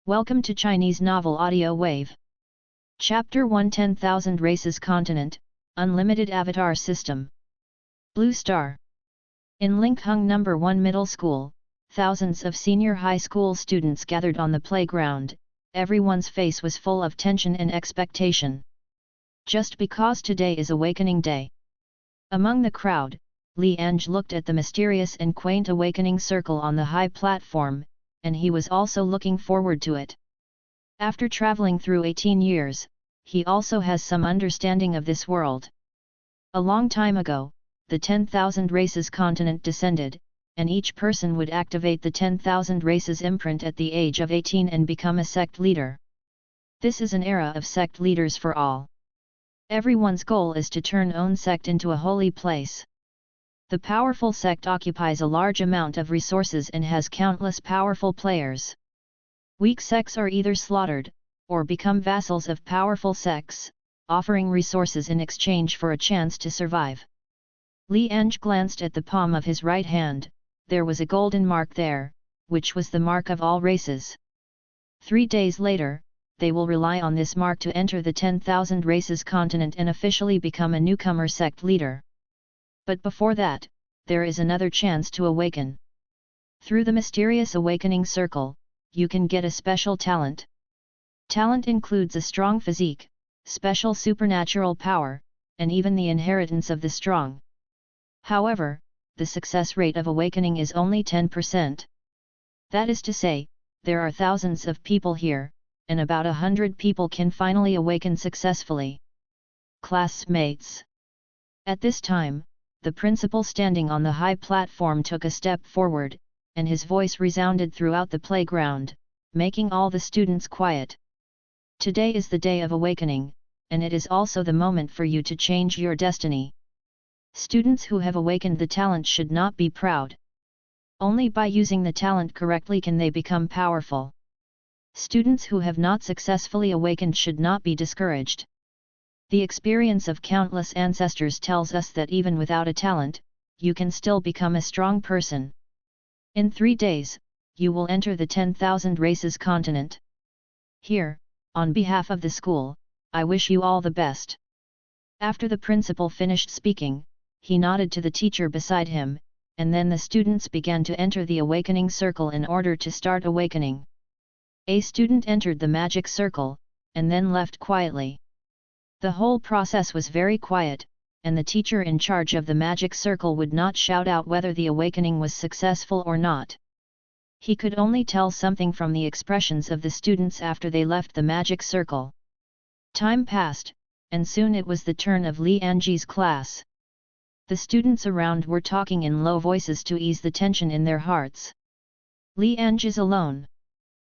Welcome to Chinese Novel Audio Wave. Chapter 1 10,000 Races Continent, Unlimited Avatar System. Blue Star. In Linkhung No. 1 Middle School, thousands of senior high school students gathered on the playground. Everyone's face was full of tension and expectation. Just because today is Awakening Day. Among the crowd, Li Ange looked at the mysterious and quaint awakening circle on the high platform, and he was also looking forward to it. After traveling through 18 years, he also has some understanding of this world. A long time ago, the 10,000 Races Continent descended, and each person would activate the 10,000 Races imprint at the age of 18 and become a sect leader. This is an era of sect leaders for all. Everyone's goal is to turn own sect into a holy place. The powerful sect occupies a large amount of resources and has countless powerful players. Weak sects are either slaughtered, or become vassals of powerful sects, offering resources in exchange for a chance to survive. Li Ange glanced at the palm of his right hand. There was a golden mark there, which was the mark of all races. 3 days later, they will rely on this mark to enter the 10,000 Races Continent and officially become a newcomer sect leader. But before that, there is another chance to awaken. Through the mysterious awakening circle, you can get a special talent. Talent includes a strong physique, special supernatural power, and even the inheritance of the strong. However, the success rate of awakening is only 10%. That is to say, there are thousands of people here, and about 100 people can finally awaken successfully. Classmates. At this time, the principal standing on the high platform took a step forward, and his voice resounded throughout the playground, making all the students quiet. Today is the day of awakening, and it is also the moment for you to change your destiny. Students who have awakened the talent should not be proud. Only by using the talent correctly can they become powerful. Students who have not successfully awakened should not be discouraged. The experience of countless ancestors tells us that even without a talent, you can still become a strong person. In 3 days, you will enter the 10,000 Races Continent. Here, on behalf of the school, I wish you all the best. After the principal finished speaking, he nodded to the teacher beside him, and then the students began to enter the awakening circle in order to start awakening. A student entered the magic circle, and then left quietly. The whole process was very quiet, and the teacher in charge of the magic circle would not shout out whether the awakening was successful or not. He could only tell something from the expressions of the students after they left the magic circle. Time passed, and soon it was the turn of Li Ange's class. The students around were talking in low voices to ease the tension in their hearts. Li Ange is alone.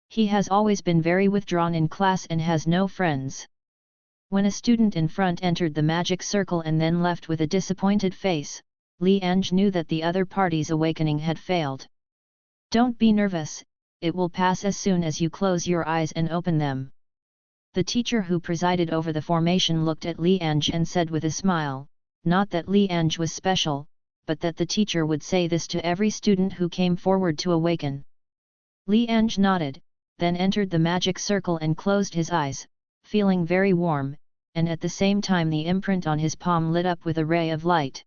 He has always been very withdrawn in class and has no friends. When a student in front entered the magic circle and then left with a disappointed face, Li Ange knew that the other party's awakening had failed. Don't be nervous, it will pass as soon as you close your eyes and open them. The teacher who presided over the formation looked at Li Ange and said with a smile, not that Li Ange was special, but that the teacher would say this to every student who came forward to awaken. Li Ange nodded, then entered the magic circle and closed his eyes, feeling very warm, and at the same time the imprint on his palm lit up with a ray of light.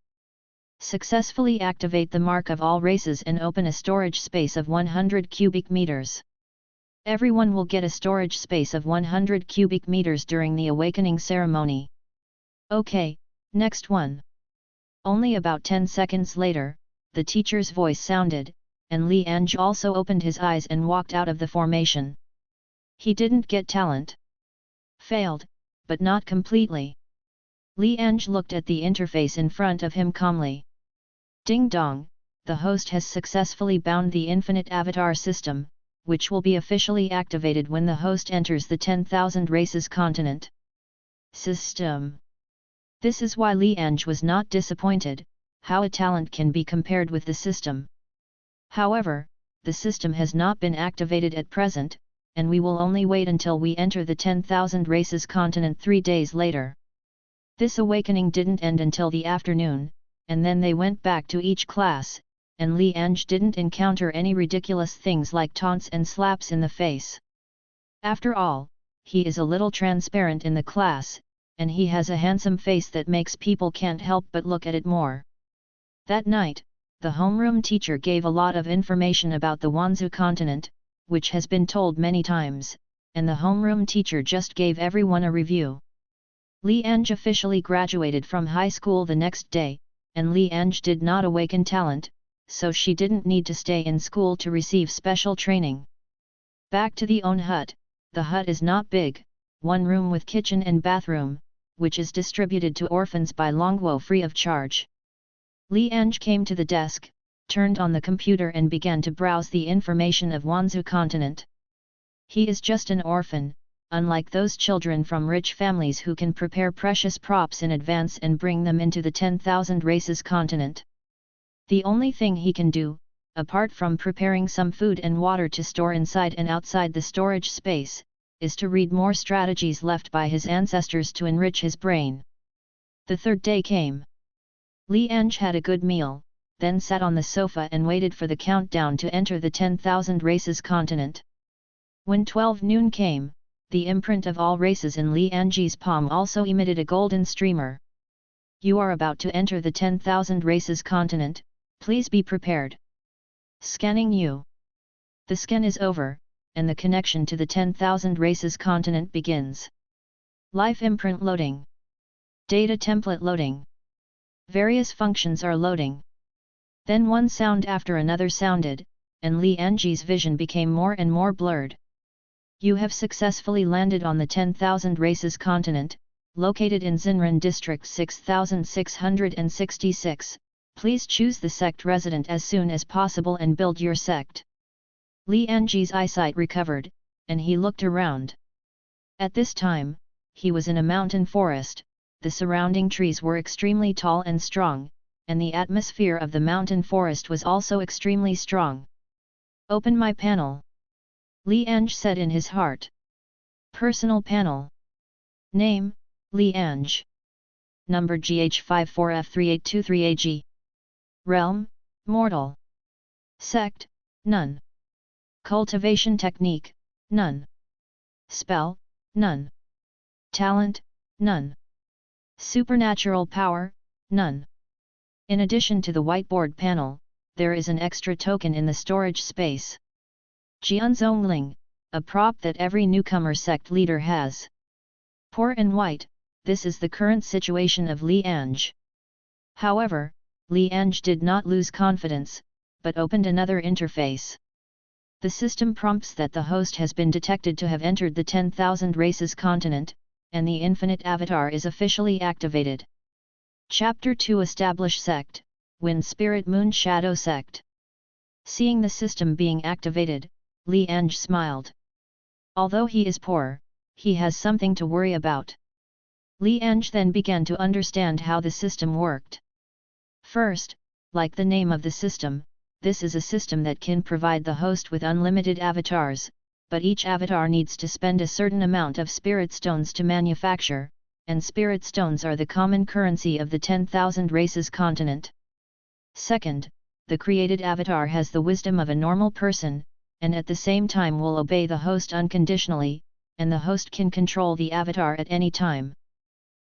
Successfully activate the mark of all races and open a storage space of 100 cubic meters. Everyone will get a storage space of 100 cubic meters during the awakening ceremony. Okay, next one. Only about 10 seconds later, the teacher's voice sounded, and Li Ange also opened his eyes and walked out of the formation. He didn't get talent. Failed, but not completely. Li Ange looked at the interface in front of him calmly. Ding dong, the host has successfully bound the infinite avatar system, which will be officially activated when the host enters the 10,000 Races Continent. System. This is why Li Ange was not disappointed, how a talent can be compared with the system. However, the system has not been activated at present, and we will only wait until we enter the 10,000 Races Continent 3 days later. This awakening didn't end until the afternoon, and then they went back to each class, and Li Ange didn't encounter any ridiculous things like taunts and slaps in the face. After all, he is a little transparent in the class, and he has a handsome face that makes people can't help but look at it more. That night, the homeroom teacher gave a lot of information about the Wanzu continent, which has been told many times, and the homeroom teacher just gave everyone a review. Li Ange officially graduated from high school the next day, and Li Ange did not awaken talent, so she didn't need to stay in school to receive special training. Back to the own hut. The hut is not big, one room with kitchen and bathroom, which is distributed to orphans by Longwo free of charge. Li Ange came to the desk, turned on the computer and began to browse the information of Wanzu continent. He is just an orphan, unlike those children from rich families who can prepare precious props in advance and bring them into the 10,000 races continent. The only thing he can do, apart from preparing some food and water to store inside and outside the storage space, is to read more strategies left by his ancestors to enrich his brain. The third day came. Li Ange had a good meal, then sat on the sofa and waited for the countdown to enter the 10,000 races continent. When 12 noon came, the imprint of all races in Li Ange's palm also emitted a golden streamer. You are about to enter the 10,000 races continent, please be prepared. Scanning you. The scan is over, and the connection to the 10,000 races continent begins. Life imprint loading. Data template loading. Various functions are loading. Then one sound after another sounded, and Li Ange's vision became more and more blurred. You have successfully landed on the 10,000 races continent, located in Xinren District 6666. Please choose the sect resident as soon as possible and build your sect. Li Ange's eyesight recovered, and he looked around. At this time, he was in a mountain forest. The surrounding trees were extremely tall and strong, and the atmosphere of the mountain forest was also extremely strong. Open my panel. Li Ange said in his heart. Personal panel. Name, Li Ange. Number GH54F3823AG. Realm, mortal. Sect, none. Cultivation technique, none. Spell, none. Talent, none. Supernatural power, none. In addition to the whiteboard panel, there is an extra token in the storage space. Jianzongling, a prop that every newcomer sect leader has. Poor and white, this is the current situation of Li Ange. However, Li Ange did not lose confidence, but opened another interface. The system prompts that the host has been detected to have entered the 10,000 races continent, and the infinite avatar is officially activated. Chapter 2 Establish Sect, Wind Spirit Moon Shadow Sect. Seeing the system being activated, Li Ange smiled. Although he is poor, he has something to worry about. Li Ange then began to understand how the system worked. First, like the name of the system, this is a system that can provide the host with unlimited avatars, but each avatar needs to spend a certain amount of spirit stones to manufacture, and spirit stones are the common currency of the 10,000 races continent. Second, the created avatar has the wisdom of a normal person, and at the same time will obey the host unconditionally, and the host can control the avatar at any time.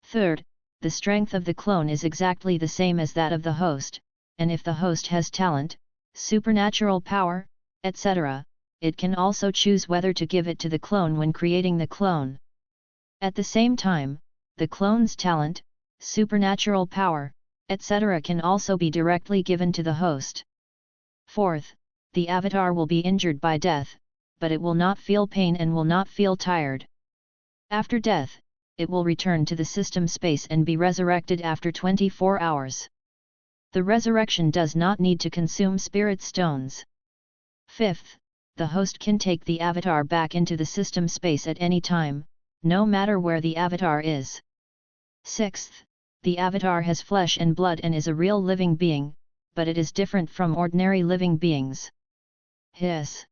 Third, the strength of the clone is exactly the same as that of the host, and if the host has talent, supernatural power, etc., it can also choose whether to give it to the clone when creating the clone. At the same time, the clone's talent, supernatural power, etc. can also be directly given to the host. Fourth, the avatar will be injured by death, but it will not feel pain and will not feel tired. After death, it will return to the system space and be resurrected after 24 hours. The resurrection does not need to consume spirit stones. Fifth, the host can take the avatar back into the system space at any time, no matter where the avatar is. Sixth, the avatar has flesh and blood and is a real living being, but it is different from ordinary living beings. Hiss.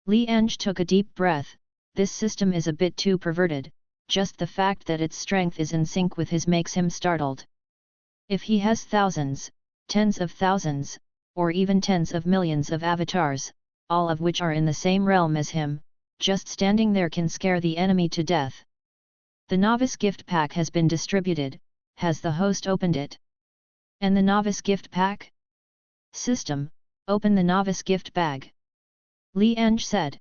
Li Ange took a deep breath. This system is a bit too perverted. Just the fact that its strength is in sync with his makes him startled. If he has thousands, tens of thousands, or even tens of millions of avatars, all of which are in the same realm as him, just standing there can scare the enemy to death. The novice gift pack has been distributed. Has the host opened it? And the novice gift pack? System, open the novice gift bag. Li Ange said.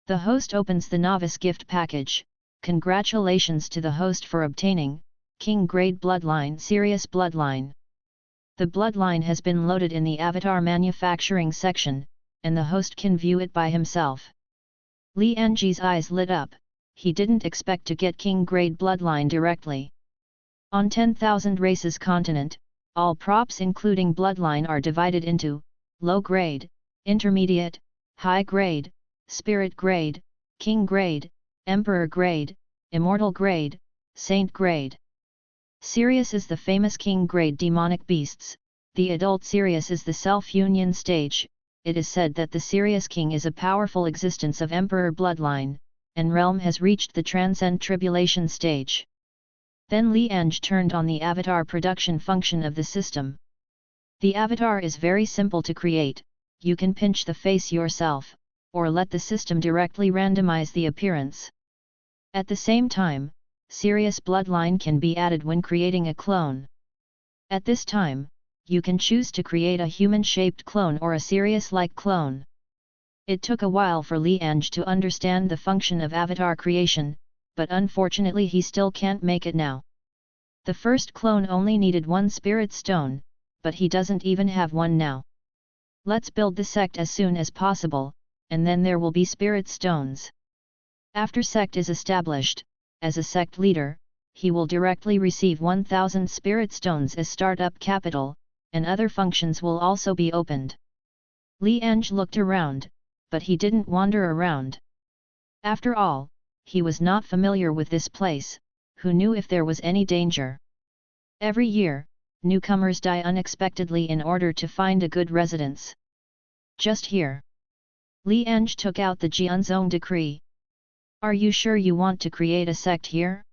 The host opens the novice gift package. Congratulations to the host for obtaining King Grade Bloodline Serious Bloodline. The bloodline has been loaded in the avatar manufacturing section, and the host can view it by himself. Li Ange's eyes lit up. He didn't expect to get King Grade Bloodline directly. On 10,000 races continent, all props including bloodline are divided into low grade, intermediate, high grade, spirit grade, king grade, emperor grade, immortal grade, saint grade. Sirius is the famous king grade demonic beasts. The adult Sirius is the self-union stage. It is said that the Sirius king is a powerful existence of emperor bloodline, and realm has reached the transcend tribulation stage. Then Li Ange turned on the avatar production function of the system. The avatar is very simple to create. You can pinch the face yourself, or let the system directly randomize the appearance. At the same time, Sirius bloodline can be added when creating a clone. At this time, you can choose to create a human-shaped clone or a Sirius-like clone. It took a while for Li Ange to understand the function of avatar creation, but unfortunately he still can't make it now. The first clone only needed one spirit stone, but he doesn't even have one now. Let's build the sect as soon as possible, and then there will be spirit stones. After sect is established, as a sect leader, he will directly receive 1000 spirit stones as startup capital, and other functions will also be opened. Li Ange looked around, but he didn't wander around. After all, he was not familiar with this place. Who knew if there was any danger? Every year, newcomers die unexpectedly in order to find a good residence. Just here. Li Ange took out the Jianzong decree. Are you sure you want to create a sect here?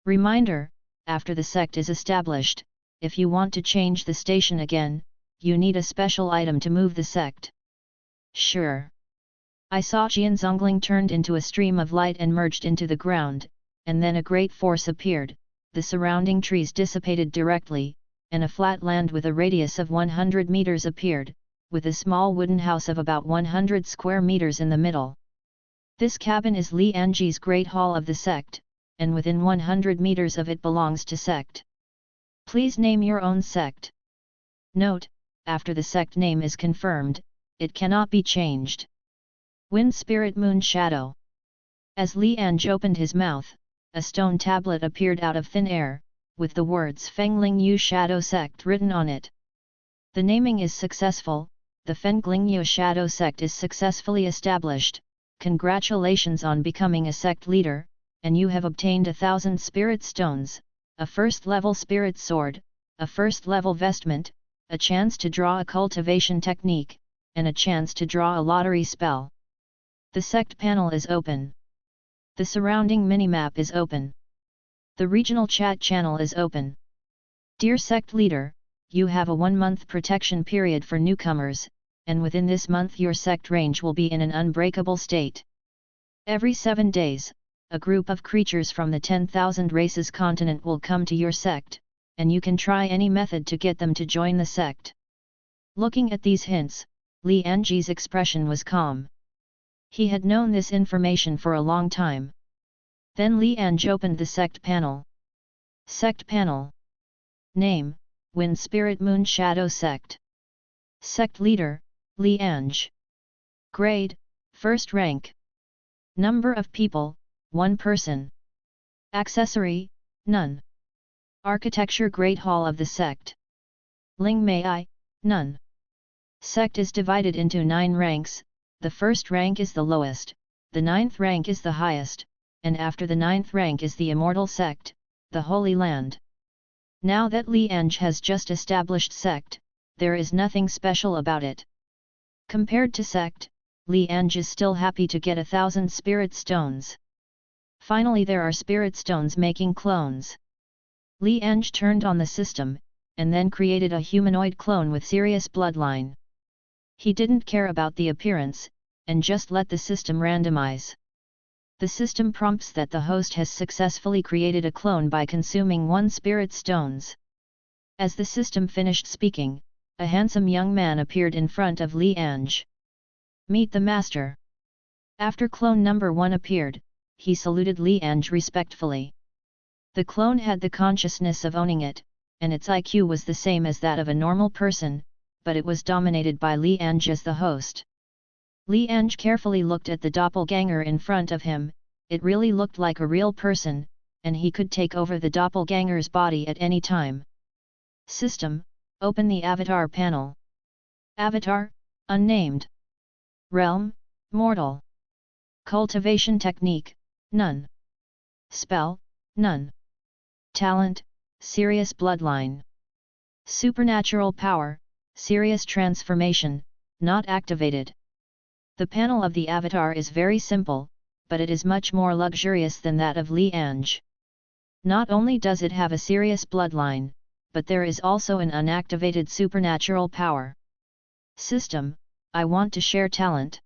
Reminder, after the sect is established, if you want to change the station again, you need a special item to move the sect. Sure. I saw Jianzongling turned into a stream of light and merged into the ground, and then a great force appeared, the surrounding trees dissipated directly, and a flat land with a radius of 100 meters appeared, with a small wooden house of about 100 square meters in the middle. This cabin is Li Ange's Great Hall of the Sect, and within 100 meters of it belongs to Sect. Please name your own sect. Note, after the sect name is confirmed, it cannot be changed. Wind Spirit Moon Shadow. As Li Ange opened his mouth, a stone tablet appeared out of thin air, with the words Fengling Yu Shadow Sect written on it. The naming is successful, the Fengling Yu Shadow Sect is successfully established. Congratulations on becoming a sect leader, and you have obtained 1000 spirit stones, a first-level spirit sword, a first-level vestment, a chance to draw a cultivation technique, and a chance to draw a lottery spell. The sect panel is open. The surrounding minimap is open. The regional chat channel is open. Dear sect leader, you have a 1-month protection period for newcomers, and within this month your sect range will be in an unbreakable state. Every 7 days, a group of creatures from the 10,000 races continent will come to your sect, and you can try any method to get them to join the sect. Looking at these hints, Li Ange's expression was calm. He had known this information for a long time. Then Li Ange opened the sect panel. Sect panel. Name, Wind Spirit Moon Shadow Sect. Sect leader, Li Ange. Grade, 1st rank. Number of people, 1 person. Accessory, none. Architecture Great Hall of the Sect. Ling Mei I, none. Sect is divided into 9 ranks, the 1st rank is the lowest, the 9th rank is the highest, and after the 9th rank is the Immortal Sect, the Holy Land. Now that Li Ange has just established Sect, there is nothing special about it. Compared to Sect, Li Ange is still happy to get 1000 spirit stones. Finally there are spirit stones making clones. Li Ange turned on the system, and then created a humanoid clone with Sirius bloodline. He didn't care about the appearance, and just let the system randomize. The system prompts that the host has successfully created a clone by consuming 1 spirit stones. As the system finished speaking, a handsome young man appeared in front of Li Ange. "Meet the master." After clone number 1 appeared, he saluted Li Ange respectfully. The clone had the consciousness of owning it, and its IQ was the same as that of a normal person, but it was dominated by Li Ange as the host. Li Ange carefully looked at the doppelganger in front of him. It really looked like a real person, and he could take over the doppelganger's body at any time. System, open the avatar panel. Avatar, unnamed. Realm, mortal. Cultivation technique, none. Spell, none. Talent, serious bloodline. Supernatural power, serious transformation, not activated. The panel of the avatar is very simple, but it is much more luxurious than that of Li Ange. Not only does it have a serious bloodline, but there is also an unactivated supernatural power. System, I want to share talent.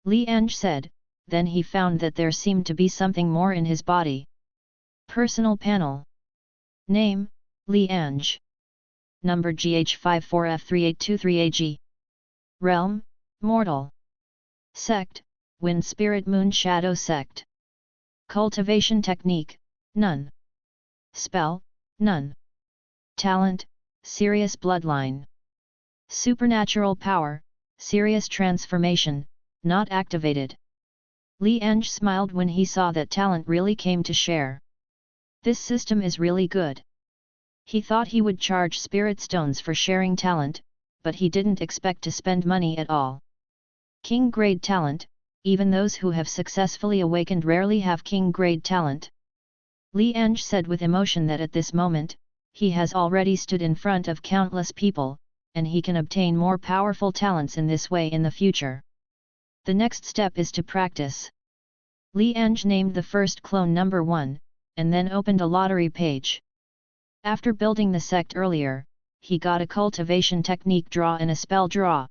Li Ange said, then he found that there seemed to be something more in his body. Personal panel. Name, Li Ange. Number GH54F3823AG. Realm, mortal. Sect, Wind Spirit Moon Shadow Sect. Cultivation technique, none. Spell, none. Talent, serious bloodline. Supernatural power, serious transformation, not activated. Li Ange smiled when he saw that talent really came to share. This system is really good. He thought he would charge spirit stones for sharing talent, but he didn't expect to spend money at all. King grade talent, even those who have successfully awakened rarely have king grade talent. Li Ange said with emotion that at this moment, he has already stood in front of countless people, and he can obtain more powerful talents in this way in the future. The next step is to practice. Li Ange named the first clone number 1, and then opened a lottery page. After building the sect earlier, he got a cultivation technique draw and a spell draw.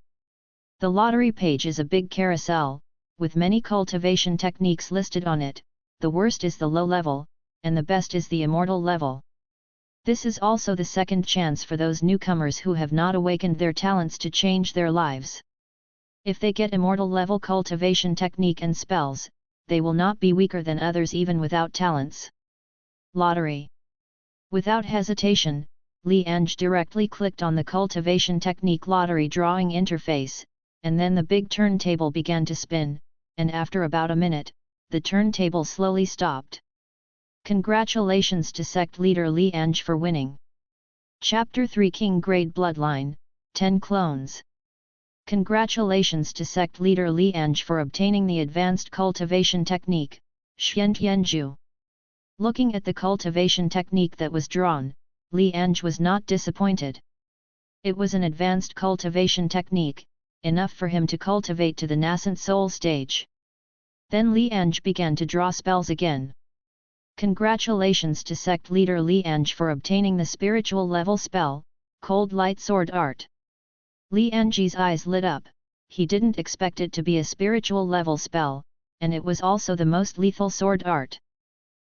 The lottery page is a big carousel, with many cultivation techniques listed on it. The worst is the low level, and the best is the immortal level. This is also the second chance for those newcomers who have not awakened their talents to change their lives. If they get immortal level cultivation technique and spells, they will not be weaker than others even without talents. Lottery. Without hesitation, Li Ange directly clicked on the cultivation technique lottery drawing interface, and then the big turntable began to spin, and after about a minute, the turntable slowly stopped. Congratulations to sect leader Li Ange for winning. Chapter 3 King Grade Bloodline, 10 Clones. Congratulations to sect leader Li Ange for obtaining the advanced cultivation technique, Xiantianju. Looking at the cultivation technique that was drawn, Li Ange was not disappointed. It was an advanced cultivation technique, enough for him to cultivate to the nascent soul stage. Then Li Ange began to draw spells again. Congratulations to sect leader Li Ange for obtaining the spiritual level spell, Cold Light Sword Art. Li Ange's eyes lit up. He didn't expect it to be a spiritual level spell, and it was also the most lethal sword art.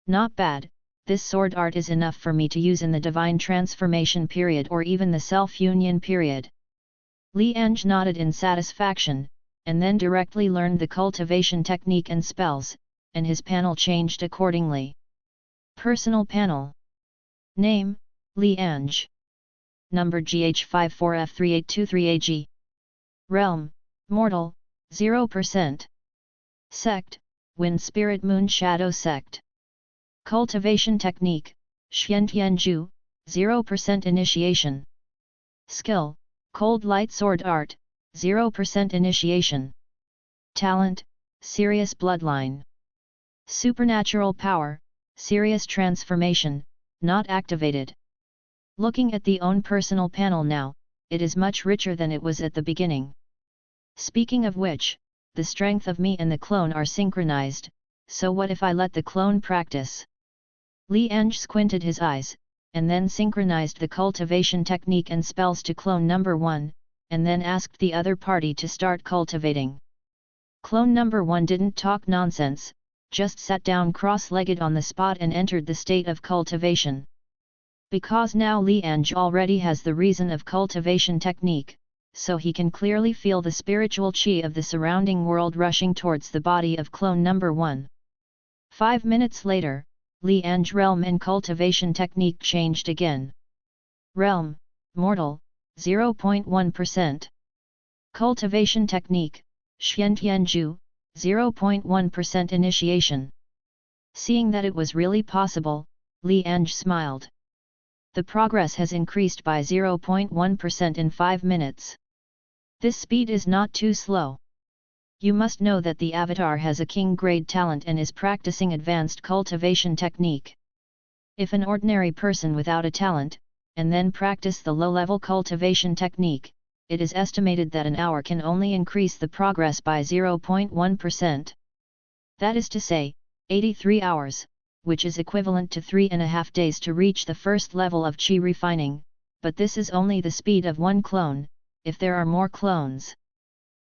Not bad, this sword art is enough for me to use in the divine transformation period or even the self-union period. Li Ange nodded in satisfaction, and then directly learned the cultivation technique and spells, and his panel changed accordingly. Personal panel. Name, Li Ange. Number GH54F3823AG. Realm, mortal, 0%. Sect, Wind Spirit Moon Shadow Sect. Cultivation technique, Xiantianju, 0% initiation. Skill, Cold Light Sword Art, 0% initiation. Talent, serious bloodline. Supernatural power, serious transformation, not activated. Looking at the own personal panel now, it is much richer than it was at the beginning. Speaking of which, the strength of me and the clone are synchronized, so what if I let the clone practice? Li Ange squinted his eyes, and then synchronized the cultivation technique and spells to clone number 1, and then asked the other party to start cultivating. Clone number 1 didn't talk nonsense, just sat down cross-legged on the spot and entered the state of cultivation. Because now Li Ange already has the reason of cultivation technique, so he can clearly feel the spiritual chi of the surrounding world rushing towards the body of clone number 1. 5 minutes later, Li Ange realm and cultivation technique changed again. Realm, mortal, 0.1%. Cultivation technique, Xiantianju, 0.1% initiation. Seeing that it was really possible, Li Ange smiled. The progress has increased by 0.1% in 5 minutes. This speed is not too slow. You must know that the avatar has a king-grade talent and is practicing advanced cultivation technique. If an ordinary person without a talent, and then practice the low-level cultivation technique, it is estimated that an hour can only increase the progress by 0.1%. That is to say, 83 hours, which is equivalent to 3.5 days to reach the first level of chi refining, but this is only the speed of one clone. If there are more clones,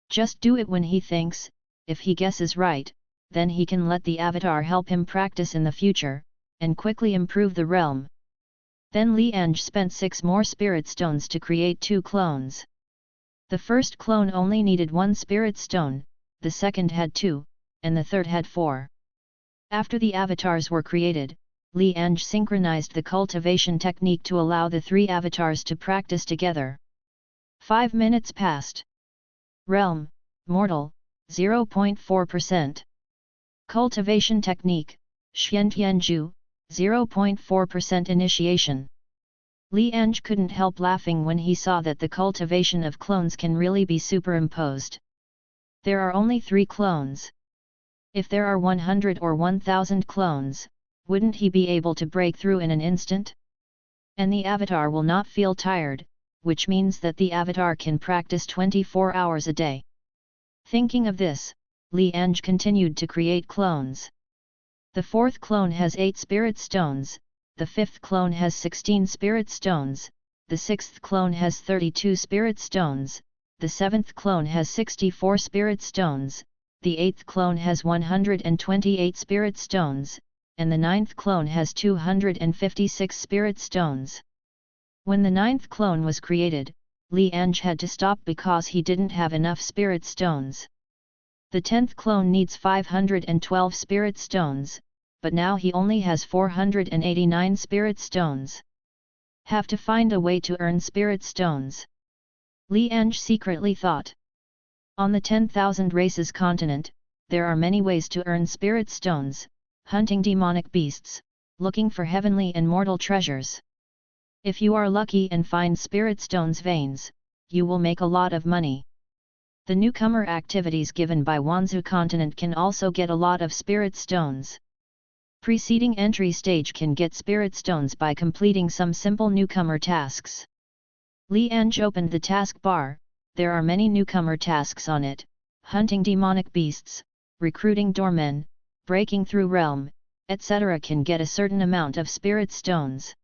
just do it when he thinks. If he guesses right, then he can let the avatar help him practice in the future, and quickly improve the realm. Then Li Ange spent 6 more spirit stones to create 2 clones. The first clone only needed 1 spirit stone, the second had 2, and the third had 4. After the avatars were created, Li Ange synchronized the cultivation technique to allow the 3 avatars to practice together. 5 minutes passed. Realm, mortal, 0.4%. Cultivation technique, Xiantianju, 0.4% initiation. Li Ange couldn't help laughing when he saw that the cultivation of clones can really be superimposed. There are only 3 clones. If there are 100 or 1000 clones, wouldn't he be able to break through in an instant? And the avatar will not feel tired, which means that the avatar can practice 24 hours a day. Thinking of this, Li Ange continued to create clones. The 4th clone has 8 spirit stones, the 5th clone has 16 spirit stones, the 6th clone has 32 spirit stones, the 7th clone has 64 spirit stones, the 8th clone has 128 spirit stones, and the 9th clone has 256 spirit stones. When the 9th clone was created, Li Ange had to stop because he didn't have enough spirit stones. The 10th clone needs 512 spirit stones, but now he only has 489 spirit stones. Have to find a way to earn spirit stones. Li Ange secretly thought. On the 10,000 races continent, there are many ways to earn spirit stones, hunting demonic beasts, looking for heavenly and mortal treasures. If you are lucky and find spirit stones veins, you will make a lot of money. The newcomer activities given by Wanzhou continent can also get a lot of spirit stones. Preceding entry stage can get spirit stones by completing some simple newcomer tasks. Li Ange opened the task bar. There are many newcomer tasks on it: hunting demonic beasts, recruiting doormen, breaking through realm, etc. can get a certain amount of spirit stones.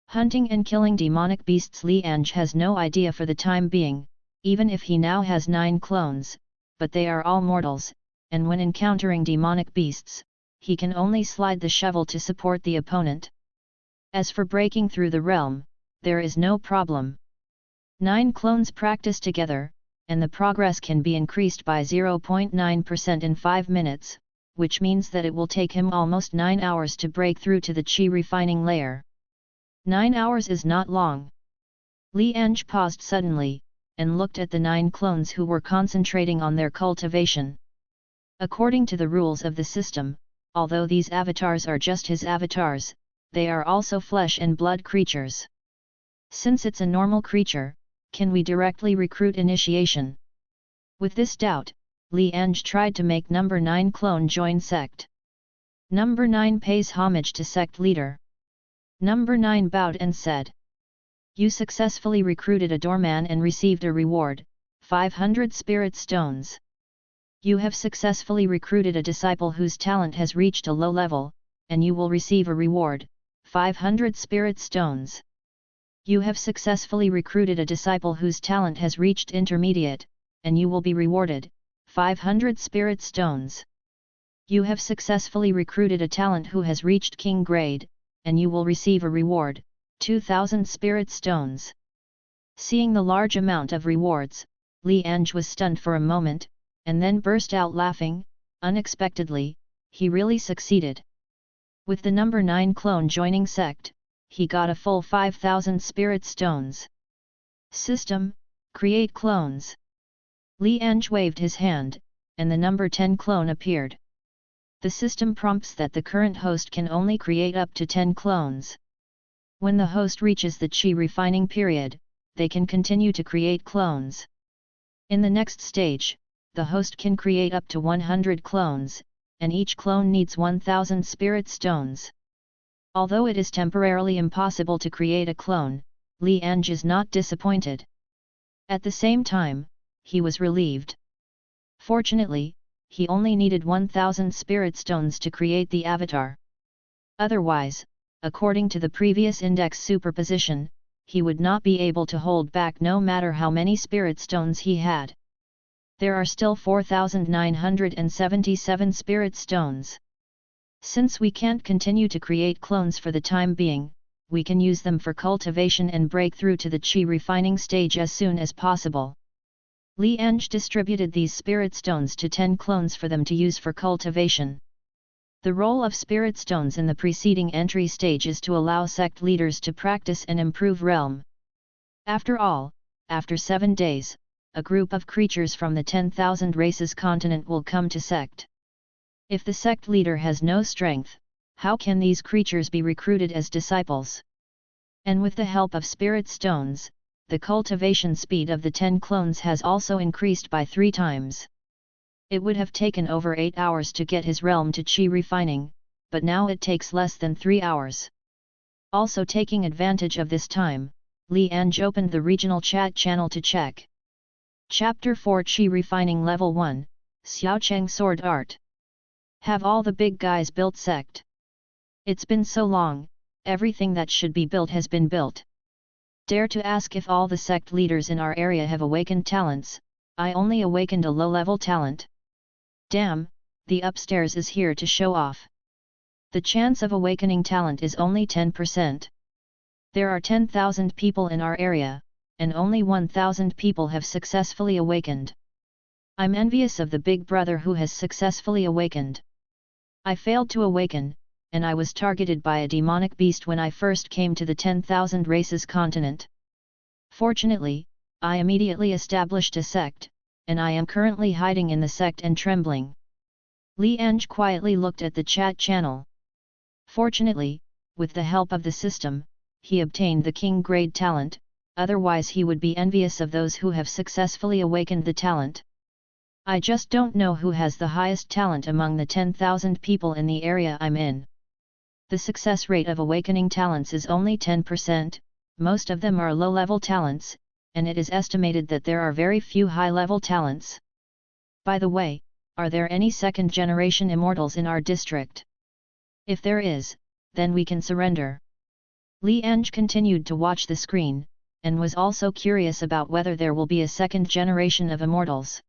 Hunting and killing demonic beasts, Li Ange has no idea for the time being, even if he now has 9 clones, but they are all mortals, and when encountering demonic beasts, he can only slide the shovel to support the opponent. As for breaking through the realm, there is no problem. 9 clones practice together, and the progress can be increased by 0.9% in 5 minutes, which means that it will take him almost 9 hours to break through to the chi refining layer. 9 hours is not long. Li Ange paused suddenly, and looked at the 9 clones who were concentrating on their cultivation. According to the rules of the system, although these avatars are just his avatars, they are also flesh and blood creatures. Since it's a normal creature, can we directly recruit initiation? With this doubt, Li Ange tried to make number 9 clone join Sect. Number 9 pays homage to Sect leader. Number 9 bowed and said, "You successfully recruited a doorman and received a reward, 500 spirit stones. You have successfully recruited a disciple whose talent has reached a low level, and you will receive a reward, 500 spirit stones. You have successfully recruited a disciple whose talent has reached intermediate, and you will be rewarded, 500 spirit stones. You have successfully recruited a talent who has reached king grade, and you will receive a reward, 2000 spirit stones. Seeing the large amount of rewards, Li Ange was stunned for a moment, and then burst out laughing. Unexpectedly, he really succeeded. With the number 9 clone joining Sect, he got a full 5000 spirit stones. System, create clones. Li Ange waved his hand, and the number 10 clone appeared. The system prompts that the current host can only create up to 10 clones. When the host reaches the Qi refining period, they can continue to create clones. In the next stage, the host can create up to 100 clones, and each clone needs 1000 spirit stones. Although it is temporarily impossible to create a clone, Li Ange is not disappointed. At the same time, he was relieved. Fortunately, he only needed 1000 spirit stones to create the avatar. Otherwise, according to the previous index superposition, he would not be able to hold back no matter how many spirit stones he had. There are still 4977 spirit stones. Since we can't continue to create clones for the time being, we can use them for cultivation and break through to the Qi refining stage as soon as possible. Li Ange distributed these spirit stones to 10 clones for them to use for cultivation. The role of spirit stones in the preceding entry stage is to allow sect leaders to practice and improve realm. After all, after 7 days, a group of creatures from the 10,000 races continent will come to Sect. If the sect leader has no strength, how can these creatures be recruited as disciples? And with the help of spirit stones, the cultivation speed of the 10 clones has also increased by 3 times. It would have taken over 8 hours to get his realm to Qi refining, but now it takes less than 3 hours. Also taking advantage of this time, Li Ange opened the regional chat channel to check. Chapter 4 Qi Refining Level 1, Xiaocheng Sword Art. Have all the big guys built Sect? It's been so long, everything that should be built has been built. Dare to ask if all the sect leaders in our area have awakened talents. I only awakened a low-level talent. Damn, the upstairs is here to show off. The chance of awakening talent is only 10%. There are 10,000 people in our area, and only 1,000 people have successfully awakened. I'm envious of the big brother who has successfully awakened. I failed to awaken, and I was targeted by a demonic beast when I first came to the 10,000 races continent. Fortunately, I immediately established a sect, and I am currently hiding in the sect and trembling. Li Ange quietly looked at the chat channel. Fortunately, with the help of the system, he obtained the king grade talent, otherwise he would be envious of those who have successfully awakened the talent. I just don't know who has the highest talent among the 10,000 people in the area I'm in. The success rate of awakening talents is only 10%, most of them are low-level talents, and it is estimated that there are very few high-level talents. By the way, are there any second-generation immortals in our district? If there is, then we can surrender. Li Ange continued to watch the screen, and was also curious about whether there will be a second generation of immortals.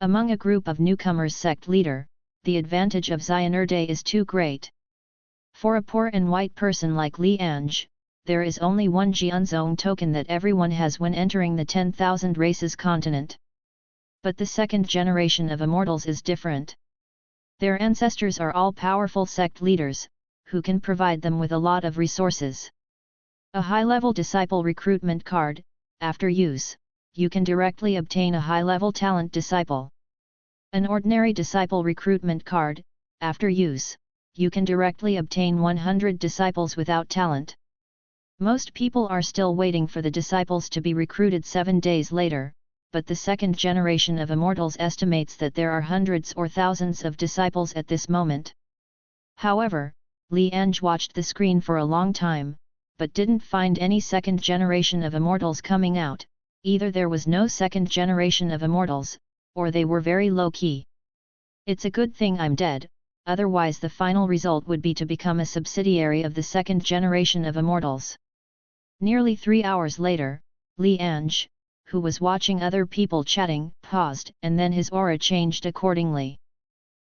Among a group of newcomers sect leader, the advantage of Xionerde is too great. For a poor and white person like Li Ange, there is only one Jianzong token that everyone has when entering the 10,000 races continent. But the second generation of immortals is different. Their ancestors are all powerful sect leaders, who can provide them with a lot of resources. A high-level disciple recruitment card, after use, you can directly obtain a high-level talent disciple. An ordinary disciple recruitment card, after use, you can directly obtain 100 disciples without talent. Most people are still waiting for the disciples to be recruited 7 days later, but the second generation of immortals estimates that there are hundreds or thousands of disciples at this moment. However, Li Ange watched the screen for a long time, but didn't find any second generation of immortals coming out. Either there was no second generation of immortals, or they were very low-key. It's a good thing I'm dead, otherwise the final result would be to become a subsidiary of the second generation of immortals. Nearly 3 hours later, Li Ange, who was watching other people chatting, paused, and then his aura changed accordingly.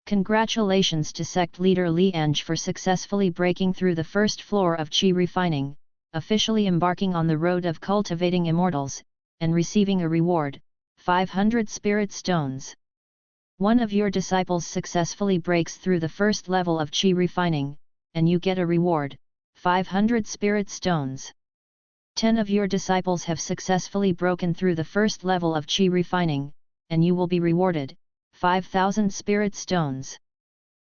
Congratulations to sect leader Li Ange for successfully breaking through the first floor of Qi refining, officially embarking on the road of cultivating immortals, and receiving a reward, 500 spirit stones. One of your disciples successfully breaks through the first level of Qi refining, and you get a reward, 500 spirit stones. 10 of your disciples have successfully broken through the first level of Qi refining, and you will be rewarded, 5,000 spirit stones.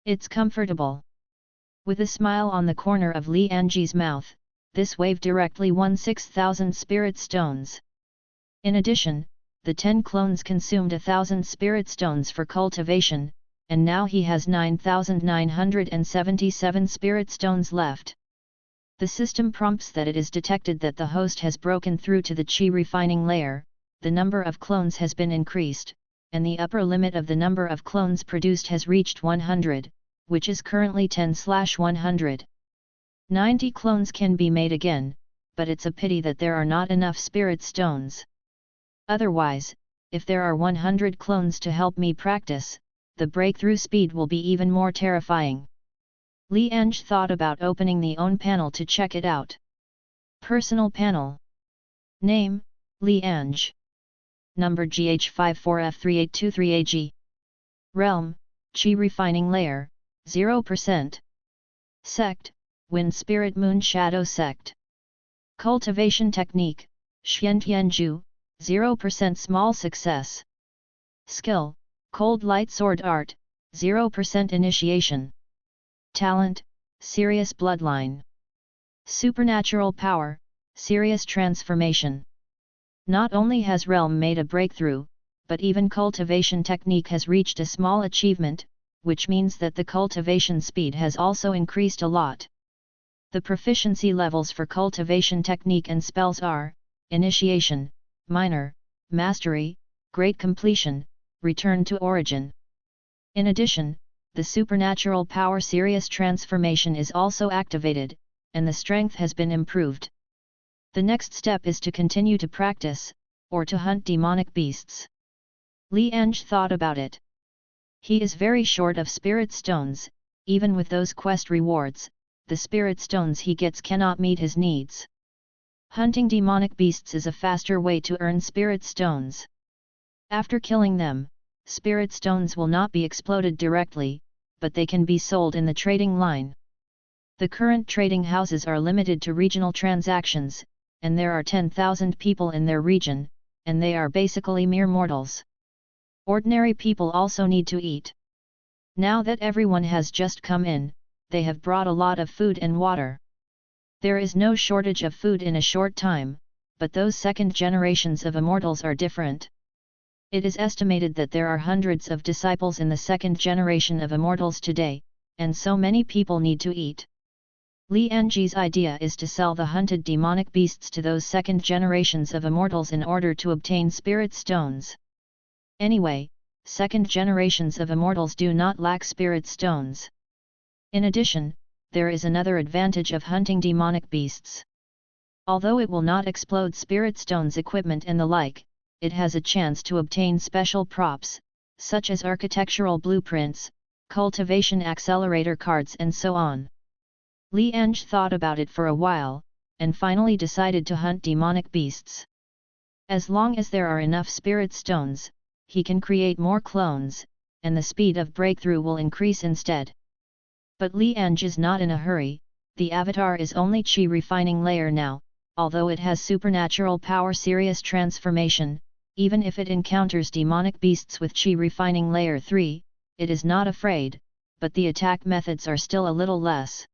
It's comfortable. With a smile on the corner of Li Ange's mouth, this wave directly won 6,000 spirit stones. In addition, the 10 clones consumed 1,000 spirit stones for cultivation, and now he has 9,977 spirit stones left. The system prompts that it is detected that the host has broken through to the Qi refining layer, the number of clones has been increased, and the upper limit of the number of clones produced has reached 100, which is currently 10/100. 90 clones can be made again, but it's a pity that there are not enough spirit stones. Otherwise, if there are 100 clones to help me practice, the breakthrough speed will be even more terrifying. Li Ange thought about opening the own panel to check it out. Personal panel. Name, Li Ange. Number GH54F3823AG. Realm, Qi refining layer, 0%. Sect, Wind Spirit Moon Shadow Sect. Cultivation technique, Xiantianju, 0% small success. Skill, Cold Light Sword Art, 0% initiation. Talent, Serious Bloodline. Supernatural power, Serious Transformation. Not only has Realm made a breakthrough, but even cultivation technique has reached a small achievement, which means that the cultivation speed has also increased a lot. The proficiency levels for cultivation technique and spells are, Initiation, Minor, Mastery, Great Completion, Return to Origin. In addition, the supernatural power Serious Transformation is also activated, and the strength has been improved. The next step is to continue to practice, or to hunt demonic beasts. Li Ange thought about it. He is very short of spirit stones, even with those quest rewards, the spirit stones he gets cannot meet his needs. Hunting demonic beasts is a faster way to earn spirit stones. After killing them, spirit stones will not be exploded directly, but they can be sold in the trading line. The current trading houses are limited to regional transactions, and there are 10,000 people in their region, and they are basically mere mortals. Ordinary people also need to eat. Now that everyone has just come in, they have brought a lot of food and water. There is no shortage of food in a short time, but those second generations of immortals are different. It is estimated that there are hundreds of disciples in the second generation of immortals today, and so many people need to eat. Li Ange's idea is to sell the hunted demonic beasts to those second generations of immortals in order to obtain spirit stones. Anyway, second generations of immortals do not lack spirit stones. In addition, there is another advantage of hunting demonic beasts. Although it will not explode spirit stones equipment and the like, it has a chance to obtain special props, such as architectural blueprints, cultivation accelerator cards and so on. Li Ange thought about it for a while, and finally decided to hunt demonic beasts. As long as there are enough spirit stones, he can create more clones, and the speed of breakthrough will increase instead. But Li Ange is not in a hurry. The avatar is only Qi refining layer now, although it has supernatural power Serious Transformation. Even if it encounters demonic beasts with Qi refining layer 3, it is not afraid, but the attack methods are still a little less.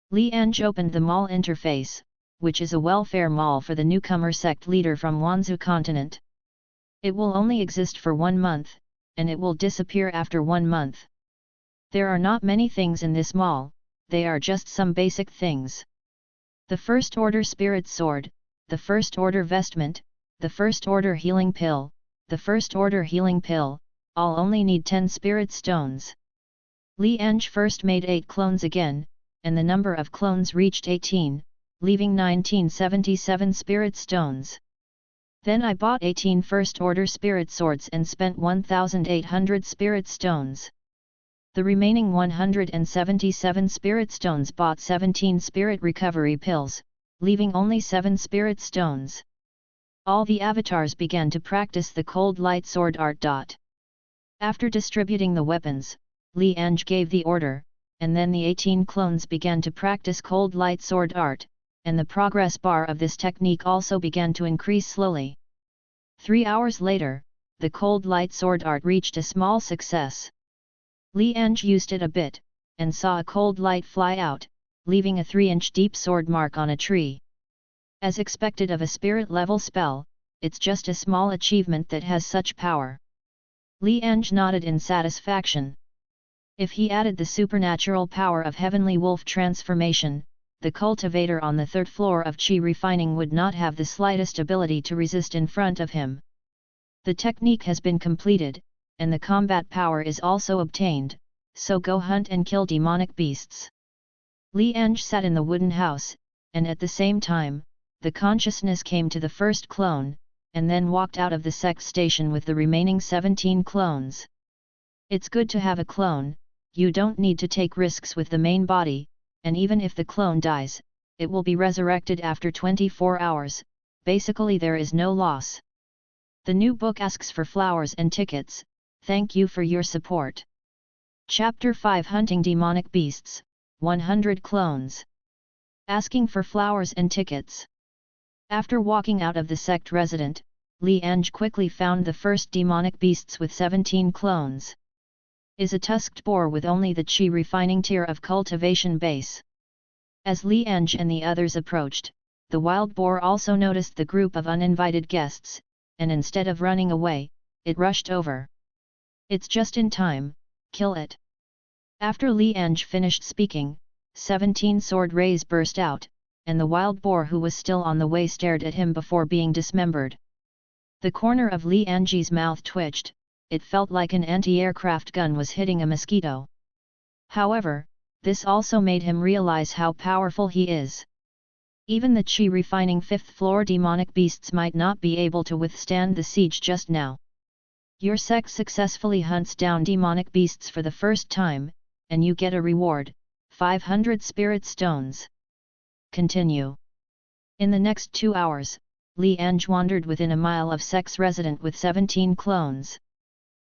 Li Ange opened the mall interface, which is a welfare mall for the newcomer sect leader from Wanzhou continent. It will only exist for 1 month, and it will disappear after 1 month. There are not many things in this mall, they are just some basic things. The First Order Spirit Sword, the First Order Vestment, the First Order Healing Pill, the First Order Healing Pill, all only need 10 spirit stones. Li Ange first made 8 clones again, and the number of clones reached 18, leaving 1977 spirit stones. Then I bought 18 first-order spirit swords and spent 1,800 spirit stones. The remaining 177 spirit stones bought 17 spirit recovery pills, leaving only 7 spirit stones. All the avatars began to practice the cold light sword art. After distributing the weapons, Li Ange gave the order, and then the 18 clones began to practice cold light sword art, and the progress bar of this technique also began to increase slowly. 3 hours later, the cold light sword art reached a small success. Li Ange used it a bit, and saw a cold light fly out, leaving a 3-inch deep sword mark on a tree. As expected of a spirit-level spell, it's just a small achievement that has such power. Li Ange nodded in satisfaction. If he added the supernatural power of Heavenly Wolf transformation, the cultivator on the 3rd floor of Qi refining would not have the slightest ability to resist in front of him. The technique has been completed, and the combat power is also obtained, so go hunt and kill demonic beasts. Li Ange sat in the wooden house, and at the same time, the consciousness came to the first clone, and then walked out of the sect station with the remaining 17 clones. It's good to have a clone, you don't need to take risks with the main body, and even if the clone dies, it will be resurrected after 24 hours, basically there is no loss. The new book asks for flowers and tickets, thank you for your support. Chapter 5 Hunting Demonic Beasts, 100 Clones. Asking for flowers and tickets. After walking out of the sect resident, Li Ange quickly found the first demonic beasts with 17 clones. Is a tusked boar with only the Qi refining tier of cultivation base. As Li Ange and the others approached, the wild boar also noticed the group of uninvited guests, and instead of running away, it rushed over. It's just in time, kill it. After Li Ange finished speaking, 17 sword rays burst out, and the wild boar who was still on the way stared at him before being dismembered. The corner of Li Ange's mouth twitched, it felt like an anti-aircraft gun was hitting a mosquito. However, this also made him realize how powerful he is. Even the Qi refining 5th floor demonic beasts might not be able to withstand the siege just now. Your sect successfully hunts down demonic beasts for the first time, and you get a reward, 500 spirit stones. Continue. In the next 2 hours, Li Ange wandered within a mile of Sect's resident with 17 clones.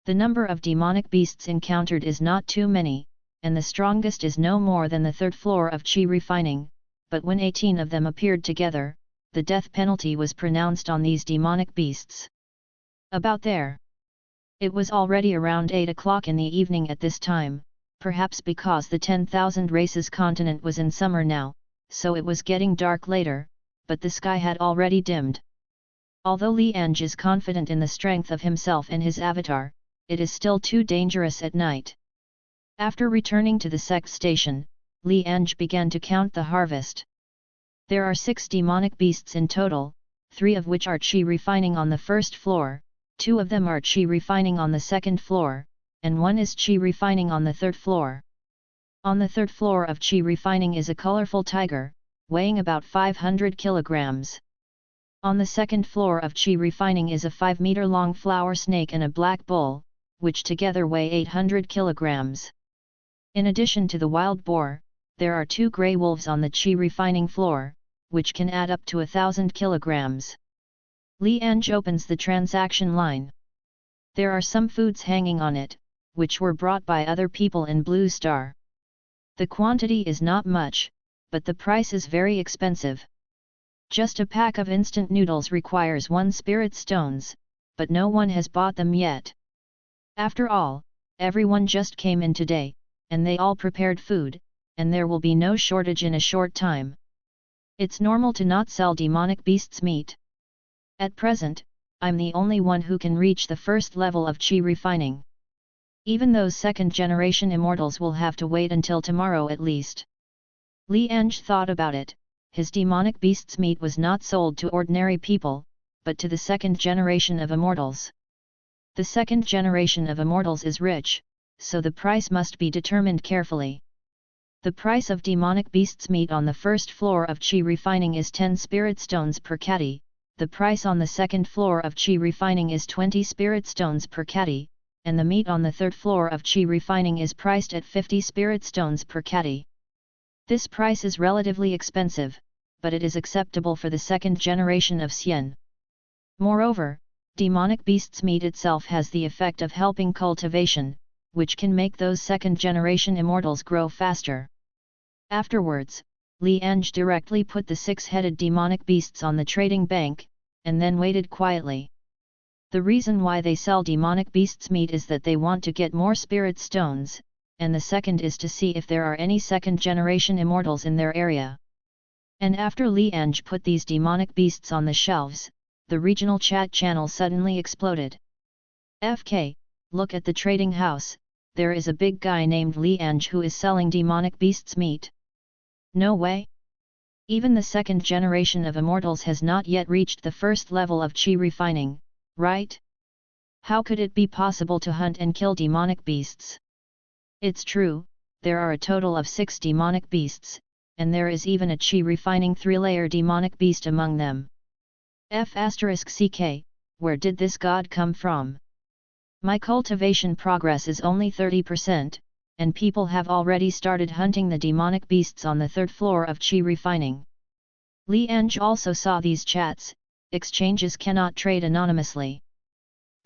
The number of demonic beasts encountered is not too many, and the strongest is no more than the 3rd floor of Qi refining, but when 18 of them appeared together, the death penalty was pronounced on these demonic beasts. About there. It was already around 8 o'clock in the evening at this time, perhaps because the 10,000 races continent was in summer now, so it was getting dark later, but the sky had already dimmed. Although Li Ange is confident in the strength of himself and his avatar, it is still too dangerous at night. After returning to the sect station, Li Ange began to count the harvest. There are 6 demonic beasts in total, 3 of which are Qi refining on the 1st floor, 2 of them are Qi refining on the 2nd floor, and 1 is Qi refining on the 3rd floor. On the 3rd floor of Qi refining is a colorful tiger, weighing about 500 kilograms. On the 2nd floor of Qi refining is a 5-meter-long flower snake and a black bull, which together weigh 800 kilograms. In addition to the wild boar, there are 2 grey wolves on the Qi refining floor, which can add up to 1,000 kilograms. Li Ange opens the transaction line. There are some foods hanging on it, which were brought by other people in Blue Star. The quantity is not much, but the price is very expensive. Just a pack of instant noodles requires 1 spirit stones, but no one has bought them yet. After all, everyone just came in today, and they all prepared food, and there will be no shortage in a short time. It's normal to not sell demonic beasts' meat. At present, I'm the only one who can reach the 1st level of Qi refining. Even those 2nd-generation immortals will have to wait until tomorrow at least. Li Ange thought about it, his demonic beasts' meat was not sold to ordinary people, but to the 2nd generation of immortals. The 2nd generation of immortals is rich, so the price must be determined carefully. The price of demonic beasts' meat on the 1st floor of Qi refining is 10 spirit stones per catty, the price on the second floor of Qi refining is 20 spirit stones per catty, and the meat on the third floor of Qi refining is priced at 50 spirit stones per catty. This price is relatively expensive, but it is acceptable for the second generation of Xian. Moreover, demonic beasts' meat itself has the effect of helping cultivation, which can make those second generation immortals grow faster. Afterwards, Li Ange directly put the 6-headed demonic beasts on the trading bank, and then waited quietly. The reason why they sell demonic beasts' meat is that they want to get more spirit stones, and the second is to see if there are any second generation immortals in their area. And after Li Ange put these demonic beasts on the shelves, the regional chat channel suddenly exploded. FK, look at the trading house, there is a big guy named Li Ange who is selling demonic beasts' meat. No way! Even the second generation of immortals has not yet reached the first level of Qi refining, right? How could it be possible to hunt and kill demonic beasts? It's true, there are a total of 6 demonic beasts, and there is even a Qi refining 3-layer demonic beast among them. F***ck, where did this god come from? My cultivation progress is only 30%, and people have already started hunting the demonic beasts on the third floor of Qi refining. Li Ange also saw these chats. Exchanges cannot trade anonymously.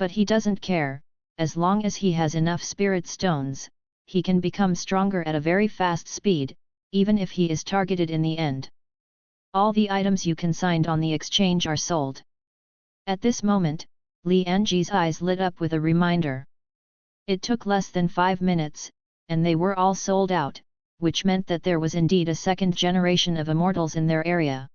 But he doesn't care, as long as he has enough spirit stones, he can become stronger at a very fast speed, even if he is targeted in the end. All the items you consigned on the exchange are sold. At this moment, Li Ange's eyes lit up with a reminder. It took less than 5 minutes, and they were all sold out, which meant that there was indeed a second generation of immortals in their area.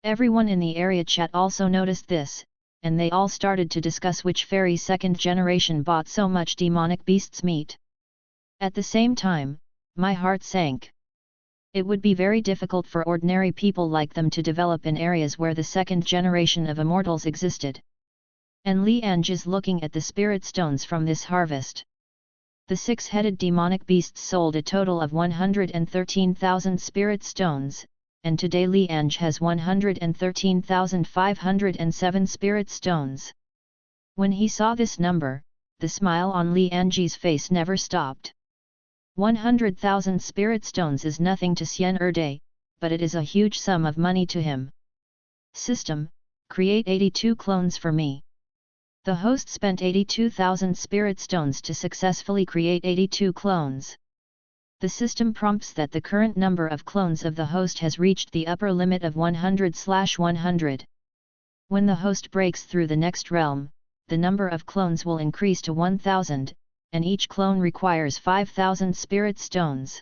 Everyone in the area chat also noticed this, and they all started to discuss which fairy second generation bought so much demonic beasts' meat. At the same time, my heart sank. It would be very difficult for ordinary people like them to develop in areas where the second generation of immortals existed. And Li Ange is looking at the spirit stones from this harvest. The 6-headed demonic beasts sold a total of 113,000 spirit stones, and today Li Ange has 113,507 spirit stones. When he saw this number, the smile on Li Ange's face never stopped. 100,000 spirit stones is nothing to Xian Erday, but it is a huge sum of money to him. System, create 82 clones for me. The host spent 82,000 spirit stones to successfully create 82 clones. The system prompts that the current number of clones of the host has reached the upper limit of 100/100. When the host breaks through the next realm, the number of clones will increase to 1,000, and each clone requires 5,000 spirit stones.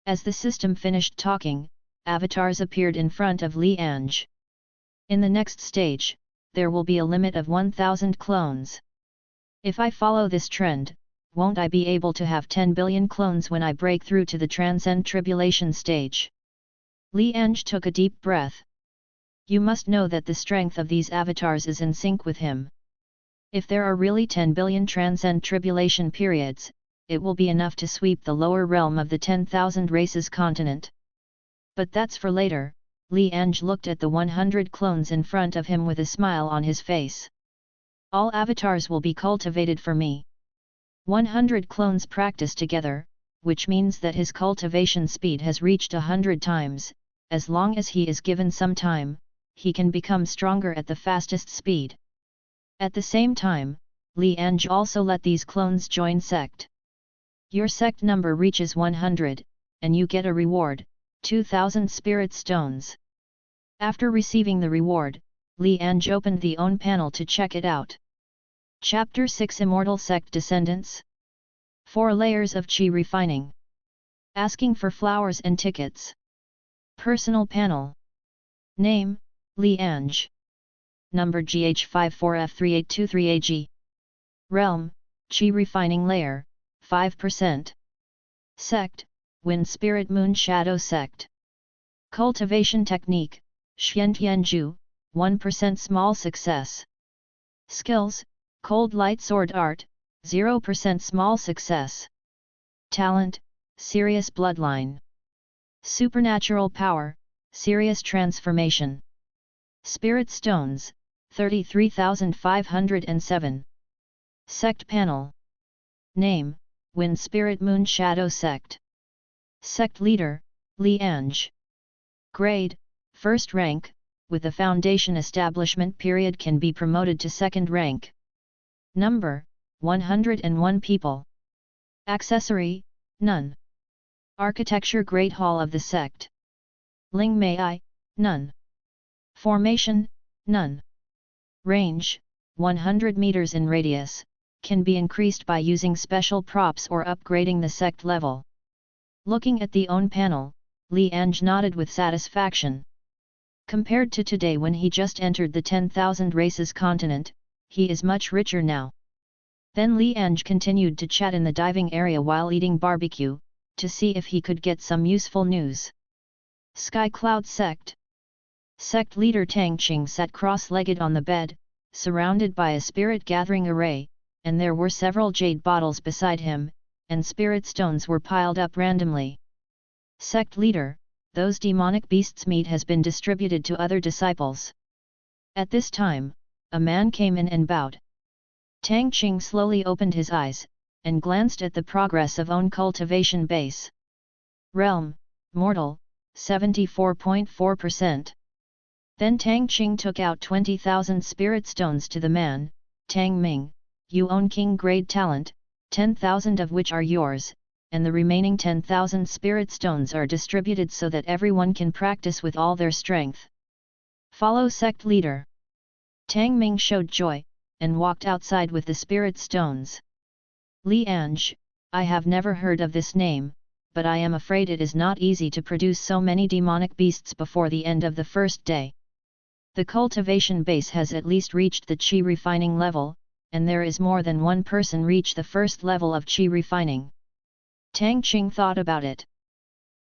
As the system finished talking, avatars appeared in front of Li Ange. In the next stage, there will be a limit of 1,000 clones. If I follow this trend, won't I be able to have 10 billion clones when I break through to the transcend tribulation stage? Li Ange took a deep breath. You must know that the strength of these avatars is in sync with him. If there are really 10 billion transcend tribulation periods, it will be enough to sweep the lower realm of the 10,000 races continent. But that's for later. Li Ange looked at the 100 clones in front of him with a smile on his face. All avatars will be cultivated for me. 100 clones practice together, which means that his cultivation speed has reached 100 times. As long as he is given some time, he can become stronger at the fastest speed. At the same time, Li Ange also let these clones join Sect. Your Sect number reaches 100, and you get a reward, 2,000 spirit stones. After receiving the reward, Li Ange opened the own panel to check it out. Chapter 6 Immortal Sect Descendants. 4 layers of Qi refining. Asking for flowers and tickets. Personal panel. Name, Li Ange. Number GH54F3823AG. Realm, Qi refining layer, 5%. Sect, Wind Spirit Moon Shadow Sect. Cultivation technique, Xiantianju, 1% small success. Skills, Cold Light Sword Art, 0% small success. Talent, Serious Bloodline. Supernatural Power, Serious Transformation. Spirit Stones, 33,507. Sect Panel. Name, Wind Spirit Moon Shadow Sect. Sect Leader, Li Ange. Grade, First Rank, with a Foundation establishment period can be promoted to Second Rank. Number, 101 people. Accessory, none. Architecture Great Hall of the Sect. Ling Mei, none. Formation, none. Range, 100 meters in radius, can be increased by using special props or upgrading the sect level. Looking at the own panel, Li Ange nodded with satisfaction. Compared to today when he just entered the 10,000 races continent, he is much richer now. Then Li Ange continued to chat in the diving area while eating barbecue, to see if he could get some useful news. Sky Cloud Sect. Sect leader Tang Qing sat cross-legged on the bed, surrounded by a spirit gathering array, and there were several jade bottles beside him, and spirit stones were piled up randomly. Sect leader, those demonic beasts' meat has been distributed to other disciples. At this time, a man came in and bowed. Tang Qing slowly opened his eyes, and glanced at the progress of own cultivation base. Realm, Mortal, 74.4%. Then Tang Qing took out 20,000 spirit stones to the man. Tang Ming, you own king grade talent, 10,000 of which are yours, and the remaining 10,000 spirit stones are distributed so that everyone can practice with all their strength. Follow sect leader. Tang Ming showed joy, and walked outside with the spirit stones. Li Ange, I have never heard of this name, but I am afraid it is not easy to produce so many demonic beasts before the end of the first day. The cultivation base has at least reached the chi refining level, and there is more than one person reach the first level of chi refining. Tang Qing thought about it.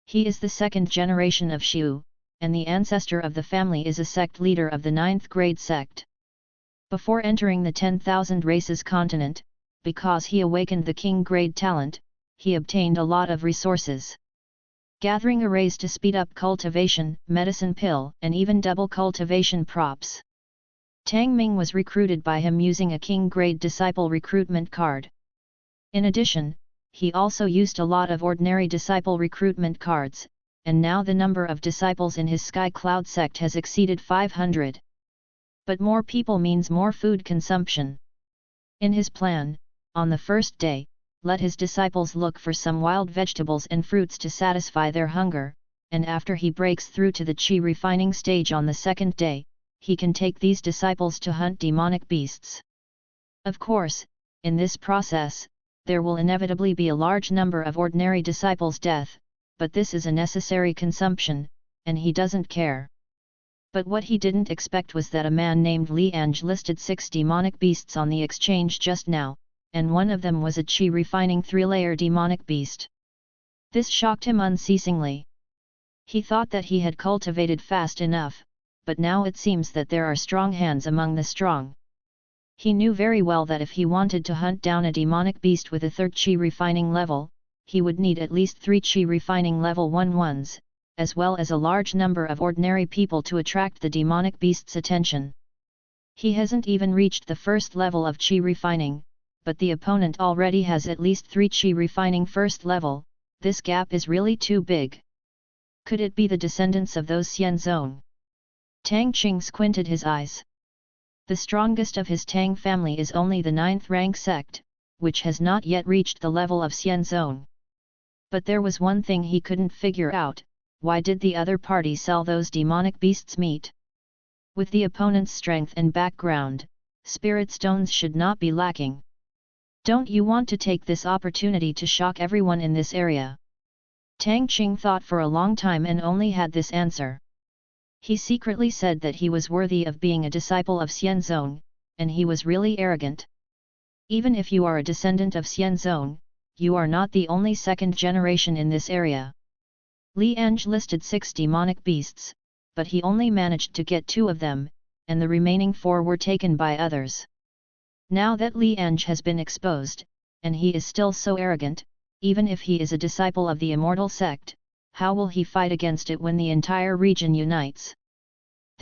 He is the second generation of Xiu, and the ancestor of the family is a sect leader of the 9th grade sect. Before entering the 10,000 races continent, because he awakened the king grade talent, he obtained a lot of resources. Gathering arrays to speed up cultivation, medicine pill, and even double cultivation props. Tang Ming was recruited by him using a king grade disciple recruitment card. In addition, he also used a lot of ordinary disciple recruitment cards, and now the number of disciples in his Sky Cloud sect has exceeded 500. But more people means more food consumption. In his plan, on the first day, let his disciples look for some wild vegetables and fruits to satisfy their hunger, and after he breaks through to the chi refining stage on the second day, he can take these disciples to hunt demonic beasts. Of course, in this process, there will inevitably be a large number of ordinary disciples' death, but this is a necessary consumption, and he doesn't care. But what he didn't expect was that a man named Li Ange listed 6 demonic beasts on the exchange just now, and one of them was a chi refining 3-layer demonic beast. This shocked him unceasingly. He thought that he had cultivated fast enough, but now it seems that there are strong hands among the strong. He knew very well that if he wanted to hunt down a demonic beast with a 3rd chi refining level, he would need at least 3 chi refining level 1 ones, as well as a large number of ordinary people to attract the demonic beast's attention. He hasn't even reached the first level of chi refining, but the opponent already has at least 3 chi refining first level. This gap is really too big. Could it be the descendants of those Xian Zone? Tang Qing squinted his eyes. The strongest of his Tang family is only the 9th rank sect, which has not yet reached the level of Xian Zone. But there was one thing he couldn't figure out: why did the other party sell those demonic beasts' meat? With the opponent's strength and background, spirit stones should not be lacking. Don't you want to take this opportunity to shock everyone in this area? Tang Qing thought for a long time and only had this answer. He secretly said that he was worthy of being a disciple of Xian Zone, and he was really arrogant. Even if you are a descendant of Xian Zone, you are not the only second generation in this area. Li Ange listed 6 demonic beasts, but he only managed to get 2 of them, and the remaining 4 were taken by others. Now that Li Ange has been exposed, and he is still so arrogant, even if he is a disciple of the immortal sect, how will he fight against it when the entire region unites?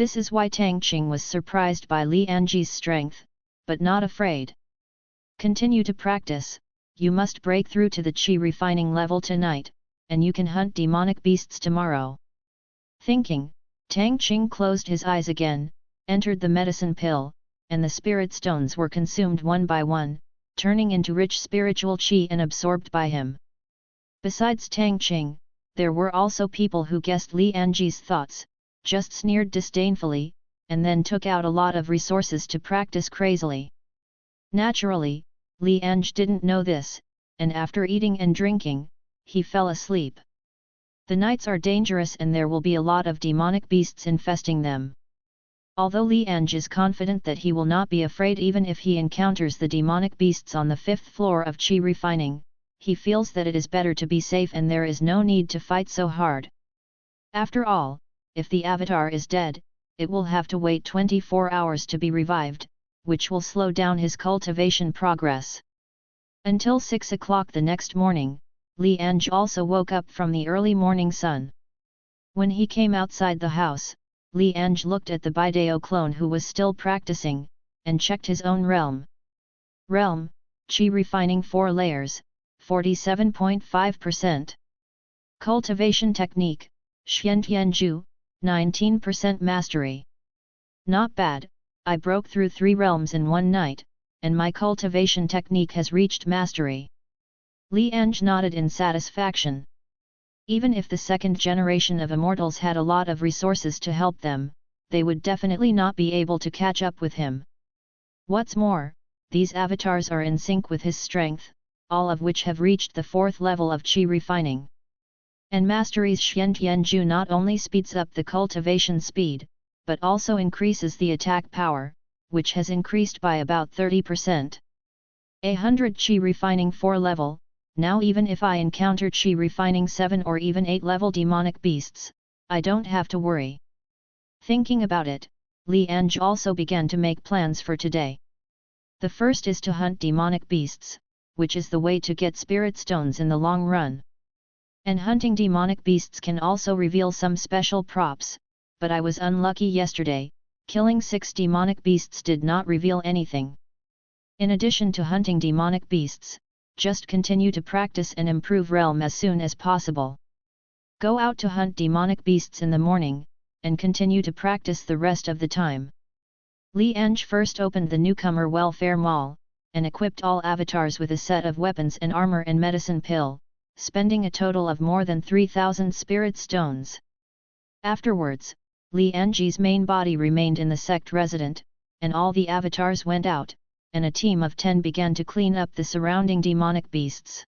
This is why Tang Qing was surprised by Li Ange's strength, but not afraid. Continue to practice, you must break through to the qi refining level tonight, and you can hunt demonic beasts tomorrow. Thinking, Tang Qing closed his eyes again, entered the medicine pill, and the spirit stones were consumed one by one, turning into rich spiritual qi and absorbed by him. Besides Tang Qing, there were also people who guessed Li Ange's thoughts, just sneered disdainfully, and then took out a lot of resources to practice crazily. Naturally, Li Ange didn't know this, and after eating and drinking, he fell asleep. The nights are dangerous and there will be a lot of demonic beasts infesting them. Although Li Ange is confident that he will not be afraid even if he encounters the demonic beasts on the 5th floor of qi refining, he feels that it is better to be safe and there is no need to fight so hard. After all, if the avatar is dead, it will have to wait 24 hours to be revived, which will slow down his cultivation progress. Until 6 o'clock the next morning, Li Ange also woke up from the early morning sun. When he came outside the house, Li Ange looked at the Bideo clone who was still practicing, and checked his own realm. Realm, qi refining 4 layers, 47.5%. Cultivation technique, Xiantianju, 19% mastery. Not bad, I broke through 3 realms in one night, and my cultivation technique has reached mastery. Li Ange nodded in satisfaction. Even if the second generation of immortals had a lot of resources to help them, they would definitely not be able to catch up with him. What's more, these avatars are in sync with his strength, all of which have reached the 4th level of qi refining. And Mastery's Xiantianju not only speeds up the cultivation speed, but also increases the attack power, which has increased by about 30%. 100 qi refining 4 level, now even if I encounter qi refining 7 or even 8 level demonic beasts, I don't have to worry. Thinking about it, Li Ange also began to make plans for today. The first is to hunt demonic beasts, which is the way to get spirit stones in the long run. And hunting demonic beasts can also reveal some special props, but I was unlucky yesterday, killing 6 demonic beasts did not reveal anything. In addition to hunting demonic beasts, just continue to practice and improve realm as soon as possible. Go out to hunt demonic beasts in the morning, and continue to practice the rest of the time. Li Ange first opened the newcomer welfare mall, and equipped all avatars with a set of weapons and armor and medicine pill, spending a total of more than 3,000 spirit stones. Afterwards, Li Ange's main body remained in the sect resident, and all the avatars went out, and a team of 10 began to clean up the surrounding demonic beasts.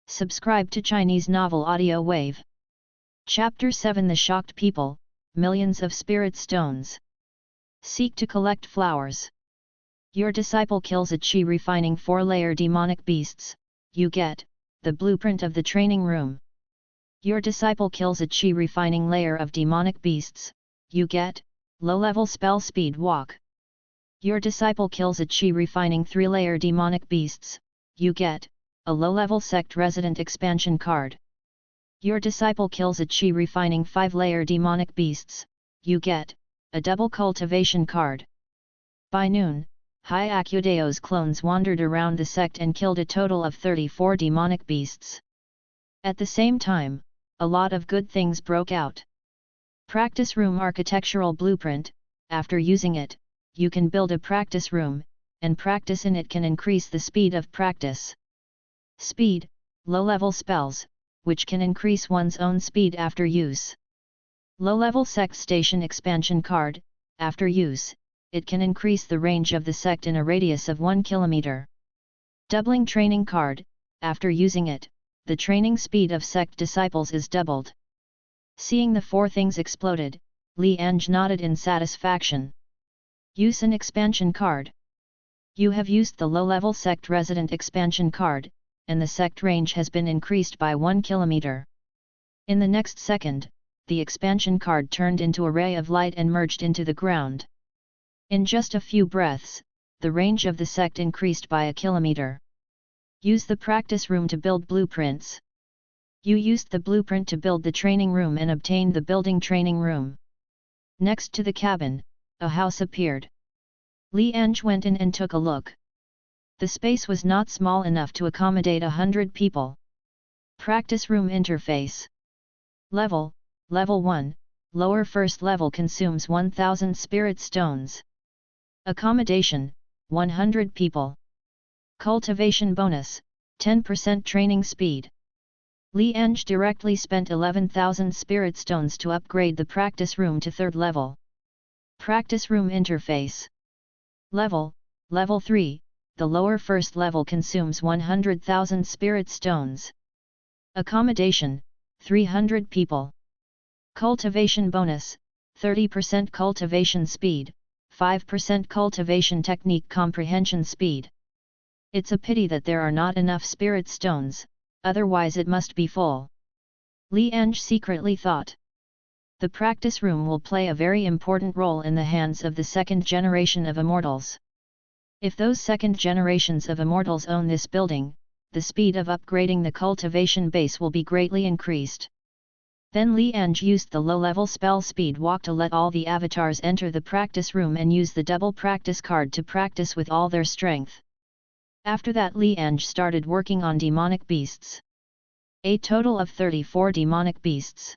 Subscribe to Chinese Novel Audio Wave. Chapter 7 The Shocked People, Millions of Spirit Stones. Seek to collect flowers. Your disciple kills a qi refining 4-layer demonic beasts, you get the blueprint of the training room. Your disciple kills a qi refining layer of demonic beasts, you get low-level spell speed walk. Your disciple kills a qi refining 3-layer demonic beasts, you get a low-level sect resident expansion card. Your disciple kills a qi refining 5-layer demonic beasts, you get a double cultivation card. By noon, Hyakudeo's clones wandered around the sect and killed a total of 34 demonic beasts. At the same time, a lot of good things broke out. Practice room architectural blueprint. After using it, you can build a practice room, and practice in it can increase the speed of practice. Speed, low-level spells, which can increase one's own speed after use. Low-level sect station expansion card. After use, it can increase the range of the sect in a radius of 1 kilometer. Doubling training card. After using it, the training speed of sect disciples is doubled. Seeing the 4 things exploded, Li Ange nodded in satisfaction. Use an expansion card. You have used the low-level sect resident expansion card, and the sect range has been increased by 1 kilometer. In the next second, the expansion card turned into a ray of light and merged into the ground. In just a few breaths, the range of the sect increased by 1 kilometer. Use the practice room to build blueprints. You used the blueprint to build the training room and obtained the building training room. Next to the cabin, a house appeared. Li Ange went in and took a look. The space was not small enough to accommodate 100 people. Practice room interface. Level 1, lower first level consumes 1000 spirit stones. Accommodation, 100 people. Cultivation bonus, 10% training speed. Li Ange directly spent 11,000 spirit stones to upgrade the practice room to 3rd level. Practice room interface. Level 3, the lower first level consumes 100,000 spirit stones. Accommodation, 300 people. Cultivation bonus, 30% cultivation speed, 5% cultivation technique comprehension speed. It's a pity that there are not enough spirit stones, otherwise it must be full. Li Ange secretly thought. The practice room will play a very important role in the hands of the 2nd generation of immortals. If those 2nd generations of immortals own this building, the speed of upgrading the cultivation base will be greatly increased. Then Li Ange used the low-level spell Speed Walk to let all the avatars enter the practice room and use the double practice card to practice with all their strength. After that Li Ange started working on demonic beasts. A total of 34 demonic beasts.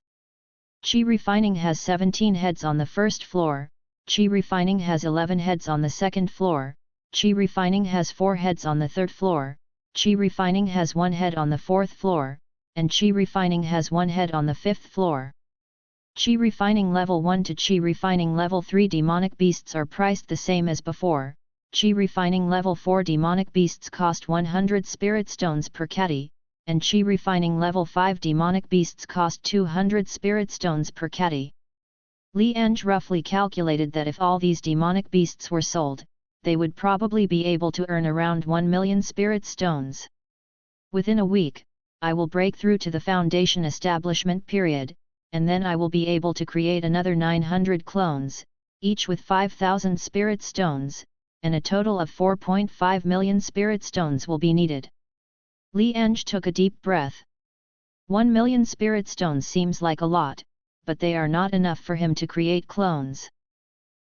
Qi Refining has 17 heads on the 1st floor, Qi Refining has 11 heads on the 2nd floor, Qi Refining has 4 heads on the 3rd floor, Qi Refining has 1 head on the 4th floor, and Qi Refining has 1 head on the 5th floor. Qi Refining Level 1 to Qi Refining Level 3 demonic beasts are priced the same as before. Qi Refining Level 4 demonic beasts cost 100 spirit stones per catty, and Qi Refining Level 5 demonic beasts cost 200 spirit stones per catty. Li Ange roughly calculated that if all these demonic beasts were sold, they would probably be able to earn around 1 million spirit stones. Within a week, I will break through to the foundation establishment period, and then I will be able to create another 900 clones, each with 5,000 spirit stones, and a total of 4.5 million spirit stones will be needed. Li Ange took a deep breath. 1 million spirit stones seems like a lot, but they are not enough for him to create clones.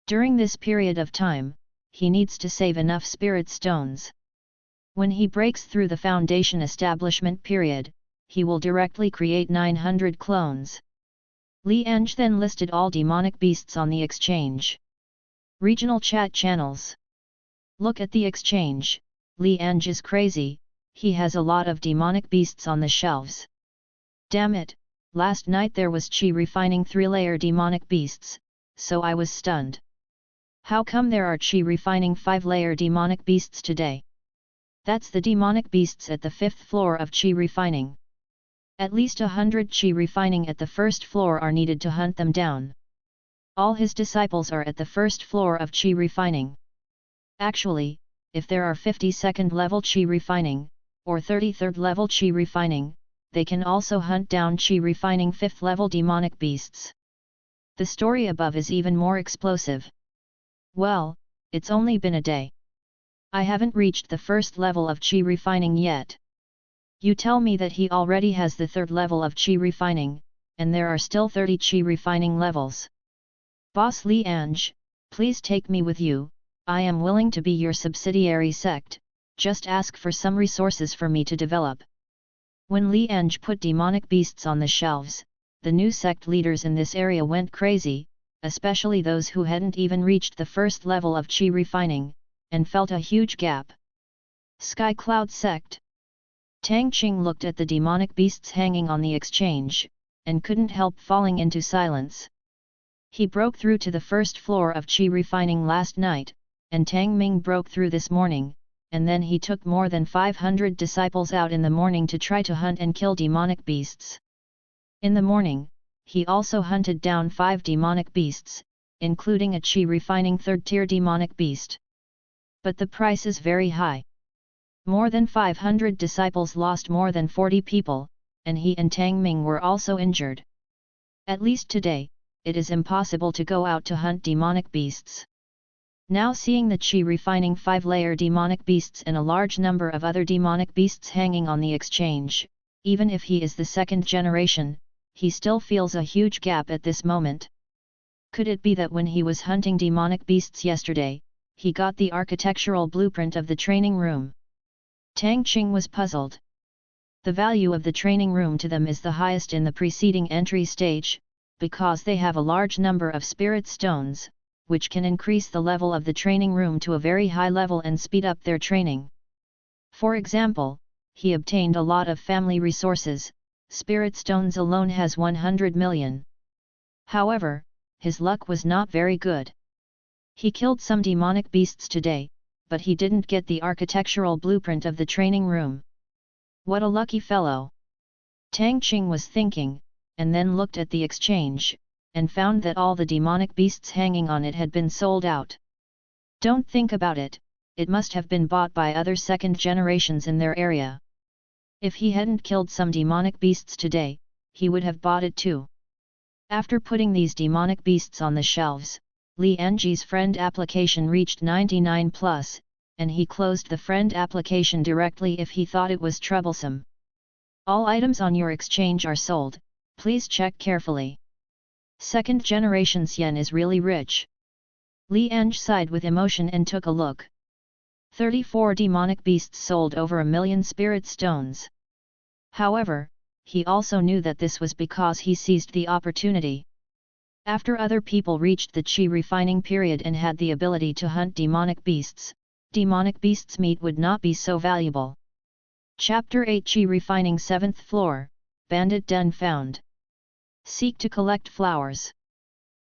During this period of time, he needs to save enough spirit stones. When he breaks through the foundation establishment period, he will directly create 900 clones. Li Ange then listed all demonic beasts on the exchange. Regional chat channels. Look at the exchange. Li Ange is crazy, he has a lot of demonic beasts on the shelves. Damn it, last night there was Qi Refining 3-layer demonic beasts, so I was stunned. How come there are Qi Refining 5-layer demonic beasts today? That's the demonic beasts at the 5th floor of Qi Refining. At least 100 Qi Refining at the 1st floor are needed to hunt them down. All his disciples are at the 1st floor of Qi Refining. Actually, if there are 52nd level Qi Refining, or 33rd level Qi Refining, they can also hunt down Qi Refining 5th level demonic beasts. The story above is even more explosive. Well, it's only been a day. I haven't reached the 1st level of Qi Refining yet. You tell me that he already has the 3rd level of Qi Refining, and there are still 30 Qi Refining levels. Boss Li Ange, please take me with you, I am willing to be your subsidiary sect, just ask for some resources for me to develop. When Li Ange put demonic beasts on the shelves, the new sect leaders in this area went crazy, especially those who hadn't even reached the 1st level of Qi Refining, and felt a huge gap. Sky Cloud Sect. Tang Qing looked at the demonic beasts hanging on the exchange, and couldn't help falling into silence. He broke through to the 1st floor of Qi Refining last night, and Tang Ming broke through this morning, and then he took more than 500 disciples out in the morning to try to hunt and kill demonic beasts. In the morning, he also hunted down 5 demonic beasts, including a Qi Refining 3rd-tier demonic beast. But the price is very high. More than 500 disciples lost more than 40 people, and he and Tang Ming were also injured. At least today, it is impossible to go out to hunt demonic beasts. Now seeing the Qi Refining 5-layer demonic beasts and a large number of other demonic beasts hanging on the exchange, even if he is the 2nd generation, he still feels a huge gap at this moment. Could it be that when he was hunting demonic beasts yesterday, he got the architectural blueprint of the training room? Tang Qing was puzzled. The value of the training room to them is the highest in the preceding entry stage, because they have a large number of spirit stones, which can increase the level of the training room to a very high level and speed up their training. For example, he obtained a lot of family resources. Spirit stones alone has 100 million. However, his luck was not very good. He killed some demonic beasts today, but he didn't get the architectural blueprint of the training room. What a lucky fellow! Tang Qing was thinking, and then looked at the exchange, and found that all the demonic beasts hanging on it had been sold out. Don't think about it, it must have been bought by other second generations in their area. If he hadn't killed some demonic beasts today, he would have bought it too. After putting these demonic beasts on the shelves, Li Ange's friend application reached 99+, and he closed the friend application directly if he thought it was troublesome. All items on your exchange are sold, please check carefully. Second generation's yen is really rich. Li Ange sighed with emotion and took a look. 34 demonic beasts sold over 1 million spirit stones. However, he also knew that this was because he seized the opportunity. After other people reached the chi refining period and had the ability to hunt demonic beasts meat would not be so valuable. Chapter 8 Chi Refining 7th Floor, Bandit Den found. Seek to collect flowers.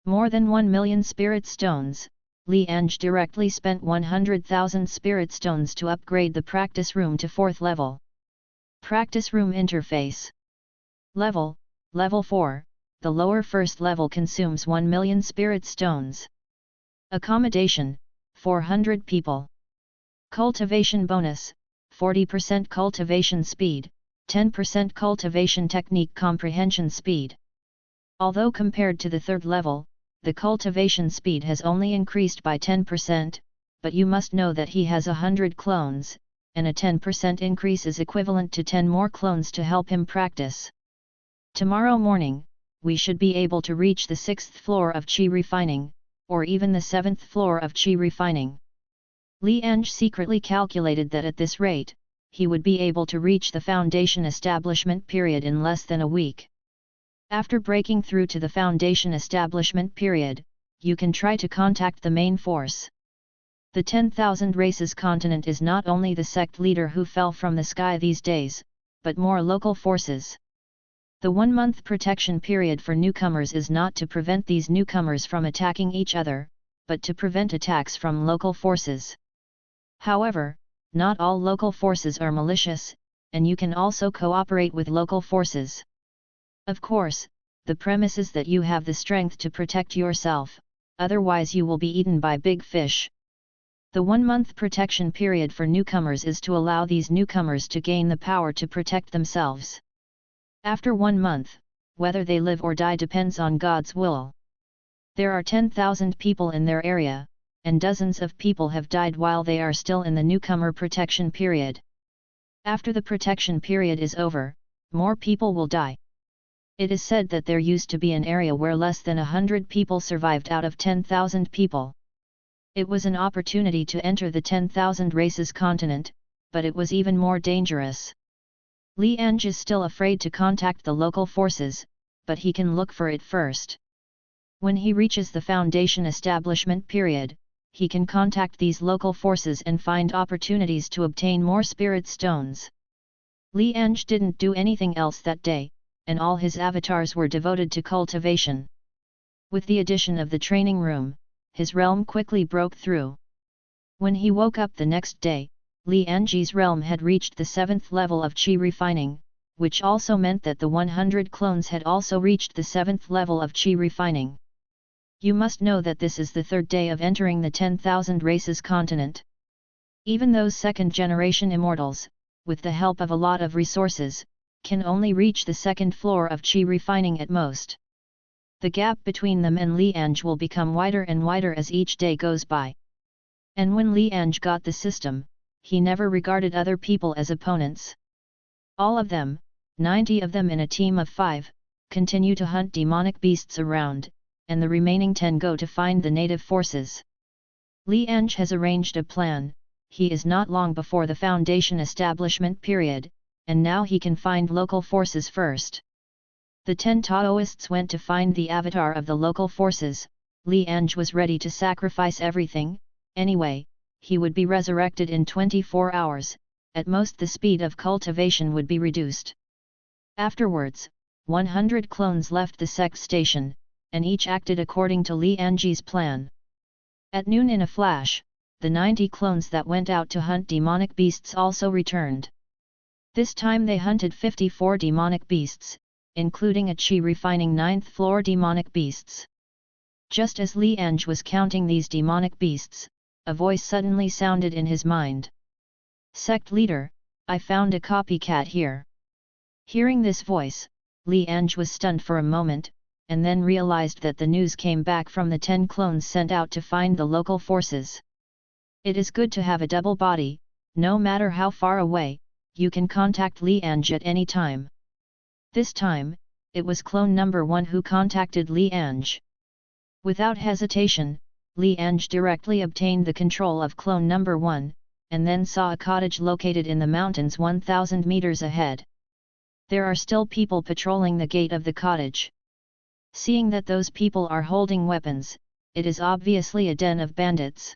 More than 1 million spirit stones, Li Ange directly spent 100,000 spirit stones to upgrade the practice room to 4th level. Practice room interface. Level 4, the lower first level consumes 1 million spirit stones. Accommodation, 400 people. Cultivation bonus, 40% cultivation speed, 10% cultivation technique comprehension speed. Although compared to the 3rd level, the cultivation speed has only increased by 10%, but you must know that he has 100 clones, and a 10% increase is equivalent to 10 more clones to help him practice. Tomorrow morning, we should be able to reach the 6th floor of Chi Refining, or even the 7th floor of Chi Refining. Li Ange secretly calculated that at this rate, he would be able to reach the foundation establishment period in less than a week. After breaking through to the foundation establishment period, you can try to contact the main force. The 10,000 races continent is not only the sect leader who fell from the sky these days, but more local forces. The 1-month protection period for newcomers is not to prevent these newcomers from attacking each other, but to prevent attacks from local forces. However, not all local forces are malicious, and you can also cooperate with local forces. Of course, the premise is that you have the strength to protect yourself, otherwise you will be eaten by big fish. The 1-month protection period for newcomers is to allow these newcomers to gain the power to protect themselves. After 1 month, whether they live or die depends on God's will. There are 10,000 people in their area, and dozens of people have died while they are still in the newcomer protection period. After the protection period is over, more people will die. It is said that there used to be an area where less than 100 people survived out of 10,000 people. It was an opportunity to enter the 10,000 races continent, but it was even more dangerous. Li Ange is still afraid to contact the local forces, but he can look for it first. When he reaches the foundation establishment period, he can contact these local forces and find opportunities to obtain more spirit stones. Li Ange didn't do anything else that day, and all his avatars were devoted to cultivation. With the addition of the training room, his realm quickly broke through. When he woke up the next day, Li Ange's realm had reached the 7th level of Chi Refining, which also meant that the 100 clones had also reached the 7th level of Chi Refining. You must know that this is the 3rd day of entering the 10,000 races continent. Even those second-generation immortals, with the help of a lot of resources, can only reach the 2nd floor of Chi Refining at most. The gap between them and Li Ange will become wider and wider as each day goes by. And when Li Ange got the system, he never regarded other people as opponents. All of them, 90 of them in a team of 5, continue to hunt demonic beasts around, and the remaining 10 go to find the native forces. Li Ange has arranged a plan. He is not long before the Foundation establishment period, and now he can find local forces first. The 10 Taoists went to find the avatar of the local forces. Li Ange was ready to sacrifice everything. Anyway, he would be resurrected in 24 hours, at most the speed of cultivation would be reduced. Afterwards, 100 clones left the Sect station, and each acted according to Li Ange's plan. At noon in a flash, the 90 clones that went out to hunt demonic beasts also returned. This time they hunted 54 demonic beasts, including a chi-refining 9th floor demonic beasts. Just as Li Ange was counting these demonic beasts, a voice suddenly sounded in his mind. "Sect leader, I found a copycat here." Hearing this voice, Li Ange was stunned for a moment, and then realized that the news came back from the 10 clones sent out to find the local forces. It is good to have a double body. No matter how far away, you can contact Li Ange at any time. This time, it was clone number 1 who contacted Li Ange. Without hesitation, Li Ange directly obtained the control of clone number 1, and then saw a cottage located in the mountains 1,000 meters ahead. There are still people patrolling the gate of the cottage. Seeing that those people are holding weapons, it is obviously a den of bandits.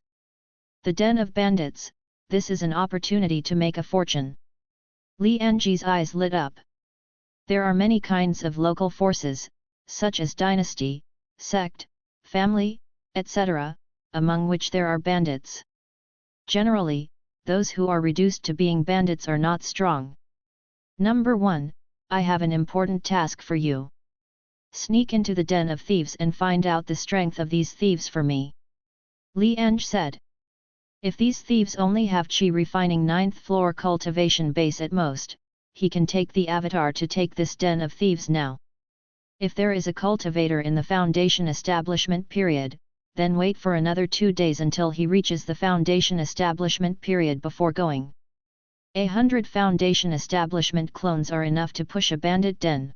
The den of bandits, this is an opportunity to make a fortune. Li Ange's eyes lit up. There are many kinds of local forces, such as dynasty, sect, family, etc., among which there are bandits. Generally, those who are reduced to being bandits are not strong. Number 1, I have an important task for you. Sneak into the den of thieves and find out the strength of these thieves for me. Li Ange said. If these thieves only have chi-refining 9th floor cultivation base at most, he can take the avatar to take this den of thieves now. If there is a cultivator in the Foundation establishment period, then wait for another 2 days until he reaches the Foundation establishment period before going. 100 Foundation establishment clones are enough to push a bandit den.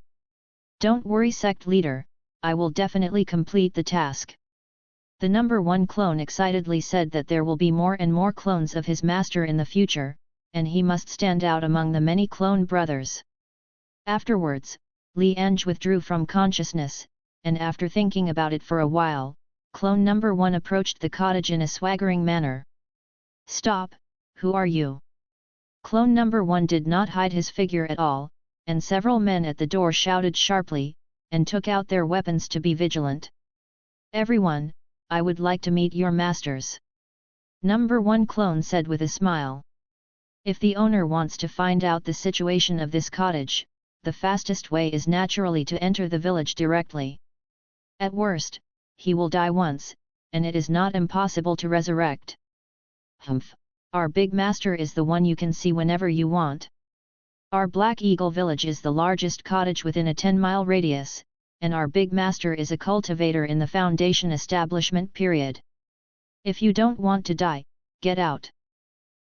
Don't worry, sect leader, I will definitely complete the task. The number 1 clone excitedly said that there will be more and more clones of his master in the future, and he must stand out among the many clone brothers. Afterwards, Li Ange withdrew from consciousness, and after thinking about it for a while, clone number 1 approached the cottage in a swaggering manner. "Stop, who are you?" Clone number 1 did not hide his figure at all, and several men at the door shouted sharply, and took out their weapons to be vigilant. "Everyone, I would like to meet your masters." Number 1 clone said with a smile. If the owner wants to find out the situation of this cottage, the fastest way is naturally to enter the village directly. At worst, he will die once, and it is not impossible to resurrect. Humph, our big master is the one you can see whenever you want. Our Black Eagle village is the largest cottage within a 10-mile radius, and our big master is a cultivator in the Foundation establishment period. If you don't want to die, get out.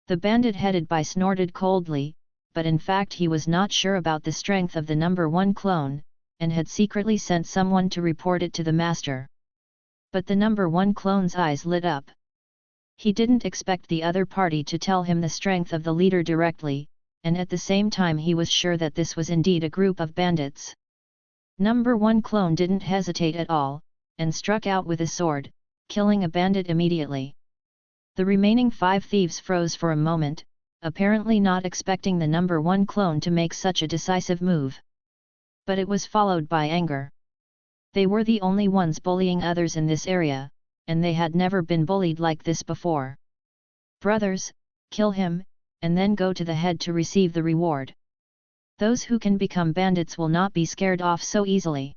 The bandit headed by snorted coldly, but in fact he was not sure about the strength of the number 1 clone, and had secretly sent someone to report it to the master. But the number 1 clone's eyes lit up. He didn't expect the other party to tell him the strength of the leader directly, and at the same time he was sure that this was indeed a group of bandits. Number 1 clone didn't hesitate at all, and struck out with a sword, killing a bandit immediately. The remaining 5 thieves froze for a moment, apparently not expecting the number 1 clone to make such a decisive move. But it was followed by anger. They were the only ones bullying others in this area, and they had never been bullied like this before. "Brothers, kill him, and then go to the head to receive the reward. Those who can become bandits will not be scared off so easily."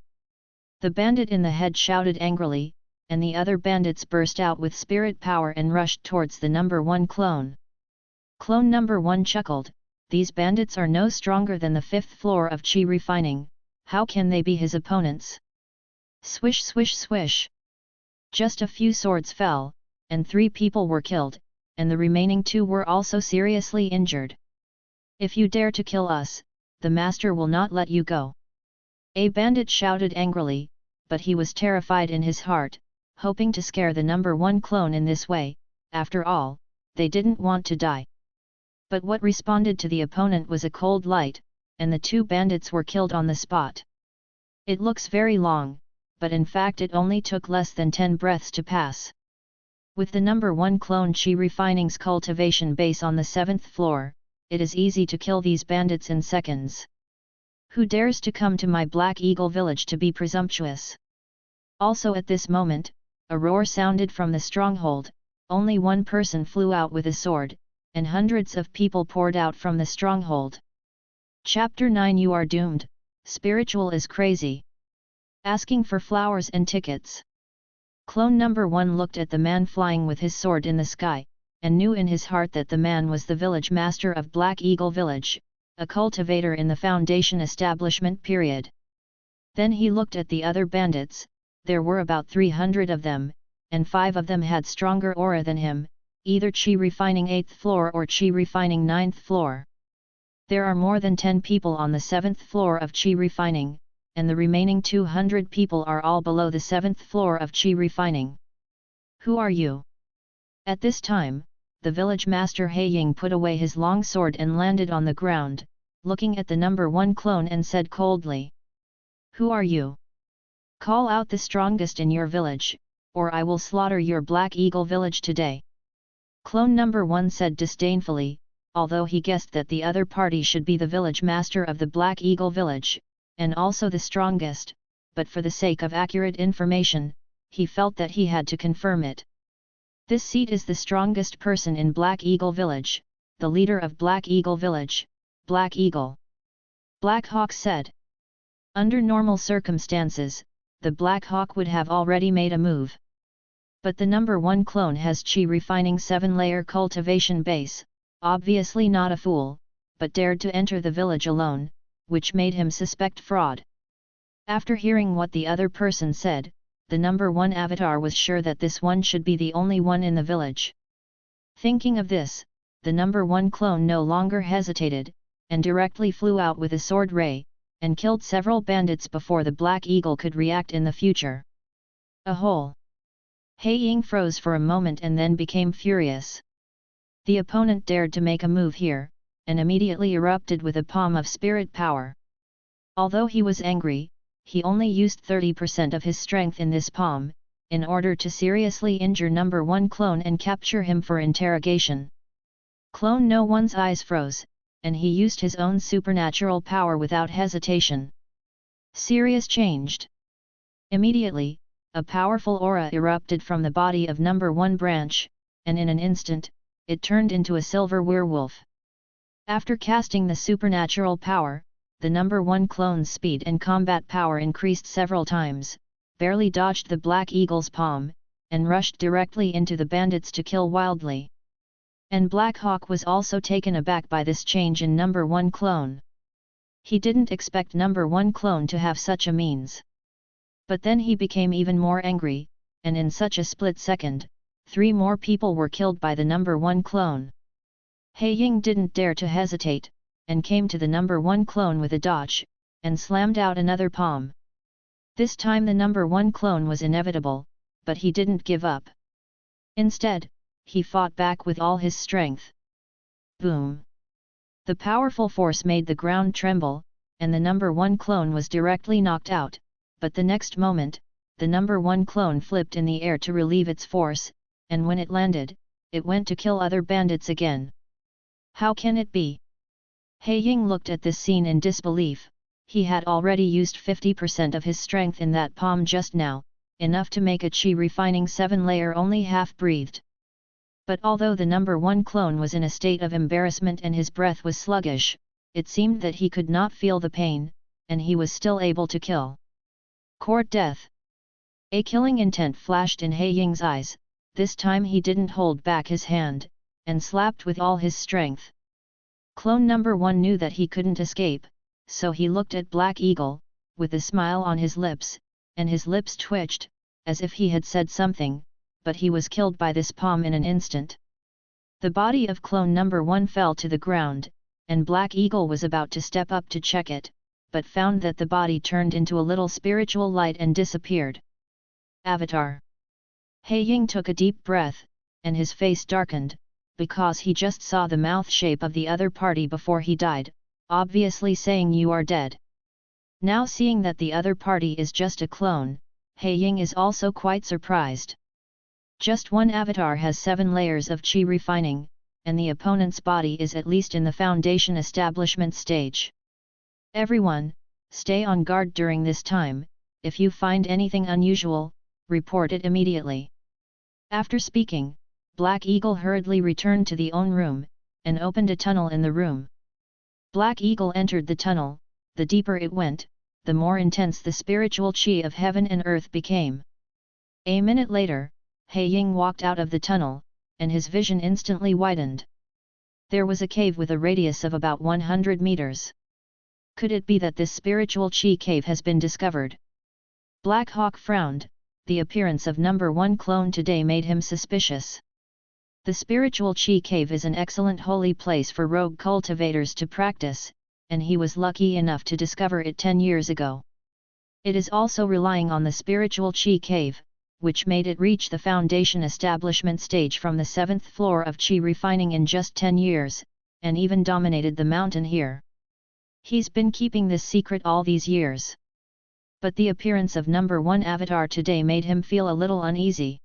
The bandit in the head shouted angrily, and the other bandits burst out with spirit power and rushed towards the number 1 clone. Clone number 1 chuckled, "These bandits are no stronger than the 5th floor of chi refining, how can they be his opponents?" Swish swish swish. Just a few swords fell, and 3 people were killed, and the remaining 2 were also seriously injured. "If you dare to kill us, the master will not let you go." A bandit shouted angrily, but he was terrified in his heart, hoping to scare the number one clone in this way. After all, they didn't want to die. But what responded to the opponent was a cold light, and the two bandits were killed on the spot. It looks very long, but in fact it only took less than 10 breaths to pass. With the number one clone Chi Refining's cultivation base on the 7th floor, it is easy to kill these bandits in seconds. Who dares to come to my Black Eagle village to be presumptuous? Also at this moment, a roar sounded from the stronghold. Only one person flew out with a sword, and hundreds of people poured out from the stronghold. Chapter 9 You are doomed, spiritual is crazy. Asking for flowers and tickets. Clone number 1 looked at the man flying with his sword in the sky, and knew in his heart that the man was the village master of Black Eagle Village, a cultivator in the Foundation establishment period. Then he looked at the other bandits. There were about 300 of them, and 5 of them had stronger aura than him, either Chi Refining 8th floor or Chi Refining 9th floor. There are more than 10 people on the 7th floor of Chi Refining, and the remaining 200 people are all below the 7th floor of Chi Refining. Who are you? At this time, the village master Heiying put away his long sword and landed on the ground, looking at the number one clone and said coldly. Who are you? Call out the strongest in your village, or I will slaughter your Black Eagle village today. Clone number 1 said disdainfully, although he guessed that the other party should be the village master of the Black Eagle village, and also the strongest, but for the sake of accurate information, he felt that he had to confirm it. This seat is the strongest person in Black Eagle village, the leader of Black Eagle village, Black Eagle. Black Hawk said. Under normal circumstances, the Black Hawk would have already made a move. But the number one clone has Chi Refining 7-layer cultivation base, obviously not a fool, but dared to enter the village alone, which made him suspect fraud. After hearing what the other person said, the number one avatar was sure that this one should be the only one in the village. Thinking of this, the number one clone no longer hesitated, and directly flew out with a sword ray, and killed several bandits before the Black Eagle could react in the future. A hole. Heiying froze for a moment and then became furious. The opponent dared to make a move here, and immediately erupted with a palm of spirit power. Although he was angry, he only used 30% of his strength in this palm, in order to seriously injure number one clone and capture him for interrogation. Clone No. 1's eyes froze, and he used his own supernatural power without hesitation. Sirius changed. Immediately, a powerful aura erupted from the body of number 1 branch, and in an instant, it turned into a silver werewolf. After casting the supernatural power, the number 1 clone's speed and combat power increased several times, barely dodged the Black Eagle's palm, and rushed directly into the bandits to kill wildly. And Black Hawk was also taken aback by this change in number 1 clone. He didn't expect number 1 clone to have such a means. But then he became even more angry, and in such a split second, 3 more people were killed by the number 1 clone. Heiying didn't dare to hesitate, and came to the number 1 clone with a dodge, and slammed out another palm. This time the number 1 clone was inevitable, but he didn't give up. Instead, he fought back with all his strength. Boom! The powerful force made the ground tremble, and the number 1 clone was directly knocked out, but the next moment, the number 1 clone flipped in the air to relieve its force, and when it landed, it went to kill other bandits again. How can it be? Heiying looked at this scene in disbelief. He had already used 50% of his strength in that palm just now, enough to make a Chi Refining 7-layer only half-breathed. But although the number 1 clone was in a state of embarrassment and his breath was sluggish, it seemed that he could not feel the pain, and he was still able to kill. Court death. A killing intent flashed in Heiying's eyes. This time he didn't hold back his hand, and slapped with all his strength. Clone number 1 knew that he couldn't escape, so he looked at Black Eagle, with a smile on his lips, and his lips twitched, as if he had said something, but he was killed by this palm in an instant. The body of clone number 1 fell to the ground, and Black Eagle was about to step up to check it, but found that the body turned into a little spiritual light and disappeared. Avatar. He Ying took a deep breath, and his face darkened, because he just saw the mouth shape of the other party before he died, obviously saying you are dead. Now seeing that the other party is just a clone, He Ying is also quite surprised. Just one avatar has 7 layers of chi refining, and the opponent's body is at least in the foundation establishment stage. Everyone, stay on guard during this time. If you find anything unusual, report it immediately. After speaking, Black Eagle hurriedly returned to the own room, and opened a tunnel in the room. Black Eagle entered the tunnel. The deeper it went, the more intense the spiritual chi of heaven and earth became. A minute later, He Ying walked out of the tunnel, and his vision instantly widened. There was a cave with a radius of about 100 meters. Could it be that this spiritual chi cave has been discovered? Black Hawk frowned. The appearance of number 1 clone today made him suspicious. The spiritual chi cave is an excellent holy place for rogue cultivators to practice, and he was lucky enough to discover it 10 years ago. It is also relying on the spiritual chi cave, which made it reach the foundation establishment stage from the 7th floor of chi refining in just 10 years, and even dominated the mountain here. He's been keeping this secret all these years. But the appearance of number 1 avatar today made him feel a little uneasy.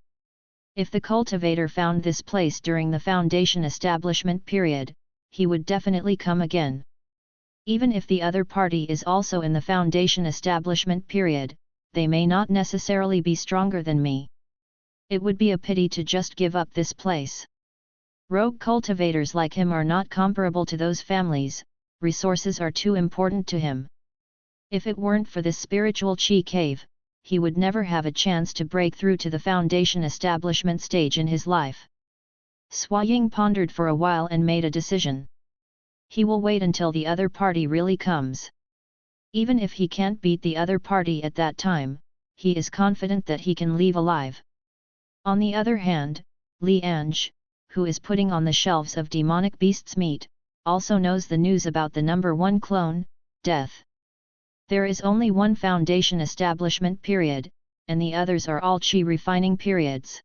If the cultivator found this place during the foundation establishment period, he would definitely come again. Even if the other party is also in the foundation establishment period, they may not necessarily be stronger than me. It would be a pity to just give up this place. Rogue cultivators like him are not comparable to those families, resources are too important to him. If it weren't for this spiritual chi cave, he would never have a chance to break through to the foundation establishment stage in his life. Sua Ying pondered for a while and made a decision. He will wait until the other party really comes. Even if he can't beat the other party at that time, he is confident that he can leave alive. On the other hand, Li Ange, who is putting on the shelves of demonic beasts' meat, also knows the news about the number 1 clone, death. There is only one foundation establishment period, and the others are all chi refining periods.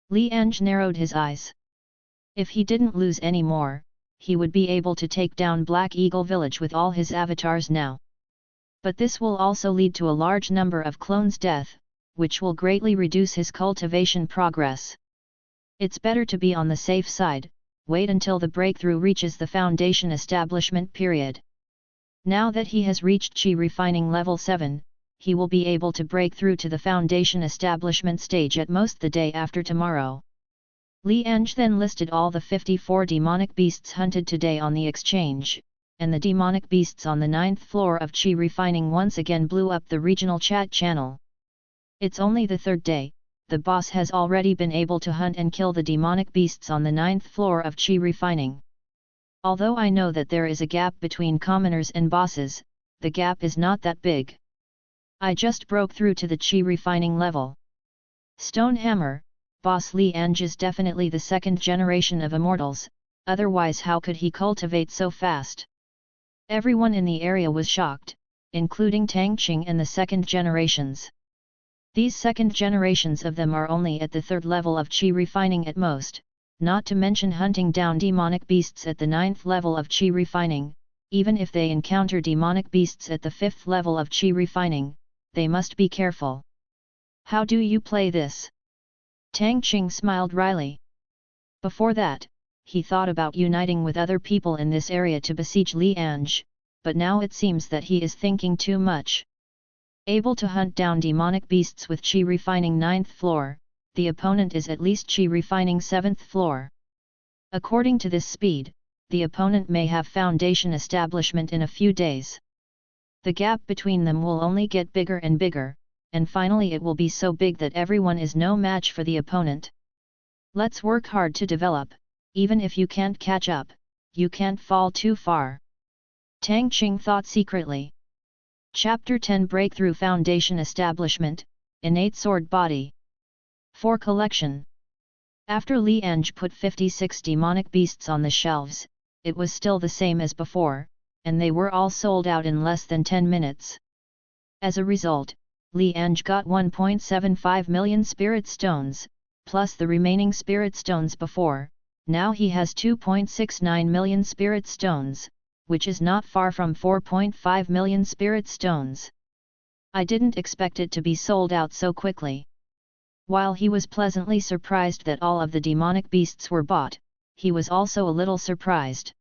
Li Ange narrowed his eyes. If he didn't lose any more, he would be able to take down Black Eagle Village with all his avatars now. But this will also lead to a large number of clones' death, which will greatly reduce his cultivation progress. It's better to be on the safe side, wait until the breakthrough reaches the foundation establishment period. Now that he has reached chi refining level 7, he will be able to break through to the foundation establishment stage at most the day after tomorrow. Li Ange then listed all the 54 demonic beasts hunted today on the exchange, and the demonic beasts on the 9th floor of chi refining once again blew up the regional chat channel. It's only the 3rd day, the boss has already been able to hunt and kill the demonic beasts on the 9th floor of chi refining. Although I know that there is a gap between commoners and bosses, the gap is not that big. I just broke through to the chi refining level. Stone Hammer, Boss Li Ange is definitely the 2nd generation of immortals, otherwise how could he cultivate so fast? Everyone in the area was shocked, including Tang Qing and the 2nd generations. These 2nd generations of them are only at the 3rd level of chi refining at most, not to mention hunting down demonic beasts at the 9th level of chi refining. Even if they encounter demonic beasts at the 5th level of chi refining, they must be careful. How do you play this? Tang Qing smiled wryly. Before that, he thought about uniting with other people in this area to besiege Li Ange, but now it seems that he is thinking too much. Able to hunt down demonic beasts with chi refining 9th floor, the opponent is at least chi refining 7th floor. According to this speed, the opponent may have foundation establishment in a few days. The gap between them will only get bigger and bigger, and finally it will be so big that everyone is no match for the opponent. Let's work hard to develop, even if you can't catch up, you can't fall too far. Tang Qing thought secretly. Chapter 10 Breakthrough Foundation Establishment, Innate Sword Body. For collection. After Li Ange put 56 demonic beasts on the shelves, it was still the same as before, and they were all sold out in less than 10 minutes. As a result, Li Ange got 1.75 million spirit stones, plus the remaining spirit stones before. Now he has 2.69 million spirit stones, which is not far from 4.5 million spirit stones. I didn't expect it to be sold out so quickly. While he was pleasantly surprised that all of the demonic beasts were bought, he was also a little surprised.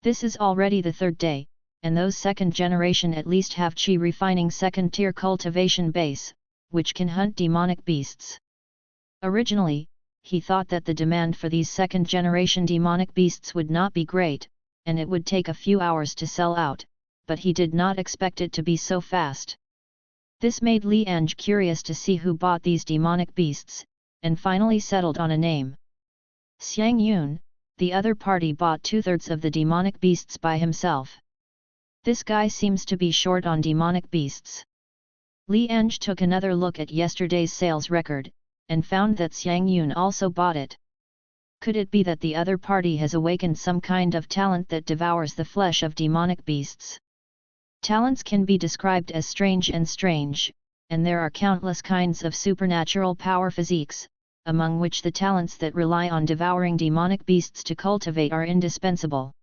This is already the third day, and those second generation at least have chi refining second tier cultivation base, which can hunt demonic beasts. Originally, he thought that the demand for these second generation demonic beasts would not be great, and it would take a few hours to sell out, but he did not expect it to be so fast. This made Li Ange curious to see who bought these demonic beasts, and finally settled on a name. Xiang Yun, the other party bought 2/3 of the demonic beasts by himself. This guy seems to be short on demonic beasts. Li Ange took another look at yesterday's sales record, and found that Xiang Yun also bought it. Could it be that the other party has awakened some kind of talent that devours the flesh of demonic beasts? Talents can be described as strange, and there are countless kinds of supernatural power physiques, among which the talents that rely on devouring demonic beasts to cultivate are indispensable.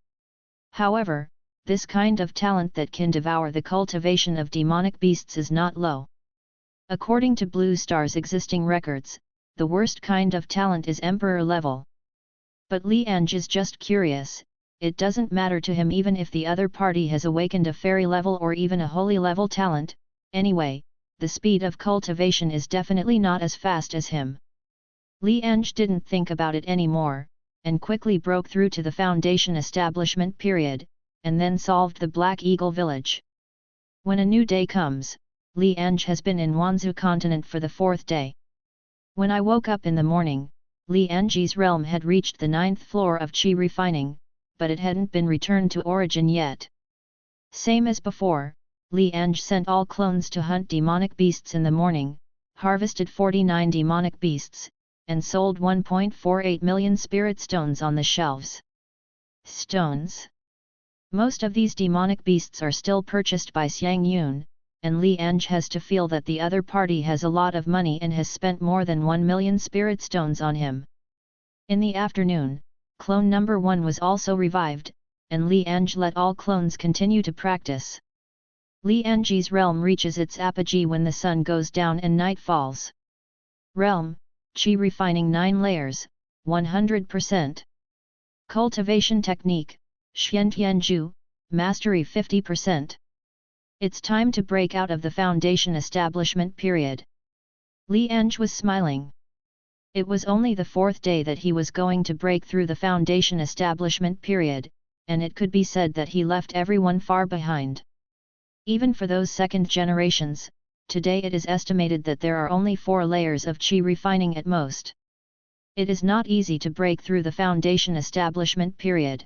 However, this kind of talent that can devour the cultivation of demonic beasts is not low. According to Blue Star's existing records, the worst kind of talent is Emperor level. But Li Ange is just curious. It doesn't matter to him even if the other party has awakened a fairy level or even a holy level talent. Anyway, the speed of cultivation is definitely not as fast as him. Li Ange didn't think about it anymore, and quickly broke through to the foundation establishment period, and then solved the Black Eagle village. When a new day comes, Li Ange has been in Wanzhou continent for the 4th day. When I woke up in the morning, Li Ange's realm had reached the 9th floor of Qi refining, but it hadn't been returned to origin yet. Same as before, Li Ange sent all clones to hunt demonic beasts in the morning, harvested 49 demonic beasts, and sold 1.48 million spirit stones on the shelves. Stones? Most of these demonic beasts are still purchased by Xiang Yun, and Li Ange has to feel that the other party has a lot of money and has spent more than 1 million spirit stones on him. In the afternoon, clone number 1 was also revived, and Li Ange let all clones continue to practice. Li Ange's realm reaches its apogee when the sun goes down and night falls. Realm, Qi refining 9 layers, 100%. Cultivation technique, Xiantianzhu, mastery 50%. It's time to break out of the foundation establishment period. Li Ange was smiling. It was only the 4th day that he was going to break through the foundation establishment period, and it could be said that he left everyone far behind. Even for those second generations, today it is estimated that there are only 4 layers of Qi refining at most. It is not easy to break through the foundation establishment period.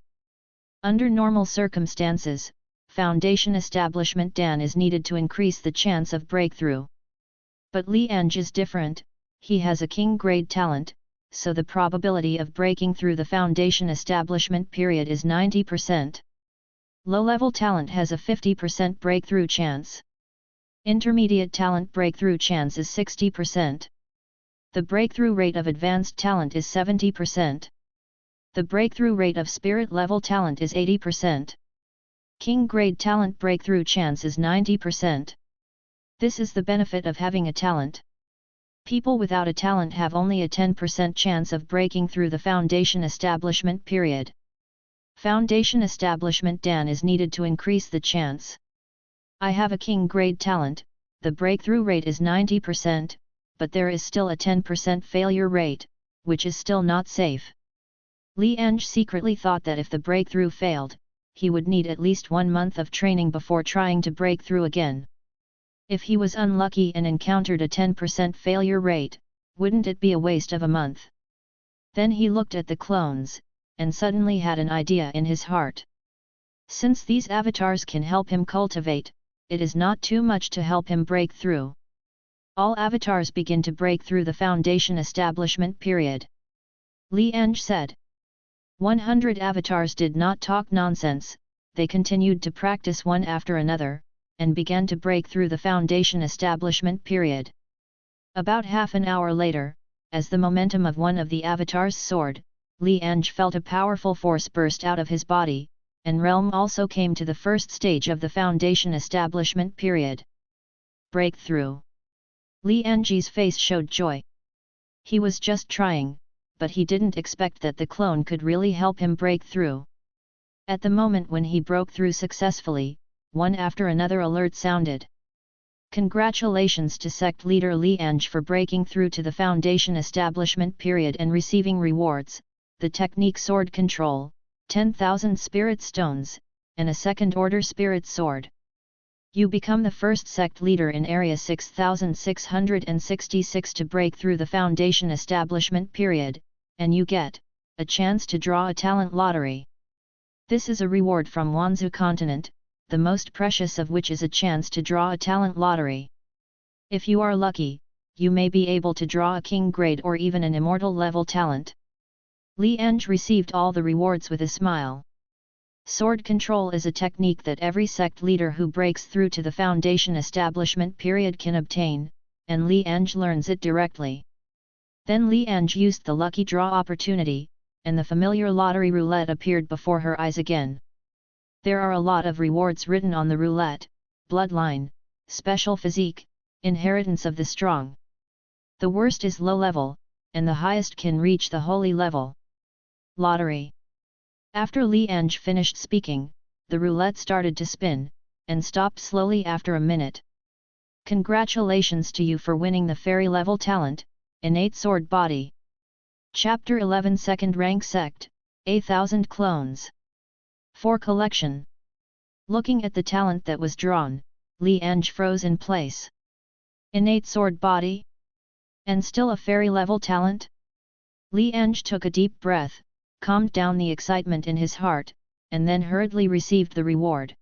Under normal circumstances, foundation establishment Dan is needed to increase the chance of breakthrough. But Li Ange is different. He has a king-grade talent, so the probability of breaking through the foundation establishment period is 90%. Low-level talent has a 50% breakthrough chance. Intermediate talent breakthrough chance is 60%. The breakthrough rate of advanced talent is 70%. The breakthrough rate of spirit-level talent is 80%. King-grade talent breakthrough chance is 90%. This is the benefit of having a talent. People without a talent have only a 10% chance of breaking through the foundation establishment period. Foundation establishment Dan is needed to increase the chance. I have a king-grade talent, the breakthrough rate is 90%, but there is still a 10% failure rate, which is still not safe. Li Ange secretly thought that if the breakthrough failed, he would need at least 1 month of training before trying to break through again. If he was unlucky and encountered a 10% failure rate, wouldn't it be a waste of a month? Then he looked at the clones, and suddenly had an idea in his heart. Since these avatars can help him cultivate, it is not too much to help him break through. All avatars begin to break through the foundation establishment period. Li Ange said. 100 avatars did not talk nonsense, they continued to practice one after another, and began to break through the foundation establishment period. About half an hour later, as the momentum of one of the avatars soared, Li Ange felt a powerful force burst out of his body, and realm also came to the first stage of the foundation establishment period. Breakthrough. Li Ange's face showed joy. He was just trying, but he didn't expect that the clone could really help him break through. At the moment when he broke through successfully, one after another alert sounded. Congratulations to sect leader Li Ange for breaking through to the foundation establishment period and receiving rewards, the technique sword control, 10,000 spirit stones, and a second order spirit sword. You become the first sect leader in area 6666 to break through the foundation establishment period, and you get a chance to draw a talent lottery. This is a reward from Wanzu continent, the most precious of which is a chance to draw a talent lottery. If you are lucky, you may be able to draw a king grade or even an immortal level talent. Li Ange received all the rewards with a smile. Sword control is a technique that every sect leader who breaks through to the foundation establishment period can obtain, and Li Ange learns it directly. Then Li Ange used the lucky draw opportunity, and the familiar lottery roulette appeared before her eyes again. There are a lot of rewards written on the roulette: bloodline, special physique, inheritance of the strong. The worst is low level, and the highest can reach the holy level. Lottery. After Li Ange finished speaking, the roulette started to spin, and stopped slowly after a minute. Congratulations to you for winning the fairy level talent, innate sword body. Chapter 11 Second Rank Sect, 1000 Clones. For collection. Looking at the talent that was drawn, Li Ange froze in place. Innate sword body? And still a fairy level talent? Li Ange took a deep breath, calmed down the excitement in his heart, and then hurriedly received the reward.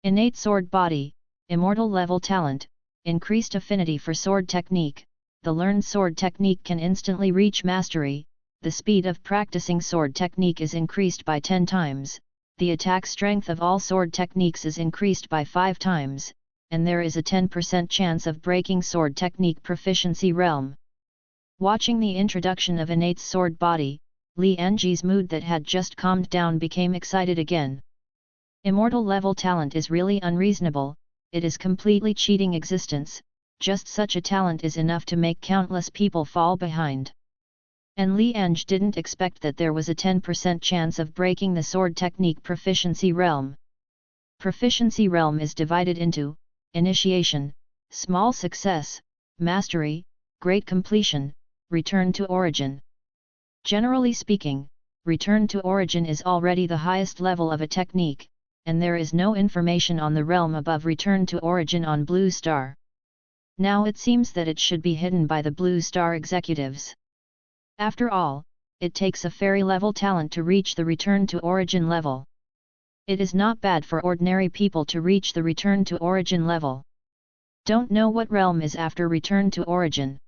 Innate sword body, immortal level talent, increased affinity for sword technique. The learned sword technique can instantly reach mastery, the speed of practicing sword technique is increased by 10 times, the attack strength of all sword techniques is increased by 5 times, and there is a 10% chance of breaking sword technique proficiency realm. Watching the introduction of innate sword body, Li Ange's mood that had just calmed down became excited again. Immortal level talent is really unreasonable, it is completely cheating existence. Just such a talent is enough to make countless people fall behind. And Li Ange didn't expect that there was a 10% chance of breaking the sword technique proficiency realm. Proficiency realm is divided into initiation, small success, mastery, great completion, return to origin. Generally speaking, return to origin is already the highest level of a technique, and there is no information on the realm above return to origin on Blue Star. Now it seems that it should be hidden by the Blue Star executives. After all, it takes a fairy level talent to reach the return to origin level. It is not bad for ordinary people to reach the return to origin level. Don't know what realm is after return to origin.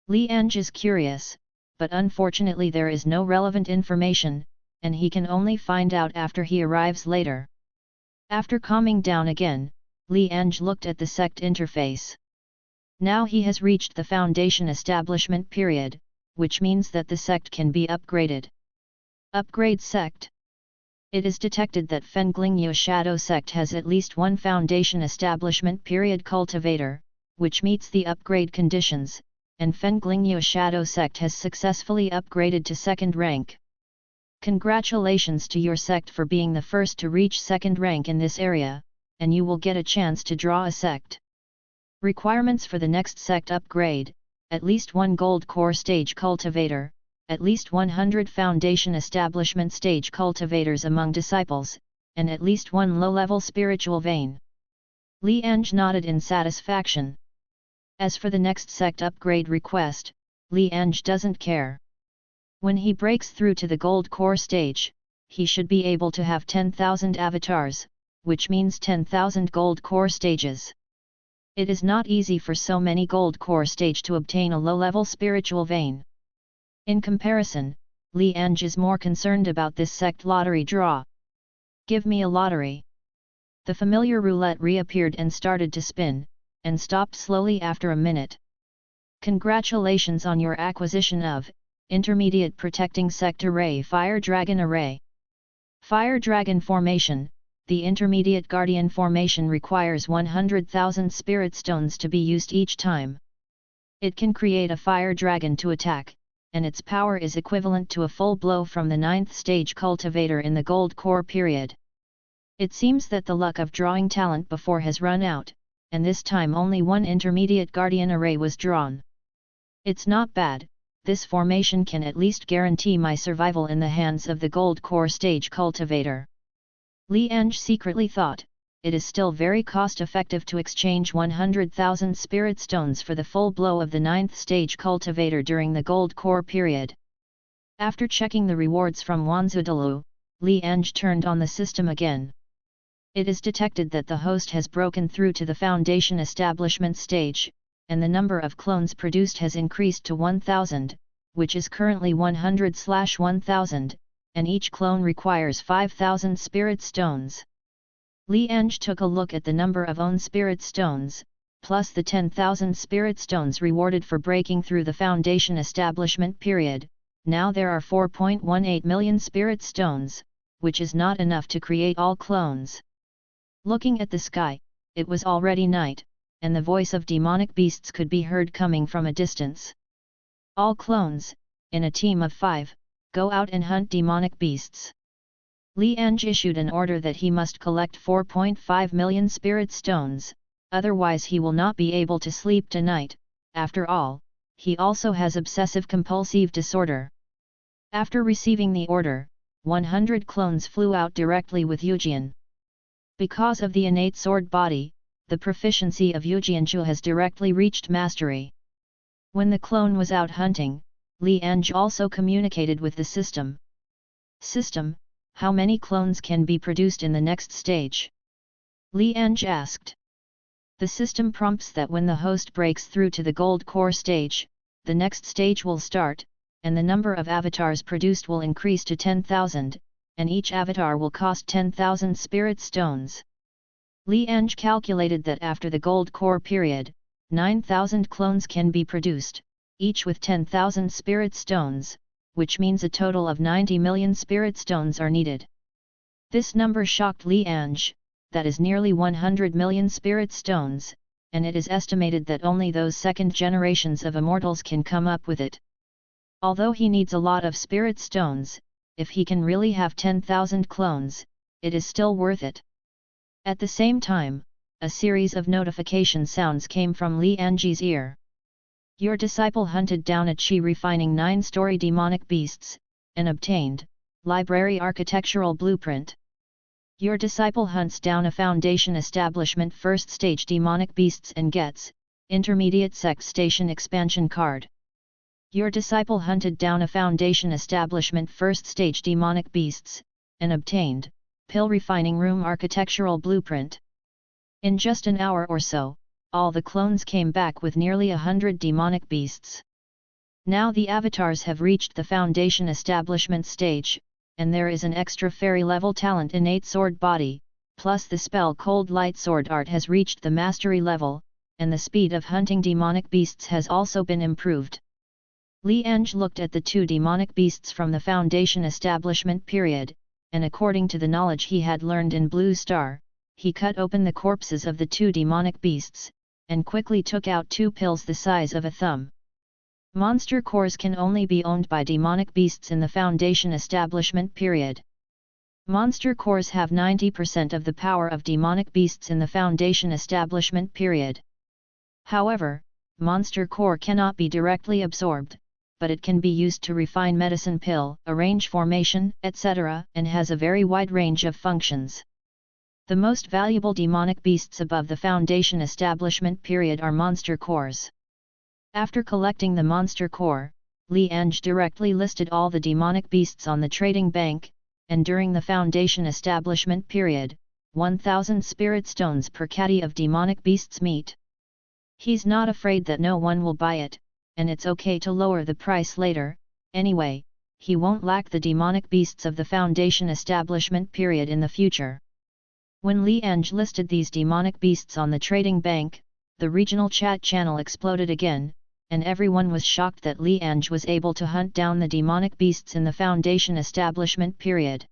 Li Ange is curious, but unfortunately there is no relevant information, and he can only find out after he arrives later. After calming down again, Li Ange looked at the sect interface. Now he has reached the foundation establishment period, which means that the sect can be upgraded. Upgrade sect. It is detected that Fenglingyu Shadow Sect has at least one foundation establishment period cultivator, which meets the upgrade conditions, and Fenglingyu Shadow Sect has successfully upgraded to second rank. Congratulations to your sect for being the first to reach second rank in this area, and you will get a chance to draw a sect. Requirements for the next sect upgrade: at least 1 gold core stage cultivator, at least 100 foundation establishment stage cultivators among disciples, and at least 1 low-level spiritual vein. Li Ange nodded in satisfaction. As for the next sect upgrade request, Li Ange doesn't care. When he breaks through to the gold core stage, he should be able to have 10,000 avatars, which means 10,000 gold core stages. It is not easy for so many gold core stage to obtain a low-level spiritual vein. In comparison, Li Ange is more concerned about this sect lottery draw. Give me a lottery. The familiar roulette reappeared and started to spin, and stopped slowly after a minute. Congratulations on your acquisition of Intermediate Protecting Sect Array Fire Dragon Array. Fire Dragon Formation. The Intermediate Guardian Formation requires 100,000 Spirit Stones to be used each time. It can create a Fire Dragon to attack, and its power is equivalent to a full blow from the 9th stage cultivator in the Gold Core period. It seems that the luck of drawing talent before has run out, and this time only one Intermediate Guardian Array was drawn. It's not bad. This formation can at least guarantee my survival in the hands of the Gold Core stage cultivator. Li Ange secretly thought, it is still very cost-effective to exchange 100,000 Spirit Stones for the full blow of the 9th stage cultivator during the Gold Core period. After checking the rewards from Wanzudulu, Li Ange turned on the system again. It is detected that the host has broken through to the Foundation Establishment stage, and the number of clones produced has increased to 1,000, which is currently 100/1000, and each clone requires 5,000 Spirit Stones. Li Ange took a look at the number of own Spirit Stones, plus the 10,000 Spirit Stones rewarded for breaking through the Foundation Establishment period. Now there are 4.18 million Spirit Stones, which is not enough to create all clones. Looking at the sky, it was already night, and the voice of demonic beasts could be heard coming from a distance. All clones, in a team of 5, go out and hunt demonic beasts. Li Ange issued an order that he must collect 4.5 million Spirit Stones, otherwise he will not be able to sleep tonight. After all, he also has obsessive-compulsive disorder. After receiving the order, 100 clones flew out directly with Yujian. Because of the innate sword body, the proficiency of Yujianju has directly reached mastery. When the clone was out hunting, Li Ange also communicated with the system. System, how many clones can be produced in the next stage? Li Ange asked. The system prompts that when the host breaks through to the Gold Core stage, the next stage will start, and the number of avatars produced will increase to 10,000, and each avatar will cost 10,000 Spirit Stones. Li Ange calculated that after the Gold Core period, 9,000 clones can be produced, each with 10,000 Spirit Stones, which means a total of 90 million Spirit Stones are needed. This number shocked Li Ange, that is nearly 100 million Spirit Stones, and it is estimated that only those second generations of immortals can come up with it. Although he needs a lot of Spirit Stones, if he can really have 10,000 clones, it is still worth it. At the same time, a series of notification sounds came from Li Ange's ear. Your disciple hunted down a chi refining 9-story demonic beasts, and obtained library architectural blueprint. Your disciple hunts down a Foundation Establishment first stage demonic beasts and gets intermediate sect station expansion card. Your disciple hunted down a Foundation Establishment first stage demonic beasts, and obtained pill refining room architectural blueprint. In just an hour or so, all the clones came back with nearly 100 demonic beasts. Now the avatars have reached the Foundation Establishment stage, and there is an extra fairy level talent innate sword body, plus the spell Cold Light Sword Art has reached the mastery level, and the speed of hunting demonic beasts has also been improved. Li Ange looked at the 2 demonic beasts from the Foundation Establishment period, and according to the knowledge he had learned in Blue Star, he cut open the corpses of the 2 demonic beasts, and quickly took out 2 pills the size of a thumb. Monster cores can only be owned by demonic beasts in the Foundation Establishment period. Monster cores have 90% of the power of demonic beasts in the Foundation Establishment period. However, monster core cannot be directly absorbed, but it can be used to refine medicine pill, arrange formation, etc., and has a very wide range of functions. The most valuable demonic beasts above the Foundation Establishment period are monster cores. After collecting the monster core, Li Ange directly listed all the demonic beasts on the trading bank, and during the Foundation Establishment period, 1,000 Spirit Stones per caddy of demonic beasts meat. He's not afraid that no one will buy it, and it's okay to lower the price later. Anyway, he won't lack the demonic beasts of the Foundation establishment period in the future. When Li Ange listed these demonic beasts on the trading bank, the regional chat channel exploded again, and everyone was shocked that Li Ange was able to hunt down the demonic beasts in the Foundation establishment period.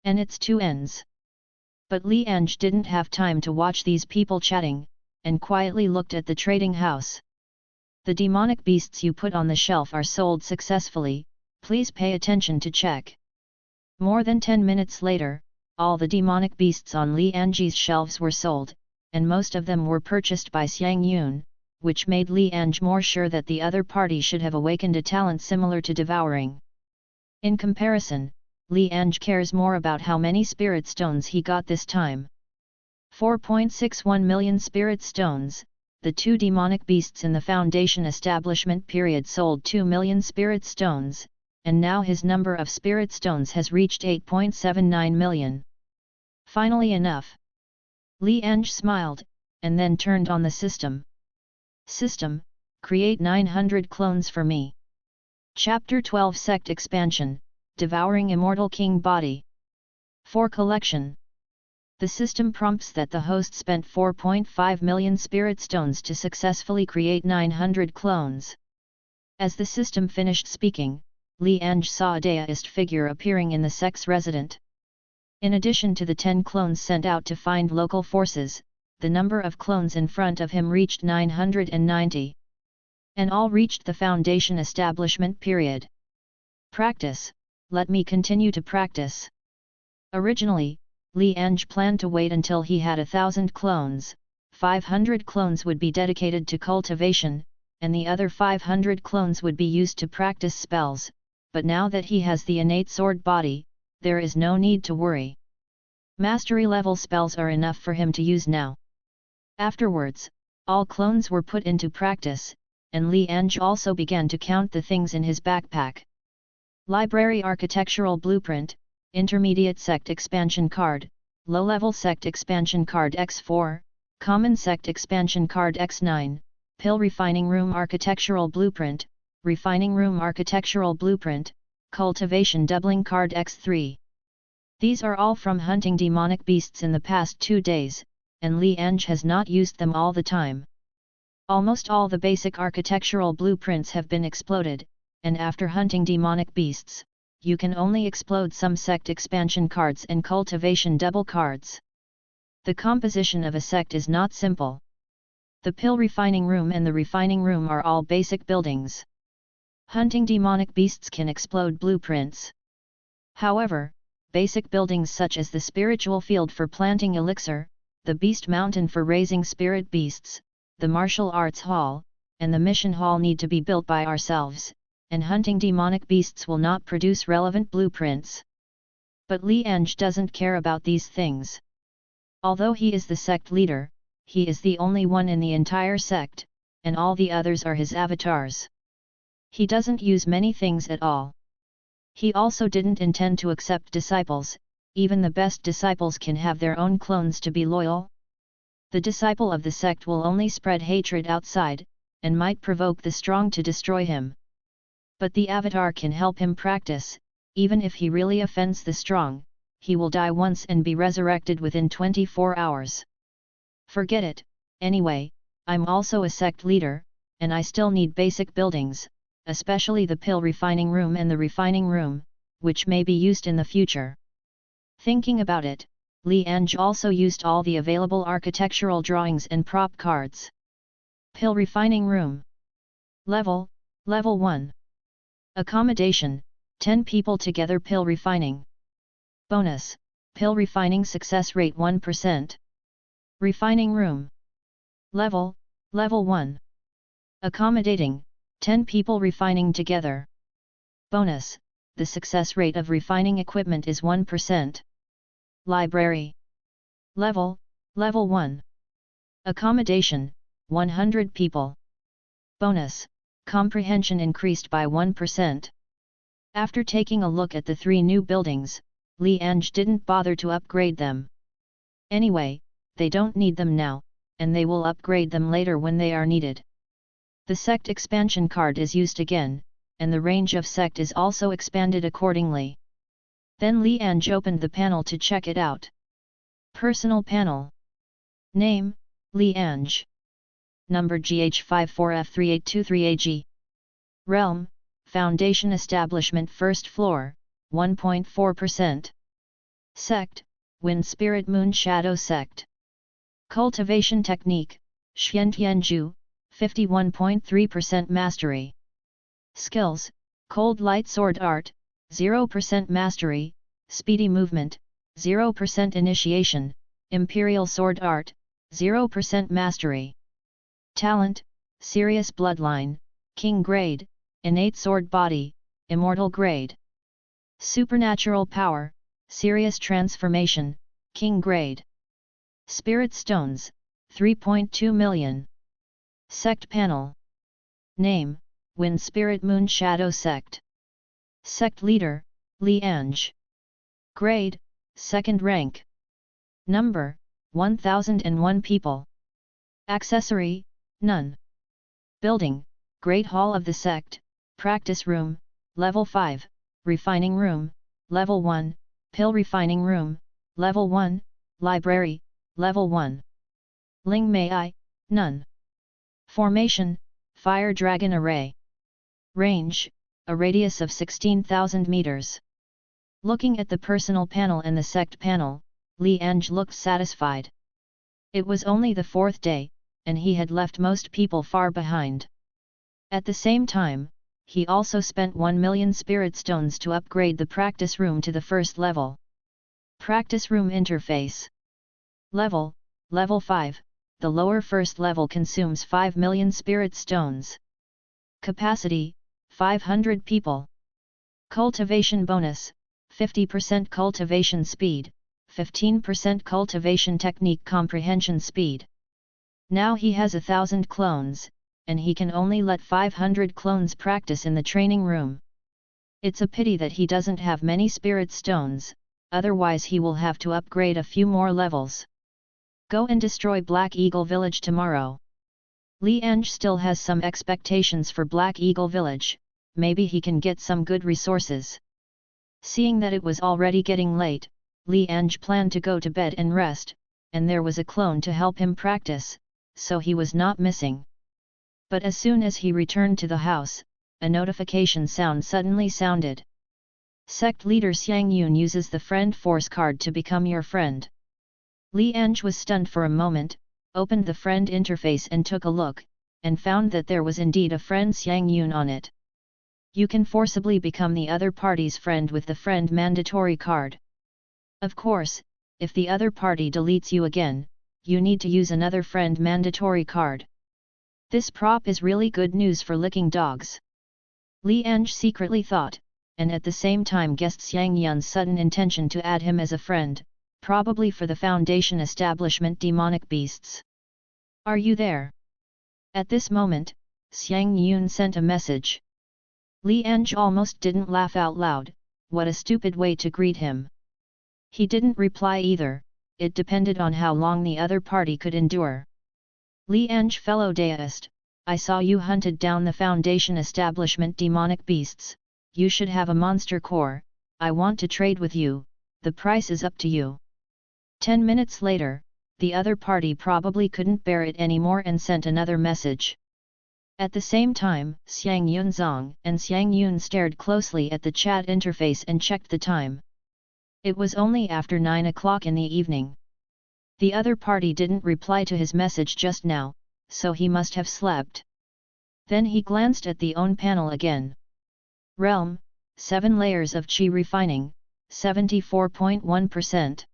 And its two ends. But Li Ange didn't have time to watch these people chatting, and quietly looked at the trading house. The demonic beasts you put on the shelf are sold successfully, please pay attention to check. More than 10 minutes later, all the demonic beasts on Li Ange's shelves were sold, and most of them were purchased by Xiang Yun, which made Li Ange more sure that the other party should have awakened a talent similar to devouring. In comparison, Li Ange cares more about how many spirit stones he got this time. 4.61 million spirit stones. The two demonic beasts in the Foundation establishment period sold 2 million spirit stones, and now his number of spirit stones has reached 8.79 million. Finally enough. Li Ange smiled, and then turned on the system. System, create 900 clones for me. Chapter 12 Sect Expansion, Devouring Immortal King Body. For collection. The system prompts that the host spent 4.5 million spirit stones to successfully create 900 clones. As the system finished speaking, Li Ange saw a daist figure appearing in the sect's resident. In addition to the 10 clones sent out to find local forces, the number of clones in front of him reached 990. And all reached the Foundation establishment period. Practice. Let me continue to practice. Originally, Li Ange planned to wait until he had 1,000 clones, 500 clones would be dedicated to cultivation, and the other 500 clones would be used to practice spells, but now that he has the innate sword body, there is no need to worry. Mastery level spells are enough for him to use now. Afterwards, all clones were put into practice, and Li Ange also began to count the things in his backpack. Library Architectural Blueprint, Intermediate Sect Expansion Card, Low-Level Sect Expansion Card X4, Common Sect Expansion Card X9, Pill Refining Room Architectural Blueprint, Refining Room Architectural Blueprint, Cultivation Doubling Card X3. These are all from hunting demonic beasts in the past 2 days, and Li Ange has not used them all the time. Almost all the basic architectural blueprints have been exploded, and after hunting demonic beasts, you can only explode some sect expansion cards and cultivation double cards. The composition of a sect is not simple. The pill refining room and the refining room are all basic buildings. Hunting demonic beasts can explode blueprints. However, basic buildings such as the spiritual field for planting elixir, the beast mountain for raising spirit beasts, the martial arts hall, and the mission hall need to be built by ourselves, and hunting demonic beasts will not produce relevant blueprints. But Li Ange doesn't care about these things. Although he is the sect leader, he is the only one in the entire sect, and all the others are his avatars. He doesn't use many things at all. He also didn't intend to accept disciples, even the best disciples can have their own clones to be loyal. The disciple of the sect will only spread hatred outside, and might provoke the strong to destroy him. But the avatar can help him practice. Even if he really offends the strong, he will die once and be resurrected within 24 hours. Forget it, anyway, I'm also a sect leader, and I still need basic buildings, especially the pill refining room and the refining room, which may be used in the future. Thinking about it, Li Ange also used all the available architectural drawings and prop cards. Pill refining room. Level 1. Accommodation, 10 people together. Pill refining. Bonus, pill refining success rate 1%. Refining room. Level 1. Accommodating, 10 people refining together. Bonus, the success rate of refining equipment is 1%. Library. Level 1. Accommodation, 100 people. Bonus, comprehension increased by 1%. After taking a look at the 3 new buildings, Li Ange didn't bother to upgrade them. Anyway, they don't need them now, and they will upgrade them later when they are needed. The sect expansion card is used again, and the range of sect is also expanded accordingly. Then Li Ange opened the panel to check it out. Personal panel. Name, Li Ange. Number GH54F3823AG. Realm, Foundation Establishment First Floor, 1.4%. Sect, Wind Spirit Moon Shadow Sect. Cultivation Technique, Xiantianju, 51.3% Mastery. Skills, Cold Light Sword Art, 0% Mastery, Speedy Movement, 0% Initiation, Imperial Sword Art, 0% Mastery. Talent, Serious Bloodline, King Grade, Innate Sword Body, Immortal Grade. Supernatural Power, Serious Transformation, King Grade. Spirit Stones, 3.2 million. Sect Panel. Name, Wind Spirit Moon Shadow Sect. Sect Leader, Li Ange. Grade, 2nd rank. Number, 1001 people. Accessory, none. Building, Great Hall of the Sect, Practice Room, Level 5, Refining Room, Level 1, Pill Refining Room, Level 1, Library, Level 1. Ling Mei, none. Formation, Fire Dragon Array. Range, a radius of 16,000 meters. Looking at the personal panel and the sect panel, Li Ange looked satisfied. It was only the 4th day, and he had left most people far behind. At the same time, he also spent 1 million spirit stones to upgrade the practice room to the 1st level. Practice room interface. Level, Level 5, the lower 1st level consumes 5 million spirit stones. Capacity, 500 people. Cultivation bonus, 50% cultivation speed, 15% cultivation technique comprehension speed. Now he has 1,000 clones, and he can only let 500 clones practice in the training room. It's a pity that he doesn't have many spirit stones, otherwise he will have to upgrade a few more levels. Go and destroy Black Eagle Village tomorrow. Li Ange still has some expectations for Black Eagle Village, maybe he can get some good resources. Seeing that it was already getting late, Li Ange planned to go to bed and rest, and there was a clone to help him practice, so he was not missing. But as soon as he returned to the house, a notification sound suddenly sounded. Sect Leader Xiang Yun uses the Friend Force card to become your friend. Li Ange was stunned for a moment, opened the friend interface and took a look, and found that there was indeed a friend Xiang Yun on it. You can forcibly become the other party's friend with the friend mandatory card. Of course, if the other party deletes you again, you need to use another friend mandatory card. This prop is really good news for licking dogs. Li Ange secretly thought, and at the same time guessed Xiang Yun's sudden intention to add him as a friend, probably for the Foundation Establishment demonic beasts. Are you there? At this moment, Xiang Yun sent a message. Li Ange almost didn't laugh out loud, what a stupid way to greet him. He didn't reply either, it depended on how long the other party could endure. Li Ange fellow deist, I saw you hunted down the Foundation Establishment demonic beasts, you should have a monster core, I want to trade with you, the price is up to you. 10 minutes later, the other party probably couldn't bear it anymore and sent another message. At the same time, Xiang Yunzong and Xiang Yun stared closely at the chat interface and checked the time. It was only after 9 o'clock in the evening. The other party didn't reply to his message just now, so he must have slept. Then he glanced at the own panel again. Realm, 7 layers of Qi refining, 74.1%.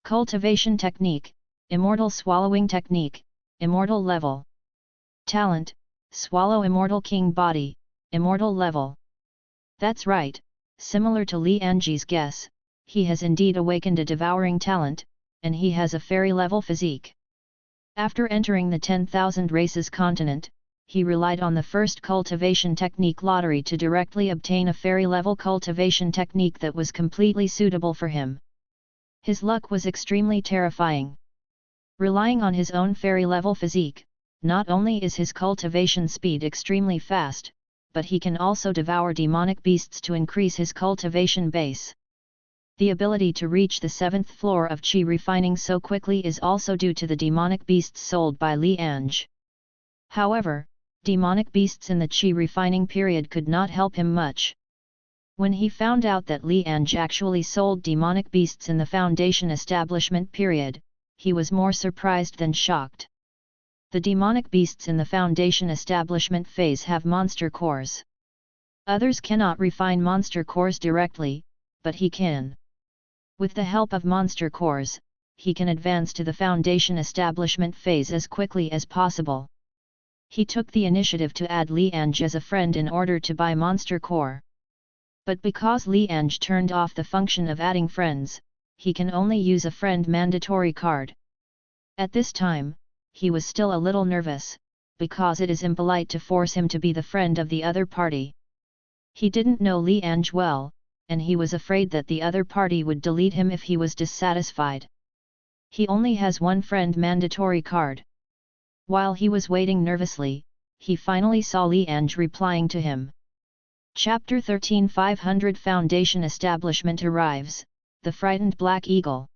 Cultivation technique, Immortal Swallowing technique, Immortal level. Talent, Swallow Immortal King Body, Immortal level. That's right, similar to Li Ange's guess, he has indeed awakened a devouring talent, and he has a fairy level physique. After entering the 10,000 races continent, he relied on the first cultivation technique lottery to directly obtain a fairy level cultivation technique that was completely suitable for him. His luck was extremely terrifying. Relying on his own fairy level physique, not only is his cultivation speed extremely fast, but he can also devour demonic beasts to increase his cultivation base. The ability to reach the 7th floor of Qi refining so quickly is also due to the demonic beasts sold by Li Ange. However, demonic beasts in the Qi refining period could not help him much. When he found out that Li Ange actually sold demonic beasts in the Foundation establishment period, he was more surprised than shocked. The demonic beasts in the Foundation establishment phase have monster cores. Others cannot refine monster cores directly, but he can. With the help of monster cores, he can advance to the Foundation establishment phase as quickly as possible. He took the initiative to add Li Ange as a friend in order to buy monster core. But because Li Ange turned off the function of adding friends, he can only use a friend mandatory card. At this time, he was still a little nervous, because it is impolite to force him to be the friend of the other party. He didn't know Li Ange well, and he was afraid that the other party would delete him if he was dissatisfied. He only has one friend mandatory card. While he was waiting nervously, he finally saw Li Ange replying to him. Chapter 13 500 Foundation Establishment arrives, the frightened Black Eagle.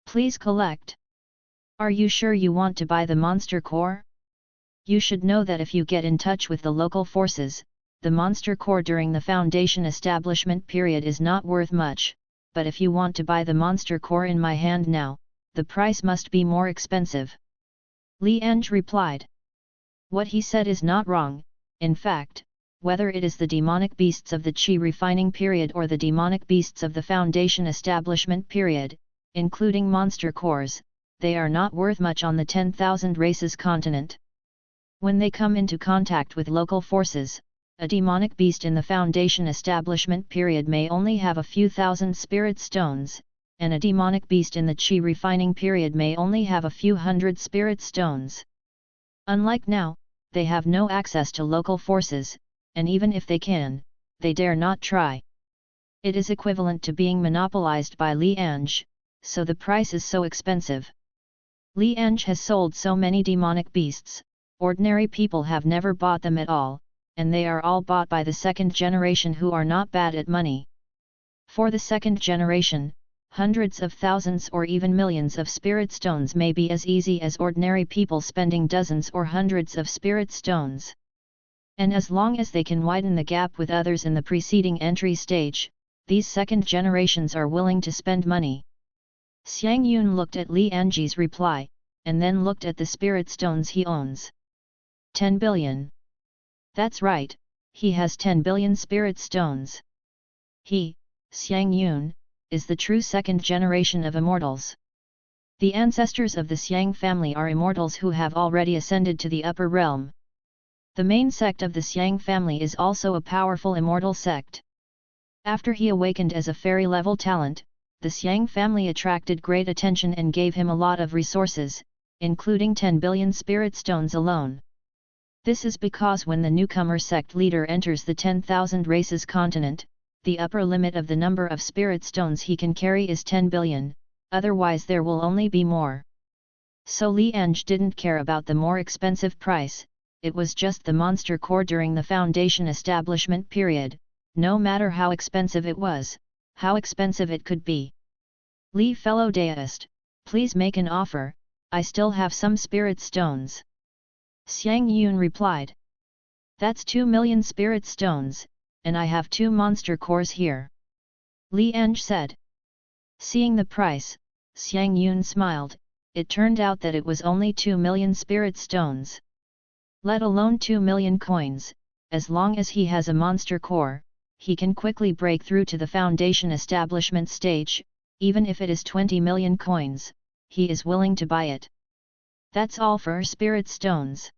Please collect. Are you sure you want to buy the monster core? You should know that if you get in touch with the local forces, the monster core during the Foundation establishment period is not worth much, but if you want to buy the monster core in my hand now, the price must be more expensive. Li Ange replied. What he said is not wrong. In fact, whether it is the demonic beasts of the Qi refining period or the demonic beasts of the Foundation establishment period, including monster cores, they are not worth much on the 10,000 races continent. When they come into contact with local forces, a demonic beast in the Foundation establishment period may only have a few thousand spirit stones, and a demonic beast in the Qi refining period may only have a few hundred spirit stones. Unlike now, they have no access to local forces, and even if they can, they dare not try. It is equivalent to being monopolized by Li Ange, so the price is so expensive. Li Ange has sold so many demonic beasts, ordinary people have never bought them at all, and they are all bought by the second generation who are not bad at money. For the second generation, hundreds of thousands or even millions of spirit stones may be as easy as ordinary people spending dozens or hundreds of spirit stones. And as long as they can widen the gap with others in the preceding entry stage, these second generations are willing to spend money. Xiang Yun looked at Li Ange's reply, and then looked at the spirit stones he owns. 10 billion. That's right, he has 10 billion spirit stones. He, Xiang Yun, is the true second generation of immortals. The ancestors of the Xiang family are immortals who have already ascended to the upper realm. The main sect of the Xiang family is also a powerful immortal sect. After he awakened as a fairy-level talent, the Xiang family attracted great attention and gave him a lot of resources, including 10 billion spirit stones alone. This is because when the newcomer sect leader enters the 10,000 races continent, the upper limit of the number of spirit stones he can carry is 10 billion, otherwise there will only be more. So Li Ange didn't care about the more expensive price, it was just the monster core during the Foundation establishment period, no matter how expensive it was, how expensive it could be. Li fellow deist, please make an offer, I still have some spirit stones. Xiang Yun replied. That's 2 million spirit stones, and I have 2 monster cores here. Li Ange said. Seeing the price, Xiang Yun smiled, it turned out that it was only 2 million spirit stones. Let alone 2 million coins, as long as he has a monster core, he can quickly break through to the Foundation establishment stage, even if it is 20 million coins, he is willing to buy it. That's all for spirit stones.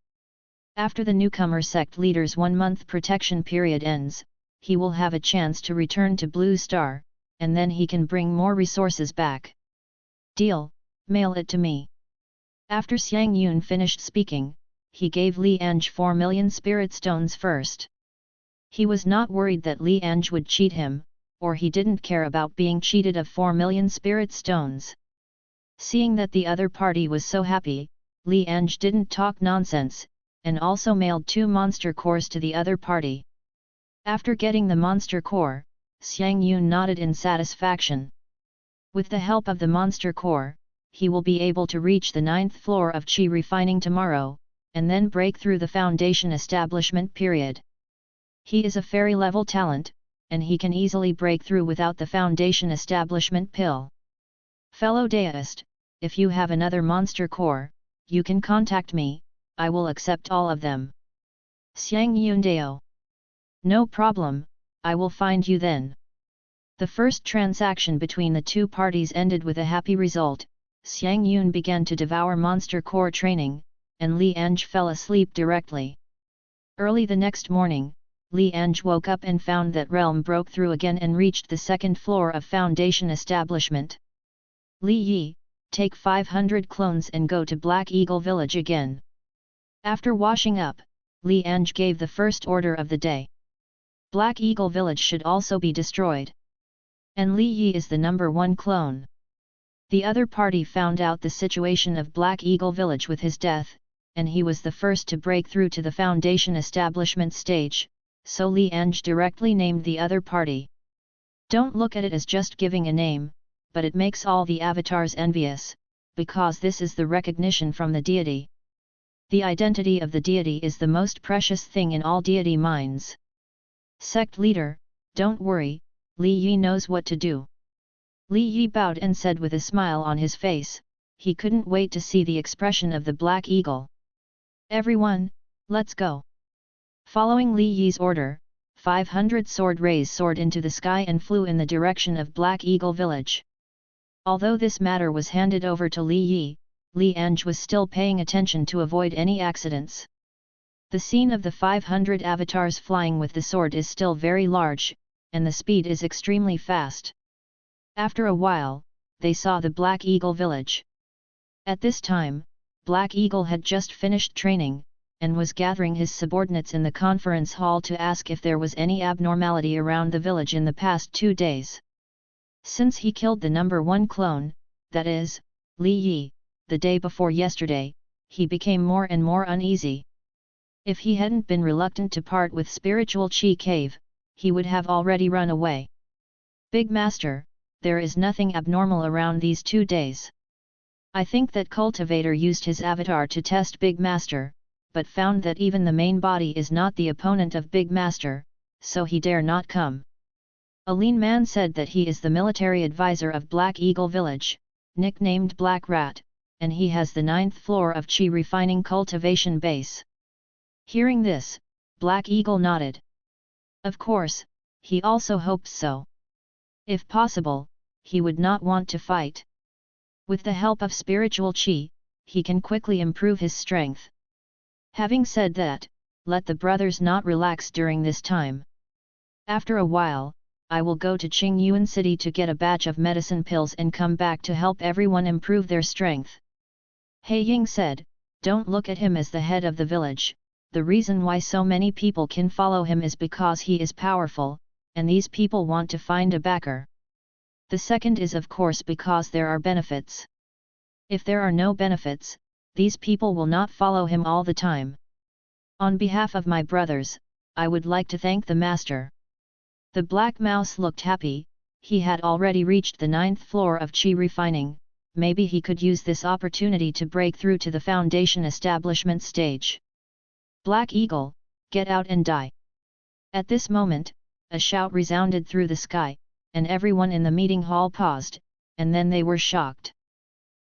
After the newcomer sect leader's 1-month protection period ends, he will have a chance to return to Blue Star, and then he can bring more resources back. Deal, mail it to me. After Xiang Yun finished speaking, he gave Li Ange 4 million spirit stones first. He was not worried that Li Ange would cheat him, or he didn't care about being cheated of 4 million spirit stones. Seeing that the other party was so happy, Li Ange didn't talk nonsense, and also mailed 2 monster cores to the other party. After getting the monster core, Xiang Yun nodded in satisfaction. With the help of the monster core, he will be able to reach the 9th floor of Qi refining tomorrow, and then break through the foundation establishment period. He is a fairy level talent, and he can easily break through without the foundation establishment pill. Fellow deist, if you have another monster core, you can contact me, I will accept all of them. Xiang Yun Dao. No problem, I will find you then. The first transaction between the two parties ended with a happy result. Xiang Yun began to devour monster core training, and Li Ange fell asleep directly. Early the next morning, Li Ange woke up and found that realm broke through again and reached the 2nd floor of foundation establishment. Li Yi, take 500 clones and go to Black Eagle village again. After washing up, Li Ange gave the first order of the day. Black Eagle village should also be destroyed. And Li Yi is the number 1 clone. The other party found out the situation of Black Eagle village with his death, and he was the first to break through to the foundation establishment stage, so Li Ange directly named the other party. Don't look at it as just giving a name, but it makes all the avatars envious, because this is the recognition from the deity. The identity of the deity is the most precious thing in all deity minds. Sect leader, don't worry, Li Yi knows what to do. Li Yi bowed and said with a smile on his face, he couldn't wait to see the expression of the Black Eagle. Everyone, let's go. Following Li Yi's order, 500 sword rays soared into the sky and flew in the direction of Black Eagle village. Although this matter was handed over to Li Yi, Li Ange was still paying attention to avoid any accidents. The scene of the 500 avatars flying with the sword is still very large, and the speed is extremely fast. After a while, they saw the Black Eagle village. At this time, Black Eagle had just finished training, and was gathering his subordinates in the conference hall to ask if there was any abnormality around the village in the past 2 days. Since he killed the number 1 clone, that is, Li Yi, the day before yesterday, he became more and more uneasy. If he hadn't been reluctant to part with spiritual Qi cave, he would have already run away. Big Master, there is nothing abnormal around these 2 days. I think that Cultivator used his avatar to test Big Master, but found that even the main body is not the opponent of Big Master, so he dare not come. A lean man said that he is the military advisor of Black Eagle village, nicknamed Black Rat, and he has the 9th floor of Qi refining cultivation base. Hearing this, Black Eagle nodded. Of course, he also hoped so. If possible, he would not want to fight. With the help of spiritual Qi, he can quickly improve his strength. Having said that, let the brothers not relax during this time. After a while, I will go to Qingyuan City to get a batch of medicine pills and come back to help everyone improve their strength. He Ying said, don't look at him as the head of the village, the reason why so many people can follow him is because he is powerful, and these people want to find a backer. The second is of course because there are benefits. If there are no benefits, these people will not follow him all the time. On behalf of my brothers, I would like to thank the master. The Black Mouse looked happy, he had already reached the 9th floor of Qi refining, maybe he could use this opportunity to break through to the foundation establishment stage. Black Eagle, get out and die. At this moment, a shout resounded through the sky, and everyone in the meeting hall paused, and then they were shocked.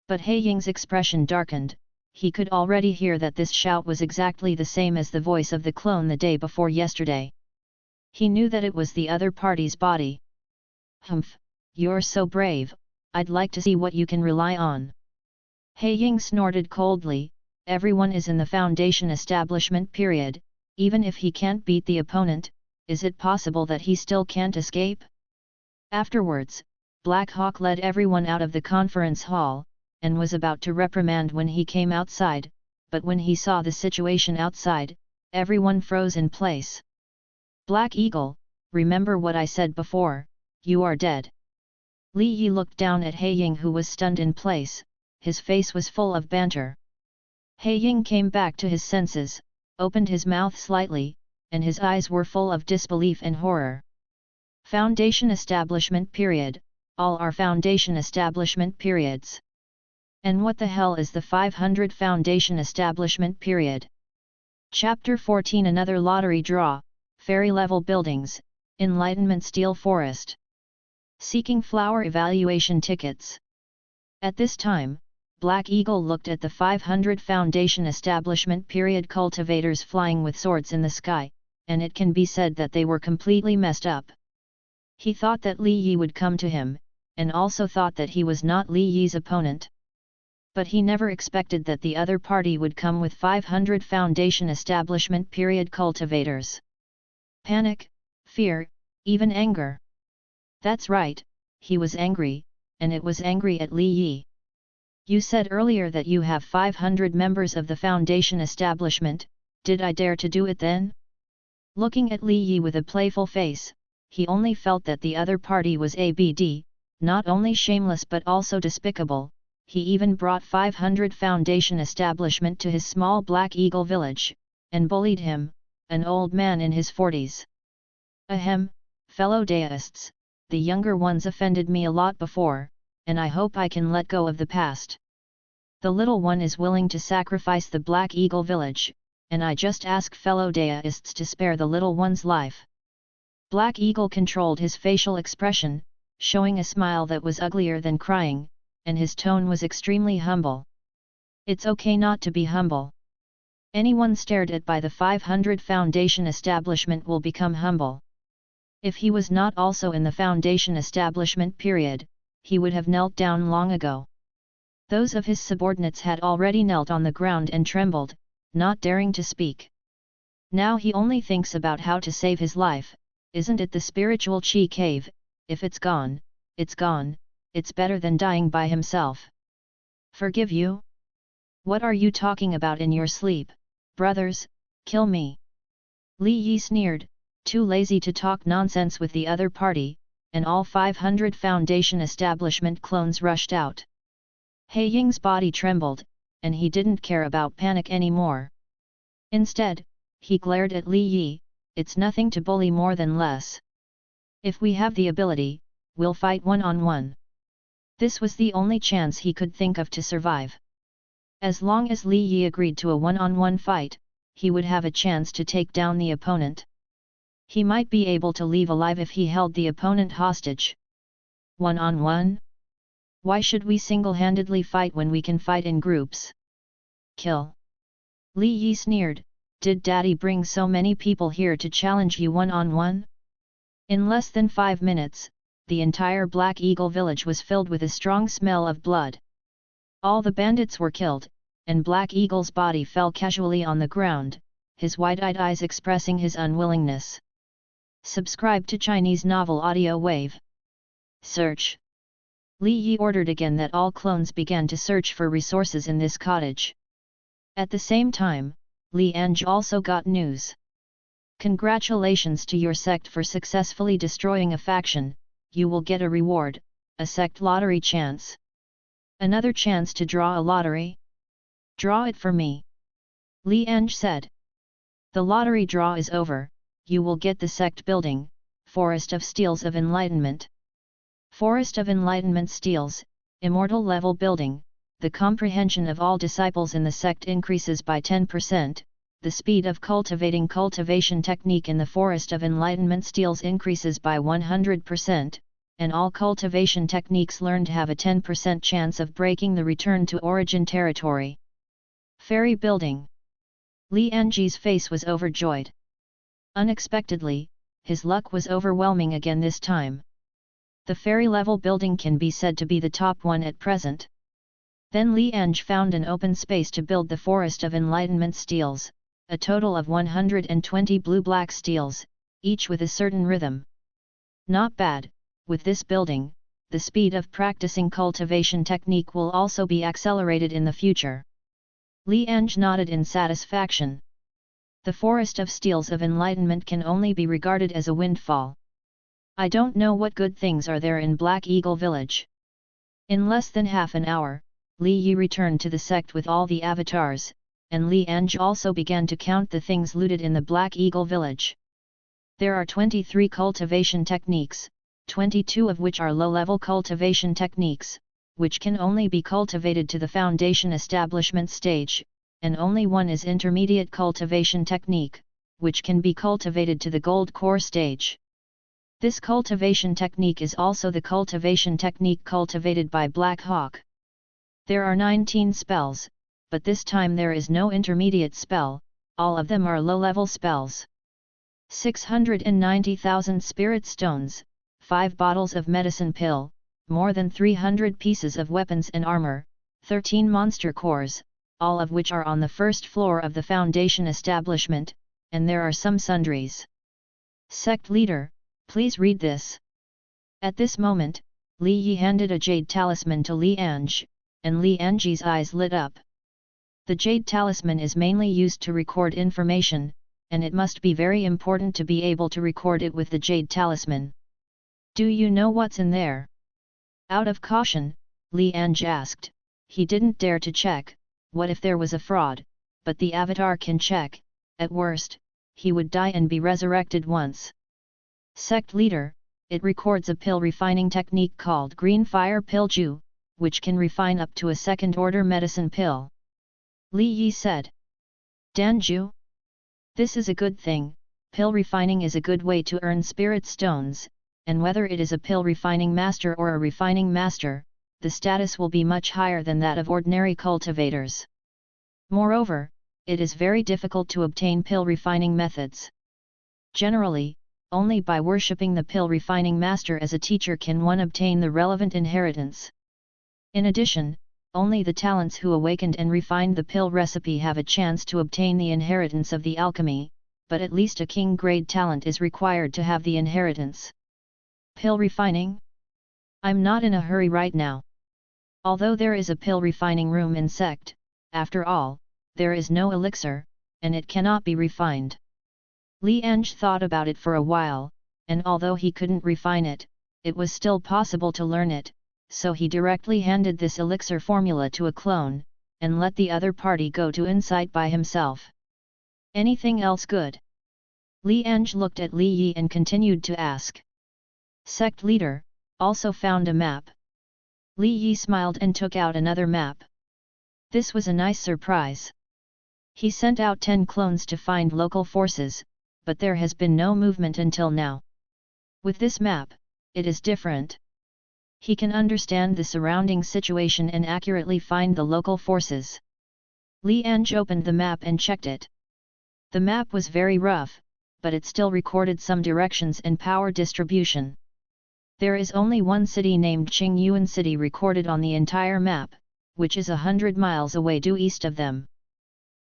But He Ying's expression darkened, he could already hear that this shout was exactly the same as the voice of the clone the day before yesterday. He knew that it was the other party's body. Humph, you're so brave, I'd like to see what you can rely on. He Ying snorted coldly, everyone is in the foundation establishment period, even if he can't beat the opponent, is it possible that he still can't escape? Afterwards, Black Hawk led everyone out of the conference hall, and was about to reprimand when he came outside, but when he saw the situation outside, everyone froze in place. Black Eagle, remember what I said before, you are dead. Li Yi looked down at He Ying who was stunned in place, his face was full of banter. He Ying came back to his senses, opened his mouth slightly, and his eyes were full of disbelief and horror. Foundation establishment period, all are foundation establishment periods. And what the hell is the 500 foundation establishment period? Chapter 14 Another lottery draw, fairy level buildings, Enlightenment Steel Forest. Seeking flower evaluation tickets. At this time, Black Eagle looked at the 500 foundation establishment period cultivators flying with swords in the sky, and it can be said that they were completely messed up. He thought that Li Yi would come to him, and also thought that he was not Li Yi's opponent. But he never expected that the other party would come with 500 foundation establishment period cultivators. Panic, fear, even anger. That's right, he was angry, and it was angry at Li Yi. You said earlier that you have 500 members of the foundation establishment, did I dare to do it then? Looking at Li Yi with a playful face, he only felt that the other party was ABD, not only shameless but also despicable. He even brought 500 foundation establishment to his small Black Eagle village, and bullied him, an old man in his 40s. Ahem, fellow deists, the younger ones offended me a lot before, and I hope I can let go of the past. The little one is willing to sacrifice the Black Eagle village, and I just ask fellow deists to spare the little one's life. Black Eagle controlled his facial expression, showing a smile that was uglier than crying, and his tone was extremely humble. It's okay not to be humble. Anyone stared at by the 500 foundation establishment will become humble. If he was not also in the foundation establishment period, he would have knelt down long ago. Those of his subordinates had already knelt on the ground and trembled, not daring to speak. Now he only thinks about how to save his life. Isn't it the spiritual chi cave? If it's gone, it's gone. It's better than dying by himself. Forgive you? What are you talking about in your sleep, brothers? Kill me. Li Yi sneered, too lazy to talk nonsense with the other party, and all 500 foundation establishment clones rushed out. He Ying's body trembled, and he didn't care about panic anymore. Instead, he glared at Li Yi, it's nothing to bully more than less. If we have the ability, we'll fight one-on-one. This was the only chance he could think of to survive. As long as Li Yi agreed to a one-on-one fight, he would have a chance to take down the opponent. He might be able to leave alive if he held the opponent hostage. One-on-one? Why should we single-handedly fight when we can fight in groups? Kill. Li Yi sneered, did Daddy bring so many people here to challenge you one-on-one? In less than 5 minutes, the entire Black Eagle village was filled with a strong smell of blood. All the bandits were killed, and Black Eagle's body fell casually on the ground, his wide-eyed eyes expressing his unwillingness. Subscribe to Chinese Novel Audio Wave. Search. Li Yi ordered again that all clones began to search for resources in this cottage. At the same time, Li Ange also got news. Congratulations to your sect for successfully destroying a faction. You will get a reward, a sect lottery chance. Another chance to draw a lottery? Draw it for me. Li Ange said. The lottery draw is over, you will get the sect building, Forest of Steels of Enlightenment. Forest of Enlightenment Steels, immortal level building, the comprehension of all disciples in the sect increases by 10%, the speed of cultivation technique in the Forest of Enlightenment Steels increases by 100%, and all cultivation techniques learned have a 10% chance of breaking the return to origin territory. Fairy building. Li Ange's face was overjoyed. Unexpectedly, his luck was overwhelming again this time. The fairy level building can be said to be the top one at present. Then Li Ange found an open space to build the Forest of Enlightenment Steels, a total of 120 blue-black steels, each with a certain rhythm. Not bad, with this building, the speed of practicing cultivation technique will also be accelerated in the future. Li Ange nodded in satisfaction. The Forest of Steels of Enlightenment can only be regarded as a windfall. I don't know what good things are there in Black Eagle Village. In less than half an hour, Li Yi returned to the sect with all the avatars, and Li Ange also began to count the things looted in the Black Eagle village. There are 23 cultivation techniques, 22 of which are low-level cultivation techniques, which can only be cultivated to the foundation establishment stage, and only one is intermediate cultivation technique, which can be cultivated to the gold core stage. This cultivation technique is also the cultivation technique cultivated by Black Hawk. There are 19 spells, but this time there is no intermediate spell, all of them are low-level spells. 690,000 spirit stones, 5 bottles of medicine pill, more than 300 pieces of weapons and armor, 13 monster cores, all of which are on the first floor of the foundation establishment, and there are some sundries. Sect leader, please read this. At this moment, Li Yi handed a jade talisman to Li Ange, and Li Ange's eyes lit up. The jade talisman is mainly used to record information, and it must be very important to be able to record it with the jade talisman. Do you know what's in there? Out of caution, Li Ange asked. He didn't dare to check, what if there was a fraud, but the avatar can check, at worst, he would die and be resurrected once. Sect leader, it records a pill refining technique called Green Fire Pill Ju, which can refine up to a second-order medicine pill. Li Yi said. Danju? This is a good thing, pill refining is a good way to earn spirit stones, and whether it is a pill refining master or a refining master, the status will be much higher than that of ordinary cultivators. Moreover, it is very difficult to obtain pill refining methods. Generally, only by worshipping the pill refining master as a teacher can one obtain the relevant inheritance. In addition, only the talents who awakened and refined the pill recipe have a chance to obtain the inheritance of the alchemy, but at least a king-grade talent is required to have the inheritance. Pill refining? I'm not in a hurry right now. Although there is a pill refining room in Sect, after all, there is no elixir, and it cannot be refined. Li Ange thought about it for a while, and although he couldn't refine it, it was still possible to learn it, so he directly handed this elixir formula to a clone, and let the other party go to insight by himself. Anything else good? Li Ange looked at Li Yi and continued to ask. Sect leader, also found a map. Li Yi smiled and took out another map. This was a nice surprise. He sent out 10 clones to find local forces, but there has been no movement until now. With this map, it is different. He can understand the surrounding situation and accurately find the local forces. Li Ange opened the map and checked it. The map was very rough, but it still recorded some directions and power distribution. There is only one city named Qingyuan City recorded on the entire map, which is 100 miles away due east of them.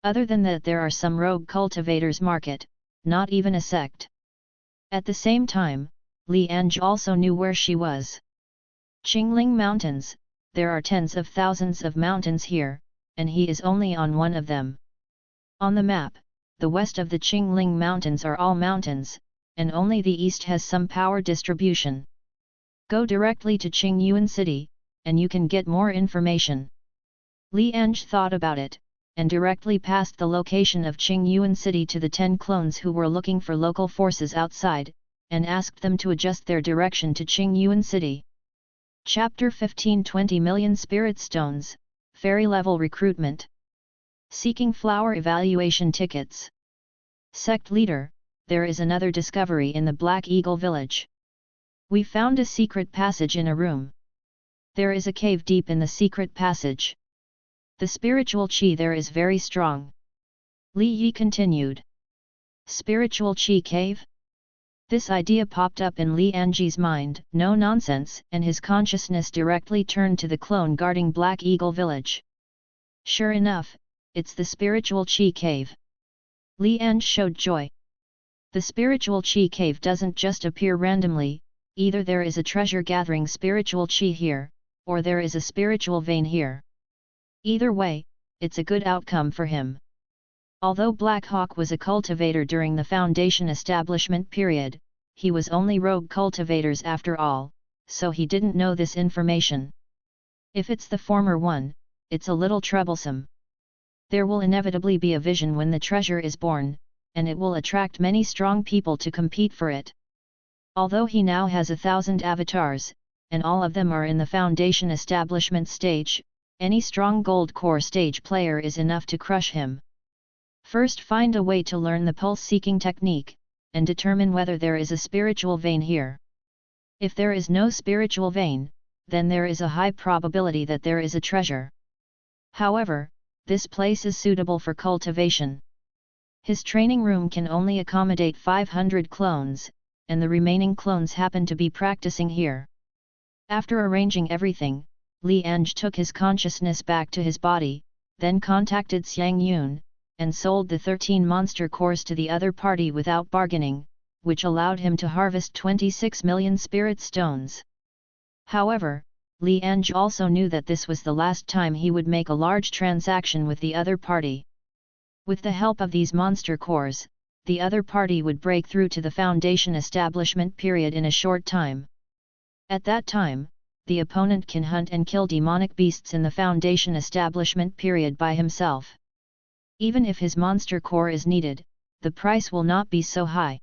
Other than that, there are some rogue cultivators' market, not even a sect. At the same time, Li Ange also knew where she was. Qingling Mountains, there are tens of thousands of mountains here, and he is only on one of them. On the map, the west of the Qingling Mountains are all mountains, and only the east has some power distribution. Go directly to Qingyuan City, and you can get more information. Li Ange thought about it, and directly passed the location of Qingyuan City to the 10 clones who were looking for local forces outside, and asked them to adjust their direction to Qingyuan City. Chapter 15 20 million Spirit Stones, Fairy Level Recruitment. Seeking Flower Evaluation Tickets. Sect Leader, there is another discovery in the Black Eagle village. We found a secret passage in a room. There is a cave deep in the secret passage. The spiritual chi there is very strong. Li Yi continued. Spiritual chi cave? This idea popped up in Li Ange's mind, no nonsense, and his consciousness directly turned to the clone guarding Black Eagle village. Sure enough, it's the spiritual chi cave. Li Ange showed joy. The spiritual chi cave doesn't just appear randomly, either there is a treasure gathering spiritual chi here, or there is a spiritual vein here. Either way, it's a good outcome for him. Although Black Hawk was a cultivator during the Foundation establishment period, he was only rogue cultivators after all, so he didn't know this information. If it's the former one, it's a little troublesome. There will inevitably be a vision when the treasure is born, and it will attract many strong people to compete for it. Although he now has 1,000 avatars, and all of them are in the foundation establishment stage, any strong gold core stage player is enough to crush him. First find a way to learn the pulse-seeking technique, and determine whether there is a spiritual vein here. If there is no spiritual vein, then there is a high probability that there is a treasure. However, this place is suitable for cultivation. His training room can only accommodate 500 clones, and the remaining clones happen to be practicing here. After arranging everything, Li Ange took his consciousness back to his body, then contacted Xiang Yun, and sold the 13 monster cores to the other party without bargaining, which allowed him to harvest 26 million spirit stones. However, Li Ange also knew that this was the last time he would make a large transaction with the other party. With the help of these monster cores, the other party would break through to the foundation establishment period in a short time. At that time, the opponent can hunt and kill demonic beasts in the foundation establishment period by himself. Even if his monster core is needed, the price will not be so high.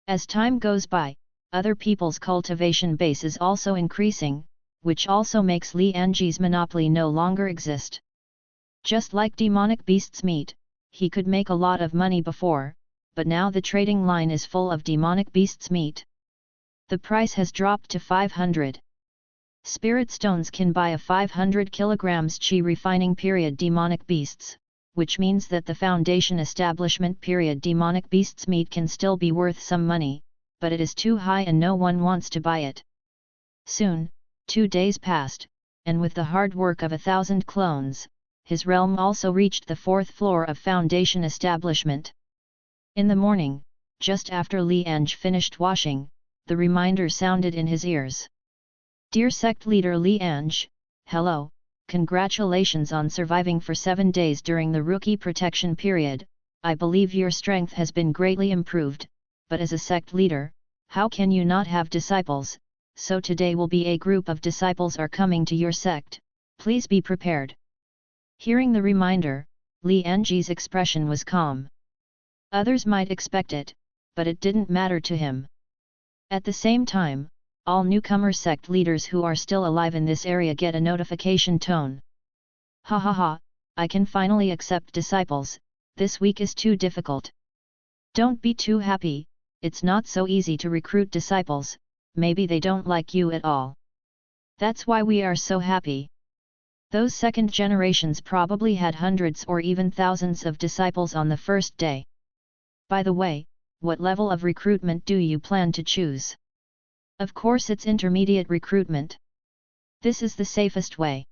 As time goes by, other people's cultivation base is also increasing, which also makes Li Ange's monopoly no longer exist. Just like demonic beasts' meat, he could make a lot of money before, but now the trading line is full of demonic beasts' meat. The price has dropped to 500. Spirit stones can buy a 500 kilograms chi refining period demonic beasts, which means that the foundation establishment period demonic beasts' meat can still be worth some money, but it is too high and no one wants to buy it. Soon, 2 days passed, and with the hard work of 1,000 clones, his realm also reached the 4th floor of foundation establishment. In the morning, just after Li Ange finished washing, the reminder sounded in his ears. Dear Sect Leader Li Ange, hello, congratulations on surviving for 7 days during the rookie protection period. I believe your strength has been greatly improved, but as a sect leader, how can you not have disciples? So today will be a group of disciples are coming to your sect, please be prepared. Hearing the reminder, Li Ange's expression was calm. Others might expect it, but it didn't matter to him. At the same time, all newcomer sect leaders who are still alive in this area get a notification tone. Ha ha ha, I can finally accept disciples, this week is too difficult. Don't be too happy, it's not so easy to recruit disciples, maybe they don't like you at all. That's why we are so happy. Those second generations probably had hundreds or even thousands of disciples on the first day. By the way, what level of recruitment do you plan to choose? Of course it's intermediate recruitment. This is the safest way.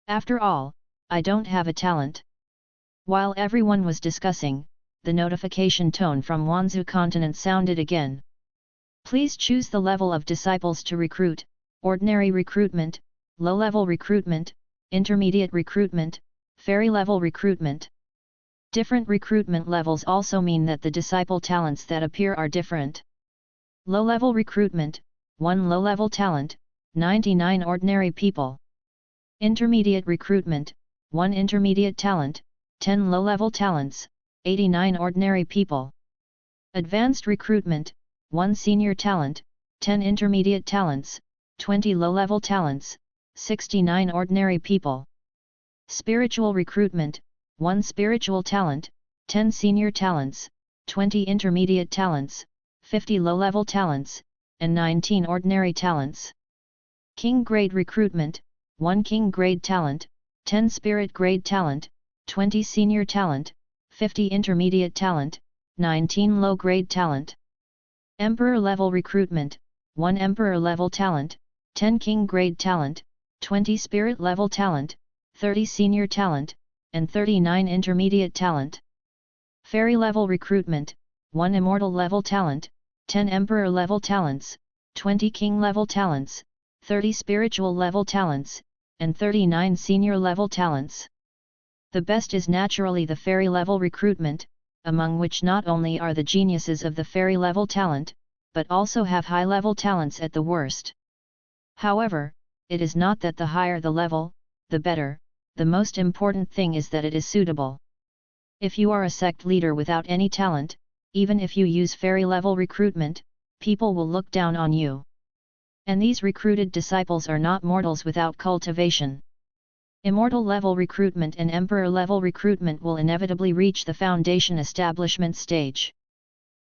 After all, I don't have a talent. While everyone was discussing, the notification tone from Wanzhou continent sounded again. Please choose the level of disciples to recruit: ordinary recruitment, low-level recruitment, intermediate recruitment, fairy level recruitment. Different recruitment levels also mean that the disciple talents that appear are different. Low-level recruitment, 1 low-level talent, 99 ordinary people. Intermediate recruitment, 1 intermediate talent, 10 low-level talents, 89 ordinary people. Advanced recruitment, 1 senior talent, 10 intermediate talents, 20 low-level talents, 69 ordinary people. Spiritual recruitment, 1 spiritual talent, 10 senior talents, 20 intermediate talents, 50 low-level talents, and 19 ordinary talents. King grade recruitment, 1 king grade talent, 10 spirit grade talent, 20 senior talent, 50 intermediate talent, 19 low grade talent. Emperor level recruitment, 1 emperor level talent, 10 king grade talent, 20 spirit level talent, 30 senior talent, and 39 intermediate talent. Fairy level recruitment, 1 immortal level talent, 10 emperor level talents, 20 king level talents, 30 spiritual level talents, and 39 senior level talents. The best is naturally the fairy level recruitment, among which not only are the geniuses of the fairy level talent, but also have high level talents at the worst. However, it is not that the higher the level, the better, the most important thing is that it is suitable. If you are a sect leader without any talent, even if you use fairy level recruitment, people will look down on you. And these recruited disciples are not mortals without cultivation. Immortal level recruitment and emperor level recruitment will inevitably reach the foundation establishment stage.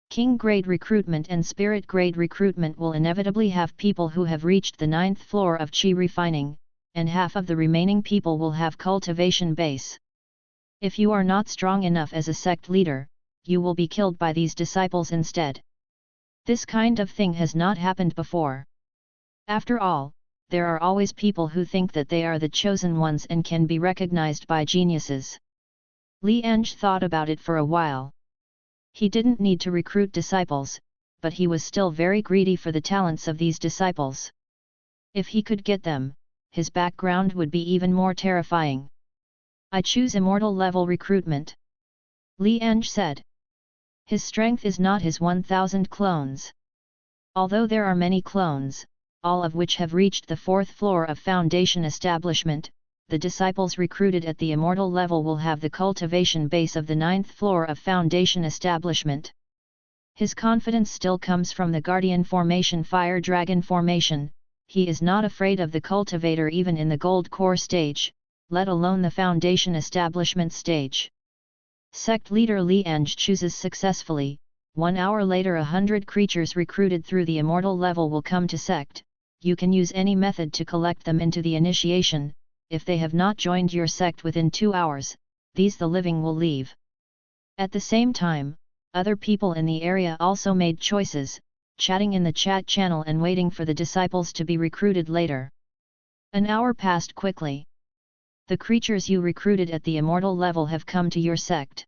King grade recruitment and spirit grade recruitment will inevitably have people who have reached the 9th floor of chi refining, and half of the remaining people will have cultivation base. If you are not strong enough as a sect leader, you will be killed by these disciples instead. This kind of thing has not happened before. After all, there are always people who think that they are the chosen ones and can be recognized by geniuses. Li Ange thought about it for a while. He didn't need to recruit disciples, but he was still very greedy for the talents of these disciples. If he could get them, his background would be even more terrifying. I choose immortal level recruitment. Li Ange said. His strength is not his 1000 clones. Although there are many clones, all of which have reached the 4th floor of foundation establishment, the disciples recruited at the immortal level will have the cultivation base of the 9th floor of foundation establishment. His confidence still comes from the guardian formation, fire dragon formation. He is not afraid of the cultivator even in the gold core stage, let alone the foundation establishment stage. Sect leader Li Ange chooses successfully. 1 hour later 100 creatures recruited through the immortal level will come to sect. You can use any method to collect them into the initiation. If they have not joined your sect within 2 hours, these the living will leave. At the same time, other people in the area also made choices, chatting in the chat channel and waiting for the disciples to be recruited later. An hour passed quickly. The creatures you recruited at the immortal level have come to your sect.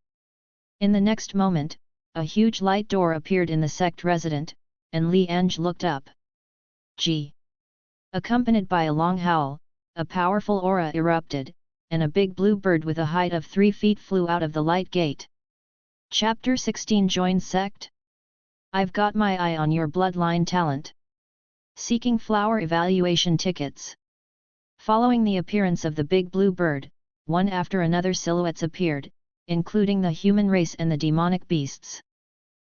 In the next moment, a huge light door appeared in the sect resident, and Li Ange looked up. G. Accompanied by a long howl, a powerful aura erupted, and a big blue bird with a height of 3 feet flew out of the light gate. Chapter 16 Join Sect? I've got my eye on your bloodline talent. Seeking flower evaluation tickets. Following the appearance of the big blue bird, one after another silhouettes appeared, including the human race and the demonic beasts.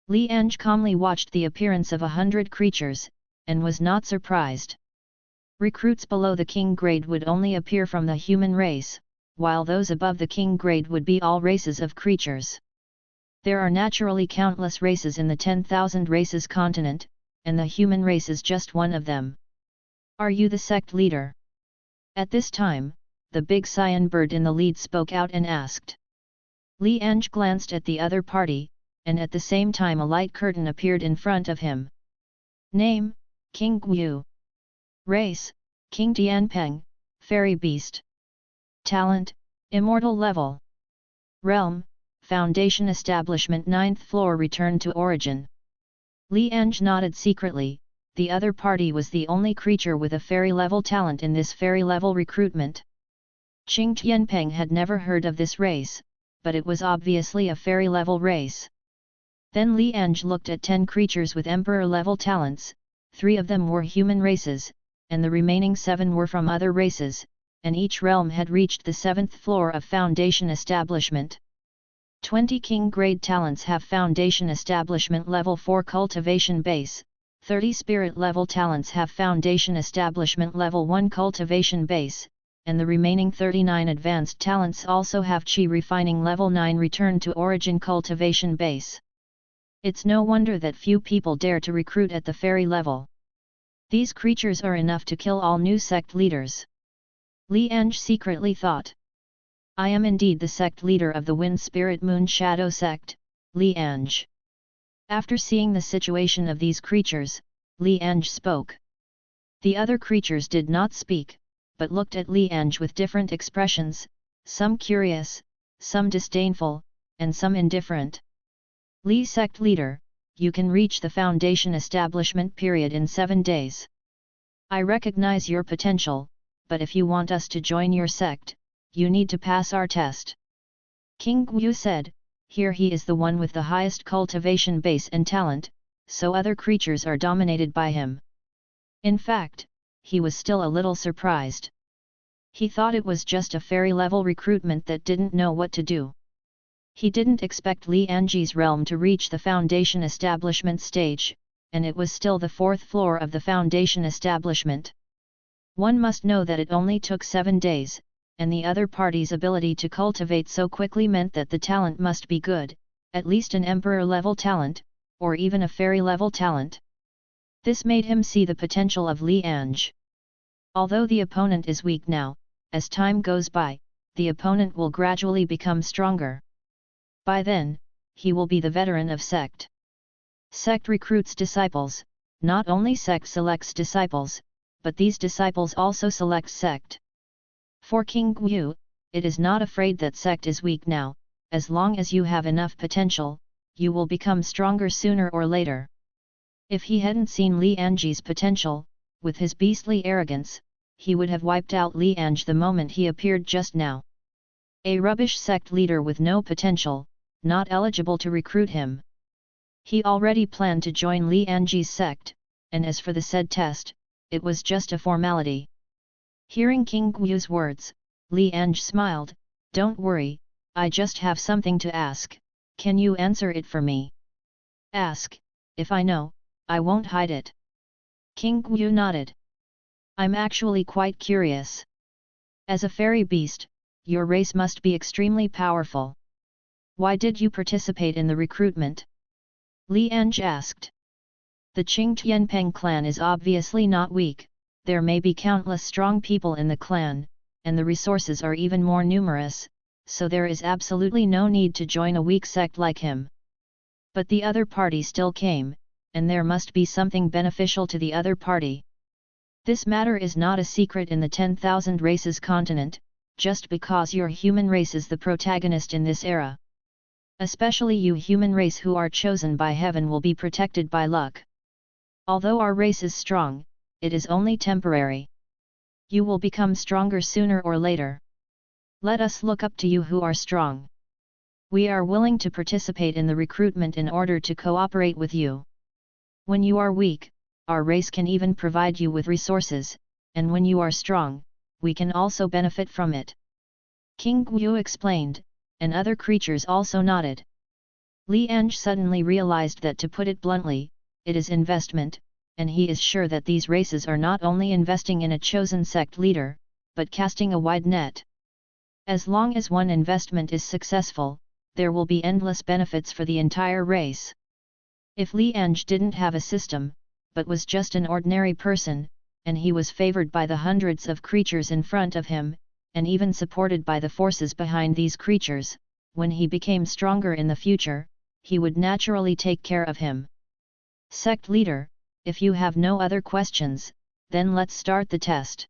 Li Ange calmly watched the appearance of 100 creatures, and was not surprised. Recruits below the king grade would only appear from the human race, while those above the king grade would be all races of creatures. There are naturally countless races in the 10,000 races continent, and the human race is just one of them. Are you the sect leader? At this time, the big cyan bird in the lead spoke out and asked. Li Ange glanced at the other party, and at the same time a light curtain appeared in front of him. Name, King Guyu. Race, King Tianpeng, Fairy Beast. Talent, Immortal Level. Realm, Foundation Establishment 9th Floor. Return to Origin. Li Ange nodded secretly. The other party was the only creature with a fairy level talent in this fairy level recruitment. Qing Tianpeng had never heard of this race, but it was obviously a fairy level race. Then Li Ange looked at 10 creatures with emperor level talents. 3 of them were human races, and the remaining 7 were from other races, and each realm had reached the 7th floor of foundation establishment. 20 king grade talents have foundation establishment level 4 cultivation base, 30 spirit level talents have foundation establishment level 1 cultivation base, and the remaining 39 advanced talents also have chi refining level 9 return to origin cultivation base. It's no wonder that few people dare to recruit at the fairy level. These creatures are enough to kill all new sect leaders. Li Ange secretly thought. I am indeed the sect leader of the Wind Spirit Moon Shadow Sect, Li Ange. After seeing the situation of these creatures, Li Ange spoke. The other creatures did not speak, but looked at Li Ange with different expressions, some curious, some disdainful, and some indifferent. Li Sect Leader, you can reach the foundation establishment period in 7 days. I recognize your potential, but if you want us to join your sect, you need to pass our test. King Guyu said, here he is the one with the highest cultivation base and talent, so other creatures are dominated by him. In fact, he was still a little surprised. He thought it was just a fairy-level recruitment that didn't know what to do. He didn't expect Li Ange's realm to reach the foundation establishment stage, and it was still the 4th floor of the foundation establishment. One must know that it only took 7 days, and the other party's ability to cultivate so quickly meant that the talent must be good, at least an emperor-level talent, or even a fairy-level talent. This made him see the potential of Li Ange. Although the opponent is weak now, as time goes by, the opponent will gradually become stronger. By then, he will be the veteran of Sect. Sect recruits disciples. Not only Sect selects disciples, but these disciples also select Sect. For King Wu, it is not afraid that Sect is weak now. As long as you have enough potential, you will become stronger sooner or later. If he hadn't seen Li Ange's potential, with his beastly arrogance, he would have wiped out Li Ange the moment he appeared just now. A rubbish Sect leader with no potential, not eligible to recruit him. He already planned to join Li Ange's sect, and as for the said test, it was just a formality. Hearing King Gu's words, Li Ange smiled, "Don't worry, I just have something to ask, can you answer it for me?" "Ask, if I know, I won't hide it." King Gu nodded. "I'm actually quite curious. As a fairy beast, your race must be extremely powerful. Why did you participate in the recruitment?" Li Ange asked. "The Qing Tianpeng clan is obviously not weak, there may be countless strong people in the clan, and the resources are even more numerous, so there is absolutely no need to join a weak sect like him. But the other party still came, and there must be something beneficial to the other party. This matter is not a secret in the 10,000 races continent, just because your human race is the protagonist in this era. Especially you human race who are chosen by heaven will be protected by luck. Although our race is strong, it is only temporary. You will become stronger sooner or later. Let us look up to you who are strong. We are willing to participate in the recruitment in order to cooperate with you. When you are weak, our race can even provide you with resources, and when you are strong, we can also benefit from it." King Gu explained, and other creatures also nodded. Li Ange suddenly realized that, to put it bluntly, it is investment, and he is sure that these races are not only investing in a chosen sect leader, but casting a wide net. As long as one investment is successful, there will be endless benefits for the entire race. If Li Ange didn't have a system, but was just an ordinary person, and he was favored by the hundreds of creatures in front of him, and even supported by the forces behind these creatures, when he became stronger in the future, he would naturally take care of him. "Sect leader, if you have no other questions, then let's start the test."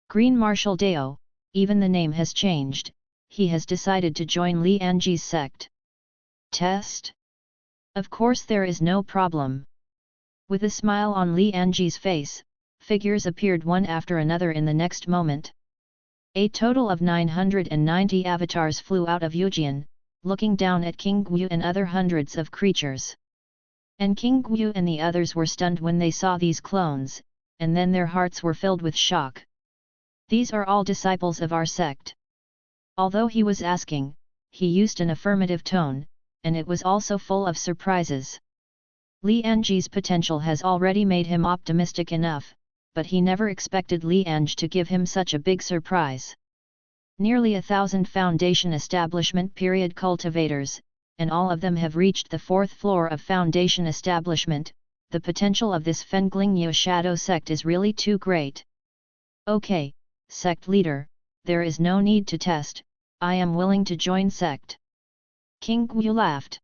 Green Marshal Dao, even the name has changed, he has decided to join Li Ange's sect. "Test? Of course there is no problem." With a smile on Li Ange's face, figures appeared one after another in the next moment. A total of 990 avatars flew out of Yujian, looking down at King Gu and other hundreds of creatures. And King Gu and the others were stunned when they saw these clones, and then their hearts were filled with shock. "These are all disciples of our sect." Although he was asking, he used an affirmative tone, and it was also full of surprises. Li Ange's potential has already made him optimistic enough, but he never expected Li Ange to give him such a big surprise. Nearly 1,000 foundation establishment period cultivators, and all of them have reached the 4th floor of foundation establishment. The potential of this Fenglingyu shadow sect is really too great. "Okay, sect leader, there is no need to test, I am willing to join sect." King Gu laughed.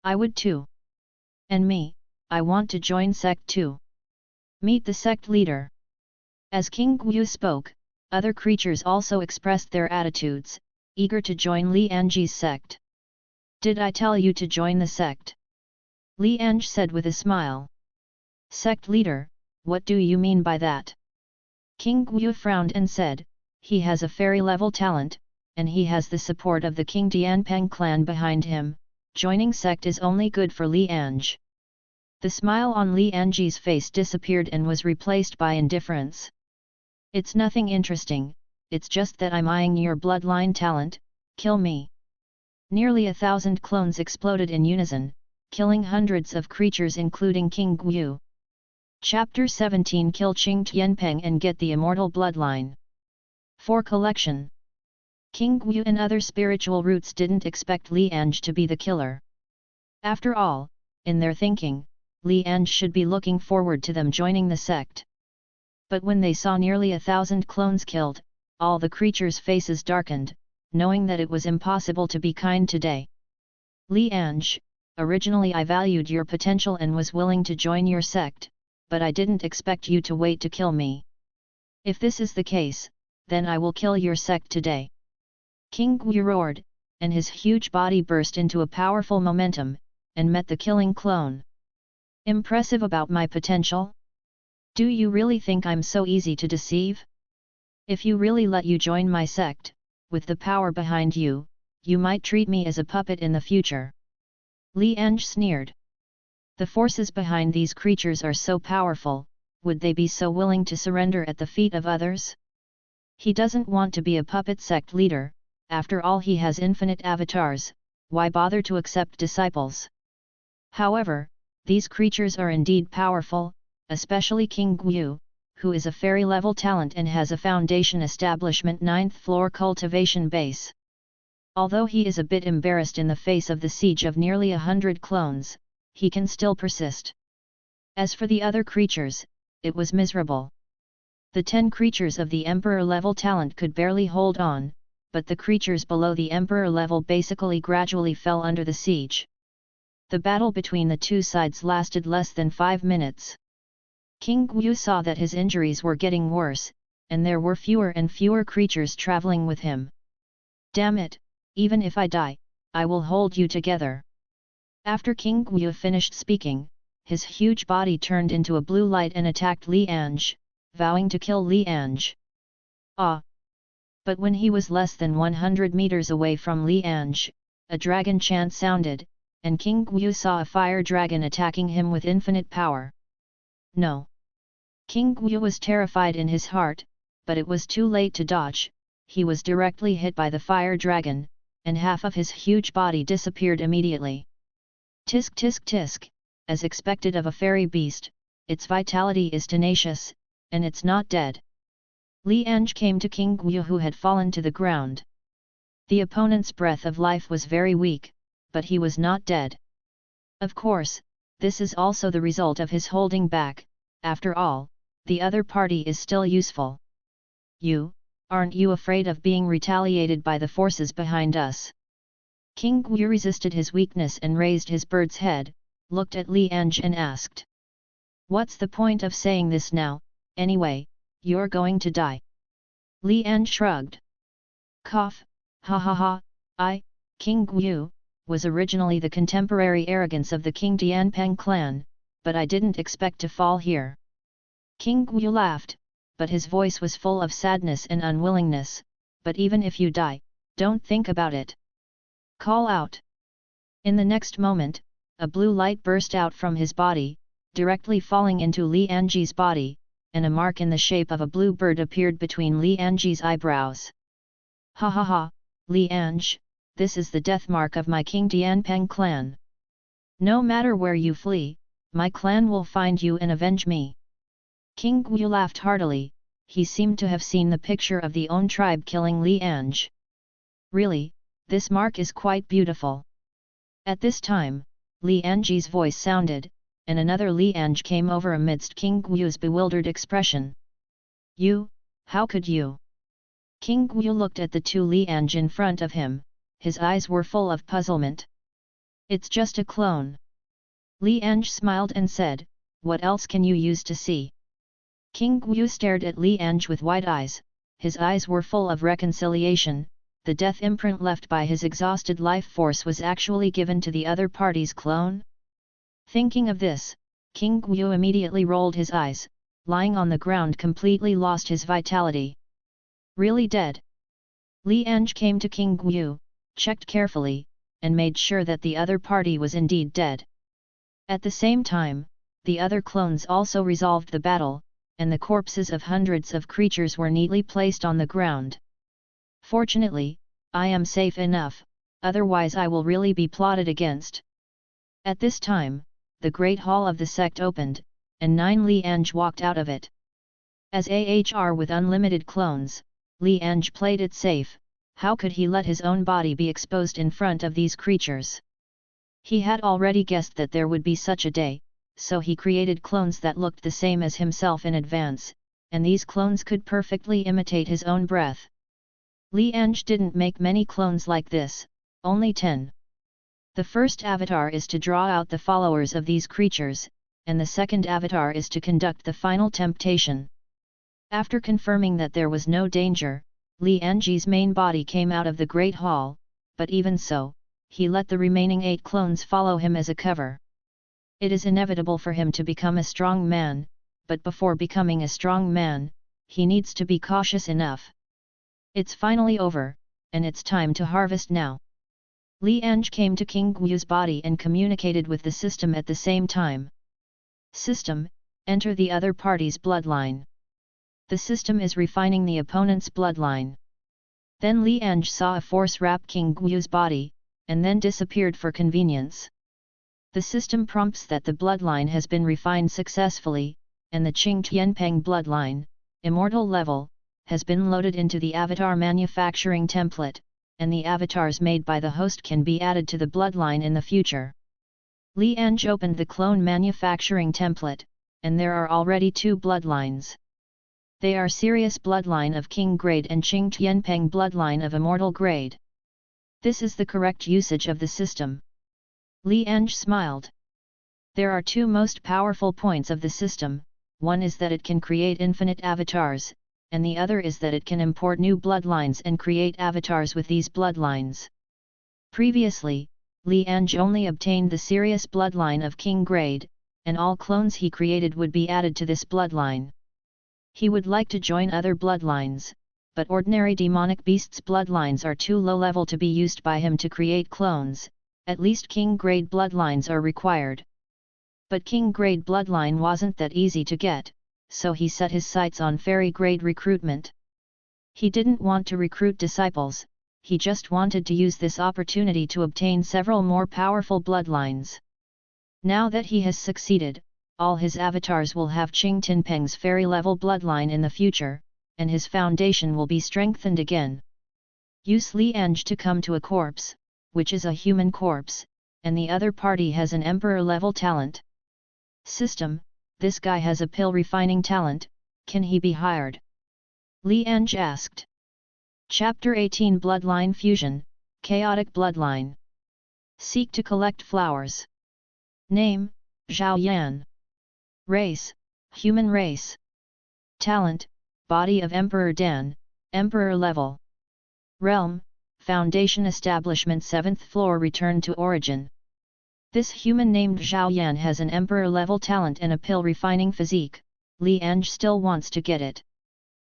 "I would too. And me, I want to join sect too. Meet the sect leader." As King Gu spoke, other creatures also expressed their attitudes, eager to join Li Ange's sect. "Did I tell you to join the sect?" Li Ange said with a smile. "Sect leader, what do you mean by that?" King Gu frowned and said, "He has a fairy-level talent, and he has the support of the King Tianpeng clan behind him. Joining sect is only good for Li Ange." The smile on Li Ange's face disappeared and was replaced by indifference. "It's nothing interesting, it's just that I'm eyeing your bloodline talent, kill me. Nearly 1,000 clones exploded in unison, killing hundreds of creatures including King Guyu. Chapter 17 Kill Qing Tianpeng and get the immortal bloodline. 4 Collection. King Guyu and other spiritual roots didn't expect Li Ange to be the killer. After all, in their thinking, Li Ange should be looking forward to them joining the sect. But when they saw nearly 1,000 clones killed, all the creatures' faces darkened, knowing that it was impossible to be kind today. Li Ange, originally I valued your potential and was willing to join your sect, but I didn't expect you to wait to kill me. If this is the case, then I will kill your sect today. King Guyu roared, and his huge body burst into a powerful momentum, and met the killing clone. Impressive about my potential? Do you really think I'm so easy to deceive? If you really let you join my sect, with the power behind you, you might treat me as a puppet in the future. Li Ange sneered. The forces behind these creatures are so powerful, would they be so willing to surrender at the feet of others? He doesn't want to be a puppet sect leader, after all he has infinite avatars, why bother to accept disciples? However, these creatures are indeed powerful, especially King Guyu, who is a fairy-level talent and has a foundation establishment 9th floor cultivation base. Although he is a bit embarrassed in the face of the siege of nearly 100 clones, he can still persist. As for the other creatures, it was miserable. The 10 creatures of the Emperor-level talent could barely hold on, but the creatures below the Emperor level basically gradually fell under the siege. The battle between the two sides lasted less than 5 minutes. King Guyu saw that his injuries were getting worse, and there were fewer and fewer creatures traveling with him. Damn it, even if I die, I will hold you together. After King Guyu finished speaking, his huge body turned into a blue light and attacked Li Ange, vowing to kill Li Ange. Ah! But when he was less than 100 meters away from Li Ange, a dragon chant sounded, and King Guyu saw a fire dragon attacking him with infinite power. No! King Guyu was terrified in his heart, but it was too late to dodge. He was directly hit by the fire dragon, and half of his huge body disappeared immediately. Tisk tisk tisk, as expected of a fairy beast, its vitality is tenacious, and it's not dead. Li Ange came to King Guyu who had fallen to the ground. The opponent's breath of life was very weak, but he was not dead. Of course, this is also the result of his holding back. After all, the other party is still useful. Aren't you afraid of being retaliated by the forces behind us? King Guyu resisted his weakness and raised his bird's head, looked at Li Ange and asked. What's the point of saying this now, anyway, you're going to die. Li Ange shrugged. Cough, ha ha ha, King Guyu, was originally the contemporary arrogance of the King Tianpeng clan, but I didn't expect to fall here. King Guyu laughed, but his voice was full of sadness and unwillingness, but even if you die, don't think about it. Call out. In the next moment, a blue light burst out from his body, directly falling into Li Ange's body, and a mark in the shape of a blue bird appeared between Li Ange's eyebrows. Ha ha ha, Li Ange, this is the death mark of my King Tianpeng clan. No matter where you flee, my clan will find you and avenge me. King Guyu laughed heartily, he seemed to have seen the picture of the own tribe killing Li Ange. Really, this mark is quite beautiful. At this time, Li Ange's voice sounded, and another Li Ange came over amidst King Guyu's bewildered expression. You, how could you? King Guyu looked at the two Li Ange in front of him, his eyes were full of puzzlement. It's just a clone. Li Ange smiled and said, what else can you use to see? King Guyu stared at Li Ange with wide eyes, his eyes were full of reconciliation, the death imprint left by his exhausted life force was actually given to the other party's clone? Thinking of this, King Guyu immediately rolled his eyes, lying on the ground completely lost his vitality. Really dead? Li Ange came to King Guyu, checked carefully, and made sure that the other party was indeed dead. At the same time, the other clones also resolved the battle, and the corpses of hundreds of creatures were neatly placed on the ground. Fortunately, I am safe enough, otherwise I will really be plotted against. At this time, the great hall of the sect opened, and 9 Li Ange walked out of it. As AHR with unlimited clones, Li Ange played it safe. How could he let his own body be exposed in front of these creatures? He had already guessed that there would be such a day, so he created clones that looked the same as himself in advance, and these clones could perfectly imitate his own breath. Li Ange didn't make many clones like this, only 10. The first avatar is to draw out the followers of these creatures, and the second avatar is to conduct the final temptation. After confirming that there was no danger, Li Ange's main body came out of the Great Hall, but even so, he let the remaining 8 clones follow him as a cover. It is inevitable for him to become a strong man, but before becoming a strong man, he needs to be cautious enough. It's finally over, and it's time to harvest now. Li Ange came to King Guo's body and communicated with the system at the same time. System, enter the other party's bloodline. The system is refining the opponent's bloodline. Then Li Ange saw a force wrap King Guo's body, and then disappeared for convenience. The system prompts that the bloodline has been refined successfully, and the Qing Tianpeng bloodline, immortal level, has been loaded into the avatar manufacturing template, and the avatars made by the host can be added to the bloodline in the future. Li Ange opened the clone manufacturing template, and there are already 2 bloodlines. They are Sirius bloodline of King grade and Qing Tianpeng bloodline of immortal grade. This is the correct usage of the system. Li Ange smiled. There are 2 most powerful points of the system, one is that it can create infinite avatars, and the other is that it can import new bloodlines and create avatars with these bloodlines. Previously, Li Ange only obtained the Sirius bloodline of King grade, and all clones he created would be added to this bloodline. He would like to join other bloodlines, but ordinary demonic beasts' bloodlines are too low level to be used by him to create clones, at least King grade bloodlines are required. But King grade bloodline wasn't that easy to get, so he set his sights on fairy grade recruitment. He didn't want to recruit disciples, he just wanted to use this opportunity to obtain several more powerful bloodlines. Now that he has succeeded, all his avatars will have Qing Tianpeng's fairy level bloodline in the future, and his foundation will be strengthened again. Use Li Ange to come to a corpse, which is a human corpse, and the other party has an emperor level talent. System, this guy has a pill refining talent, can he be hired? Li Ange asked. Chapter 18 Bloodline Fusion, Chaotic Bloodline. Seek to collect flowers. Name, Zhao Yan. Race, Human race. Talent, Body of Emperor Dan, Emperor level. Realm, Foundation Establishment 7th floor Return to Origin. This human named Zhao Yan has an Emperor level talent and a pill refining physique, Li Ange still wants to get it.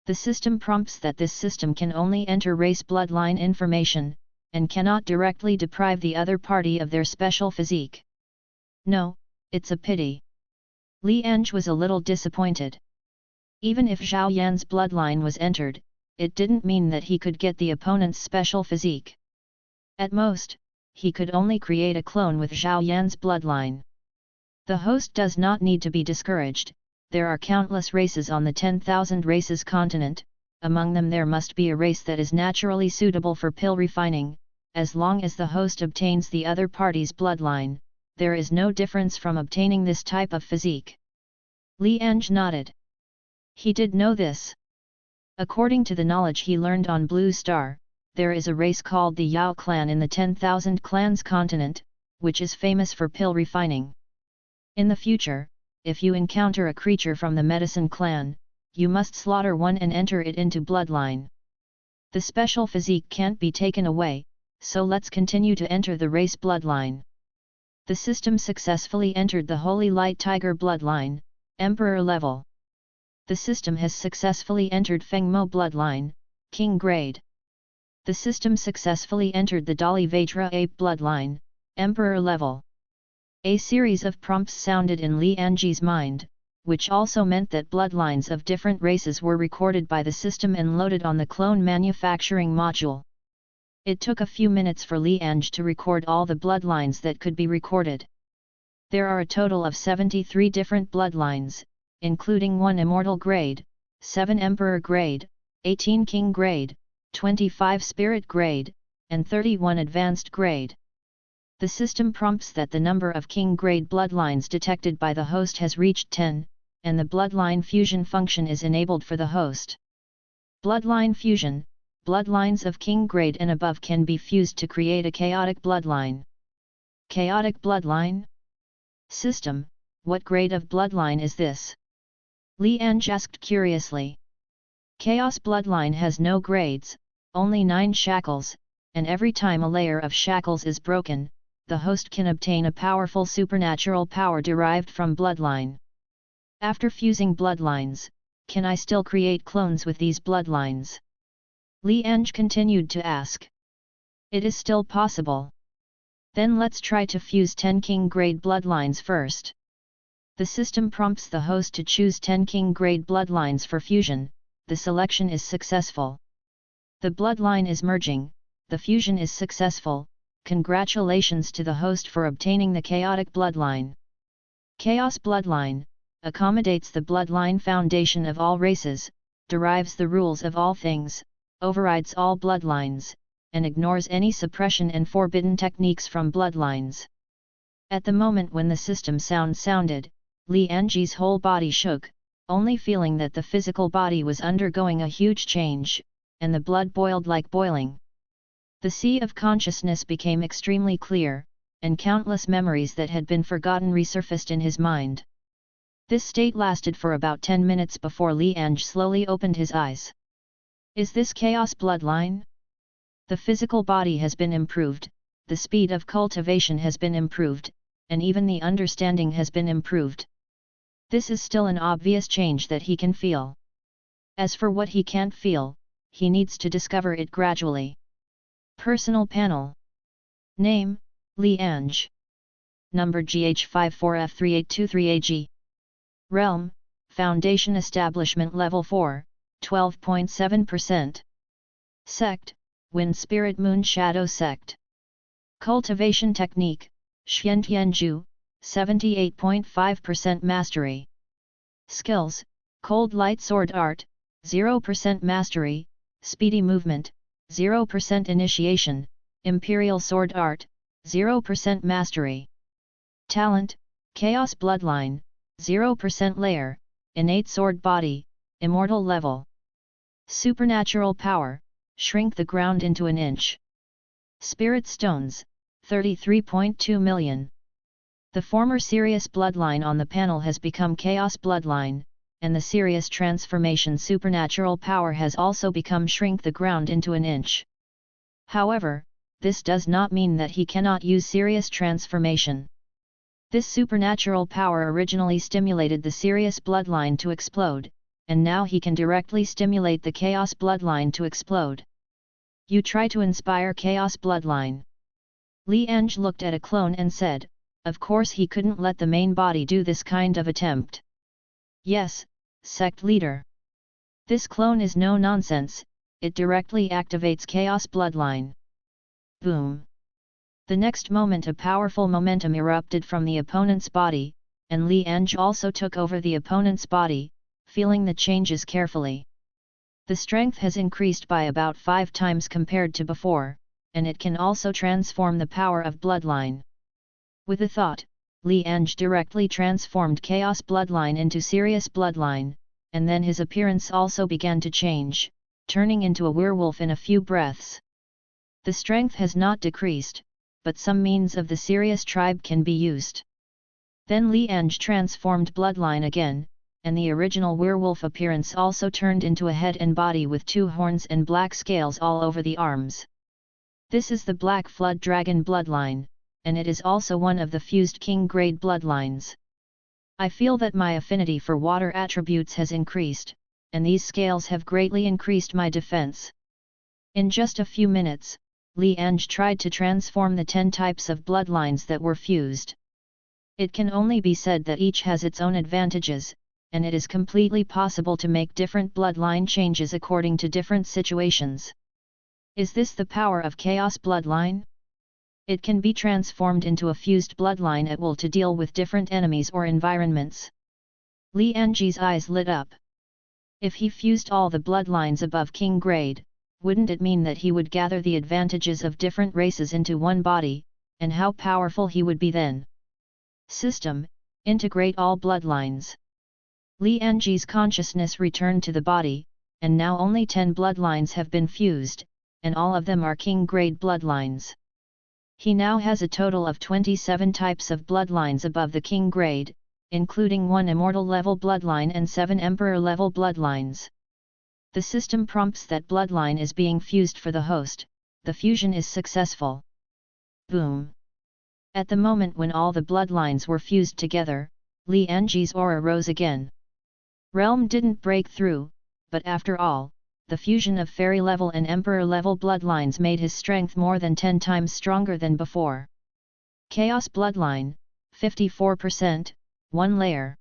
The system prompts that this system can only enter race bloodline information, and cannot directly deprive the other party of their special physique. No, it's a pity. Li Ange was a little disappointed. Even if Zhao Yan's bloodline was entered, it didn't mean that he could get the opponent's special physique. At most, he could only create a clone with Zhao Yan's bloodline. The host does not need to be discouraged, there are countless races on the 10,000 races continent, among them there must be a race that is naturally suitable for pill refining, as long as the host obtains the other party's bloodline, there is no difference from obtaining this type of physique. Li Ange nodded. He did know this. According to the knowledge he learned on Blue Star, there is a race called the Yao clan in the 10,000 clans continent, which is famous for pill refining. In the future, if you encounter a creature from the medicine clan, you must slaughter one and enter it into bloodline. The special physique can't be taken away, so let's continue to enter the race bloodline. The system successfully entered the Holy Light Tiger bloodline, Emperor level. The system has successfully entered Fengmo bloodline, King grade. The system successfully entered the Dali Vajra Ape bloodline, Emperor level. A series of prompts sounded in Li Ange's mind, which also meant that bloodlines of different races were recorded by the system and loaded on the clone manufacturing module. It took a few minutes for Li Ange to record all the bloodlines that could be recorded. There are a total of 73 different bloodlines, including 1 immortal grade, 7 emperor grade, 18 king grade, 25 spirit grade, and 31 advanced grade. The system prompts that the number of king grade bloodlines detected by the host has reached 10, and the bloodline fusion function is enabled for the host. Bloodline fusion: bloodlines of king grade and above can be fused to create a chaotic bloodline. Chaotic bloodline? System, what grade of bloodline is this? Li Ange asked curiously. Chaos bloodline has no grades, only 9 shackles, and every time a layer of shackles is broken, the host can obtain a powerful supernatural power derived from bloodline. After fusing bloodlines, can I still create clones with these bloodlines? Li Ange continued to ask. It is still possible. Then let's try to fuse 10 king grade bloodlines first. The system prompts the host to choose 10 king grade bloodlines for fusion. The selection is successful. The bloodline is merging, the fusion is successful. Congratulations to the host for obtaining the chaotic bloodline. Chaos bloodline accommodates the bloodline foundation of all races, derives the rules of all things, overrides all bloodlines, and ignores any suppression and forbidden techniques from bloodlines. At the moment when the system sounded, Li Ange's whole body shook, only feeling that the physical body was undergoing a huge change, and the blood boiled like boiling. The sea of consciousness became extremely clear, and countless memories that had been forgotten resurfaced in his mind. This state lasted for about 10 minutes before Li Ange slowly opened his eyes. Is this chaos bloodline? The physical body has been improved, the speed of cultivation has been improved, and even the understanding has been improved. This is still an obvious change that he can feel. As for what he can't feel, he needs to discover it gradually. Personal panel. Name, Li Ange. Number GH54F3823AG. Realm, Foundation Establishment Level 4, 12.7%. Sect, Wind Spirit Moon Shadow Sect. Cultivation Technique, Xiantianju, 78.5% Mastery. Skills, Cold Light Sword Art, 0% Mastery, Speedy Movement, 0% Initiation, Imperial Sword Art, 0% Mastery. Talent, Chaos Bloodline, 0% Layer, Innate Sword Body, Immortal Level. Supernatural Power, Shrink the Ground into an Inch. Spirit Stones, 33.2 million. The former Sirius bloodline on the panel has become Chaos Bloodline, and the Sirius transformation supernatural power has also become Shrink the Ground into an Inch. However, this does not mean that he cannot use Sirius transformation. This supernatural power originally stimulated the Sirius bloodline to explode, and now he can directly stimulate the Chaos bloodline to explode. You try to inspire Chaos bloodline. Li Ange looked at a clone and said, of course he couldn't let the main body do this kind of attempt. Yes, Sect Leader. This clone is no nonsense, it directly activates Chaos bloodline. Boom. The next moment a powerful momentum erupted from the opponent's body, and Li Ange also took over the opponent's body, feeling the changes carefully. The strength has increased by about 5 times compared to before, and it can also transform the power of bloodline. With a thought, Li Ange directly transformed Chaos bloodline into Sirius bloodline, and then his appearance also began to change, turning into a werewolf in a few breaths. The strength has not decreased, but some means of the Sirius tribe can be used. Then Li Ange transformed bloodline again, and the original werewolf appearance also turned into a head and body with 2 horns and black scales all over the arms. This is the Black Flood Dragon bloodline, and it is also one of the fused king grade bloodlines. I feel that my affinity for water attributes has increased, and these scales have greatly increased my defense. In just a few minutes, Li Ange tried to transform the 10 types of bloodlines that were fused. It can only be said that each has its own advantages, and it is completely possible to make different bloodline changes according to different situations. Is this the power of Chaos Bloodline? It can be transformed into a fused bloodline at will to deal with different enemies or environments. Li Ange's eyes lit up. If he fused all the bloodlines above king grade, wouldn't it mean that he would gather the advantages of different races into one body, and how powerful he would be then? System, integrate all bloodlines. Li Ange's consciousness returned to the body, and now only 10 bloodlines have been fused, and all of them are king grade bloodlines. He now has a total of 27 types of bloodlines above the king grade, including 1 immortal level bloodline and 7 emperor level bloodlines. The system prompts that bloodline is being fused for the host. The fusion is successful. Boom! At the moment when all the bloodlines were fused together, Li Ange's aura rose again. Realm didn't break through, but after all, the fusion of fairy level and emperor level bloodlines made his strength more than 10 times stronger than before. Chaos Bloodline, 54%, 1 layer.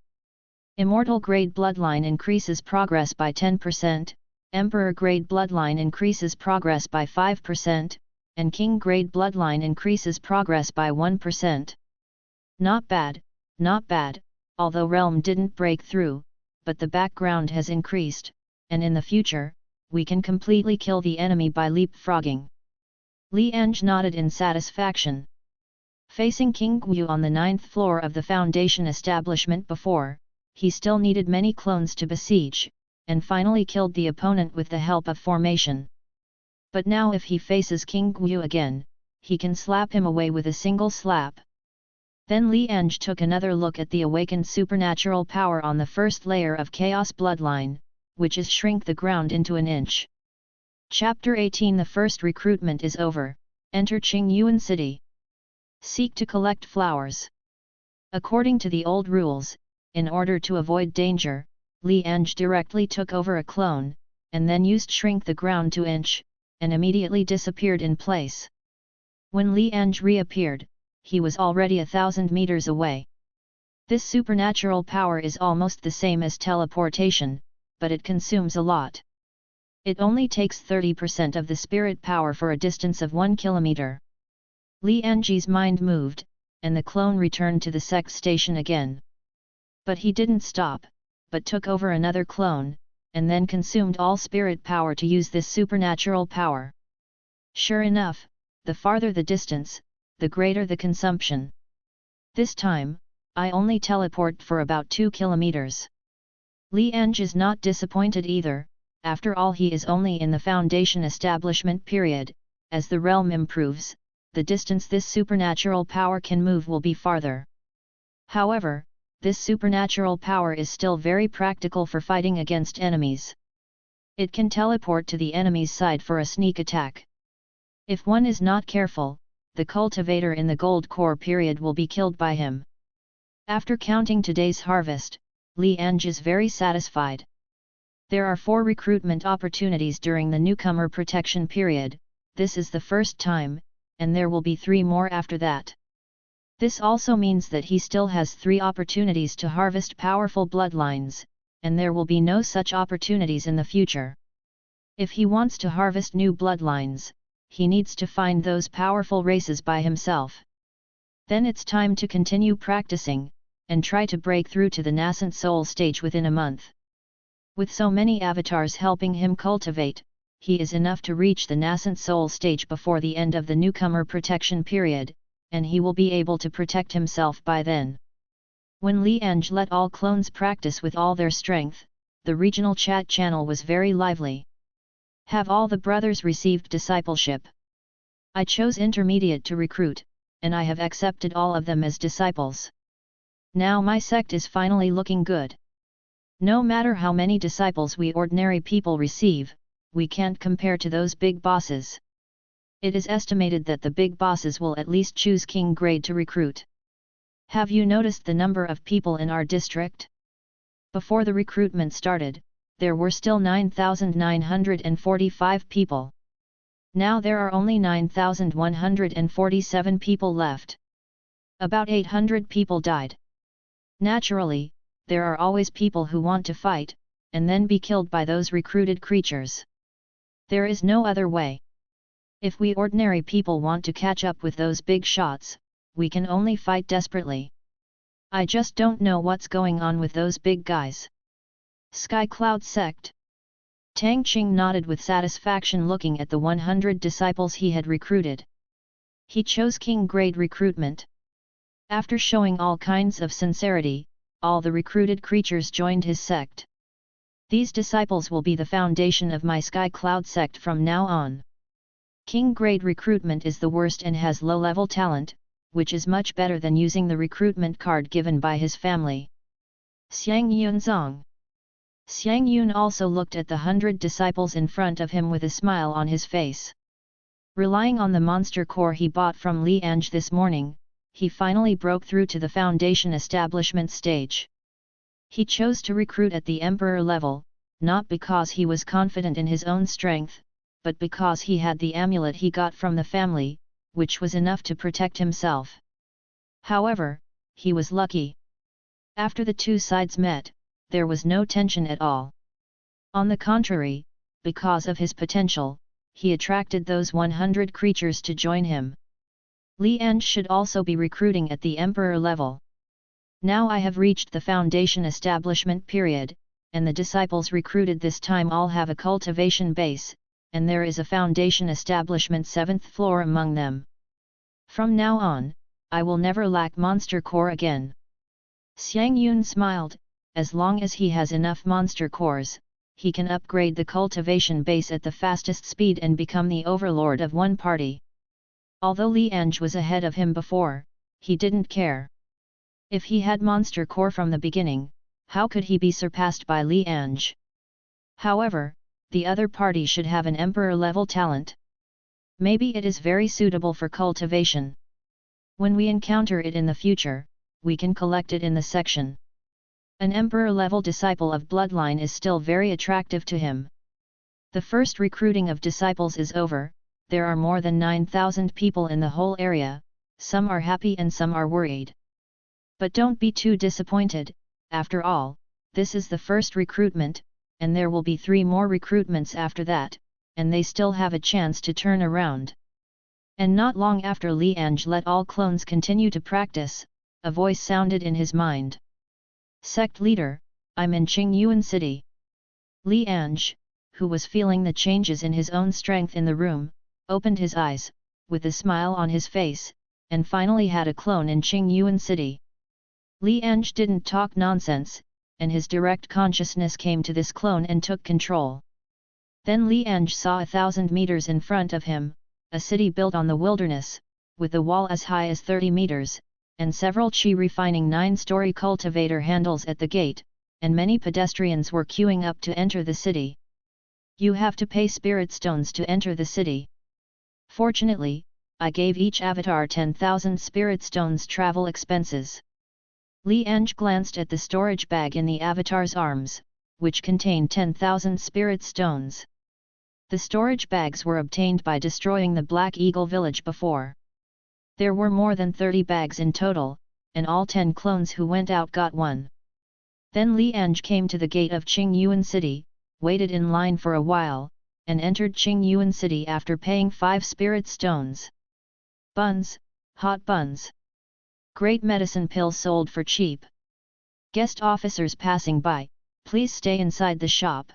Immortal grade bloodline increases progress by 10%, Emperor grade bloodline increases progress by 5%, and King grade bloodline increases progress by 1%. Not bad, although Realm didn't break through, but the background has increased, and in the future, we can completely kill the enemy by leapfrogging. Li Ange nodded in satisfaction. Facing King Guyu on the 9th floor of the Foundation establishment before, he still needed many clones to besiege, and finally killed the opponent with the help of formation. But now if he faces King Guyu again, he can slap him away with a single slap. Then Li Ange took another look at the awakened supernatural power on the first layer of Chaos Bloodline, which is shrink the ground into an inch. Chapter 18. The first recruitment is over. Enter Qingyuan City. Seek to collect flowers. According to the old rules, in order to avoid danger, Li Ange directly took over a clone, and then used shrink the ground to inch, and immediately disappeared in place. When Li Ange reappeared, he was already 1,000 meters away. This supernatural power is almost the same as teleportation, but it consumes a lot. It only takes 30% of the spirit power for a distance of 1 kilometer. Li Ange's mind moved, and the clone returned to the Sect station again. But he didn't stop, but took over another clone, and then consumed all spirit power to use this supernatural power. Sure enough, the farther the distance, the greater the consumption. This time, I only teleport for about 2 kilometers. Li Ange is not disappointed either, after all he is only in the Foundation establishment period. As the realm improves, the distance this supernatural power can move will be farther. However, this supernatural power is still very practical for fighting against enemies. It can teleport to the enemy's side for a sneak attack. If one is not careful, the cultivator in the gold core period will be killed by him. After counting today's harvest, Li Ange is very satisfied. There are 4 recruitment opportunities during the newcomer protection period. This is the first time, and there will be 3 more after that. This also means that he still has 3 opportunities to harvest powerful bloodlines, and there will be no such opportunities in the future. If he wants to harvest new bloodlines, he needs to find those powerful races by himself. Then it's time to continue practicing, and try to break through to the nascent soul stage within a month. With so many avatars helping him cultivate, he is enough to reach the nascent soul stage before the end of the newcomer protection period, and he will be able to protect himself by then. When Li Ange let all clones practice with all their strength, the regional chat channel was very lively. Have all the brothers received discipleship? I chose intermediate to recruit, and I have accepted all of them as disciples. Now my sect is finally looking good. No matter how many disciples we ordinary people receive, we can't compare to those big bosses. It is estimated that the big bosses will at least choose king grade to recruit. Have you noticed the number of people in our district? Before the recruitment started, there were still 9,945 people. Now there are only 9,147 people left. About 800 people died. Naturally, there are always people who want to fight, and then be killed by those recruited creatures. There is no other way. If we ordinary people want to catch up with those big shots, we can only fight desperately. I just don't know what's going on with those big guys. Sky Cloud Sect. Tang Qing nodded with satisfaction, looking at the 100 disciples he had recruited. He chose king-grade recruitment. After showing all kinds of sincerity, all the recruited creatures joined his sect. These disciples will be the foundation of my Sky Cloud sect from now on. King-grade recruitment is the worst and has low-level talent, which is much better than using the recruitment card given by his family. Xiang Yunzong. Xiang Yun also looked at the 100 disciples in front of him with a smile on his face. Relying on the monster core he bought from Li Ange this morning, he finally broke through to the foundation establishment stage. He chose to recruit at the emperor level, not because he was confident in his own strength, but because he had the amulet he got from the family, which was enough to protect himself. However, he was lucky. After the two sides met, there was no tension at all. On the contrary, because of his potential, he attracted those 100 creatures to join him. Li Ange should also be recruiting at the emperor level. Now I have reached the foundation establishment period, and the disciples recruited this time all have a cultivation base, and there is a foundation establishment 7th floor among them. From now on, I will never lack monster core again. Xiang Yun smiled. As long as he has enough monster cores, he can upgrade the cultivation base at the fastest speed and become the overlord of one party. Although Li Ange was ahead of him before, he didn't care. If he had monster core from the beginning, how could he be surpassed by Li Ange? However, the other party should have an emperor-level talent. Maybe it is very suitable for cultivation. When we encounter it in the future, we can collect it in the section. An emperor-level disciple of bloodline is still very attractive to him. The first recruiting of disciples is over. There are more than 9,000 people in the whole area, some are happy and some are worried. But don't be too disappointed, after all, this is the first recruitment, and there will be 3 more recruitments after that, and they still have a chance to turn around. And not long after Li Ange let all clones continue to practice, a voice sounded in his mind. Sect leader, I'm in Qingyuan City. Li Ange, who was feeling the changes in his own strength in the room, opened his eyes, with a smile on his face, and finally had a clone in Qingyuan City. Li Ange didn't talk nonsense, and his direct consciousness came to this clone and took control. Then Li Ange saw 1,000 meters in front of him, a city built on the wilderness, with a wall as high as 30 meters, and several chi refining 9-story cultivator handles at the gate, and many pedestrians were queuing up to enter the city. You have to pay spirit stones to enter the city. Fortunately, I gave each avatar 10,000 spirit stones travel expenses. Li Ange glanced at the storage bag in the avatar's arms, which contained 10,000 spirit stones. The storage bags were obtained by destroying the Black Eagle village before. There were more than 30 bags in total, and all 10 clones who went out got one. Then Li Ange came to the gate of Qingyuan City, waited in line for a while, and entered Qingyuan City after paying 5 spirit stones. Buns, hot buns. Great medicine pills sold for cheap. Guest officers passing by, please stay inside the shop.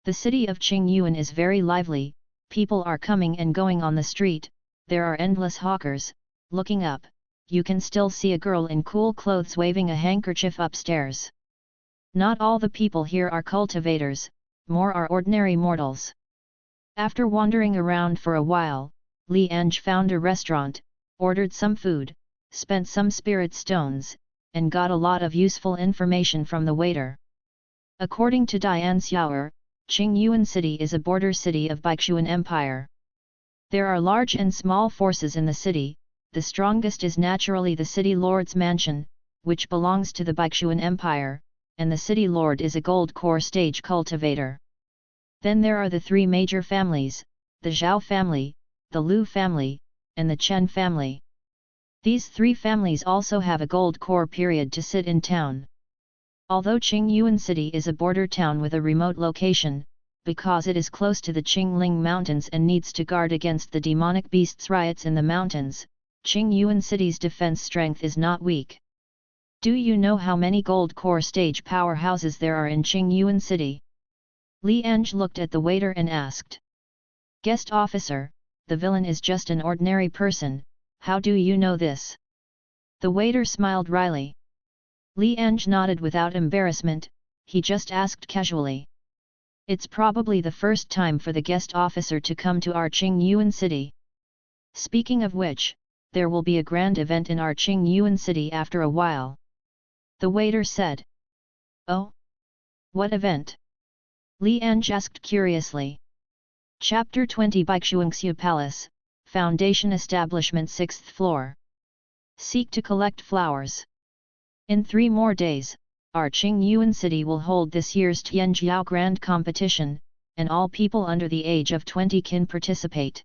The city of Qingyuan is very lively, people are coming and going on the street, there are endless hawkers. Looking up, you can still see a girl in cool clothes waving a handkerchief upstairs. Not all the people here are cultivators, more are ordinary mortals. After wandering around for a while, Li Ange found a restaurant, ordered some food, spent some spirit stones, and got a lot of useful information from the waiter. According to Diane Xiaoer, Qingyuan City is a border city of Baixuan Empire. There are large and small forces in the city. The strongest is naturally the city lord's mansion, which belongs to the Baixuan Empire, and the city lord is a gold core stage cultivator. Then there are the 3 major families, the Zhao family, the Lu family, and the Chen family. These 3 families also have a gold core period to sit in town. Although Qingyuan City is a border town with a remote location, because it is close to the Qingling Mountains and needs to guard against the demonic beasts riots in the mountains, Qingyuan City's defense strength is not weak. Do you know how many gold core stage powerhouses there are in Qingyuan City? Li Ange looked at the waiter and asked. Guest officer, the villain is just an ordinary person, how do you know this? The waiter smiled wryly. Li Ange nodded without embarrassment, he just asked casually. It's probably the first time for the guest officer to come to our Qingyuan City. Speaking of which, there will be a grand event in our Qingyuan City after a while. The waiter said. Oh? What event? Li Ange asked curiously. Chapter 20 Baixuangxu Palace, Foundation Establishment 6th floor. Seek to collect flowers. In 3 more days, our Qingyuan City will hold this year's Tianjiao Grand Competition, and all people under the age of 20 can participate.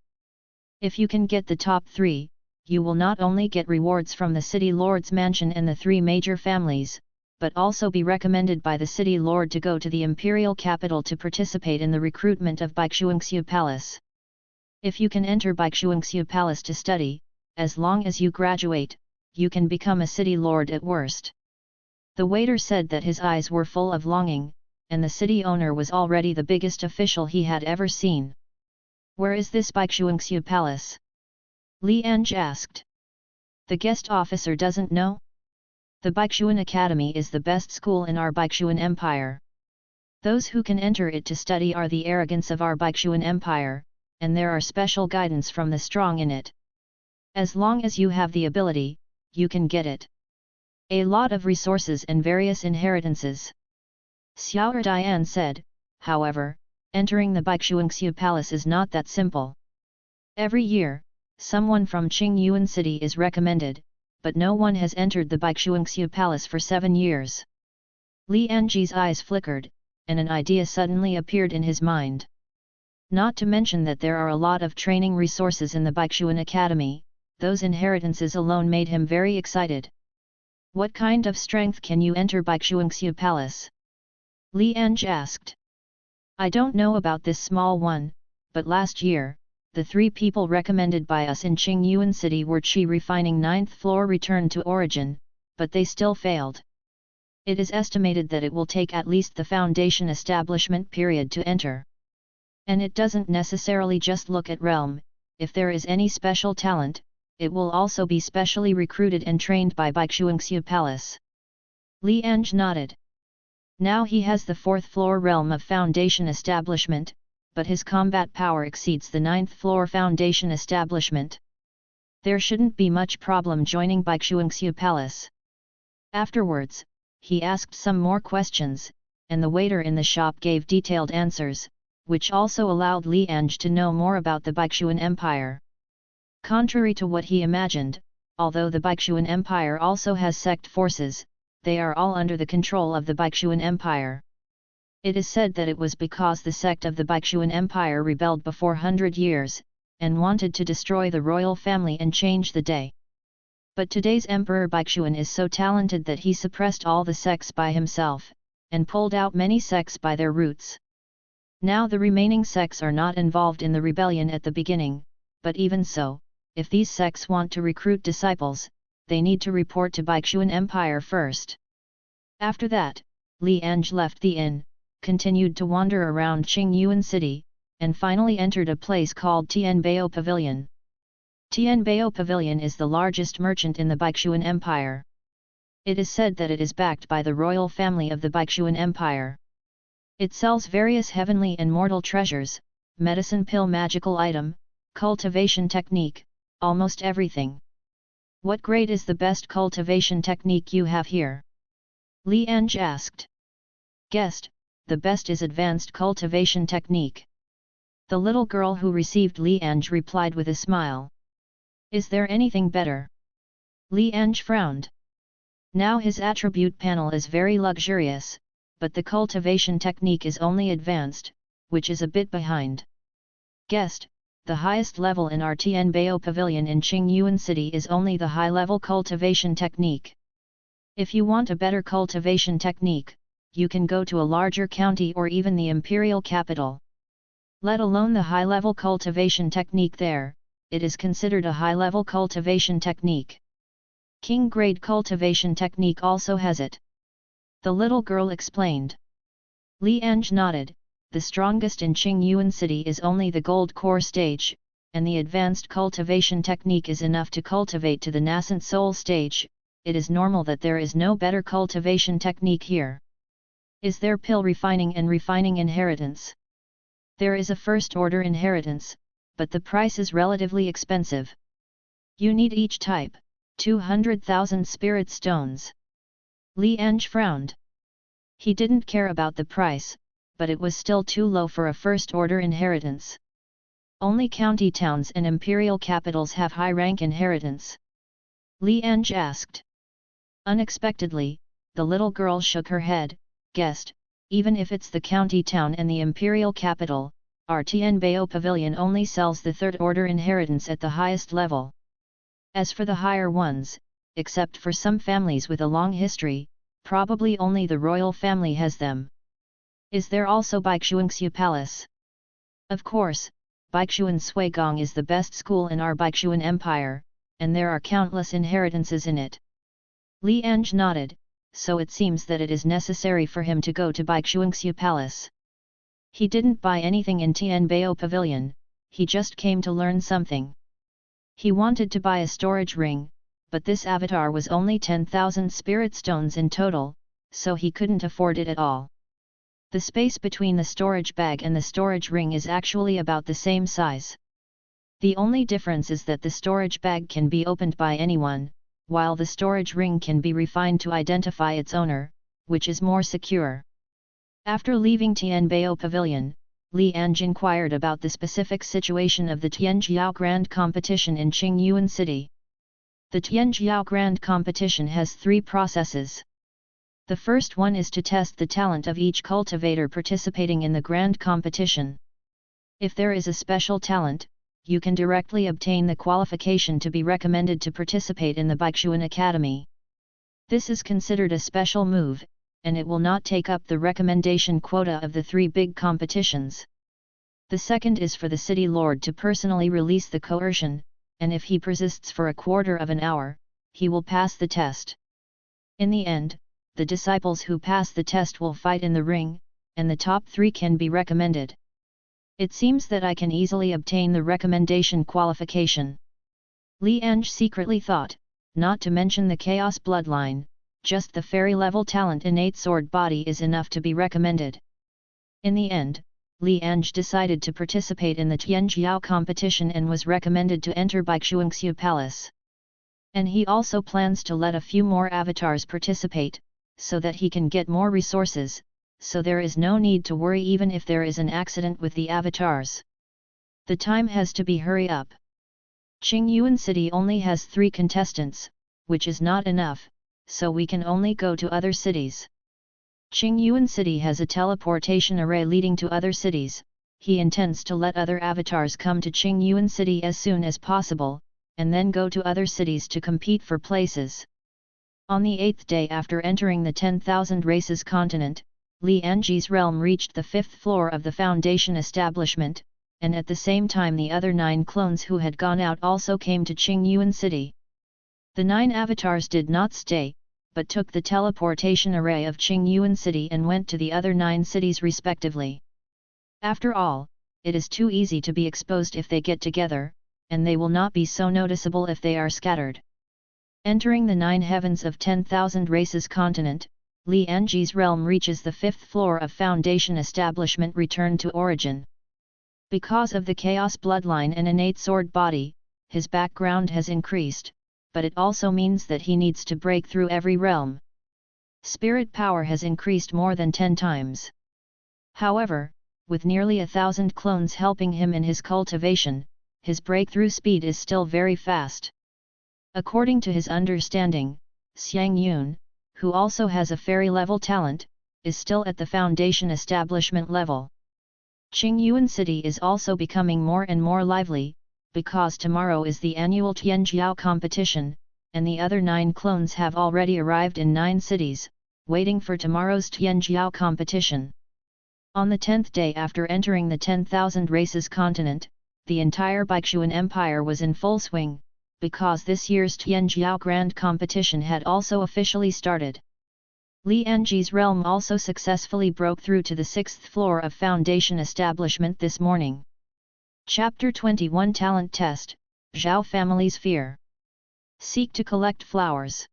If you can get the top 3, you will not only get rewards from the City Lord's mansion and the 3 major families, but also be recommended by the City Lord to go to the imperial capital to participate in the recruitment of Baixuangxu Palace. If you can enter Baixuangxu Palace to study, as long as you graduate, you can become a City Lord at worst. The waiter said that his eyes were full of longing, and the city owner was already the biggest official he had ever seen. Where is this Baixuangxu Palace? Li Ange asked. The guest officer doesn't know? The Baixuan Academy is the best school in our Baixuan Empire. Those who can enter it to study are the arrogance of our Baixuan Empire, and there are special guidance from the strong in it. As long as you have the ability, you can get it. A lot of resources and various inheritances. Xiao Dian said, however, entering the Baixuangxu Palace is not that simple. Every year, someone from Qingyuan City is recommended, but no one has entered the Baixuangxu Palace for 7 years. Li Ange's eyes flickered, and an idea suddenly appeared in his mind. Not to mention that there are a lot of training resources in the Baixuan Academy, those inheritances alone made him very excited. What kind of strength can you enter Baixuangxu Palace? Li Ange asked. I don't know about this small one, but last year, the 3 people recommended by us in Qingyuan City were Qi Refining 9th floor returned to origin, but they still failed. It is estimated that it will take at least the foundation establishment period to enter. And it doesn't necessarily just look at realm, if there is any special talent, it will also be specially recruited and trained by Baixuangxu Palace. Li Ange nodded. Now he has the 4th floor realm of foundation establishment, but his combat power exceeds the 9th floor foundation establishment. There shouldn't be much problem joining Baixuangxu Palace. Afterwards, he asked some more questions, and the waiter in the shop gave detailed answers, which also allowed Li Ange to know more about the Baixuan Empire. Contrary to what he imagined, although the Baixuan Empire also has sect forces, they are all under the control of the Baixuan Empire. It is said that it was because the sect of the Baixuan Empire rebelled before 100 years, and wanted to destroy the royal family and change the day. But today's Emperor Baixuan is so talented that he suppressed all the sects by himself, and pulled out many sects by their roots. Now the remaining sects are not involved in the rebellion at the beginning, but even so, if these sects want to recruit disciples, they need to report to Baixuan Empire first. After that, Li Ange left the inn, continued to wander around Qingyuan City, and finally entered a place called Tianbao Pavilion. Tianbao Pavilion is the largest merchant in the Baixuan Empire. It is said that it is backed by the royal family of the Baixuan Empire. It sells various heavenly and mortal treasures, medicine pill magical item, cultivation technique, almost everything. What grade is the best cultivation technique you have here? Li Ange asked. Guessed, the best is advanced cultivation technique. The little girl who received Li Ange replied with a smile. Is there anything better? Li Ange frowned. Now his attribute panel is very luxurious, but the cultivation technique is only advanced, which is a bit behind. Guessed, the highest level in our Tianbao Pavilion in Qingyuan City is only the high-level cultivation technique. If you want a better cultivation technique, you can go to a larger county or even the imperial capital. Let alone the high-level cultivation technique there, it is considered a high-level cultivation technique. King-grade cultivation technique also has it. The little girl explained. Li Ange nodded. The strongest in Qingyuan City is only the gold core stage, and the advanced cultivation technique is enough to cultivate to the nascent soul stage. It is normal that there is no better cultivation technique here. Is there pill refining and refining inheritance? There is a first-order inheritance, but the price is relatively expensive. You need each type, 200,000 spirit stones. Li Ange frowned. He didn't care about the price, but it was still too low for a first-order inheritance. Only county towns and imperial capitals have high-rank inheritance. Li Ange asked. Unexpectedly, the little girl shook her head, guessed, even if it's the county town and the imperial capital, our Tianbao pavilion only sells the third-order inheritance at the highest level. As for the higher ones, except for some families with a long history, probably only the royal family has them. Is there also Baixuanxu Palace? Of course, Baixuan Suigong is the best school in our Baixuan Empire, and there are countless inheritances in it. Li Ange nodded, so it seems that it is necessary for him to go to Baixuanxu Palace. He didn't buy anything in Tianbao Pavilion, he just came to learn something. He wanted to buy a storage ring, but this avatar was only 10,000 spirit stones in total, so he couldn't afford it at all. The space between the storage bag and the storage ring is actually about the same size. The only difference is that the storage bag can be opened by anyone, while the storage ring can be refined to identify its owner, which is more secure. After leaving Tianbao Pavilion, Li Ange inquired about the specific situation of the Tianjiao Grand Competition in Qingyuan City. The Tianjiao Grand Competition has 3 processes. The first one is to test the talent of each cultivator participating in the Grand Competition. If there is a special talent, you can directly obtain the qualification to be recommended to participate in the Baixuan Academy. This is considered a special move, and it will not take up the recommendation quota of the 3 big competitions. The second is for the city lord to personally release the coercion, and if he persists for a quarter of an hour, he will pass the test. In the end, the disciples who pass the test will fight in the ring, and the top 3 can be recommended. It seems that I can easily obtain the recommendation qualification. Li Ange secretly thought, not to mention the chaos bloodline, just the fairy-level talent innate sword body is enough to be recommended. In the end, Li Ange decided to participate in the Tianjiao competition and was recommended to enter Baixuanxu Palace. And he also plans to let a few more avatars participate, so that he can get more resources, so there is no need to worry even if there is an accident with the avatars. The time has to be hurry up. Qingyuan City only has 3 contestants, which is not enough, so we can only go to other cities. Qingyuan City has a teleportation array leading to other cities. He intends to let other avatars come to Qingyuan City as soon as possible, and then go to other cities to compete for places. On the 8th day after entering the 10,000 races continent, Li Ange's realm reached the 5th floor of the Foundation establishment, and at the same time the other 9 clones who had gone out also came to Qingyuan City. The 9 avatars did not stay, but took the teleportation array of Qingyuan City and went to the other 9 cities respectively. After all, it is too easy to be exposed if they get together, and they will not be so noticeable if they are scattered. Entering the 9 heavens of 10,000 races continent, Li Ange's realm reaches the 5th floor of Foundation establishment Return to Origin. Because of the chaos bloodline and innate sword body, his background has increased, but it also means that he needs to break through every realm. Spirit power has increased more than 10 times. However, with nearly 1,000 clones helping him in his cultivation, his breakthrough speed is still very fast. According to his understanding, Xiang Yun, who also has a fairy-level talent, is still at the Foundation establishment level. Qingyuan City is also becoming more and more lively, because tomorrow is the annual Tianjiao competition, and the other 9 clones have already arrived in 9 cities, waiting for tomorrow's Tianjiao competition. On the 10th day after entering the 10,000 races continent, the entire Baixuan Empire was in full swing, because this year's Tianjiao Grand Competition had also officially started. Li Ange's realm also successfully broke through to the 6th floor of Foundation establishment this morning. Chapter 21 Talent Test, Zhao Family's Fear. Seek to collect flowers.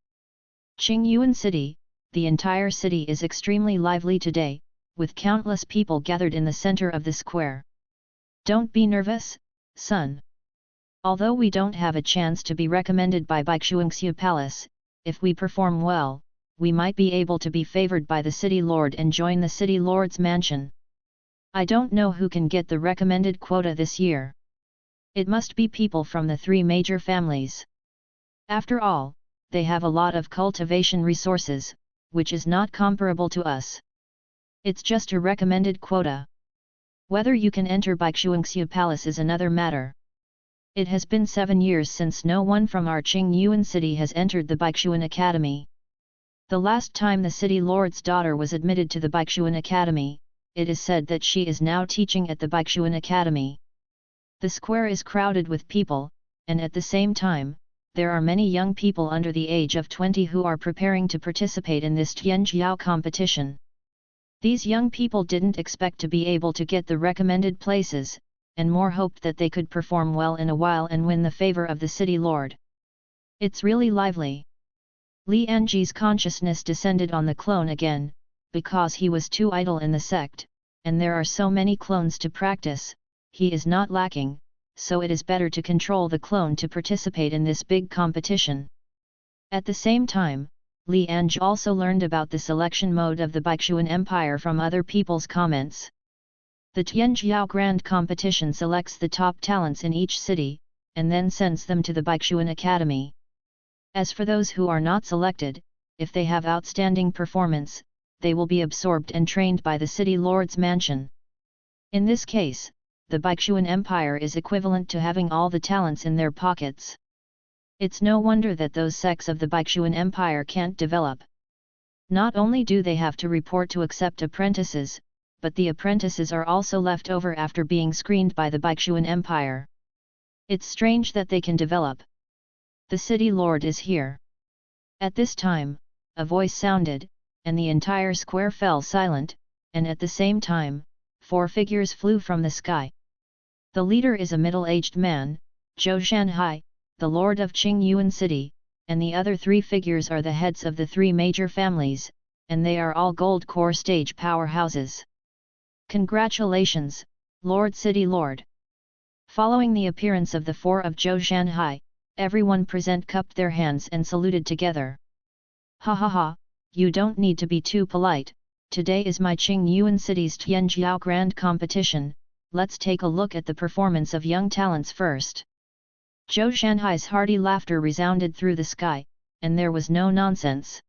Qingyuan City, the entire city is extremely lively today, with countless people gathered in the center of the square. Don't be nervous, son. Although we don't have a chance to be recommended by Baixuangxu Palace, if we perform well, we might be able to be favored by the city lord and join the city lord's mansion. I don't know who can get the recommended quota this year. It must be people from the 3 major families. After all, they have a lot of cultivation resources, which is not comparable to us. It's just a recommended quota. Whether you can enter Baixuangxu Palace is another matter. It has been 7 years since no one from our Qingyuan city has entered the Baixuan Academy. The last time the city lord's daughter was admitted to the Baixuan Academy, it is said that she is now teaching at the Baixuan Academy. The square is crowded with people, and at the same time, there are many young people under the age of 20 who are preparing to participate in this Tianjiao competition. These young people didn't expect to be able to get the recommended places, and more hoped that they could perform well in a while and win the favor of the city lord. It's really lively. Li Ange's consciousness descended on the clone again, because he was too idle in the sect, and there are so many clones to practice, he is not lacking, so it is better to control the clone to participate in this big competition. At the same time, Li Ange also learned about the selection mode of the Baixuan Empire from other people's comments. The Tianjiao Grand Competition selects the top talents in each city, and then sends them to the Baixuan Academy. As for those who are not selected, if they have outstanding performance, they will be absorbed and trained by the city lord's mansion. In this case, the Baixuan Empire is equivalent to having all the talents in their pockets. It's no wonder that those sects of the Baixuan Empire can't develop. Not only do they have to report to accept apprentices, but the apprentices are also left over after being screened by the Baixuan Empire. It's strange that they can develop. The city lord is here. At this time, a voice sounded, and the entire square fell silent, and at the same time, 4 figures flew from the sky. The leader is a middle-aged man, Zhou Shanhai, the lord of Qingyuan city, and the other 3 figures are the heads of the 3 major families, and they are all gold core stage powerhouses. Congratulations, Lord City Lord! Following the appearance of the 4 of Zhou Shanhai, everyone present cupped their hands and saluted together. Ha ha ha, you don't need to be too polite, today is my Qingyuan city's Tianjiao Grand Competition, let's take a look at the performance of young talents first. Zhou Shanhai's hearty laughter resounded through the sky, and there was no nonsense.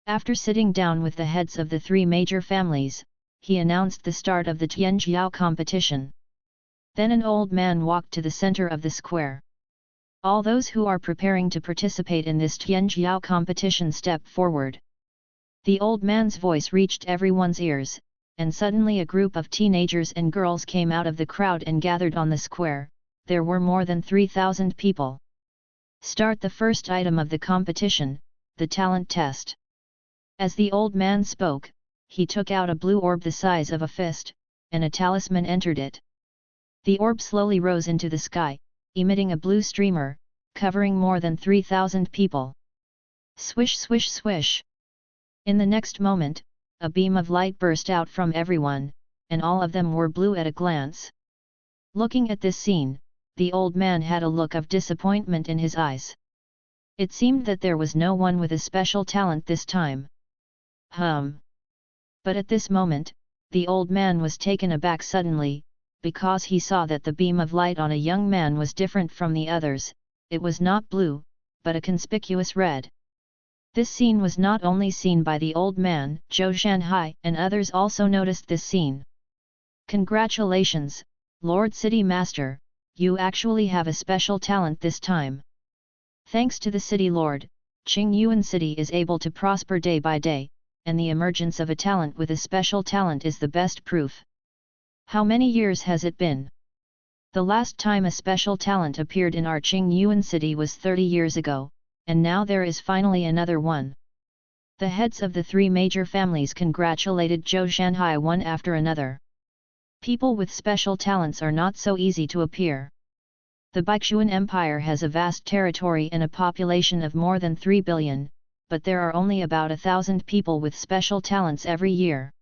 After sitting down with the heads of the 3 major families, he announced the start of the Tianjiao competition. Then an old man walked to the center of the square. All those who are preparing to participate in this Tianjiao competition step forward. The old man's voice reached everyone's ears, and suddenly a group of teenagers and girls came out of the crowd and gathered on the square. There were more than 3,000 people. Start the first item of the competition, the talent test. As the old man spoke, he took out a blue orb the size of a fist, and a talisman entered it. The orb slowly rose into the sky, emitting a blue streamer, covering more than 3,000 people. Swish swish swish! In the next moment, a beam of light burst out from everyone, and all of them were blue at a glance. Looking at this scene, the old man had a look of disappointment in his eyes. It seemed that there was no one with a special talent this time. But at this moment, the old man was taken aback suddenly, because he saw that the beam of light on a young man was different from the others. It was not blue, but a conspicuous red. This scene was not only seen by the old man, Zhou Shanhai, and others also noticed this scene. Congratulations, Lord City Master, you actually have a special talent this time. Thanks to the city lord, Qingyuan City is able to prosper day by day, and the emergence of a talent with a special talent is the best proof. How many years has it been? The last time a special talent appeared in our Qingyuan City was 30 years ago, and now there is finally another one. The heads of the three major families congratulated Zhou Shanhai one after another. People with special talents are not so easy to appear. The Baixuan Empire has a vast territory and a population of more than 3 billion, but there are only about 1,000 people with special talents every year.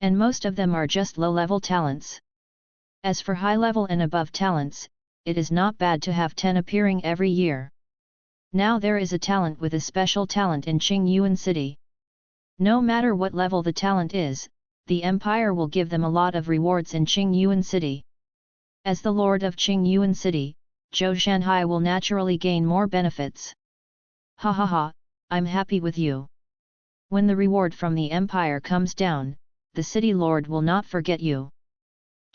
And most of them are just low-level talents. As for high-level and above talents, it is not bad to have 10 appearing every year. Now there is a talent with a special talent in Qingyuan City. No matter what level the talent is, the empire will give them a lot of rewards in Qingyuan City. As the lord of Qingyuan City, Zhou Shanhai will naturally gain more benefits. Ha ha ha, I'm happy with you. When the reward from the empire comes down, the city lord will not forget you.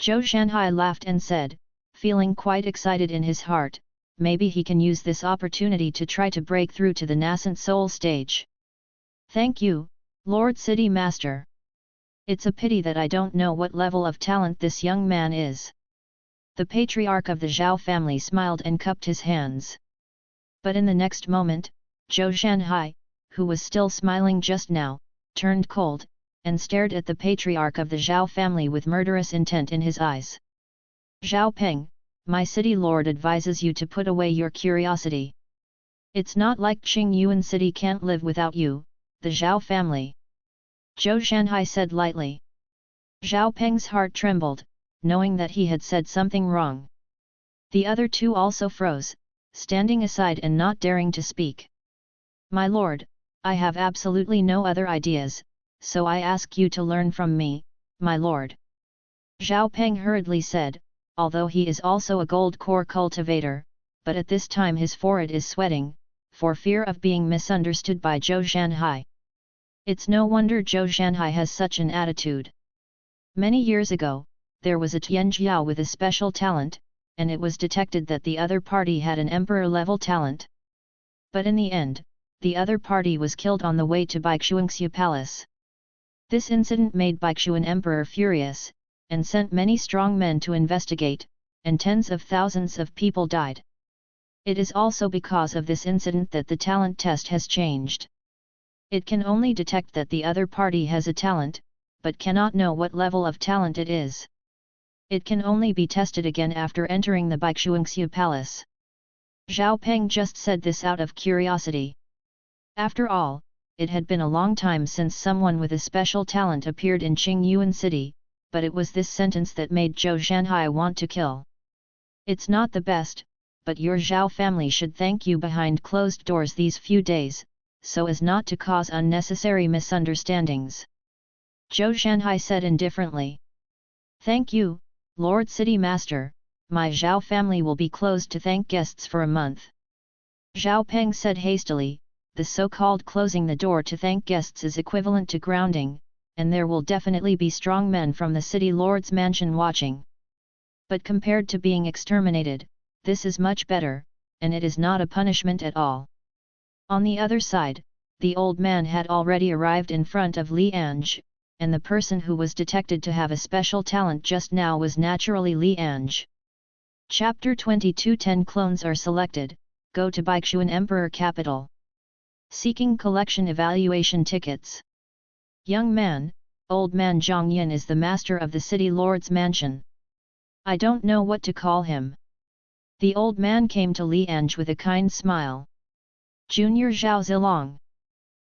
Zhou Shanhai laughed and said, feeling quite excited in his heart, maybe he can use this opportunity to try to break through to the nascent soul stage. Thank you, Lord City Master. It's a pity that I don't know what level of talent this young man is. The patriarch of the Zhao family smiled and cupped his hands. But in the next moment, Zhou Shanhai, who was still smiling just now, turned cold, and stared at the patriarch of the Zhao family with murderous intent in his eyes. Zhao Peng, my city lord advises you to put away your curiosity. It's not like Qingyuan City can't live without you, the Zhao family. Zhou Shanhai said lightly. Zhao Peng's heart trembled, knowing that he had said something wrong. The other two also froze, standing aside and not daring to speak. My lord, I have absolutely no other ideas, so I ask you to learn from me, my lord. Zhao Peng hurriedly said, although he is also a gold core cultivator, but at this time his forehead is sweating, for fear of being misunderstood by Zhou Shanhai. It's no wonder Zhou Shanhai has such an attitude. Many years ago, there was a Tianjiao with a special talent, and it was detected that the other party had an emperor-level talent. But in the end, the other party was killed on the way to Baixuanxia Palace. This incident made Baixuan Emperor furious, and sent many strong men to investigate, and tens of thousands of people died. It is also because of this incident that the talent test has changed. It can only detect that the other party has a talent, but cannot know what level of talent it is. It can only be tested again after entering the Baixuanxia Palace. Zhao Peng just said this out of curiosity. After all, it had been a long time since someone with a special talent appeared in Qingyuan City, but it was this sentence that made Zhou Shanhai want to kill. It's not the best, but your Zhao family should thank you behind closed doors these few days, so as not to cause unnecessary misunderstandings. Zhou Shanhai said indifferently. Thank you, Lord City Master, my Zhao family will be closed to thank guests for a month. Zhao Peng said hastily, the so-called closing the door to thank guests is equivalent to grounding, and there will definitely be strong men from the city lord's mansion watching. But compared to being exterminated, this is much better, and it is not a punishment at all. On the other side, the old man had already arrived in front of Li Ange, and the person who was detected to have a special talent just now was naturally Li Ange. Chapter 22 10 clones are selected, go to Baixuan Emperor Capital. Seeking collection evaluation tickets. Young man, old man Zhang Yin is the master of the city lord's mansion. I don't know what to call him. The old man came to Li Ange with a kind smile. Junior Zhao Zilong.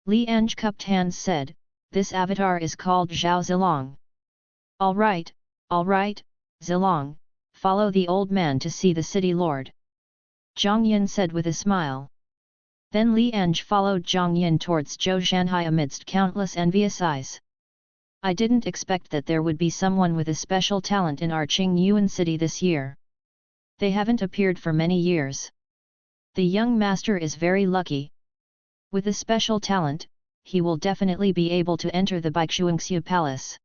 Li Ange cupped hands said, this avatar is called Zhao Zilong. All right, Zilong, follow the old man to see the city lord. Zhang Yin said with a smile. Then Li Ange followed Zhang Yin towards Zhou Shanhai amidst countless envious eyes. I didn't expect that there would be someone with a special talent in our Qingyuan city this year. They haven't appeared for many years. The young master is very lucky. With a special talent, he will definitely be able to enter the Baixuanxia Palace.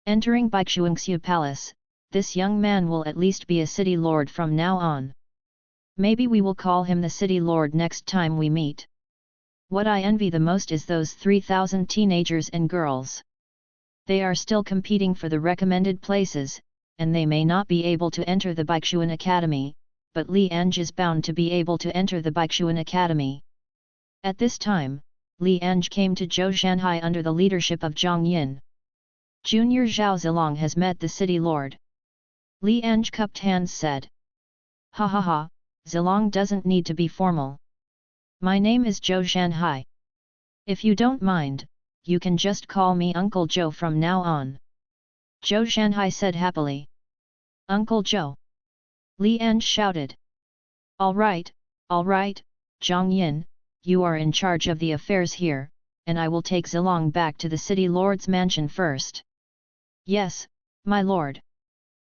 Entering Baixuanxia Palace, this young man will at least be a city lord from now on. Maybe we will call him the City Lord next time we meet. What I envy the most is those 3,000 teenagers and girls. They are still competing for the recommended places, and they may not be able to enter the Baichuan Academy, but Li Ange is bound to be able to enter the Baichuan Academy. At this time, Li Ange came to Zhou Shanhai under the leadership of Zhang Yin. Junior Zhao Zilong has met the City Lord. Li Ange cupped hands said. Ha ha ha, Zilong doesn't need to be formal. My name is Zhou Shanhai. If you don't mind, you can just call me Uncle Zhou from now on. Zhou Shanhai said happily. Uncle Zhou. Li Ange shouted. All right, Zhang Yin, you are in charge of the affairs here, and I will take Zilong back to the City Lord's mansion first. Yes, my lord.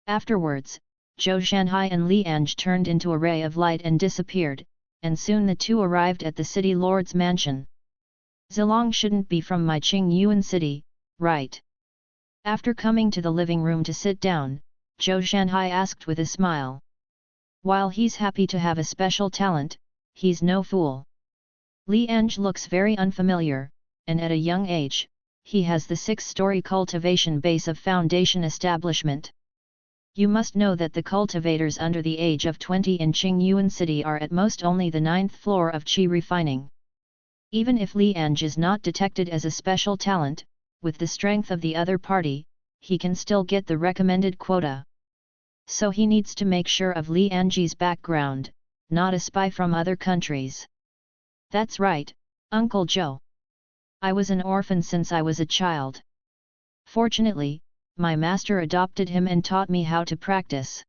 Afterwards, Zhou Shanhai and Li Ange turned into a ray of light and disappeared, and soon the two arrived at the City Lord's mansion. Zilong shouldn't be from my Qingyuan city, right? After coming to the living room to sit down, Zhou Shanhai asked with a smile. While he's happy to have a special talent, he's no fool. Li Ange looks very unfamiliar, and at a young age, he has the 6-story cultivation base of foundation establishment. You must know that the cultivators under the age of 20 in Qingyuan city are at most only the 9th floor of qi refining. Even if Li Ange is not detected as a special talent, with the strength of the other party, he can still get the recommended quota. So he needs to make sure of Li Ange's background, not a spy from other countries. That's right, Uncle Zhou. I was an orphan since I was a child. Fortunately, my master adopted him and taught me how to practice.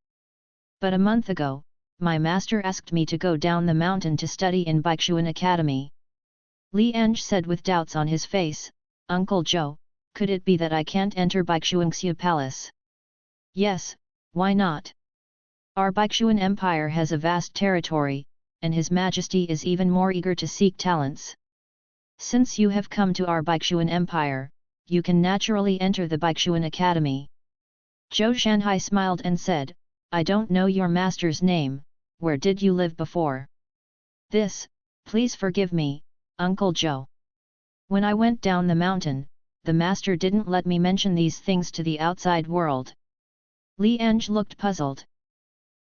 But a month ago, my master asked me to go down the mountain to study in Baichuan Academy. Li Ange said with doubts on his face, Uncle Zhou, could it be that I can't enter Baichuangxia Palace? Yes, why not? Our Baichuan Empire has a vast territory, and His Majesty is even more eager to seek talents. Since you have come to our Baichuan Empire, you can naturally enter the Baichuan Academy. Zhou Shanhai smiled and said, I don't know your master's name, where did you live before? Please forgive me, Uncle Zhou. When I went down the mountain, the master didn't let me mention these things to the outside world. Li Ange looked puzzled.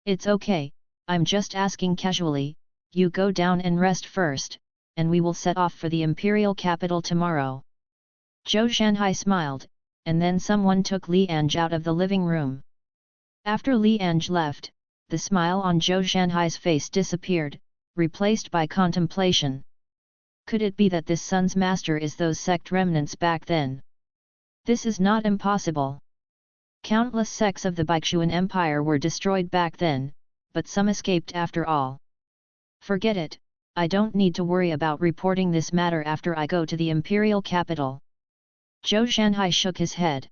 It's okay, I'm just asking casually, you go down and rest first, and we will set off for the imperial capital tomorrow. Zhou Shanhai smiled, and then someone took Li Ange out of the living room. After Li Ange left, the smile on Zhou Shanhai's face disappeared, replaced by contemplation. Could it be that this son's master is those sect remnants back then? This is not impossible. Countless sects of the Baichuan Empire were destroyed back then, but some escaped after all. Forget it, I don't need to worry about reporting this matter after I go to the imperial capital. Zhou Shanhai shook his head.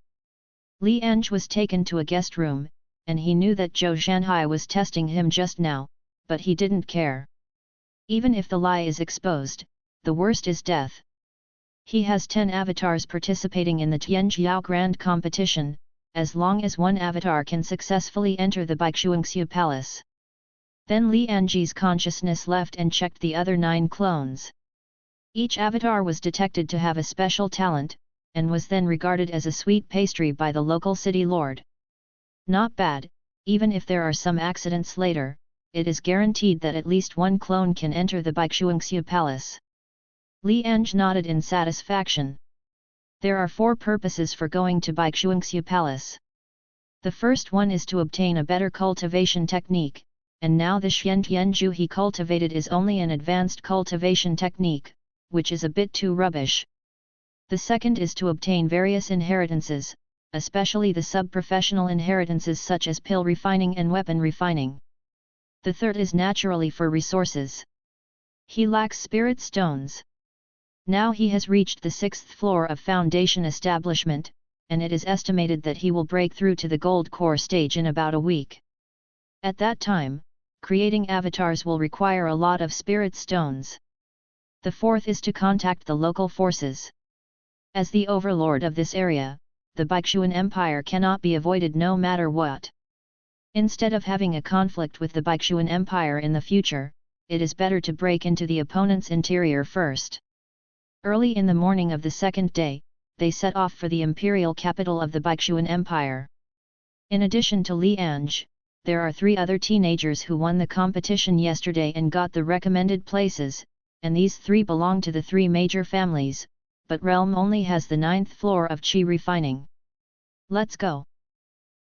Li Ange was taken to a guest room, and he knew that Zhou Shanhai was testing him just now, but he didn't care. Even if the lie is exposed, the worst is death. He has 10 avatars participating in the Tianjiao Grand Competition, as long as one avatar can successfully enter the Baichuangxia Palace. Then Li Ange's consciousness left and checked the other 9 clones. Each avatar was detected to have a special talent, and was then regarded as a sweet pastry by the local city lord. Not bad, even if there are some accidents later, it is guaranteed that at least one clone can enter the Baichuangxia Palace. Li Ange nodded in satisfaction. There are 4 purposes for going to Baichuangxia Palace. The first one is to obtain a better cultivation technique, and now the Xiantianju he cultivated is only an advanced cultivation technique, which is a bit too rubbish. The second is to obtain various inheritances, especially the sub-professional inheritances such as pill refining and weapon refining. The third is naturally for resources. He lacks spirit stones. Now he has reached the 6th floor of foundation establishment, and it is estimated that he will break through to the gold core stage in about a week. At that time, creating avatars will require a lot of spirit stones. The fourth is to contact the local forces. As the overlord of this area, the Baichuan Empire cannot be avoided no matter what. Instead of having a conflict with the Baishuan Empire in the future, it is better to break into the opponent's interior first. Early in the morning of the second day, they set off for the imperial capital of the Baishuan Empire. In addition to Li Ange, there are 3 other teenagers who won the competition yesterday and got the recommended places, and these 3 belong to the 3 major families, but Realm only has the 9th floor of Qi refining. Let's go.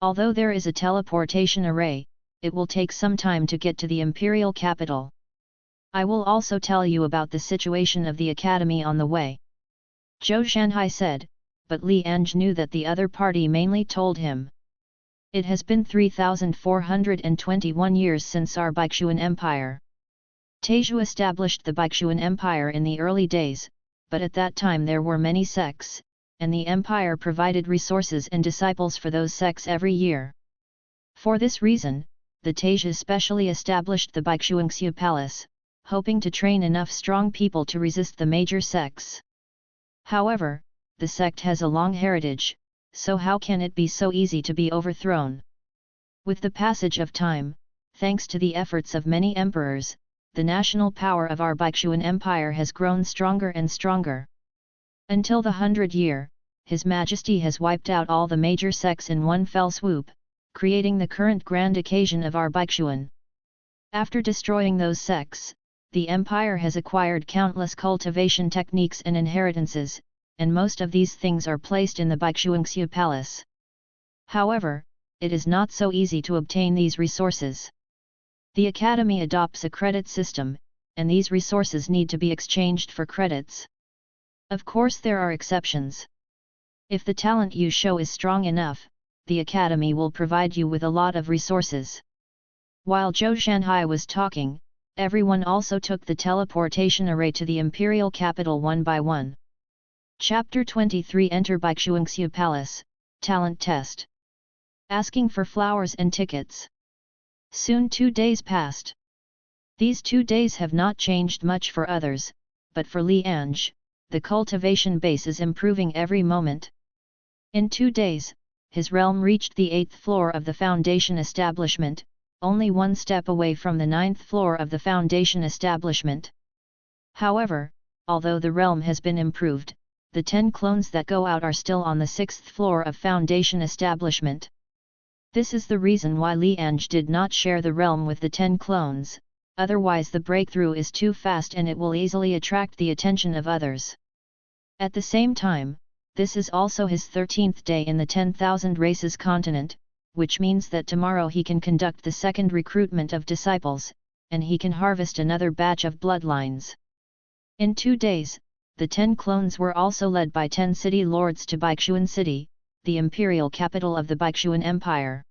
Although there is a teleportation array, it will take some time to get to the imperial capital. I will also tell you about the situation of the academy on the way. Zhou Shanhai said, but Li Ange knew that the other party mainly told him. It has been 3,421 years since our Baishuan Empire. Taizhu established the Baishuan Empire in the early days, but at that time there were many sects, and the empire provided resources and disciples for those sects every year. For this reason, the Taizhu specially established the Baishuangxu Palace, hoping to train enough strong people to resist the major sects. However, the sect has a long heritage, so how can it be so easy to be overthrown? With the passage of time, thanks to the efforts of many emperors, the national power of our Baishuan Empire has grown stronger and stronger. Until the 100th year, His Majesty has wiped out all the major sects in one fell swoop, creating the current grand occasion of our Baishuan. After destroying those sects, the empire has acquired countless cultivation techniques and inheritances, and most of these things are placed in the Baishuangxu Palace. However, it is not so easy to obtain these resources. The academy adopts a credit system, and these resources need to be exchanged for credits. Of course there are exceptions. If the talent you show is strong enough, the academy will provide you with a lot of resources. While Zhou Shanhai was talking, everyone also took the teleportation array to the imperial capital one by one. Chapter 23 Enter Baishuangxu Palace, Talent Test. Asking for flowers and tickets. Soon 2 days passed. These 2 days have not changed much for others, but for Li Ange, the cultivation base is improving every moment. In 2 days, his realm reached the 8th floor of the foundation establishment, only 1 step away from the 9th floor of the foundation establishment. However, although the realm has been improved, the 10 clones that go out are still on the 6th floor of foundation establishment. This is the reason why Li Ange did not share the realm with the 10 clones, otherwise the breakthrough is too fast and it will easily attract the attention of others. At the same time, this is also his 13th day in the 10,000 races continent, which means that tomorrow he can conduct the second recruitment of disciples, and he can harvest another batch of bloodlines. In 2 days, the 10 clones were also led by 10 city lords to Baishuan City, the imperial capital of the Baishuan Empire.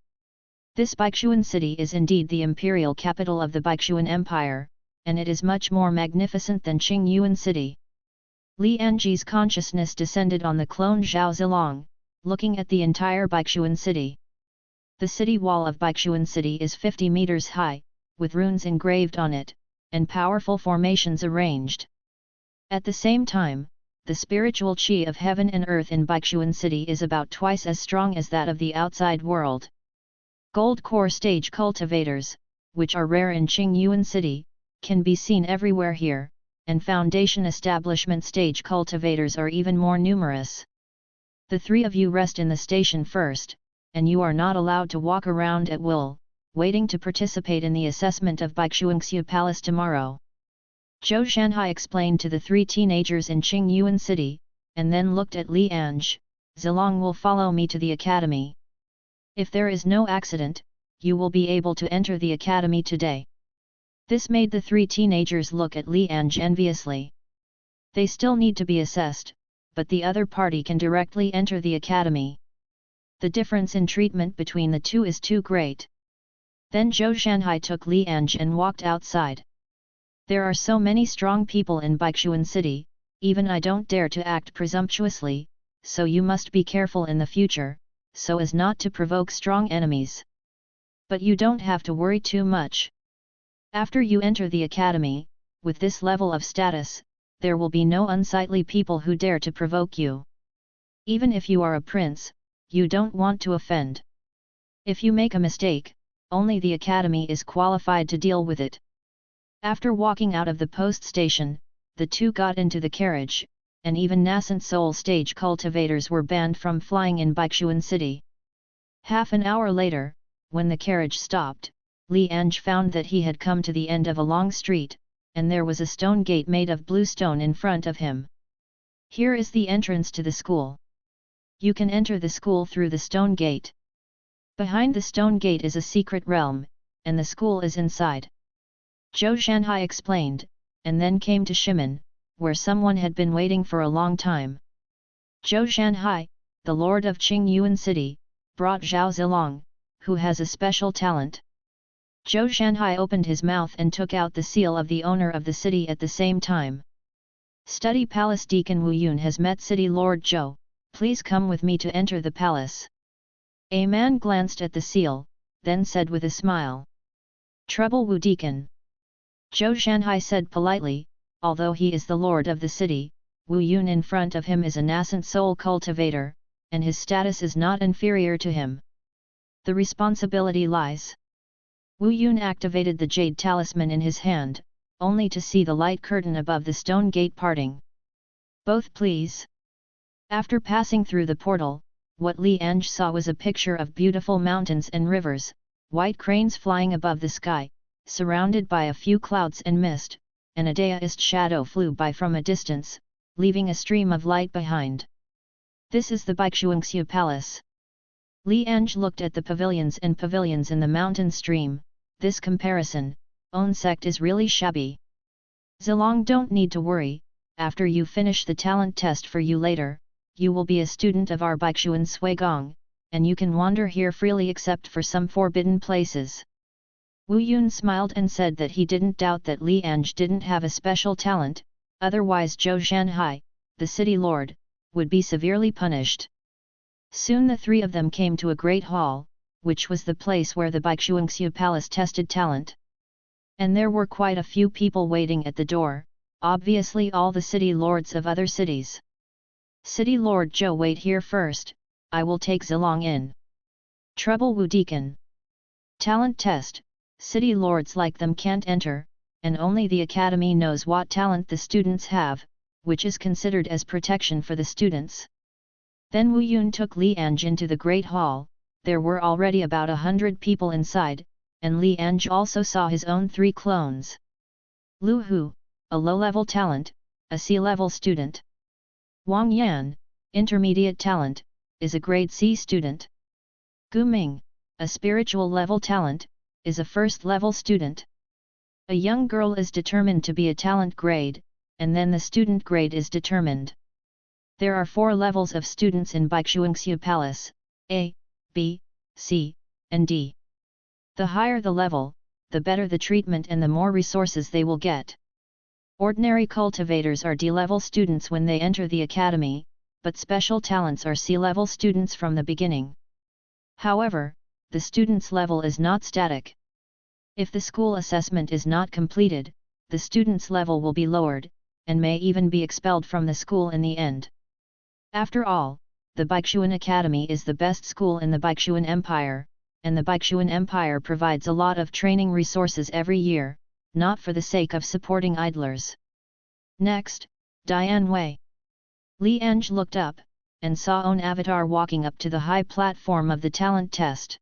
This Baishuan City is indeed the imperial capital of the Baishuan Empire, and it is much more magnificent than Qingyuan City. Li Ange's consciousness descended on the clone Zhao Zilong, looking at the entire Baishuan City. The city wall of Baishuan City is 50 meters high, with runes engraved on it, and powerful formations arranged. At the same time, the spiritual qi of heaven and earth in Baishuan City is about twice as strong as that of the outside world. Gold core stage cultivators, which are rare in Qingyuan City, can be seen everywhere here, and foundation establishment stage cultivators are even more numerous. The 3 of you rest in the station first, and you are not allowed to walk around at will, waiting to participate in the assessment of Baishuangxu Palace tomorrow. Zhou Shanhai explained to the 3 teenagers in Qingyuan City, and then looked at Li Ange. Zilong will follow me to the academy. If there is no accident, you will be able to enter the academy today. This made the 3 teenagers look at Li Ange enviously. They still need to be assessed, but the other party can directly enter the academy. The difference in treatment between the 2 is too great. Then Zhou Shanhai took Li Ange and walked outside. There are so many strong people in Baishuan City, even I don't dare to act presumptuously, so you must be careful in the future, so as not to provoke strong enemies. But you don't have to worry too much. After you enter the academy, with this level of status, there will be no unsightly people who dare to provoke you. Even if you are a prince, you don't want to offend. If you make a mistake, only the academy is qualified to deal with it. After walking out of the post station, the two got into the carriage, and even nascent soul stage cultivators were banned from flying in Baishuan City. Half an hour later, when the carriage stopped, Li Ange found that he had come to the end of a long street, and there was a stone gate made of blue stone in front of him. Here is the entrance to the school. You can enter the school through the stone gate. Behind the stone gate is a secret realm, and the school is inside. Zhou Shanhai explained, and then came to Shimen, where someone had been waiting for a long time. Zhou Shanhai, the lord of Qingyuan City, brought Zhao Zilong, who has a special talent. Zhou Shanhai opened his mouth and took out the seal of the owner of the city at the same time. Study Palace Deacon Wu Yun has met City Lord Zhou, please come with me to enter the palace. A man glanced at the seal, then said with a smile. Trouble Wu Deacon. Zhou Shanhai said politely, although he is the lord of the city, Wu Yun in front of him is a nascent soul cultivator, and his status is not inferior to him. The responsibility lies. Wu Yun activated the jade talisman in his hand, only to see the light curtain above the stone gate parting. Both please. After passing through the portal, what Li Ange saw was a picture of beautiful mountains and rivers, white cranes flying above the sky, surrounded by a few clouds and mist, and a daoist shadow flew by from a distance, leaving a stream of light behind. This is the Baishuangxu Palace. Li Ange looked at the pavilions in the mountain stream. This comparison, own sect is really shabby. Zilong don't need to worry, after you finish the talent test for you later, you will be a student of our Baishuan Suigong, and you can wander here freely except for some forbidden places. Wu Yun smiled and said that he didn't doubt that Li Ange didn't have a special talent, otherwise Zhou Shanhai, the city lord, would be severely punished. Soon the three of them came to a great hall, which was the place where the Baishuangxu Palace tested talent. And there were quite a few people waiting at the door, obviously all the city lords of other cities. City Lord Zhou, wait here first, I will take Zilong in. Trouble Wu Deacon. Talent test, city lords like them can't enter, and only the academy knows what talent the students have, which is considered as protection for the students. Then Wu Yun took Li Ange into the great hall. There were already about 100 people inside, and Li Ange also saw his own 3 clones. Lu Hu, a low-level talent, a C-level student. Wang Yan, intermediate talent, is a grade C student. Gu Ming, a spiritual level talent, is a first-level student. A young girl is determined to be a talent grade, and then the student grade is determined. There are 4 levels of students in Baishuangxu Palace, A, B, C, and D. The higher the level, the better the treatment and the more resources they will get. Ordinary cultivators are D-level students when they enter the academy, but special talents are C-level students from the beginning. However, the student's level is not static. If the school assessment is not completed, the student's level will be lowered, and may even be expelled from the school in the end. After all, the Baishuan Academy is the best school in the Baishuan Empire, and the Baishuan Empire provides a lot of training resources every year, not for the sake of supporting idlers. Next, Diane Wei. Li Ange looked up, and saw own avatar walking up to the high platform of the talent test.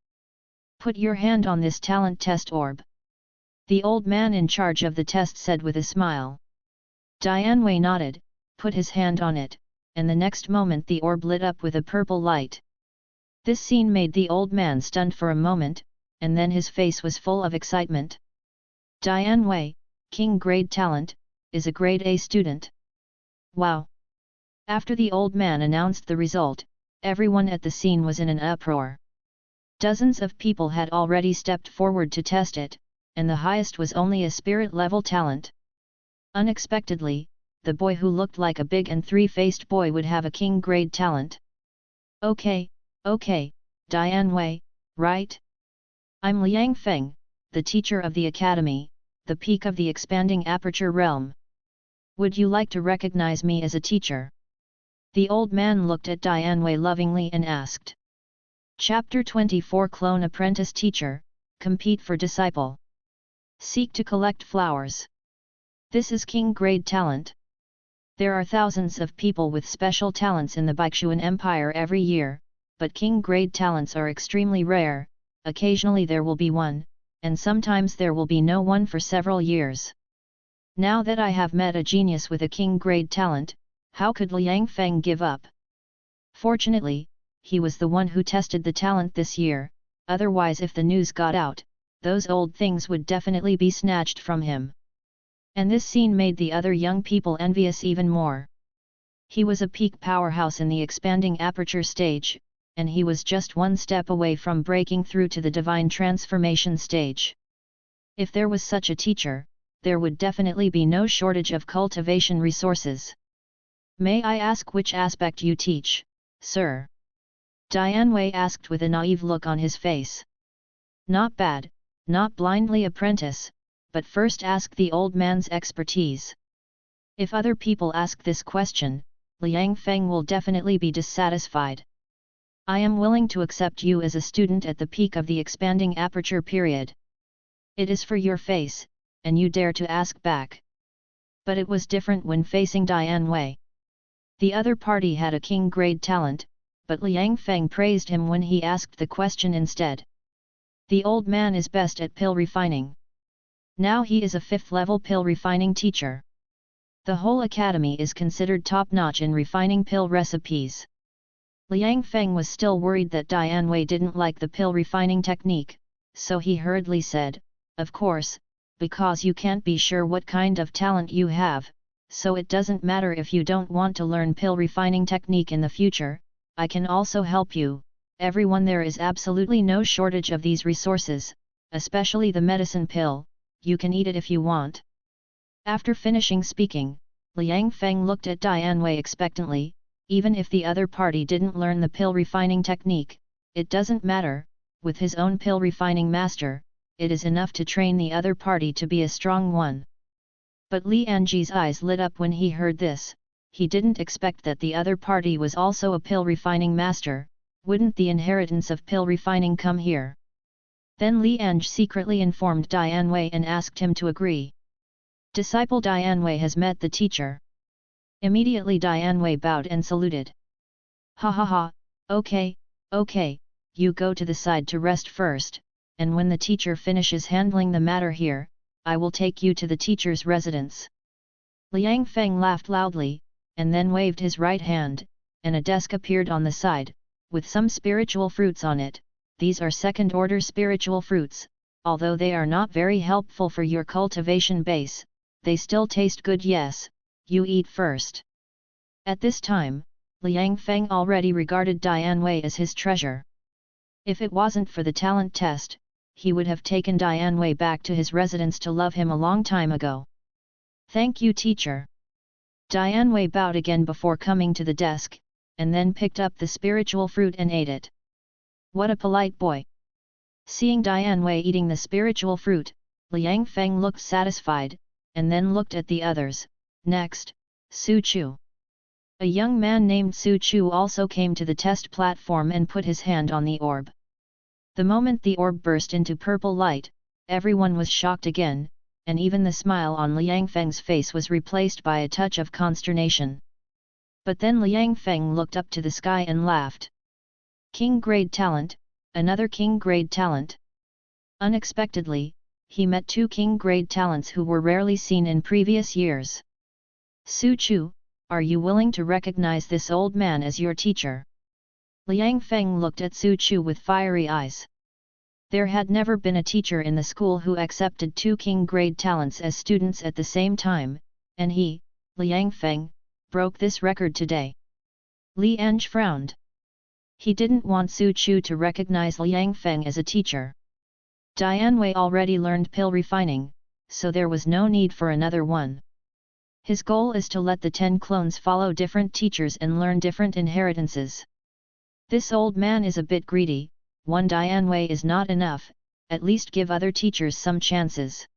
Put your hand on this talent test orb. The old man in charge of the test said with a smile. Diane Wei nodded, put his hand on it, and the next moment the orb lit up with a purple light. This scene made the old man stunned for a moment, and then his face was full of excitement. Diane Wei, King Grade Talent, is a Grade A student. Wow! After the old man announced the result, everyone at the scene was in an uproar. Dozens of people had already stepped forward to test it, and the highest was only a spirit-level talent. Unexpectedly, the boy who looked like a big and 3-faced boy would have a king grade talent. Okay, Diane Wei, right? I'm Liang Feng, the teacher of the academy, the peak of the expanding aperture realm. Would you like to recognize me as a teacher? The old man looked at Diane Wei lovingly and asked. Chapter 24 Clone Apprentice Teacher, compete for disciple. Seek to collect flowers. This is king grade talent. There are thousands of people with special talents in the Baichuan Empire every year, but king grade talents are extremely rare. Occasionally there will be one, and sometimes there will be no one for several years. Now that I have met a genius with a king grade talent, how could Liang Feng give up? Fortunately, he was the one who tested the talent this year, otherwise if the news got out, those old things would definitely be snatched from him. And this scene made the other young people envious even more. He was a peak powerhouse in the expanding aperture stage, and he was just one step away from breaking through to the divine transformation stage. If there was such a teacher, there would definitely be no shortage of cultivation resources. May I ask which aspect you teach, sir? Dian Wei asked with a naive look on his face. Not bad, not blindly apprentice, but first ask the old man's expertise. If other people ask this question, Liang Feng will definitely be dissatisfied. I am willing to accept you as a student at the peak of the expanding aperture period. It is for your face, and you dare to ask back. But it was different when facing Dian Wei. The other party had a king grade talent, but Liang Feng praised him when he asked the question instead. The old man is best at pill refining. Now he is a 5th level pill refining teacher. The whole academy is considered top-notch in refining pill recipes. Liang Feng was still worried that Dian Wei didn't like the pill refining technique, so he hurriedly said, of course, because you can't be sure what kind of talent you have, so it doesn't matter if you don't want to learn pill refining technique in the future, I can also help you. Everyone there is absolutely no shortage of these resources, especially the medicine pill, you can eat it if you want. After finishing speaking, Liang Feng looked at Dian Wei expectantly. Even if the other party didn't learn the pill refining technique, it doesn't matter, with his own pill refining master, it is enough to train the other party to be a strong one. But Li Ange's eyes lit up when he heard this. He didn't expect that the other party was also a pill refining master. Wouldn't the inheritance of pill refining come here? Then Li Ange secretly informed Dian Wei and asked him to agree. Disciple Dian Wei has met the teacher. Immediately Dian Wei bowed and saluted. Ha ha ha, okay, you go to the side to rest first, and when the teacher finishes handling the matter here, I will take you to the teacher's residence. Liang Feng laughed loudly, and then waved his right hand, and a desk appeared on the side, with some spiritual fruits on it. These are second-order spiritual fruits, although they are not very helpful for your cultivation base, they still taste good. Yes, you eat first. At this time, Liang Feng already regarded Dian Wei as his treasure. If it wasn't for the talent test, he would have taken Dian Wei back to his residence to love him a long time ago. Thank you, teacher. Dian Wei bowed again before coming to the desk, and then picked up the spiritual fruit and ate it. What a polite boy! Seeing Dian Wei eating the spiritual fruit, Liang Feng looked satisfied, and then looked at the others. Next, Su Chu. A young man named Su Chu also came to the test platform and put his hand on the orb. The moment the orb burst into purple light, everyone was shocked again, and even the smile on Liang Feng's face was replaced by a touch of consternation. But then Liang Feng looked up to the sky and laughed. King grade talent, another king grade talent. Unexpectedly, he met 2 king grade talents who were rarely seen in previous years. Su Chu, are you willing to recognize this old man as your teacher? Liang Feng looked at Su Chu with fiery eyes. There had never been a teacher in the school who accepted 2 king grade talents as students at the same time, and he, Liang Feng, broke this record today. Li Ange frowned. He didn't want Su Chu to recognize Liang Feng as a teacher. Dian Wei already learned pill refining, so there was no need for another one. His goal is to let the 10 clones follow different teachers and learn different inheritances. This old man is a bit greedy. One Dian Wei is not enough, at least give other teachers some chances.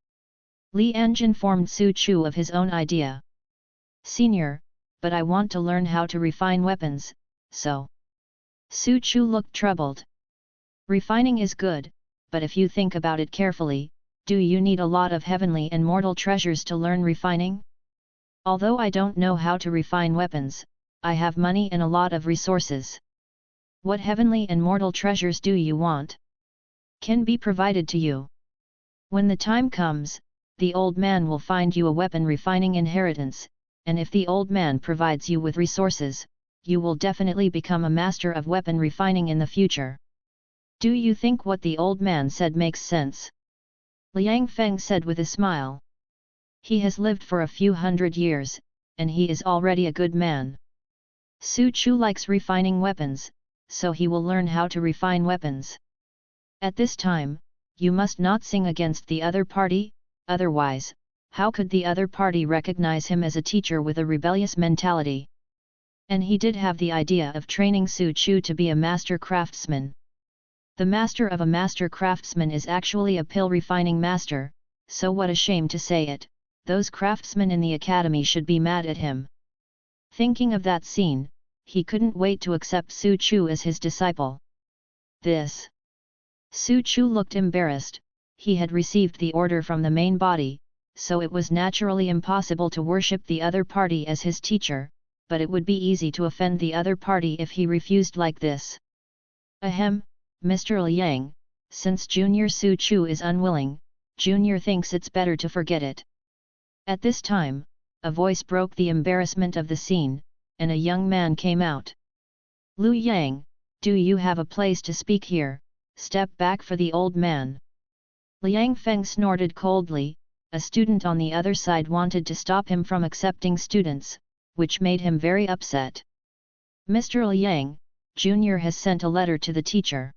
Li Ange informed Su Chu of his own idea. Senior, but I want to learn how to refine weapons, so. Su Chu looked troubled. Refining is good, but if you think about it carefully, do you need a lot of heavenly and mortal treasures to learn refining? Although I don't know how to refine weapons, I have money and a lot of resources. What heavenly and mortal treasures do you want? Can be provided to you. When the time comes, the old man will find you a weapon refining inheritance, and if the old man provides you with resources, you will definitely become a master of weapon refining in the future. Do you think what the old man said makes sense? Liang Feng said with a smile. He has lived for a few hundred years, and he is already a good man. Su Chu likes refining weapons, so he will learn how to refine weapons. At this time, you must not sing against the other party, otherwise, how could the other party recognize him as a teacher with a rebellious mentality? And he did have the idea of training Su Chu to be a master craftsman. The master of a master craftsman is actually a pill refining master, so what a shame to say it, those craftsmen in the academy should be mad at him. Thinking of that scene, he couldn't wait to accept Su Chu as his disciple. This. Su Chu looked embarrassed. He had received the order from the main body, so it was naturally impossible to worship the other party as his teacher, but it would be easy to offend the other party if he refused like this. Ahem, Mr. Liang, since Junior Su Chu is unwilling, Junior thinks it's better to forget it. At this time, a voice broke the embarrassment of the scene, and a young man came out. Lu Yang, do you have a place to speak here? Step back for the old man. Liang Feng snorted coldly. A student on the other side wanted to stop him from accepting students, which made him very upset. Mr. Liang, Junior has sent a letter to the teacher.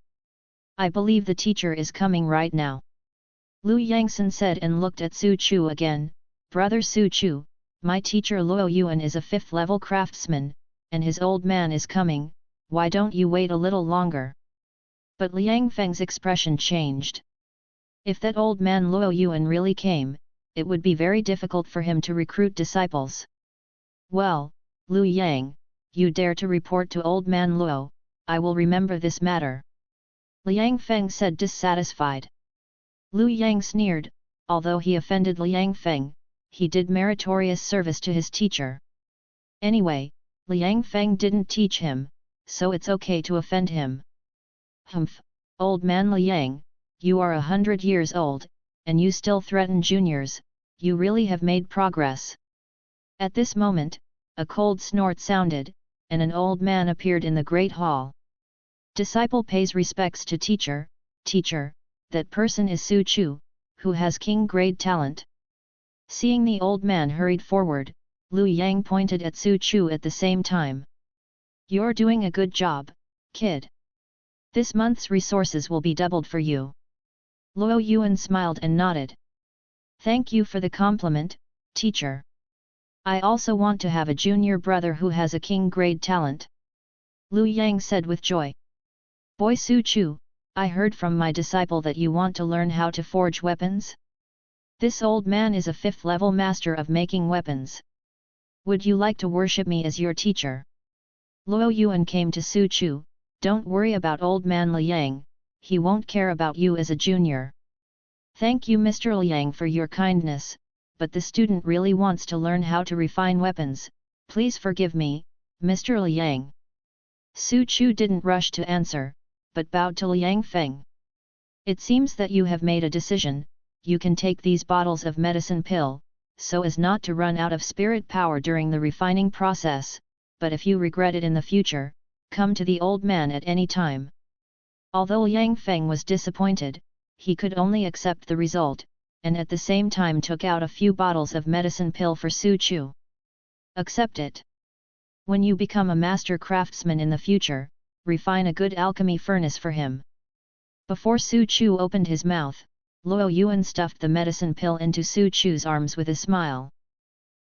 I believe the teacher is coming right now. Lu Yangsan said and looked at Su Chu again. Brother Su Chu, my teacher Luo Yuan is a 5th level craftsman, and his old man is coming, why don't you wait a little longer? But Liang Feng's expression changed. If that old man Luo Yuan really came, it would be very difficult for him to recruit disciples. Well, Lu Yang, you dare to report to old man Luo, I will remember this matter. Liang Feng said dissatisfied. Lu Yang sneered, although he offended Liang Feng, he did meritorious service to his teacher. Anyway, Liang Feng didn't teach him, so it's okay to offend him. Humph, old man Liang, you are 100 years old, and you still threaten juniors, you really have made progress. At this moment, a cold snort sounded, and an old man appeared in the great hall. Disciple pays respects to teacher, teacher, that person is Su Chu, who has king-grade talent. Seeing the old man hurried forward, Lu Yang pointed at Su Chu at the same time. You're doing a good job, kid. This month's resources will be doubled for you. Luo Yuan smiled and nodded. Thank you for the compliment, teacher. I also want to have a junior brother who has a king-grade talent. Lu Yang said with joy. Boy Su Chu, I heard from my disciple that you want to learn how to forge weapons? This old man is a 5th level master of making weapons. Would you like to worship me as your teacher? Luo Yuan came to Su Chu. Don't worry about old man Liang, he won't care about you as a junior. Thank you Mr. Liang for your kindness, but the student really wants to learn how to refine weapons, please forgive me, Mr. Liang. Su Chu didn't rush to answer, but bowed to Liang Feng. It seems that you have made a decision, you can take these bottles of medicine pill, so as not to run out of spirit power during the refining process, but if you regret it in the future, come to the old man at any time. Although Liang Feng was disappointed, he could only accept the result, and at the same time took out a few bottles of medicine pill for Su Chu. Accept it. When you become a master craftsman in the future, refine a good alchemy furnace for him. Before Su Chu opened his mouth, Luo Yuan stuffed the medicine pill into Su Chu's arms with a smile.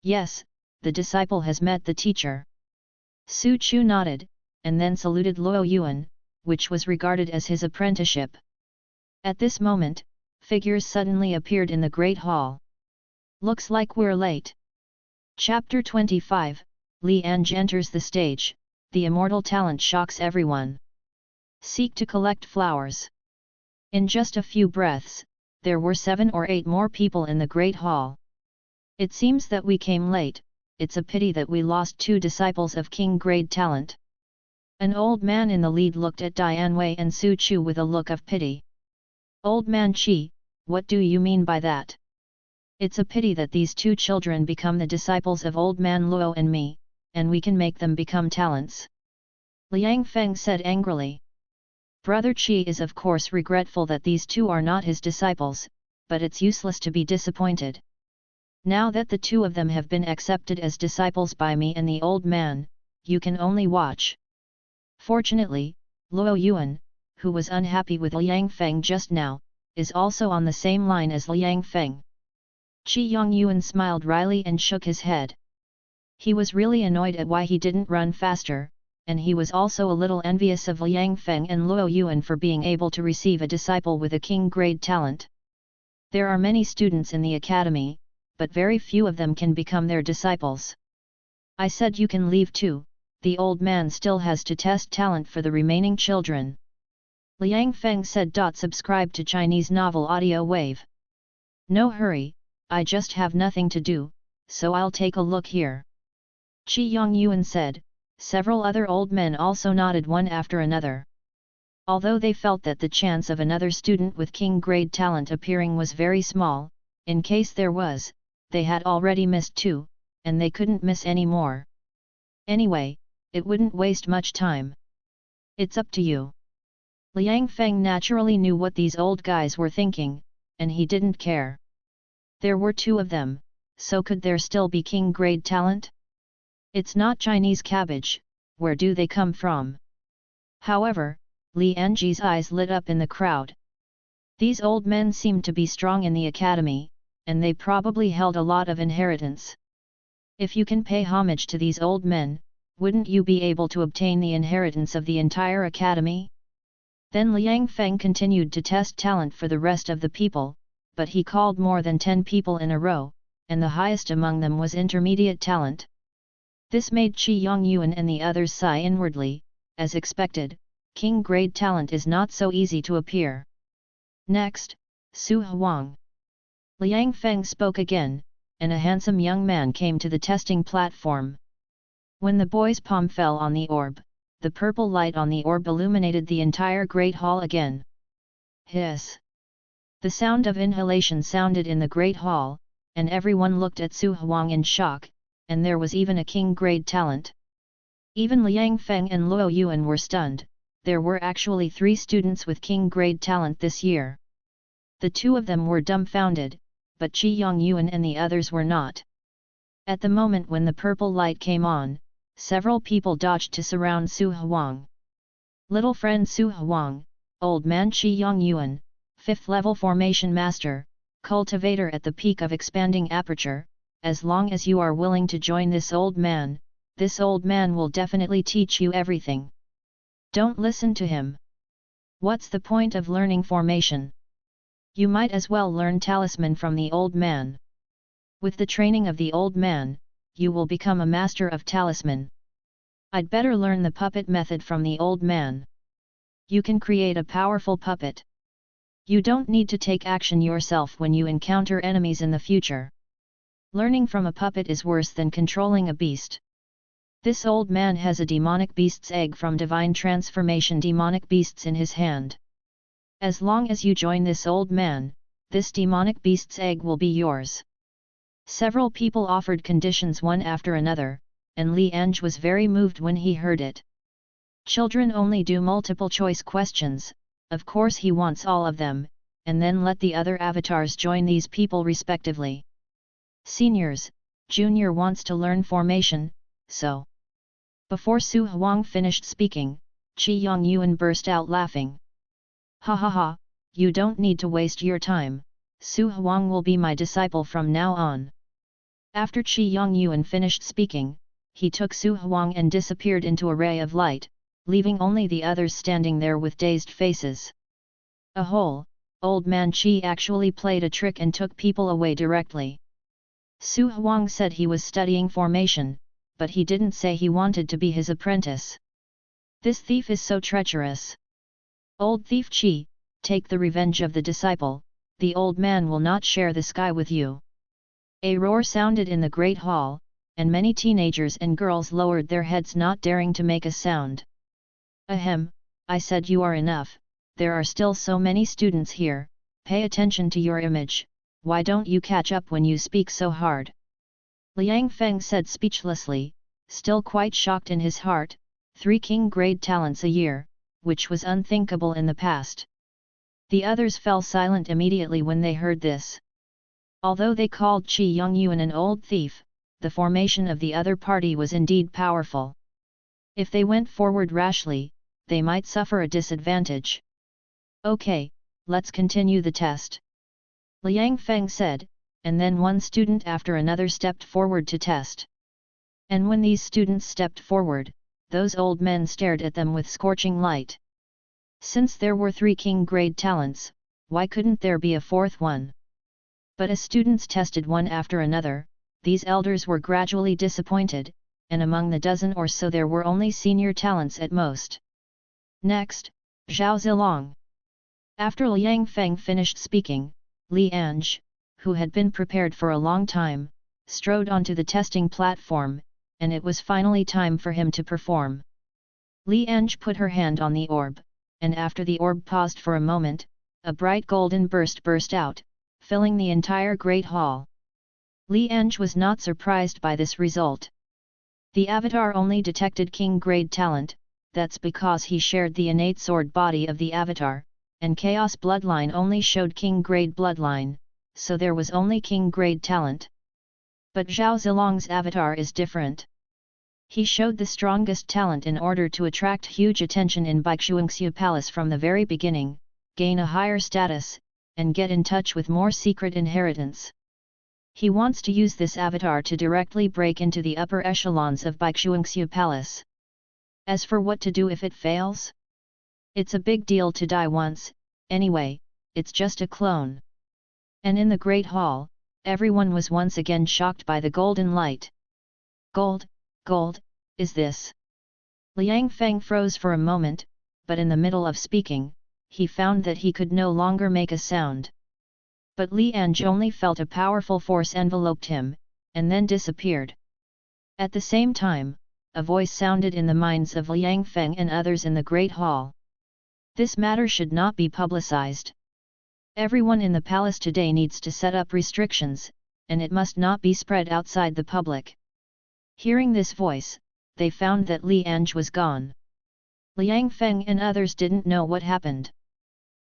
Yes, the disciple has met the teacher. Su Chu nodded, and then saluted Luo Yuan, which was regarded as his apprenticeship. At this moment, figures suddenly appeared in the Great Hall. Looks like we're late. Chapter 25, Li Ange enters the stage, the immortal talent shocks everyone. Seek to collect flowers. In just a few breaths, there were 7 or 8 more people in the great hall. It seems that we came late, it's a pity that we lost 2 disciples of king grade talent. An old man in the lead looked at Dian Wei and Su Chu with a look of pity. Old man Qi, what do you mean by that? It's a pity that these 2 children become the disciples of old man Luo and me, and we can make them become talents. Liang Feng said angrily. Brother Qi is of course regretful that these 2 are not his disciples, but it's useless to be disappointed. Now that the 2 of them have been accepted as disciples by me and the old man, you can only watch. Fortunately, Luo Yuan, who was unhappy with Liang Feng just now, is also on the same line as Liang Feng. Qi Yang Yuan smiled wryly and shook his head. He was really annoyed at why he didn't run faster, and he was also a little envious of Liang Feng and Luo Yuan for being able to receive a disciple with a king grade talent. There are many students in the academy, but very few of them can become their disciples. I said you can leave too, the old man still has to test talent for the remaining children. Liang Feng said. Subscribe to Chinese Novel Audio Wave. No hurry, I just have nothing to do, so I'll take a look here. Qi Yang Yuan said. Several other old men also nodded one after another. Although they felt that the chance of another student with king grade talent appearing was very small, in case there was, they had already missed 2, and they couldn't miss any more. Anyway, it wouldn't waste much time. It's up to you. Liang Feng naturally knew what these old guys were thinking, and he didn't care. There were 2 of them, so could there still be king grade talent? It's not Chinese cabbage, where do they come from? However, Li Ange's eyes lit up in the crowd. These old men seemed to be strong in the academy, and they probably held a lot of inheritance. If you can pay homage to these old men, wouldn't you be able to obtain the inheritance of the entire academy? Then Liang Feng continued to test talent for the rest of the people, but he called more than 10 people in a row, and the highest among them was intermediate talent. This made Qi Yang Yuan and the others sigh inwardly. As expected, king grade talent is not so easy to appear. Next, Su Huang. Liang Feng spoke again, and a handsome young man came to the testing platform. When the boy's palm fell on the orb, the purple light on the orb illuminated the entire great hall again. Hiss! The sound of inhalation sounded in the great hall, and everyone looked at Su Huang in shock, and there was even a king grade talent. Even Liang Feng and Luo Yuan were stunned. There were actually 3 students with king grade talent this year. The 2 of them were dumbfounded, but Qi Yang Yuan and the others were not. At the moment when the purple light came on, several people dodged to surround Su Huang. Little friend Su Huang, old man Qi Yang Yuan, 5th level formation master, cultivator at the peak of expanding aperture. As long as you are willing to join this old man will definitely teach you everything. Don't listen to him. What's the point of learning formation? You might as well learn talisman from the old man. With the training of the old man, you will become a master of talisman. I'd better learn the puppet method from the old man. You can create a powerful puppet. You don't need to take action yourself when you encounter enemies in the future. Learning from a puppet is worse than controlling a beast. This old man has a demonic beast's egg from divine transformation demonic beasts in his hand. As long as you join this old man, this demonic beast's egg will be yours. Several people offered conditions one after another, and Li Ange was very moved when he heard it. Children only do multiple choice questions, of course he wants all of them, and then let the other avatars join these people respectively. Seniors, Junior wants to learn formation, so. Before Su Huang finished speaking, Qi Yang Yuan burst out laughing. Ha ha ha, you don't need to waste your time, Su Huang will be my disciple from now on. After Qi Yang Yuan finished speaking, he took Su Huang and disappeared into a ray of light, leaving only the others standing there with dazed faces. Old man Qi actually played a trick and took people away directly. Su Huang said he was studying formation, but he didn't say he wanted to be his apprentice. This thief is so treacherous. Old thief Qi, take the revenge of the disciple, the old man will not share the sky with you." A roar sounded in the great hall, and many teenagers and girls lowered their heads, not daring to make a sound. "Ahem, I said you are enough, there are still so many students here, pay attention to your image, why don't you catch up when you speak so hard?" Liang Feng said speechlessly, still quite shocked in his heart, 3 king-grade talents a year, which was unthinkable in the past. The others fell silent immediately when they heard this. Although they called Qi Yongyuan an old thief, the formation of the other party was indeed powerful. If they went forward rashly, they might suffer a disadvantage. "Okay, let's continue the test," Liang Feng said, and then one student after another stepped forward to test. And when these students stepped forward, those old men stared at them with scorching light. Since there were 3 king-grade talents, why couldn't there be a 4th one? But as students tested one after another, these elders were gradually disappointed, and among the dozen or so there were only senior talents at most. Next, Zhao Zilong. After Liang Feng finished speaking, Li Ange, who had been prepared for a long time, strode onto the testing platform, and it was finally time for him to perform. Li Ange put her hand on the orb, and after the orb paused for a moment, a bright golden burst out, filling the entire great hall. Li Ange was not surprised by this result. The avatar only detected king-grade talent, that's because he shared the innate sword body of the avatar, and chaos bloodline only showed king-grade bloodline, so there was only king-grade talent. But Zhao Zilong's avatar is different. He showed the strongest talent in order to attract huge attention in Baixiangxia Palace from the very beginning, gain a higher status, and get in touch with more secret inheritance. He wants to use this avatar to directly break into the upper echelons of Baixiangxia Palace. As for what to do if it fails? It's a big deal to die once, anyway, it's just a clone. And in the Great Hall, everyone was once again shocked by the golden light. Gold, is this? Liang Feng froze for a moment, but in the middle of speaking, he found that he could no longer make a sound. But Li Ange only felt a powerful force enveloped him, and then disappeared. At the same time, a voice sounded in the minds of Liang Feng and others in the Great Hall. This matter should not be publicized. Everyone in the palace today needs to set up restrictions, and it must not be spread outside the public. Hearing this voice, they found that Li Ange was gone. Liang Feng and others didn't know what happened.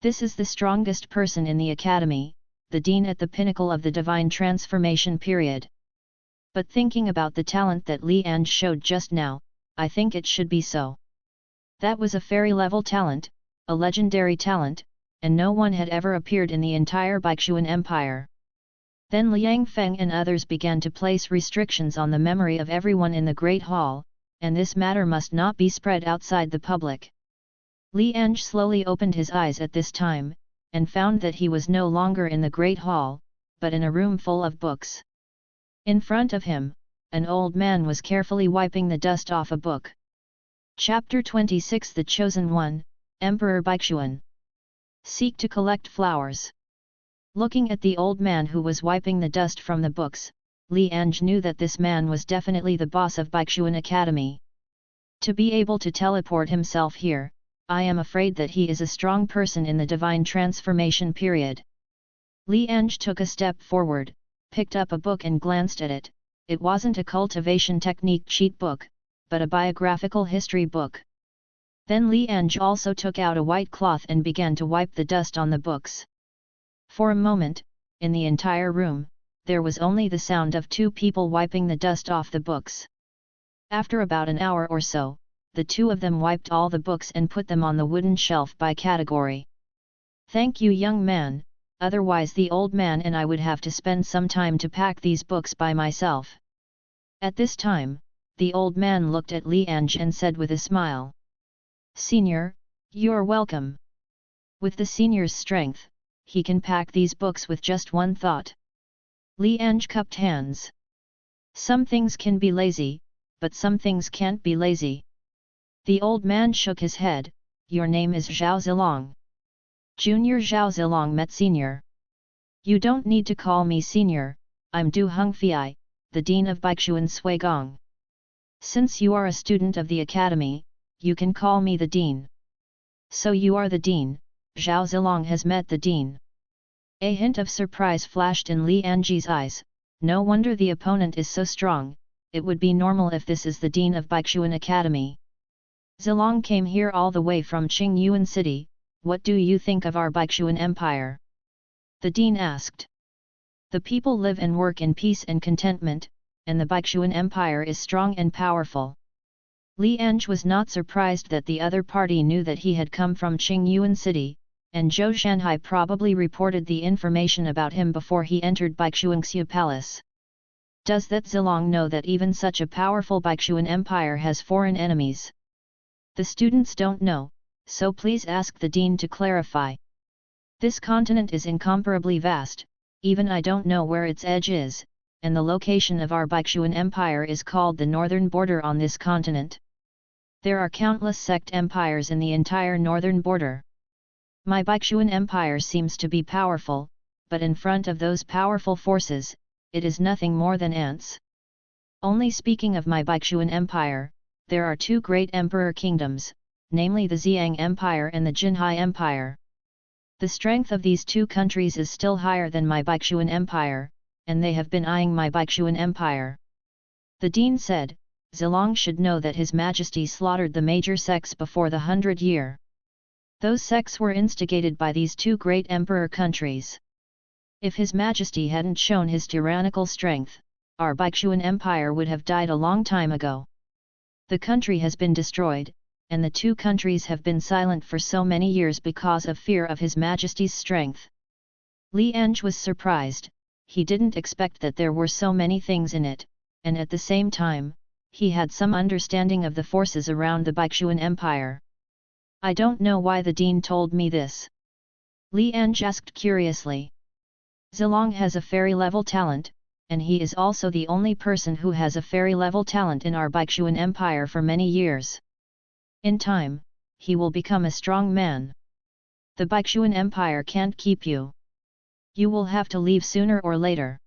This is the strongest person in the academy, the dean at the pinnacle of the divine transformation period. But thinking about the talent that Li Ange showed just now, I think it should be so. That was a fairy-level talent, a legendary talent, and no one had ever appeared in the entire Baixian Empire. Then Liang Feng and others began to place restrictions on the memory of everyone in the Great Hall, and this matter must not be spread outside the public. Li Ange slowly opened his eyes at this time, and found that he was no longer in the Great Hall, but in a room full of books. In front of him, an old man was carefully wiping the dust off a book. Chapter 26 The Chosen One, Emperor Baixian. Seek to collect flowers. Looking at the old man who was wiping the dust from the books, Li Ange knew that this man was definitely the boss of Baixian Academy. To be able to teleport himself here, I am afraid that he is a strong person in the divine transformation period. Li Ange took a step forward, picked up a book and glanced at it. It wasn't a cultivation technique cheat book, but a biographical history book. Then Li Ange also took out a white cloth and began to wipe the dust on the books. For a moment, in the entire room, there was only the sound of 2 people wiping the dust off the books. After about an hour or so, the 2 of them wiped all the books and put them on the wooden shelf by category. "Thank you, young man, otherwise the old man and I would have to spend some time to pack these books by myself." At this time, the old man looked at Li Ange and said with a smile, "Senior, you're welcome." With the senior's strength, he can pack these books with just one thought. Li Ange cupped hands. Some things can be lazy, but some things can't be lazy. The old man shook his head. "Your name is Zhao Zilong." Junior Zhao Zilong met Senior. You don't need to call me Senior, I'm Du Hongfei, the Dean of Baichuan Suigong. Since you are a student of the academy, you can call me the Dean. So you are the Dean, Zhao Zilong has met the Dean. A hint of surprise flashed in Li Ange's eyes, no wonder the opponent is so strong, it would be normal if this is the Dean of Baichuan Academy. Zilong came here all the way from Qingyuan City, what do you think of our Baichuan Empire? The Dean asked. The people live and work in peace and contentment, and the Baichuan Empire is strong and powerful. Li Ange was not surprised that the other party knew that he had come from Qingyuan City, and Zhou Shanhai probably reported the information about him before he entered Baichuanxia Palace. Does that Zilong know that even such a powerful Baichuan Empire has foreign enemies? The students don't know, so please ask the Dean to clarify. This continent is incomparably vast, even I don't know where its edge is, and the location of our Baichuan Empire is called the northern border on this continent. There are countless sect empires in the entire northern border. My Baichuan Empire seems to be powerful, but in front of those powerful forces, it is nothing more than ants. Only speaking of my Baichuan Empire, there are two great emperor kingdoms, namely the Xiang Empire and the Jinhai Empire. The strength of these two countries is still higher than my Baichuan Empire, and they have been eyeing my Baichuan Empire. The Dean said, Zilong should know that His Majesty slaughtered the major sects before the 100-year. Those sects were instigated by these two great emperor countries. If His Majesty hadn't shown his tyrannical strength, our Baichuan Empire would have died a long time ago. The country has been destroyed, and the two countries have been silent for so many years because of fear of His Majesty's strength. Li Ange was surprised, he didn't expect that there were so many things in it, and at the same time, he had some understanding of the forces around the Baichuan Empire. I don't know why the Dean told me this. Li Ange asked curiously. Zilong has a fairy-level talent, and he is also the only person who has a fairy-level talent in our Baichuan Empire for many years. In time, he will become a strong man. The Baichuan Empire can't keep you. You will have to leave sooner or later.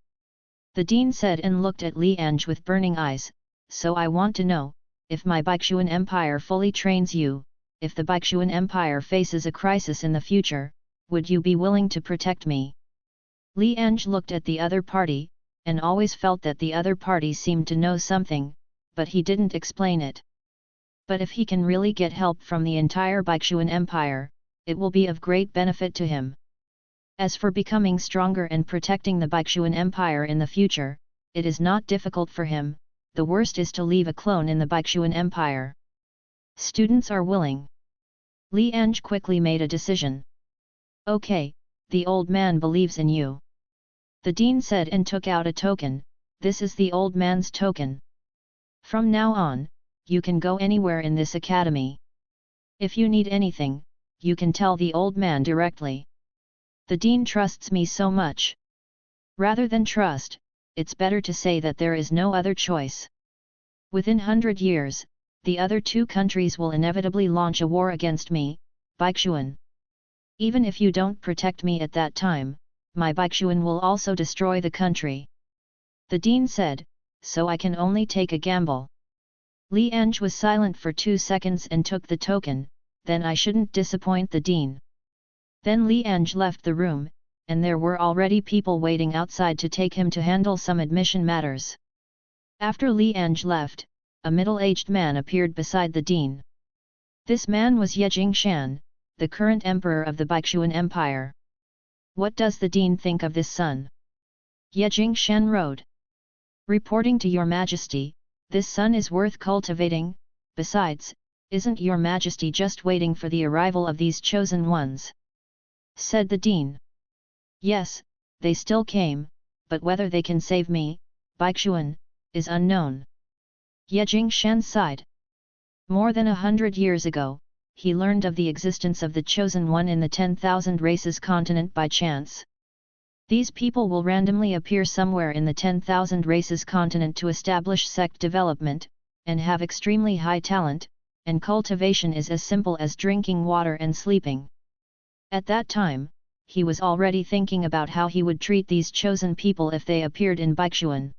The Dean said and looked at Li Ange with burning eyes, so I want to know, if my Baichuan Empire fully trains you, if the Baichuan Empire faces a crisis in the future, would you be willing to protect me? Li Ange looked at the other party, and always felt that the other party seemed to know something, but he didn't explain it. But if he can really get help from the entire Baichuan Empire, it will be of great benefit to him. As for becoming stronger and protecting the Baichuan Empire in the future, it is not difficult for him, the worst is to leave a clone in the Baichuan Empire. Students are willing. Li Ange quickly made a decision. Okay, the old man believes in you. The Dean said and took out a token, this is the old man's token. From now on, you can go anywhere in this academy. If you need anything, you can tell the old man directly. The Dean trusts me so much. Rather than trust, it's better to say that there is no other choice. Within 100 years, the other two countries will inevitably launch a war against me, Baichuan. Even if you don't protect me at that time, my Baichuan will also destroy the country. The Dean said, so I can only take a gamble. Li Ange was silent for 2 seconds and took the token, then I shouldn't disappoint the Dean. Then Li Ange left the room, and there were already people waiting outside to take him to handle some admission matters. After Li Ange left, a middle-aged man appeared beside the Dean. This man was Ye Jingshan, the current emperor of the Baichuan Empire. What does the Dean think of this son? Ye Jingshan wrote. Reporting to your Majesty, this son is worth cultivating, besides, isn't your Majesty just waiting for the arrival of these chosen ones? Said the Dean. Yes, they still came, but whether they can save me, Baichuan, is unknown. Ye Jingshan sighed. More than 100 years ago, he learned of the existence of the Chosen One in the 10,000 Races continent by chance. These people will randomly appear somewhere in the 10,000 Races continent to establish sect development, and have extremely high talent, and cultivation is as simple as drinking water and sleeping. At that time, he was already thinking about how he would treat these chosen people if they appeared in Baichuan.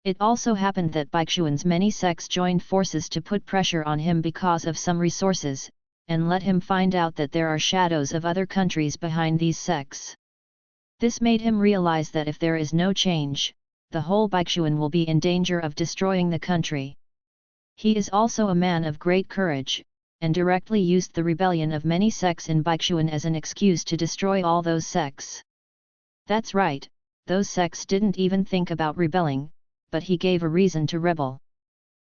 It also happened that Baichuan's many sects joined forces to put pressure on him because of some resources, and let him find out that there are shadows of other countries behind these sects. This made him realize that if there is no change, the whole Baichuan will be in danger of destroying the country. He is also a man of great courage, and directly used the rebellion of many sects in Baichuan as an excuse to destroy all those sects. That's right, those sects didn't even think about rebelling, but he gave a reason to rebel.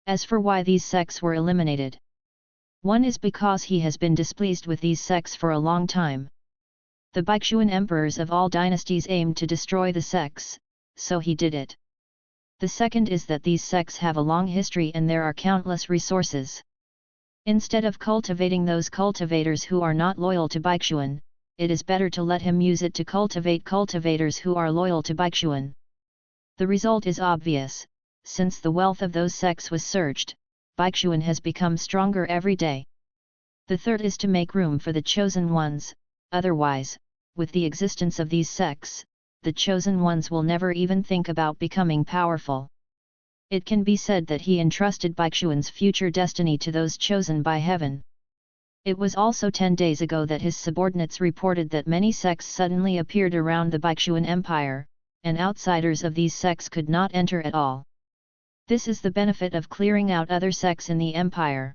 As for why these sects were eliminated, one is because he has been displeased with these sects for a long time. The Baichuan emperors of all dynasties aimed to destroy the sects, so he did it. The second is that these sects have a long history and there are countless resources. Instead of cultivating those cultivators who are not loyal to Baichuan, it is better to let him use it to cultivate cultivators who are loyal to Baichuan. The result is obvious: since the wealth of those sects was searched, Baichuan has become stronger every day. The third is to make room for the chosen ones, otherwise, with the existence of these sects, the chosen ones will never even think about becoming powerful. It can be said that he entrusted Baichuan's future destiny to those chosen by heaven. It was also 10 days ago that his subordinates reported that many sects suddenly appeared around the Baichuan Empire, and outsiders of these sects could not enter at all. This is the benefit of clearing out other sects in the empire.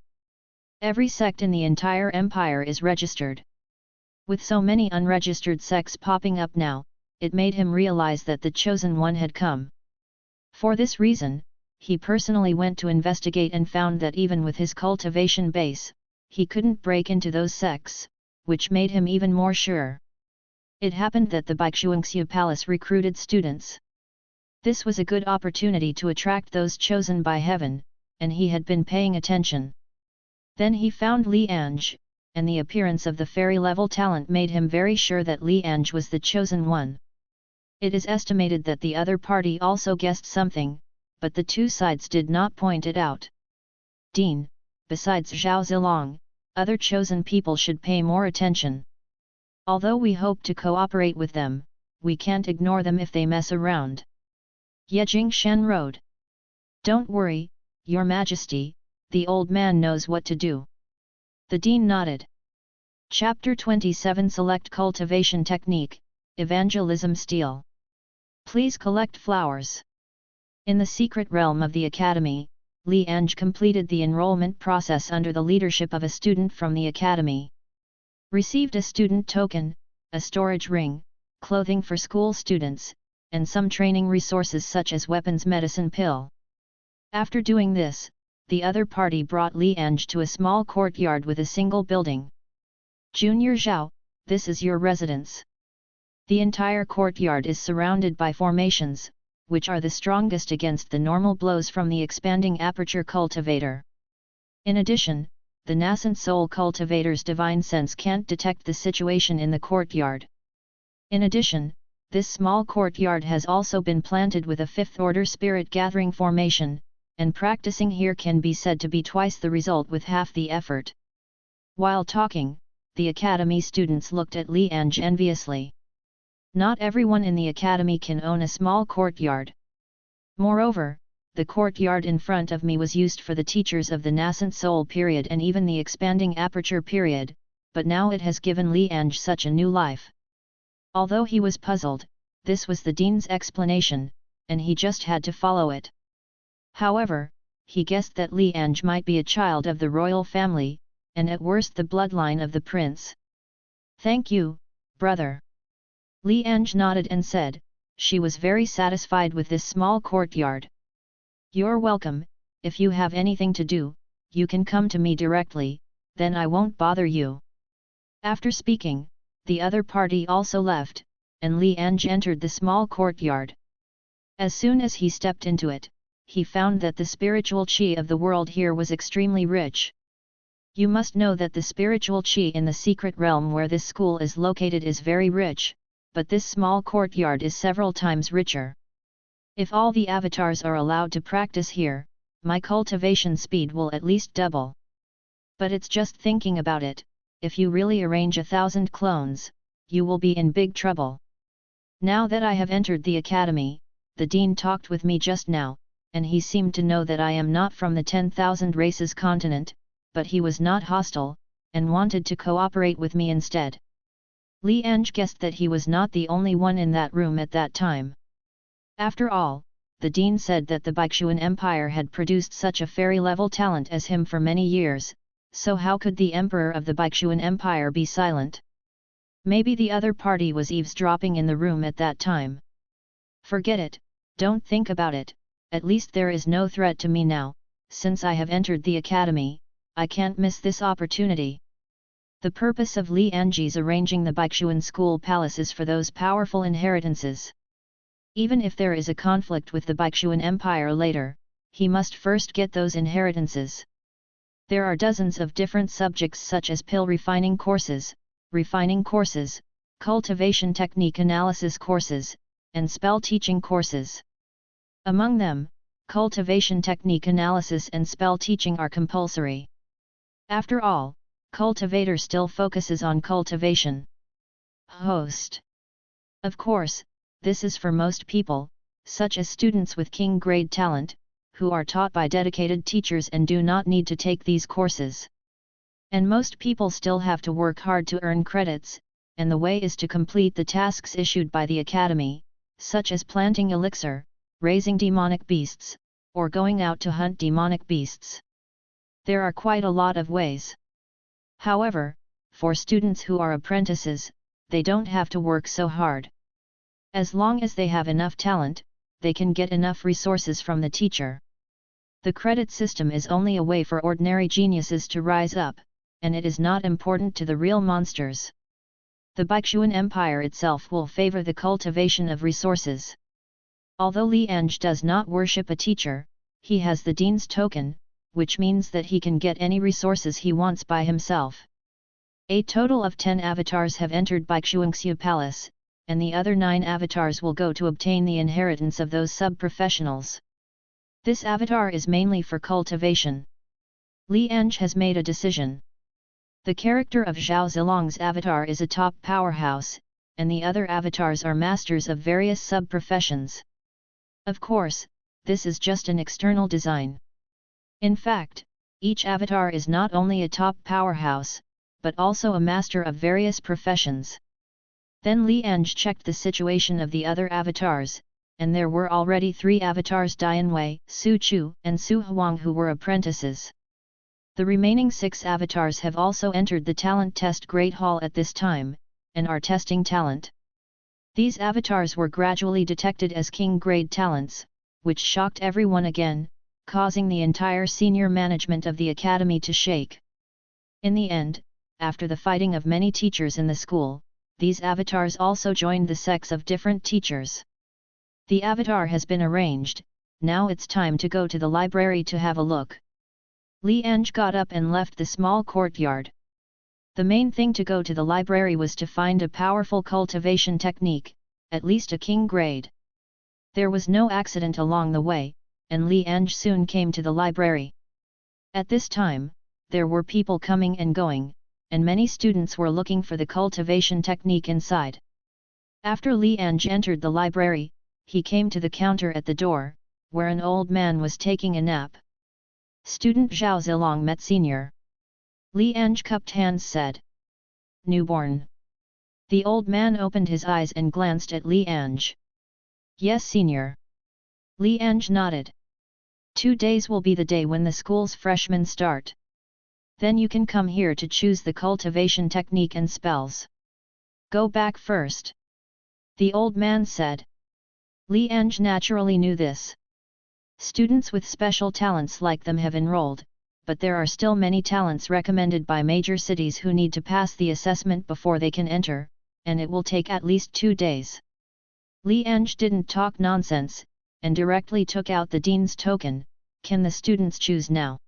Every sect in the entire empire is registered. With so many unregistered sects popping up now, it made him realize that the chosen one had come. For this reason, he personally went to investigate and found that even with his cultivation base, he couldn't break into those sects, which made him even more sure. It happened that the Baichuangxia Palace recruited students. This was a good opportunity to attract those chosen by heaven, and he had been paying attention. Then he found Li Ange, and the appearance of the fairy-level talent made him very sure that Li Ange was the chosen one. It is estimated that the other party also guessed something, but the two sides did not point it out. Dean, besides Zhao Zilong, other chosen people should pay more attention. Although we hope to cooperate with them, we can't ignore them if they mess around. Ye Jingshan wrote. Don't worry, Your Majesty, the old man knows what to do. The Dean nodded. Chapter 27 Select Cultivation Technique, Evangelism Style. Please collect flowers. In the secret realm of the Academy, Li Ange completed the enrollment process under the leadership of a student from the Academy. Received a student token, a storage ring, clothing for school students, and some training resources such as weapons medicine pill. After doing this, the other party brought Li Ange to a small courtyard with a single building. Junior Zhao, this is your residence. The entire courtyard is surrounded by formations, which are the strongest against the normal blows from the expanding aperture cultivator. In addition, the nascent soul cultivator's divine sense can't detect the situation in the courtyard. In addition, this small courtyard has also been planted with a fifth-order spirit gathering formation, and practicing here can be said to be twice the result with half the effort. While talking, the academy students looked at Li Ange enviously. Not everyone in the academy can own a small courtyard. Moreover, the courtyard in front of me was used for the teachers of the nascent soul period and even the expanding aperture period, but now it has given Li Ange such a new life. Although he was puzzled, this was the dean's explanation, and he just had to follow it. However, he guessed that Li Ange might be a child of the royal family, and at worst the bloodline of the prince. Thank you, brother. Li Ange nodded and said, she was very satisfied with this small courtyard. You're welcome. If you have anything to do, you can come to me directly, then I won't bother you. After speaking, the other party also left, and Li Ange entered the small courtyard. As soon as he stepped into it, he found that the spiritual qi of the world here was extremely rich. You must know that the spiritual qi in the secret realm where this school is located is very rich, but this small courtyard is several times richer. If all the avatars are allowed to practice here, my cultivation speed will at least double. But it's just thinking about it, if you really arrange 1,000 clones, you will be in big trouble. Now that I have entered the academy, the dean talked with me just now, and he seemed to know that I am not from the 10,000 races continent, but he was not hostile, and wanted to cooperate with me instead. Li Ange guessed that he was not the only one in that room at that time. After all, the dean said that the Baishuan Empire had produced such a fairy-level talent as him for many years, so how could the emperor of the Baishuan Empire be silent? Maybe the other party was eavesdropping in the room at that time. Forget it, don't think about it, at least there is no threat to me now, since I have entered the academy, I can't miss this opportunity. The purpose of Li Ange's arranging the Baishuan school palace is for those powerful inheritances. Even if there is a conflict with the Baishuan Empire later, he must first get those inheritances. There are dozens of different subjects such as pill refining courses, cultivation technique analysis courses, and spell teaching courses. Among them, cultivation technique analysis and spell teaching are compulsory. After all, cultivator still focuses on cultivation. Host. Of course, this is for most people, such as students with king grade talent, who are taught by dedicated teachers and do not need to take these courses. And most people still have to work hard to earn credits, and the way is to complete the tasks issued by the academy, such as planting elixir, raising demonic beasts, or going out to hunt demonic beasts. There are quite a lot of ways. However, for students who are apprentices, they don't have to work so hard. As long as they have enough talent, they can get enough resources from the teacher. The credit system is only a way for ordinary geniuses to rise up, and it is not important to the real monsters. The Baishuan Empire itself will favor the cultivation of resources. Although Li Ange does not worship a teacher, he has the Dean's token, which means that he can get any resources he wants by himself. A total of 10 avatars have entered Baishuangxia Palace, and the other 9 avatars will go to obtain the inheritance of those sub-professionals. This avatar is mainly for cultivation. Li Ange has made a decision. The character of Zhao Zilong's avatar is a top powerhouse, and the other avatars are masters of various sub-professions. Of course, this is just an external design. In fact, each avatar is not only a top powerhouse, but also a master of various professions. Then Li Ange checked the situation of the other avatars, and there were already 3 avatars Dianwei, Su Chu, and Su Huang who were apprentices. The remaining 6 avatars have also entered the talent test Great Hall at this time, and are testing talent. These avatars were gradually detected as king-grade talents, which shocked everyone again, causing the entire senior management of the academy to shake. In the end, after the fighting of many teachers in the school, these avatars also joined the sects of different teachers. The avatar has been arranged, now it's time to go to the library to have a look. Li Ange got up and left the small courtyard. The main thing to go to the library was to find a powerful cultivation technique, at least a king grade. There was no accident along the way, and Li Ange soon came to the library. At this time, there were people coming and going, and many students were looking for the cultivation technique inside. After Li Ange entered the library, he came to the counter at the door, where an old man was taking a nap. Student Zhao Zilong met Senior. Li Ange cupped hands said. Newborn. The old man opened his eyes and glanced at Li Ange. Yes, Senior. Li Ange nodded. 2 days will be the day when the school's freshmen start. Then you can come here to choose the cultivation technique and spells. Go back first. The old man said. Li Ange naturally knew this. Students with special talents like them have enrolled, but there are still many talents recommended by major cities who need to pass the assessment before they can enter, and it will take at least 2 days. Li Ange didn't talk nonsense, and directly took out the dean's token. Can the students choose now?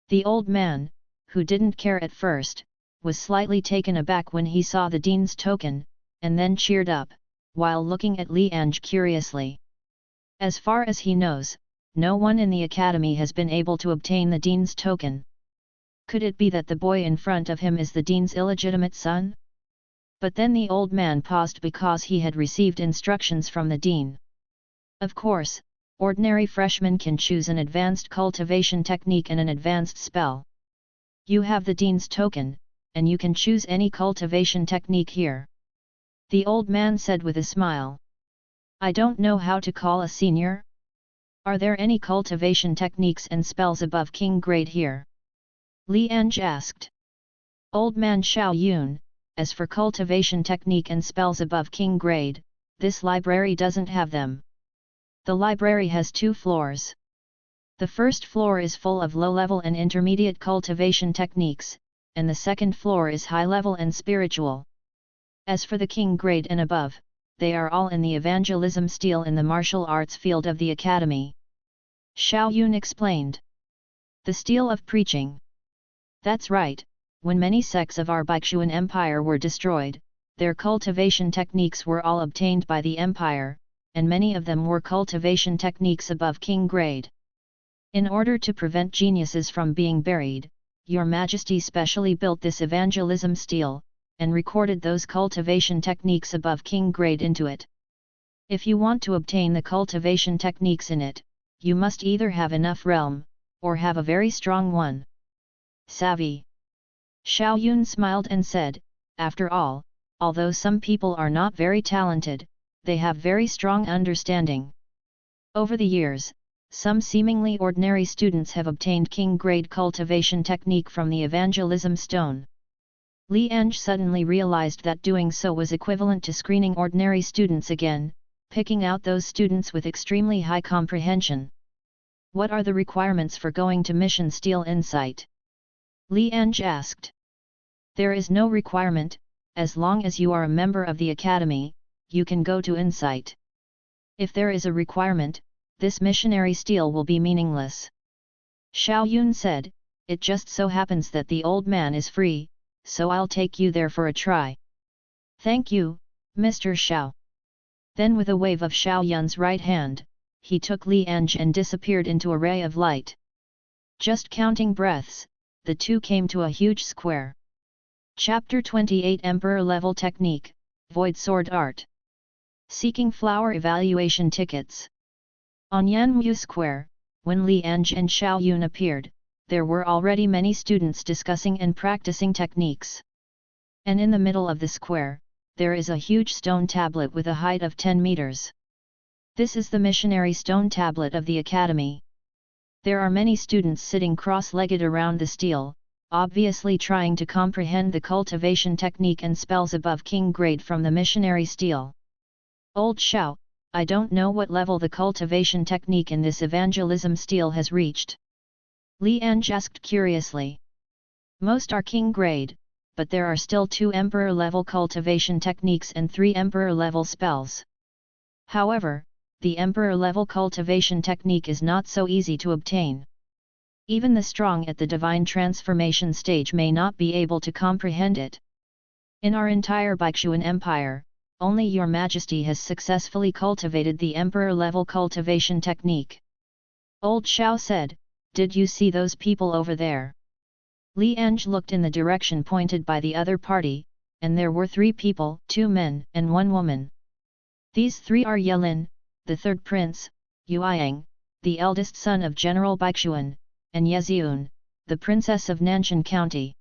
The old man, who didn't care at first, was slightly taken aback when he saw the dean's token, and then cheered up, while looking at Li Ange curiously. As far as he knows, no one in the academy has been able to obtain the dean's token. Could it be that the boy in front of him is the dean's illegitimate son? But then the old man paused because he had received instructions from the dean. Of course, ordinary freshmen can choose an advanced cultivation technique and an advanced spell. You have the dean's token, and you can choose any cultivation technique here. The old man said with a smile. I don't know how to call a senior. Are there any cultivation techniques and spells above king grade here? Li Ange asked. Old man Xiao Yun, as for cultivation technique and spells above king grade, this library doesn't have them. The library has 2 floors. The first floor is full of low-level and intermediate cultivation techniques, and the second floor is high-level and spiritual. As for the king grade and above, they are all in the evangelism style in the martial arts field of the academy. Xiao Yun explained. The style of preaching. That's right, when many sects of our Baishuan Empire were destroyed, their cultivation techniques were all obtained by the empire, and many of them were cultivation techniques above king grade. In order to prevent geniuses from being buried, Your Majesty specially built this evangelism stele, and recorded those cultivation techniques above king grade into it. If you want to obtain the cultivation techniques in it, you must either have enough realm, or have a very strong one. Savvy. Xiao Yun smiled and said, after all, although some people are not very talented, they have very strong understanding. Over the years, some seemingly ordinary students have obtained king-grade cultivation technique from the evangelism stone. Li Ange suddenly realized that doing so was equivalent to screening ordinary students again, picking out those students with extremely high comprehension. What are the requirements for going to Mission Steel Insight? Li Ange asked. There is no requirement, as long as you are a member of the academy, you can go to Insight. If there is a requirement, this missionary steel will be meaningless. Xiao Yun said, it just so happens that the old man is free, so I'll take you there for a try. Thank you, Mr. Xiao. Then with a wave of Xiao Yun's right hand, he took Li Ange and disappeared into a ray of light. Just counting breaths, the two came to a huge square. Chapter 28 Emperor Level Technique, Void Sword Art. Seeking Flower Evaluation Tickets. On Yanmu Square, when Li Ange and Xiao Yun appeared, there were already many students discussing and practicing techniques. And in the middle of the square, there is a huge stone tablet with a height of 10 meters. This is the missionary stone tablet of the academy. There are many students sitting cross-legged around the stele, obviously trying to comprehend the cultivation technique and spells above king grade from the missionary stele. Old Xiao, I don't know what level the cultivation technique in this evangelism stele has reached. Li Ange asked curiously. Most are king grade, but there are still 2 emperor level cultivation techniques and 3 emperor level spells. However, the emperor level cultivation technique is not so easy to obtain. Even the strong at the divine transformation stage may not be able to comprehend it. In our entire Baishuan Empire, only Your Majesty has successfully cultivated the emperor level cultivation technique. Old Xiao said, did you see those people over there? Li Ange looked in the direction pointed by the other party, and there were 3 people, 2 men and 1 woman. These 3 are Yelin, the 3rd prince, Yueyang, the eldest son of General Baishuan, and Yeziun, the princess of Nanshan County.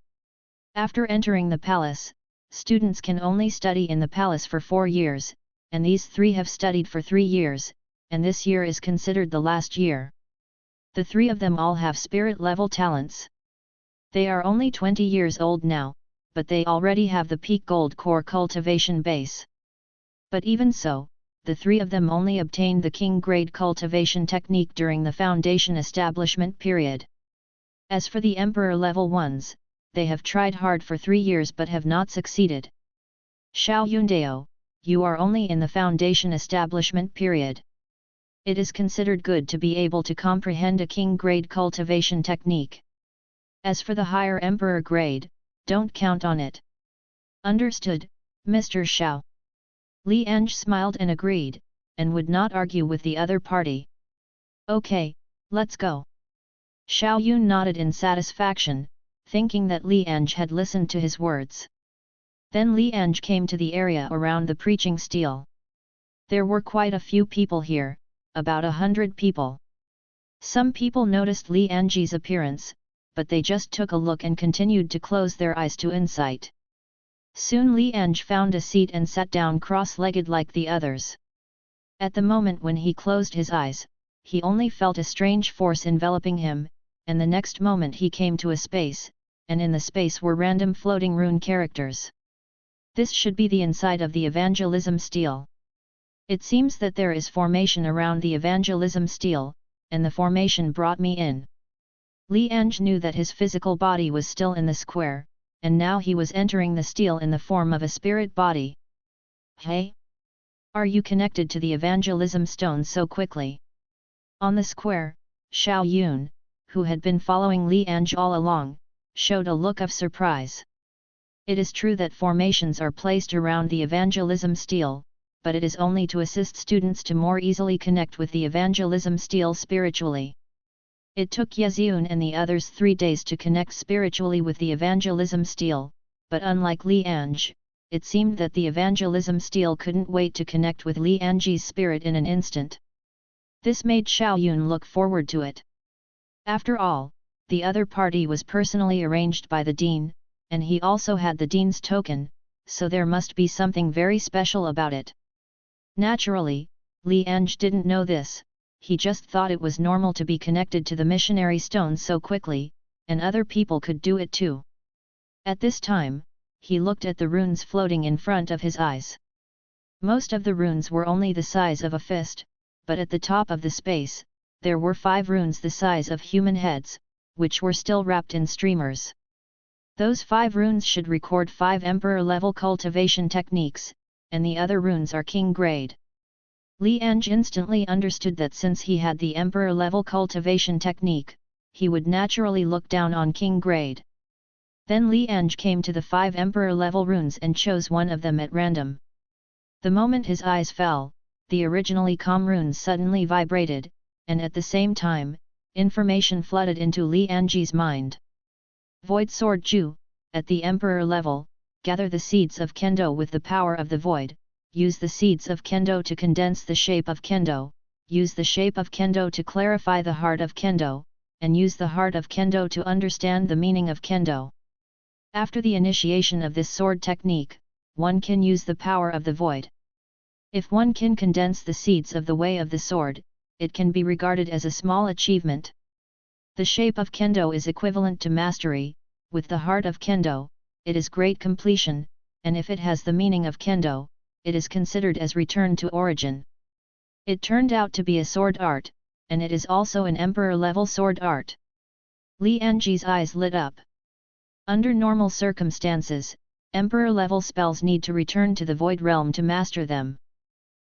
After entering the palace, students can only study in the palace for 4 years, and these 3 have studied for 3 years, and this year is considered the last year. The 3 of them all have spirit-level talents. They are only 20 years old now, but they already have the peak gold core cultivation base. But even so, the 3 of them only obtained the king grade cultivation technique during the foundation establishment period. As for the emperor level ones, they have tried hard for 3 years but have not succeeded. Xiao Yundao, you are only in the foundation establishment period. It is considered good to be able to comprehend a king grade cultivation technique. As for the higher emperor grade, don't count on it. Understood, Mr. Xiao. Li Ange smiled and agreed, and would not argue with the other party. Okay, let's go. Xiao Yun nodded in satisfaction, thinking that Li Ange had listened to his words. Then Li Ange came to the area around the preaching stele. There were quite a few people here, about 100 people. Some people noticed Li Ange's appearance, but they just took a look and continued to close their eyes to insight. Soon Li Ange found a seat and sat down cross-legged like the others. At the moment when he closed his eyes, he only felt a strange force enveloping him, and the next moment he came to a space, and in the space were random floating rune characters. This should be the inside of the evangelism stele. It seems that there is formation around the evangelism stele, and the formation brought me in. Li Ange knew that his physical body was still in the square, and now he was entering the stele in the form of a spirit body. Hey? Are you connected to the evangelism stone so quickly? On the square, Xiao Yun, who had been following Li Ange all along, showed a look of surprise. It is true that formations are placed around the evangelism stele, but it is only to assist students to more easily connect with the evangelism stele spiritually. It took Yeziun and the others 3 days to connect spiritually with the evangelism stele, but unlike Li Ange, it seemed that the evangelism stele couldn't wait to connect with Li Ange's spirit in an instant. This made Xiao Yun look forward to it. After all, the other party was personally arranged by the dean, and he also had the dean's token, so there must be something very special about it. Naturally, Li Ange didn't know this, he just thought it was normal to be connected to the missionary stone so quickly, and other people could do it too. At this time, he looked at the runes floating in front of his eyes. Most of the runes were only the size of a fist, but at the top of the space, there were 5 runes the size of human heads, which were still wrapped in streamers. Those 5 runes should record 5 emperor-level cultivation techniques, and the other runes are king grade. Li Ange instantly understood that since he had the emperor-level cultivation technique, he would naturally look down on king grade. Then Li Ange came to the 5 emperor-level runes and chose one of them at random. The moment his eyes fell, the originally calm runes suddenly vibrated, and at the same time, information flooded into Li Ange's mind. Void Sword Ju, at the Emperor level, gather the seeds of Kendo with the power of the Void, use the seeds of Kendo to condense the shape of Kendo, use the shape of Kendo to clarify the heart of Kendo, and use the heart of Kendo to understand the meaning of Kendo. After the initiation of this sword technique, one can use the power of the Void. If one can condense the seeds of the way of the sword, it can be regarded as a small achievement. The shape of Kendo is equivalent to mastery, with the heart of Kendo, it is great completion, and if it has the meaning of Kendo, it is considered as return to origin. It turned out to be a sword art, and it is also an emperor-level sword art. Li Ange's eyes lit up. Under normal circumstances, emperor-level spells need to return to the Void Realm to master them.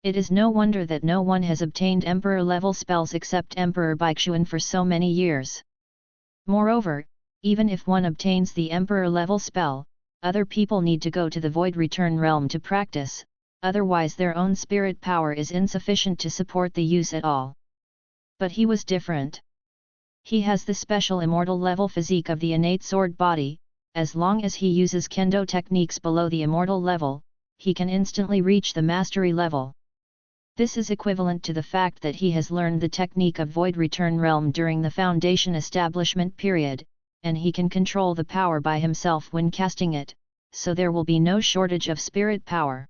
It is no wonder that no one has obtained emperor-level spells except Emperor Baixuan for so many years. Moreover, even if one obtains the emperor-level spell, other people need to go to the Void Return Realm to practice, otherwise their own spirit power is insufficient to support the use at all. But he was different. He has the special immortal level physique of the innate sword body. As long as he uses Kendo techniques below the immortal level, he can instantly reach the mastery level. This is equivalent to the fact that he has learned the technique of Void Return Realm during the Foundation establishment period, and he can control the power by himself when casting it, so there will be no shortage of spirit power.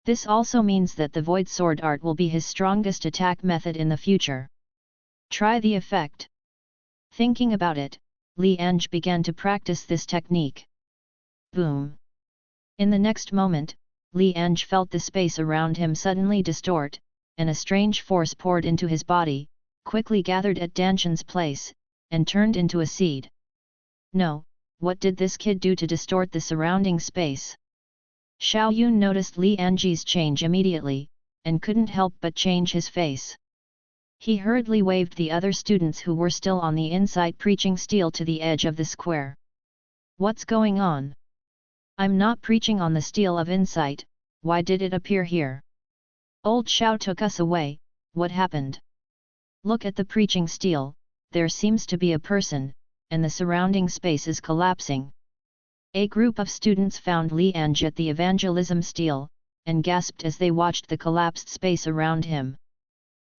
This also means that the Void Sword Art will be his strongest attack method in the future. Try the effect. Thinking about it, Li Ange began to practice this technique. Boom! In the next moment, Li Ange felt the space around him suddenly distort, and a strange force poured into his body, quickly gathered at Danshan's place, and turned into a seed. No, what did this kid do to distort the surrounding space? Xiao Yun noticed Li Ange's change immediately, and couldn't help but change his face. He hurriedly waved the other students who were still on the inside preaching stele to the edge of the square. What's going on? I'm not preaching on the stele of insight, why did it appear here? Old Xiao took us away, what happened? Look at the preaching stele, there seems to be a person, and the surrounding space is collapsing. A group of students found Li Ange at the evangelism stele, and gasped as they watched the collapsed space around him.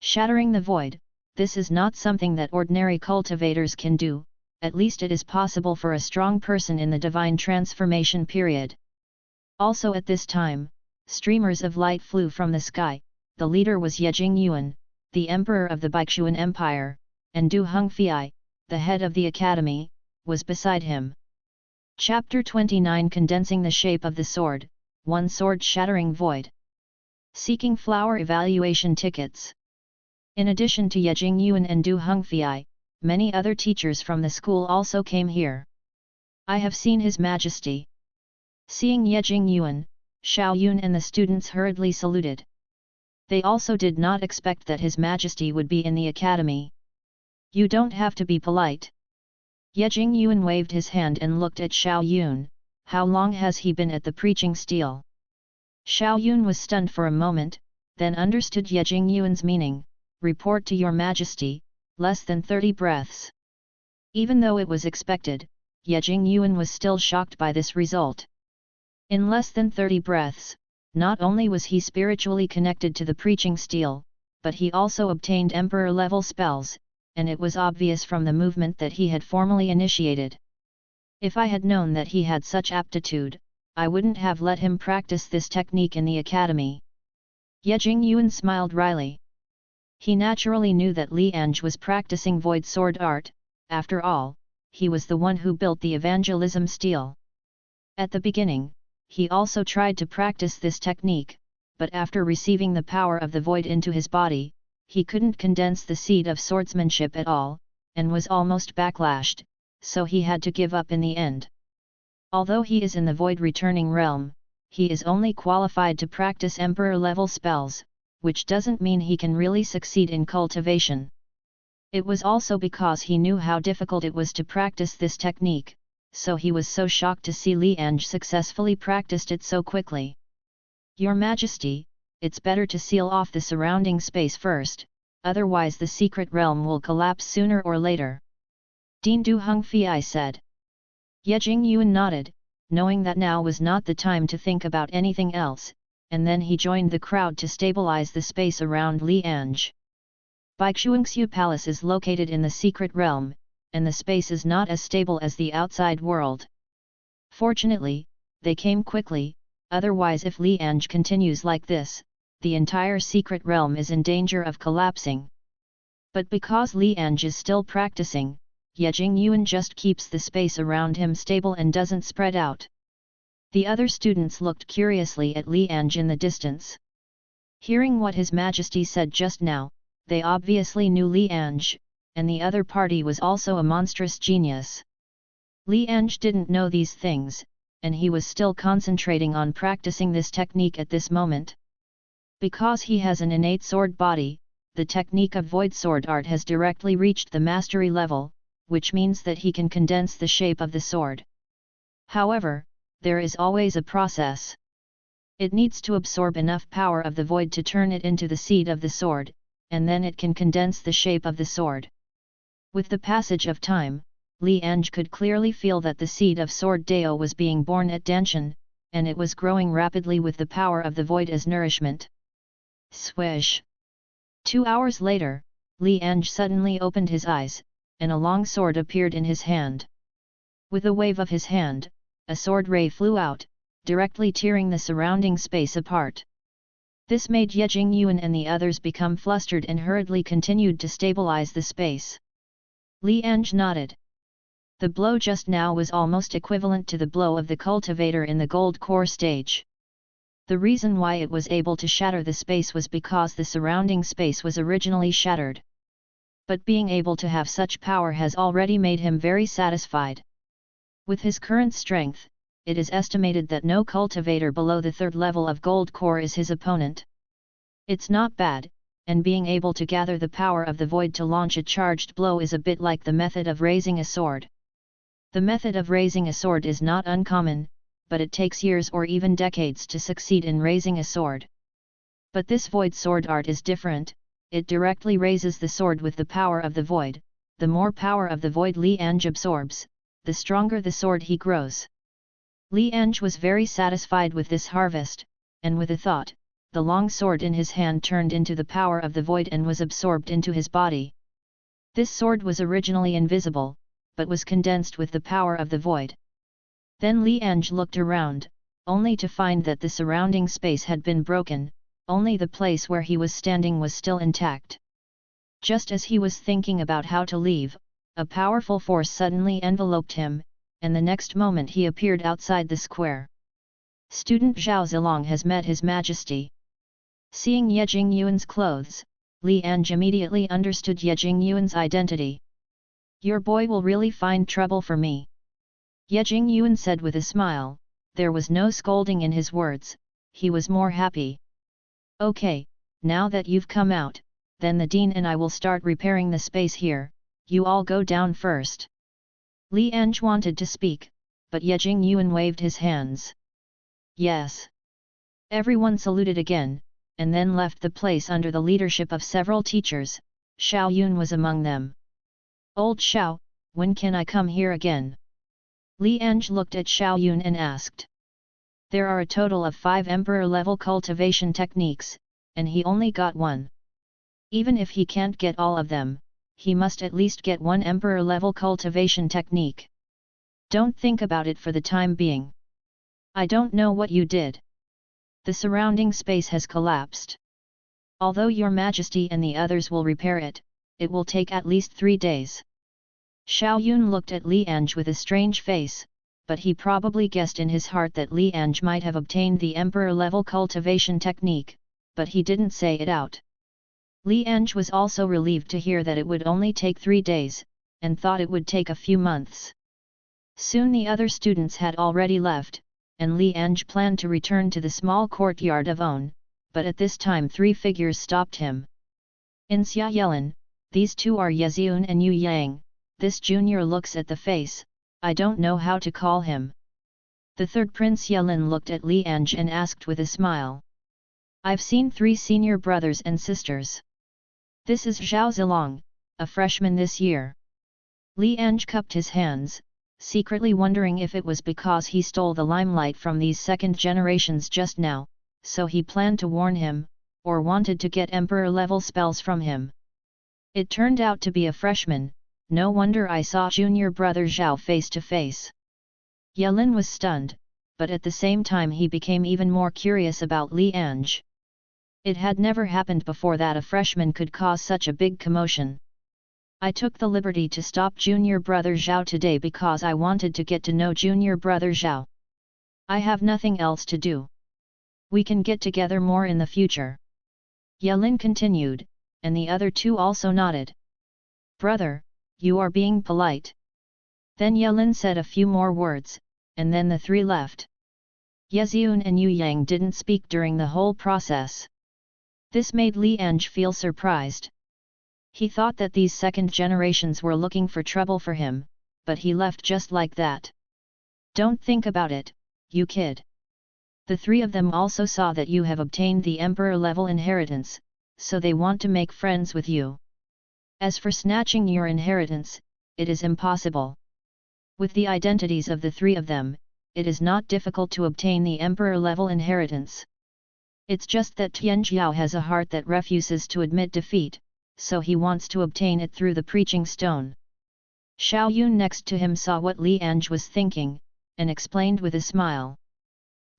Shattering the void, this is not something that ordinary cultivators can do, at least it is possible for a strong person in the divine transformation period. Also at this time, streamers of light flew from the sky. The leader was Yejing Yuan, the emperor of the Baixuan Empire, and Du Hongfei, the head of the academy, was beside him. Chapter 29 Condensing the Shape of the Sword, One Sword Shattering Void. Seeking Flower Evaluation Tickets. In addition to Yejing Yuan and Du Hongfei, many other teachers from the school also came here. I have seen His Majesty. Seeing Yejing Yuan, Xiao Yun and the students hurriedly saluted. They also did not expect that His Majesty would be in the academy. You don't have to be polite. Yejing Yuan waved his hand and looked at Xiao Yun. How long has he been at the preaching stele? Xiao Yun was stunned for a moment, then understood Yejing Yuan's meaning. Report to your Majesty, less than 30 breaths. Even though it was expected, Yejing Yuan was still shocked by this result. In less than 30 breaths, not only was he spiritually connected to the preaching stele, but he also obtained emperor-level spells, and it was obvious from the movement that he had formally initiated. If I had known that he had such aptitude, I wouldn't have let him practice this technique in the academy. Yejing Yuan smiled wryly. He naturally knew that Li Ange was practicing void sword art. After all, he was the one who built the evangelism stele. At the beginning, he also tried to practice this technique, but after receiving the power of the void into his body, he couldn't condense the seed of swordsmanship at all, and was almost backlashed, so he had to give up in the end. Although he is in the void returning realm, he is only qualified to practice emperor-level spells, which doesn't mean he can really succeed in cultivation. It was also because he knew how difficult it was to practice this technique, so he was so shocked to see Li Ange successfully practiced it so quickly. Your Majesty, it's better to seal off the surrounding space first, otherwise the secret realm will collapse sooner or later. Dean Du Hongfei said. Yejing Yuan nodded, knowing that now was not the time to think about anything else, and then he joined the crowd to stabilize the space around Li Ange. Baixuangxiu Palace is located in the secret realm, and the space is not as stable as the outside world. Fortunately, they came quickly, otherwise if Li Ange continues like this, the entire secret realm is in danger of collapsing. But because Li Ange is still practicing, Yejing Yuan just keeps the space around him stable and doesn't spread out. The other students looked curiously at Li Ange in the distance. Hearing what His Majesty said just now, they obviously knew Li Ange, and the other party was also a monstrous genius. Li Ange didn't know these things, and he was still concentrating on practicing this technique at this moment. Because he has an innate sword body, the technique of void sword art has directly reached the mastery level, which means that he can condense the shape of the sword. However, there is always a process. It needs to absorb enough power of the void to turn it into the seed of the sword, and then it can condense the shape of the sword. With the passage of time, Li Ange could clearly feel that the seed of sword Dao was being born at Danshan, and it was growing rapidly with the power of the void as nourishment. Swish! 2 hours later, Li Ange suddenly opened his eyes, and a long sword appeared in his hand. With a wave of his hand, a sword ray flew out, directly tearing the surrounding space apart. This made Yejing Yuan and the others become flustered and hurriedly continued to stabilize the space. Li Ange nodded. The blow just now was almost equivalent to the blow of the cultivator in the gold core stage. The reason why it was able to shatter the space was because the surrounding space was originally shattered. But being able to have such power has already made him very satisfied. With his current strength, it is estimated that no cultivator below the 3rd level of gold core is his opponent. It's not bad, and being able to gather the power of the void to launch a charged blow is a bit like the method of raising a sword. The method of raising a sword is not uncommon, but it takes years or even decades to succeed in raising a sword. But this void sword art is different, it directly raises the sword with the power of the void, the more power of the void Li Ange absorbs, the stronger the sword he grows. Li Ange was very satisfied with this harvest, and with a thought, the long sword in his hand turned into the power of the void and was absorbed into his body. This sword was originally invisible, but was condensed with the power of the void. Then Li Ange looked around, only to find that the surrounding space had been broken, only the place where he was standing was still intact. Just as he was thinking about how to leave, a powerful force suddenly enveloped him, and the next moment he appeared outside the square. Student Zhao Zilong has met His Majesty. Seeing Ye Jingyuan's clothes, Li Ange immediately understood Ye Jingyuan's identity. Your boy will really find trouble for me. Ye Jingyuan said with a smile, there was no scolding in his words, he was more happy. Okay, now that you've come out, then the Dean and I will start repairing the space here, you all go down first. Li Ange wanted to speak, but Ye Jingyuan waved his hands. Yes. Everyone saluted again, and then left the place under the leadership of several teachers. Xiao Yun was among them. Old Xiao, when can I come here again? Li Ange looked at Xiao Yun and asked. There are a total of 5 emperor-level cultivation techniques, and he only got 1. Even if he can't get all of them, he must at least get 1 emperor-level cultivation technique. Don't think about it for the time being. I don't know what you did. The surrounding space has collapsed. Although your Majesty and the others will repair it, it will take at least 3 days. Xiao Yun looked at Li Ange with a strange face, but he probably guessed in his heart that Li Ange might have obtained the emperor-level cultivation technique, but he didn't say it out. Li Ange was also relieved to hear that it would only take 3 days, and thought it would take a few months. Soon the other students had already left, and Li Ange planned to return to the small courtyard of On, but at this time 3 figures stopped him. In Xia Yelin, these two are Yeziun and Yu Yang. This junior looks at the face, I don't know how to call him. The third Prince Yelin looked at Li Ange and asked with a smile. I've seen 3 senior brothers and sisters. This is Zhao Zilong, a freshman this year. Li Ange cupped his hands, secretly wondering if it was because he stole the limelight from these second generations just now, so he planned to warn him, or wanted to get emperor-level spells from him. It turned out to be a freshman, no wonder I saw junior brother Zhao face to face. Yelin was stunned, but at the same time he became even more curious about Li Ange. It had never happened before that a freshman could cause such a big commotion. I took the liberty to stop junior brother Zhao today because I wanted to get to know junior brother Zhao. I have nothing else to do. We can get together more in the future. Yelin continued, and the other 2 also nodded. Brother, you are being polite. Then Yelin said a few more words, and then the 3 left. Yeziun and Yu Yang didn't speak during the whole process. This made Li Ange feel surprised. He thought that these second generations were looking for trouble for him, but he left just like that. Don't think about it, you kid. The 3 of them also saw that you have obtained the emperor-level inheritance, so they want to make friends with you. As for snatching your inheritance, it is impossible. With the identities of the 3 of them, it is not difficult to obtain the emperor-level inheritance. It's just that Tianjiao has a heart that refuses to admit defeat, so he wants to obtain it through the preaching stone. Xiao Yun next to him saw what Li Ange was thinking, and explained with a smile.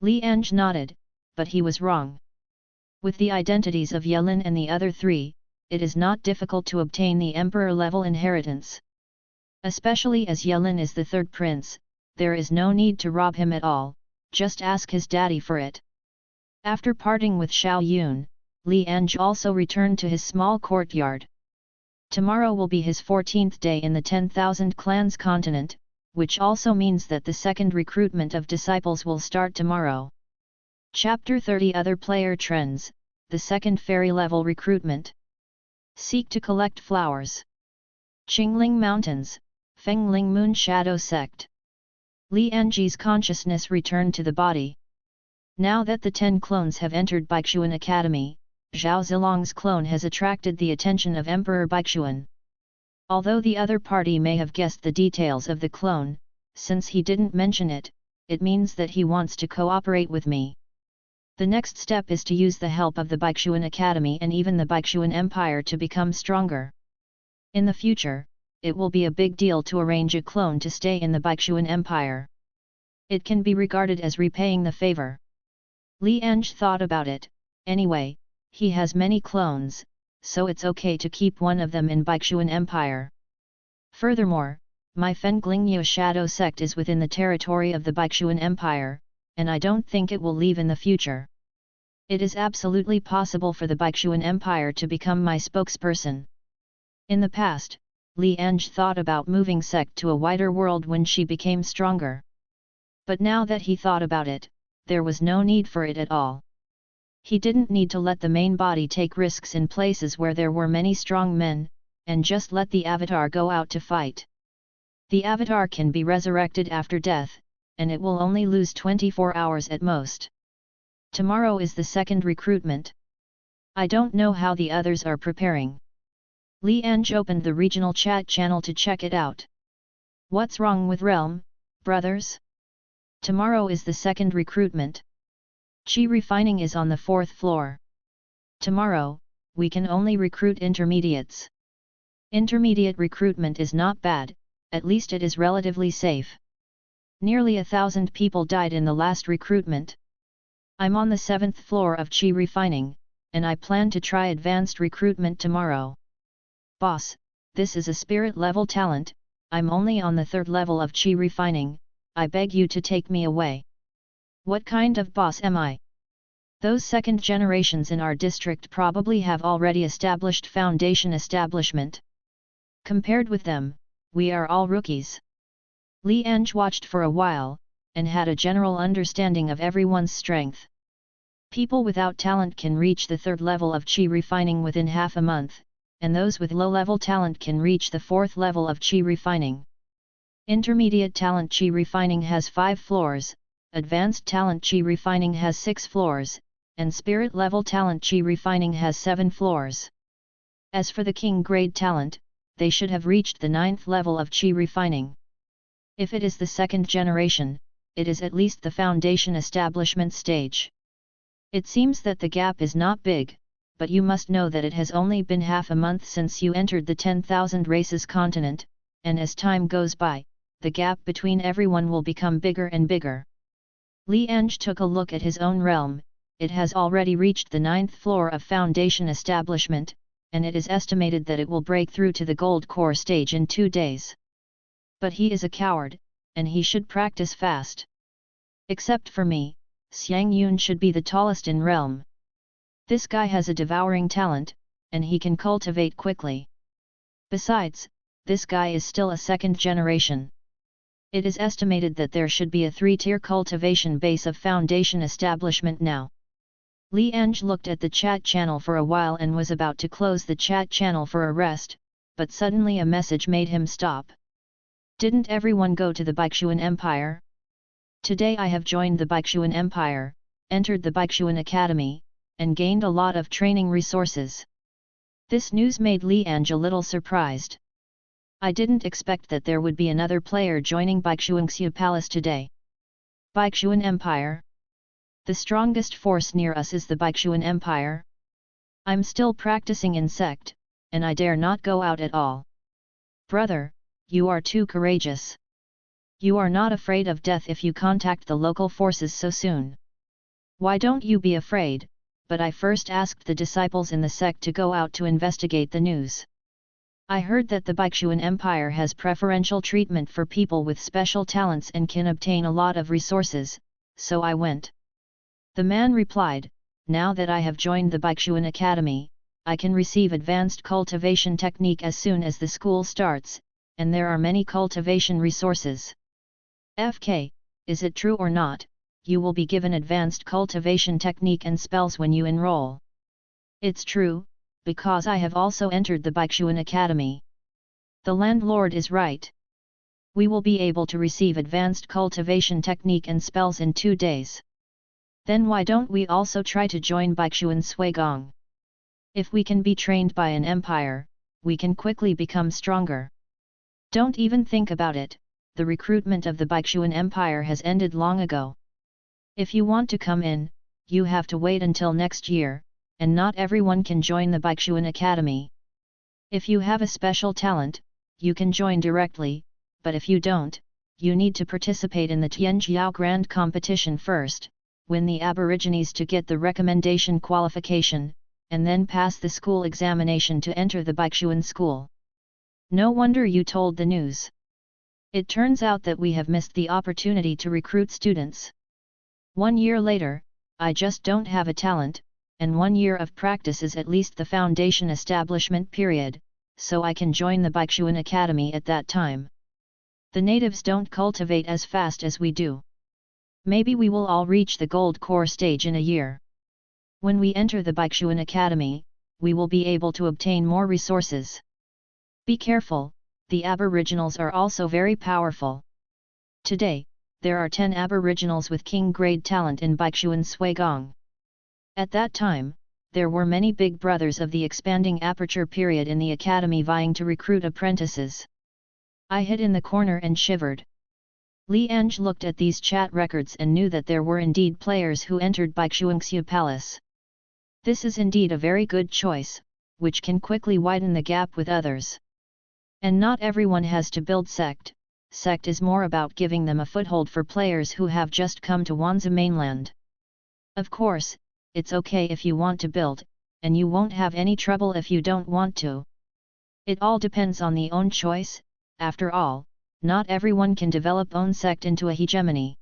Li Ange nodded, but he was wrong. With the identities of Yelin and the other 3, it is not difficult to obtain the emperor-level inheritance. Especially as Yelin is the 3rd prince, there is no need to rob him at all, just ask his daddy for it. After parting with Xiao Yun, Li Ange also returned to his small courtyard. Tomorrow will be his 14th day in the 10,000 clans continent, which also means that the second recruitment of disciples will start tomorrow. Chapter 30 Other Player Trends, the second fairy level recruitment. Seek to collect flowers. Qingling Mountains, Fengling Moon Shadow Sect. Li Ange's consciousness returned to the body. Now that the 10 clones have entered Baixuan Academy, Zhao Zilong's clone has attracted the attention of Emperor Baixuan. Although the other party may have guessed the details of the clone, since he didn't mention it, it means that he wants to cooperate with me. The next step is to use the help of the Baichuan Academy and even the Baichuan Empire to become stronger. In the future, it will be a big deal to arrange a clone to stay in the Baichuan Empire. It can be regarded as repaying the favor. Li Ange thought about it. Anyway, he has many clones, so it's okay to keep one of them in Baichuan Empire. Furthermore, my Fenglingyu Shadow Sect is within the territory of the Baichuan Empire, and I don't think it will leave in the future. It is absolutely possible for the Baichuan Empire to become my spokesperson. In the past, Li Ange thought about moving Sect to a wider world when she became stronger. But now that he thought about it, there was no need for it at all. He didn't need to let the main body take risks in places where there were many strong men, and just let the avatar go out to fight. The avatar can be resurrected after death, and it will only lose 24 hours at most. Tomorrow is the second recruitment. I don't know how the others are preparing. Li Ange opened the regional chat channel to check it out. What's wrong with Realm, brothers? Tomorrow is the second recruitment. Qi refining is on the 4th floor. Tomorrow, we can only recruit intermediates. Intermediate recruitment is not bad, at least it is relatively safe. Nearly 1,000 people died in the last recruitment. I'm on the 7th floor of Qi refining, and I plan to try advanced recruitment tomorrow. Boss, this is a spirit level talent, I'm only on the 3rd level of Qi refining, I beg you to take me away. What kind of boss am I? Those second generations in our district probably have already established foundation establishment. Compared with them, we are all rookies. Li Ange watched for a while, and had a general understanding of everyone's strength. People without talent can reach the 3rd level of Qi refining within half a month, and those with low-level talent can reach the 4th level of Qi refining. Intermediate talent Qi refining has 5 floors, advanced talent Qi refining has 6 floors, and spirit level talent Qi refining has 7 floors. As for the king grade talent, they should have reached the 9th level of Qi refining. If it is the second generation, it is at least the foundation establishment stage. It seems that the gap is not big, but you must know that it has only been half a month since you entered the 10,000 races continent, and as time goes by, the gap between everyone will become bigger and bigger. Li Ange took a look at his own realm, it has already reached the 9th floor of foundation establishment, and it is estimated that it will break through to the gold core stage in 2 days. But he is a coward, and he should practice fast. Except for me, Xiang Yun should be the tallest in realm. This guy has a devouring talent, and he can cultivate quickly. Besides, this guy is still a second generation. It is estimated that there should be a 3-tier cultivation base of foundation establishment now. Li Ange looked at the chat channel for a while and was about to close the chat channel for a rest, but suddenly a message made him stop. Didn't everyone go to the Baichuan Empire? Today I have joined the Baichuan Empire, entered the Baichuan Academy, and gained a lot of training resources. This news made Li Ange a little surprised. I didn't expect that there would be another player joining Baichuangxiu Palace today. Baichuan Empire? The strongest force near us is the Baichuan Empire? I'm still practicing in Sect, and I dare not go out at all. Brother, you are too courageous. You are not afraid of death if you contact the local forces so soon. Why don't you be afraid? But I first asked the disciples in the sect to go out to investigate the news. I heard that the Baichuan Empire has preferential treatment for people with special talents and can obtain a lot of resources, so I went. The man replied, now that I have joined the Baichuan Academy, I can receive advanced cultivation technique as soon as the school starts, and there are many cultivation resources. FK, is it true or not, you will be given advanced cultivation technique and spells when you enroll? It's true, because I have also entered the Baichuan Academy. The landlord is right. We will be able to receive advanced cultivation technique and spells in 2 days. Then why don't we also try to join Baichuan Suigong? If we can be trained by an empire, we can quickly become stronger. Don't even think about it, the recruitment of the Baichuan Empire has ended long ago. If you want to come in, you have to wait until next year, and not everyone can join the Baichuan Academy. If you have a special talent, you can join directly, but if you don't, you need to participate in the Tianjiao Grand Competition first, win the Aborigines to get the recommendation qualification, and then pass the school examination to enter the Baichuan school. No wonder you told the news. It turns out that we have missed the opportunity to recruit students. 1 year later, I just don't have a talent, and 1 year of practice is at least the foundation establishment period, so I can join the Baichuan Academy at that time. The natives don't cultivate as fast as we do. Maybe we will all reach the gold core stage in a year. When we enter the Baichuan Academy, we will be able to obtain more resources. Be careful, the Aboriginals are also very powerful. Today, there are 10 Aboriginals with king-grade talent in Baichuan Suigong. At that time, there were many big brothers of the expanding aperture period in the academy vying to recruit apprentices. I hid in the corner and shivered. Li Ange looked at these chat records and knew that there were indeed players who entered Baichuangxia Palace. This is indeed a very good choice, which can quickly widen the gap with others. And not everyone has to build Sect. Sect is more about giving them a foothold for players who have just come to Wanzhou mainland. Of course, it's okay if you want to build, and you won't have any trouble if you don't want to. It all depends on the own choice. After all, not everyone can develop own sect into a hegemony.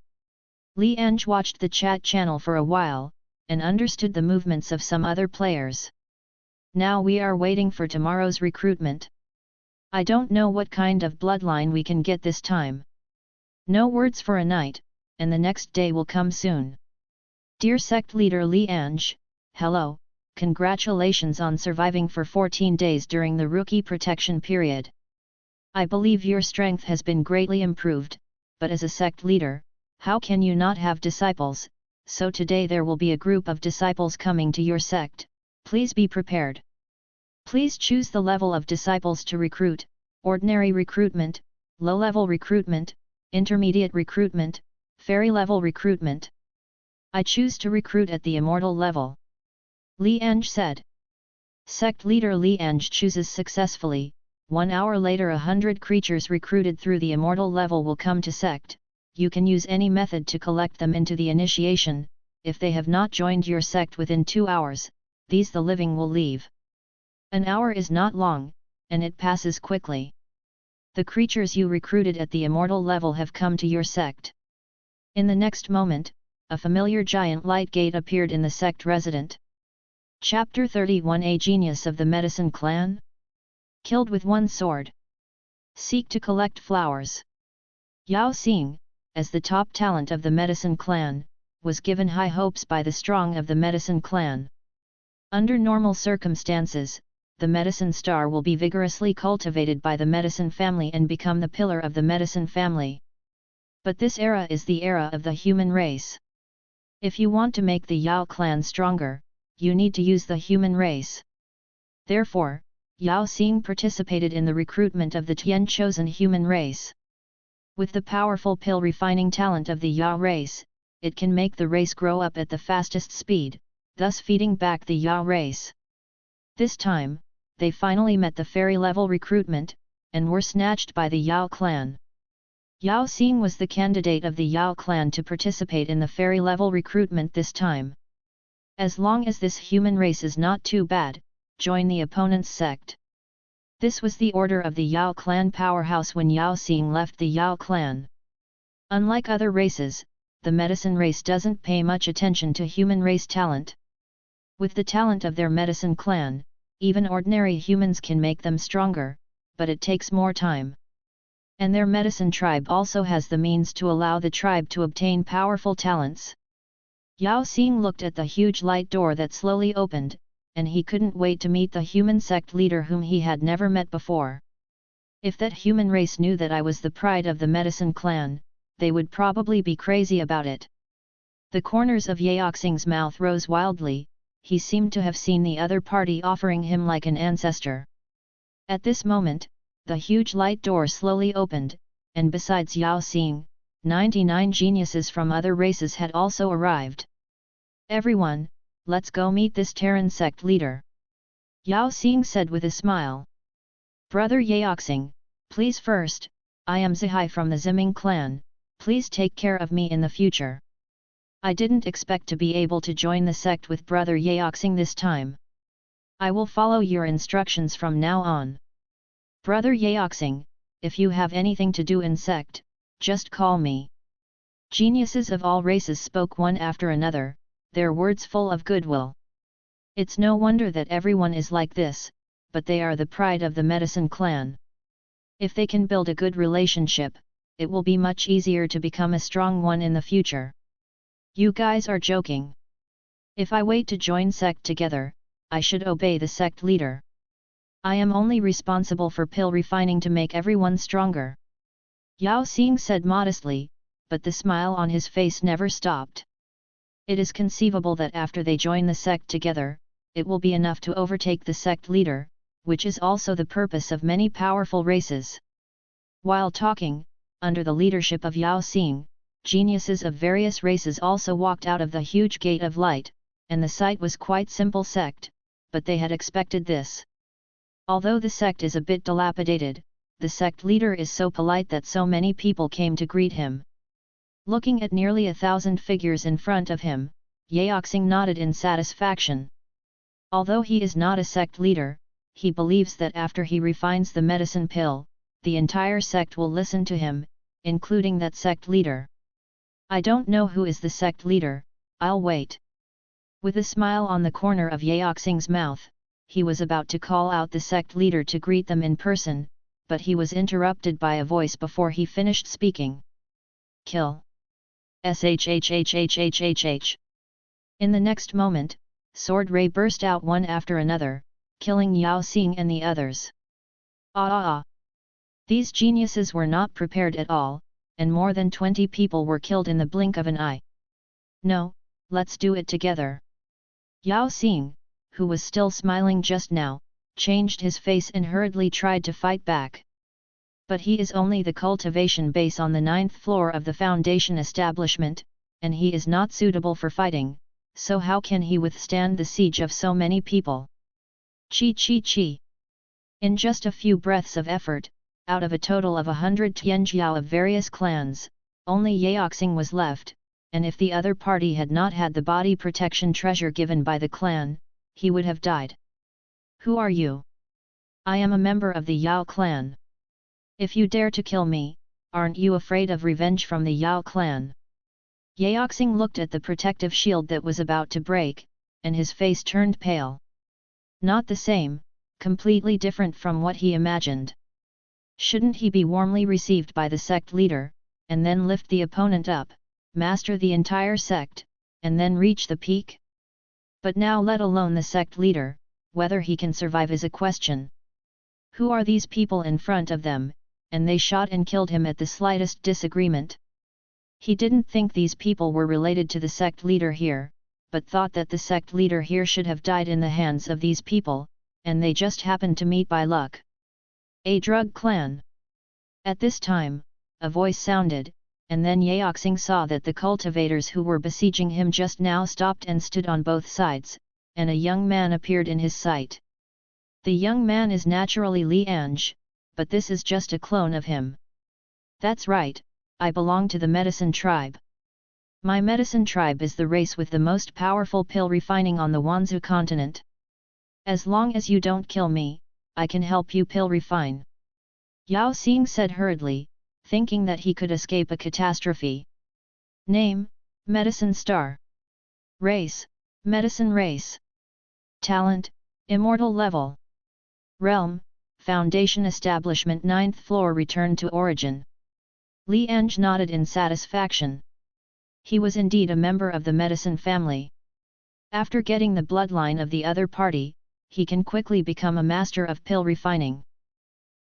Li Ange watched the chat channel for a while, and understood the movements of some other players. Now we are waiting for tomorrow's recruitment. I don't know what kind of bloodline we can get this time. No words for a night, and the next day will come soon. Dear sect leader Li Ange, hello, congratulations on surviving for 14 days during the rookie protection period. I believe your strength has been greatly improved, but as a sect leader, how can you not have disciples? So today there will be a group of disciples coming to your sect, please be prepared. Please choose the level of disciples to recruit: ordinary recruitment, low-level recruitment, intermediate recruitment, fairy level recruitment. I choose to recruit at the immortal level. Li Ange said. Sect leader Li Ange chooses successfully. 1 hour later 100 creatures recruited through the immortal level will come to sect. You can use any method to collect them into the initiation. If they have not joined your sect within 2 hours, these the living will leave. An hour is not long, and it passes quickly. The creatures you recruited at the immortal level have come to your sect. In the next moment, a familiar giant light gate appeared in the sect resident. Chapter 31: A Genius of the Medicine Clan? Killed with one sword. Seek to collect flowers. Yao Xing, as the top talent of the Medicine Clan, was given high hopes by the strong of the Medicine Clan. Under normal circumstances, the Medicine Star will be vigorously cultivated by the Medicine family and become the pillar of the Medicine family. But this era is the era of the human race. If you want to make the Yao clan stronger, you need to use the human race. Therefore, Yao Xing participated in the recruitment of the Tian chosen human race. With the powerful pill refining talent of the Yao race, it can make the race grow up at the fastest speed, thus feeding back the Yao race. This time, they finally met the fairy level recruitment, and were snatched by the Yao clan. Yao Xing was the candidate of the Yao clan to participate in the fairy level recruitment this time. As long as this human race is not too bad, join the opponent's sect. This was the order of the Yao clan powerhouse when Yao Xing left the Yao clan. Unlike other races, the medicine race doesn't pay much attention to human race talent. With the talent of their medicine clan, even ordinary humans can make them stronger, but it takes more time. And their medicine tribe also has the means to allow the tribe to obtain powerful talents. Yao Xing looked at the huge light door that slowly opened, and he couldn't wait to meet the human sect leader whom he had never met before. If that human race knew that I was the pride of the medicine clan, they would probably be crazy about it. The corners of Yao Xing's mouth rose wildly. He seemed to have seen the other party offering him like an ancestor. At this moment, the huge light door slowly opened, and besides Yao Xing, 99 geniuses from other races had also arrived. Everyone, let's go meet this Terran sect leader. Yao Xing said with a smile. Brother Yaoxing, please first, I am Zihai from the Ziming clan, please take care of me in the future. I didn't expect to be able to join the sect with Brother Yaoxing this time. I will follow your instructions from now on. Brother Yaoxing, if you have anything to do in sect, just call me. Geniuses of all races spoke one after another, their words full of goodwill. It's no wonder that everyone is like this, but they are the pride of the medicine clan. If they can build a good relationship, it will be much easier to become a strong one in the future. You guys are joking. If I wait to join sect together, I should obey the sect leader. I am only responsible for pill refining to make everyone stronger. Yao Xing said modestly, but the smile on his face never stopped. It is conceivable that after they join the sect together, it will be enough to overtake the sect leader, which is also the purpose of many powerful races. While talking, under the leadership of Yao Xing, geniuses of various races also walked out of the huge gate of light, and the sight was quite simple sect, but they had expected this. Although the sect is a bit dilapidated, the sect leader is so polite that so many people came to greet him. Looking at nearly 1,000 figures in front of him, Yaoxing nodded in satisfaction. Although he is not a sect leader, he believes that after he refines the medicine pill, the entire sect will listen to him, including that sect leader. I don't know who is the sect leader, I'll wait. With a smile on the corner of Yaoxing's mouth, he was about to call out the sect leader to greet them in person, but he was interrupted by a voice before he finished speaking. Kill. Shhhhhhh. In the next moment, sword ray burst out one after another, killing Yao Xing and the others. These geniuses were not prepared at all, and more than 20 people were killed in the blink of an eye. No, let's do it together. Yao Xing, who was still smiling just now, changed his face and hurriedly tried to fight back. But he is only the cultivation base on the 9th floor of the foundation establishment, and he is not suitable for fighting, so how can he withstand the siege of so many people? Chi chi chi. In just a few breaths of effort, out of a total of 100 Tianjiao of various clans, only Yaoxing was left, and if the other party had not had the body protection treasure given by the clan, he would have died. Who are you? I am a member of the Yao clan. If you dare to kill me, aren't you afraid of revenge from the Yao clan? Yaoxing looked at the protective shield that was about to break, and his face turned pale. Not the same, completely different from what he imagined. Shouldn't he be warmly received by the sect leader, and then lift the opponent up, master the entire sect, and then reach the peak? But now let alone the sect leader, whether he can survive is a question. Who are these people in front of them? And they shot and killed him at the slightest disagreement. He didn't think these people were related to the sect leader here, but thought that the sect leader here should have died in the hands of these people, and they just happened to meet by luck. A drug clan. At this time, a voice sounded, and then Yaoxing saw that the cultivators who were besieging him just now stopped and stood on both sides, and a young man appeared in his sight. The young man is naturally Li Ange, but this is just a clone of him. That's right, I belong to the medicine tribe. My medicine tribe is the race with the most powerful pill refining on the Wanzhou continent. As long as you don't kill me, I can help you pill refine. Yao Xing said hurriedly, thinking that he could escape a catastrophe. Name, Medicine Star. Race, Medicine Race. Talent, Immortal Level. Realm, Foundation Establishment 9th floor. Return to origin. Li Ange nodded in satisfaction. He was indeed a member of the medicine family. After getting the bloodline of the other party, he can quickly become a master of pill refining.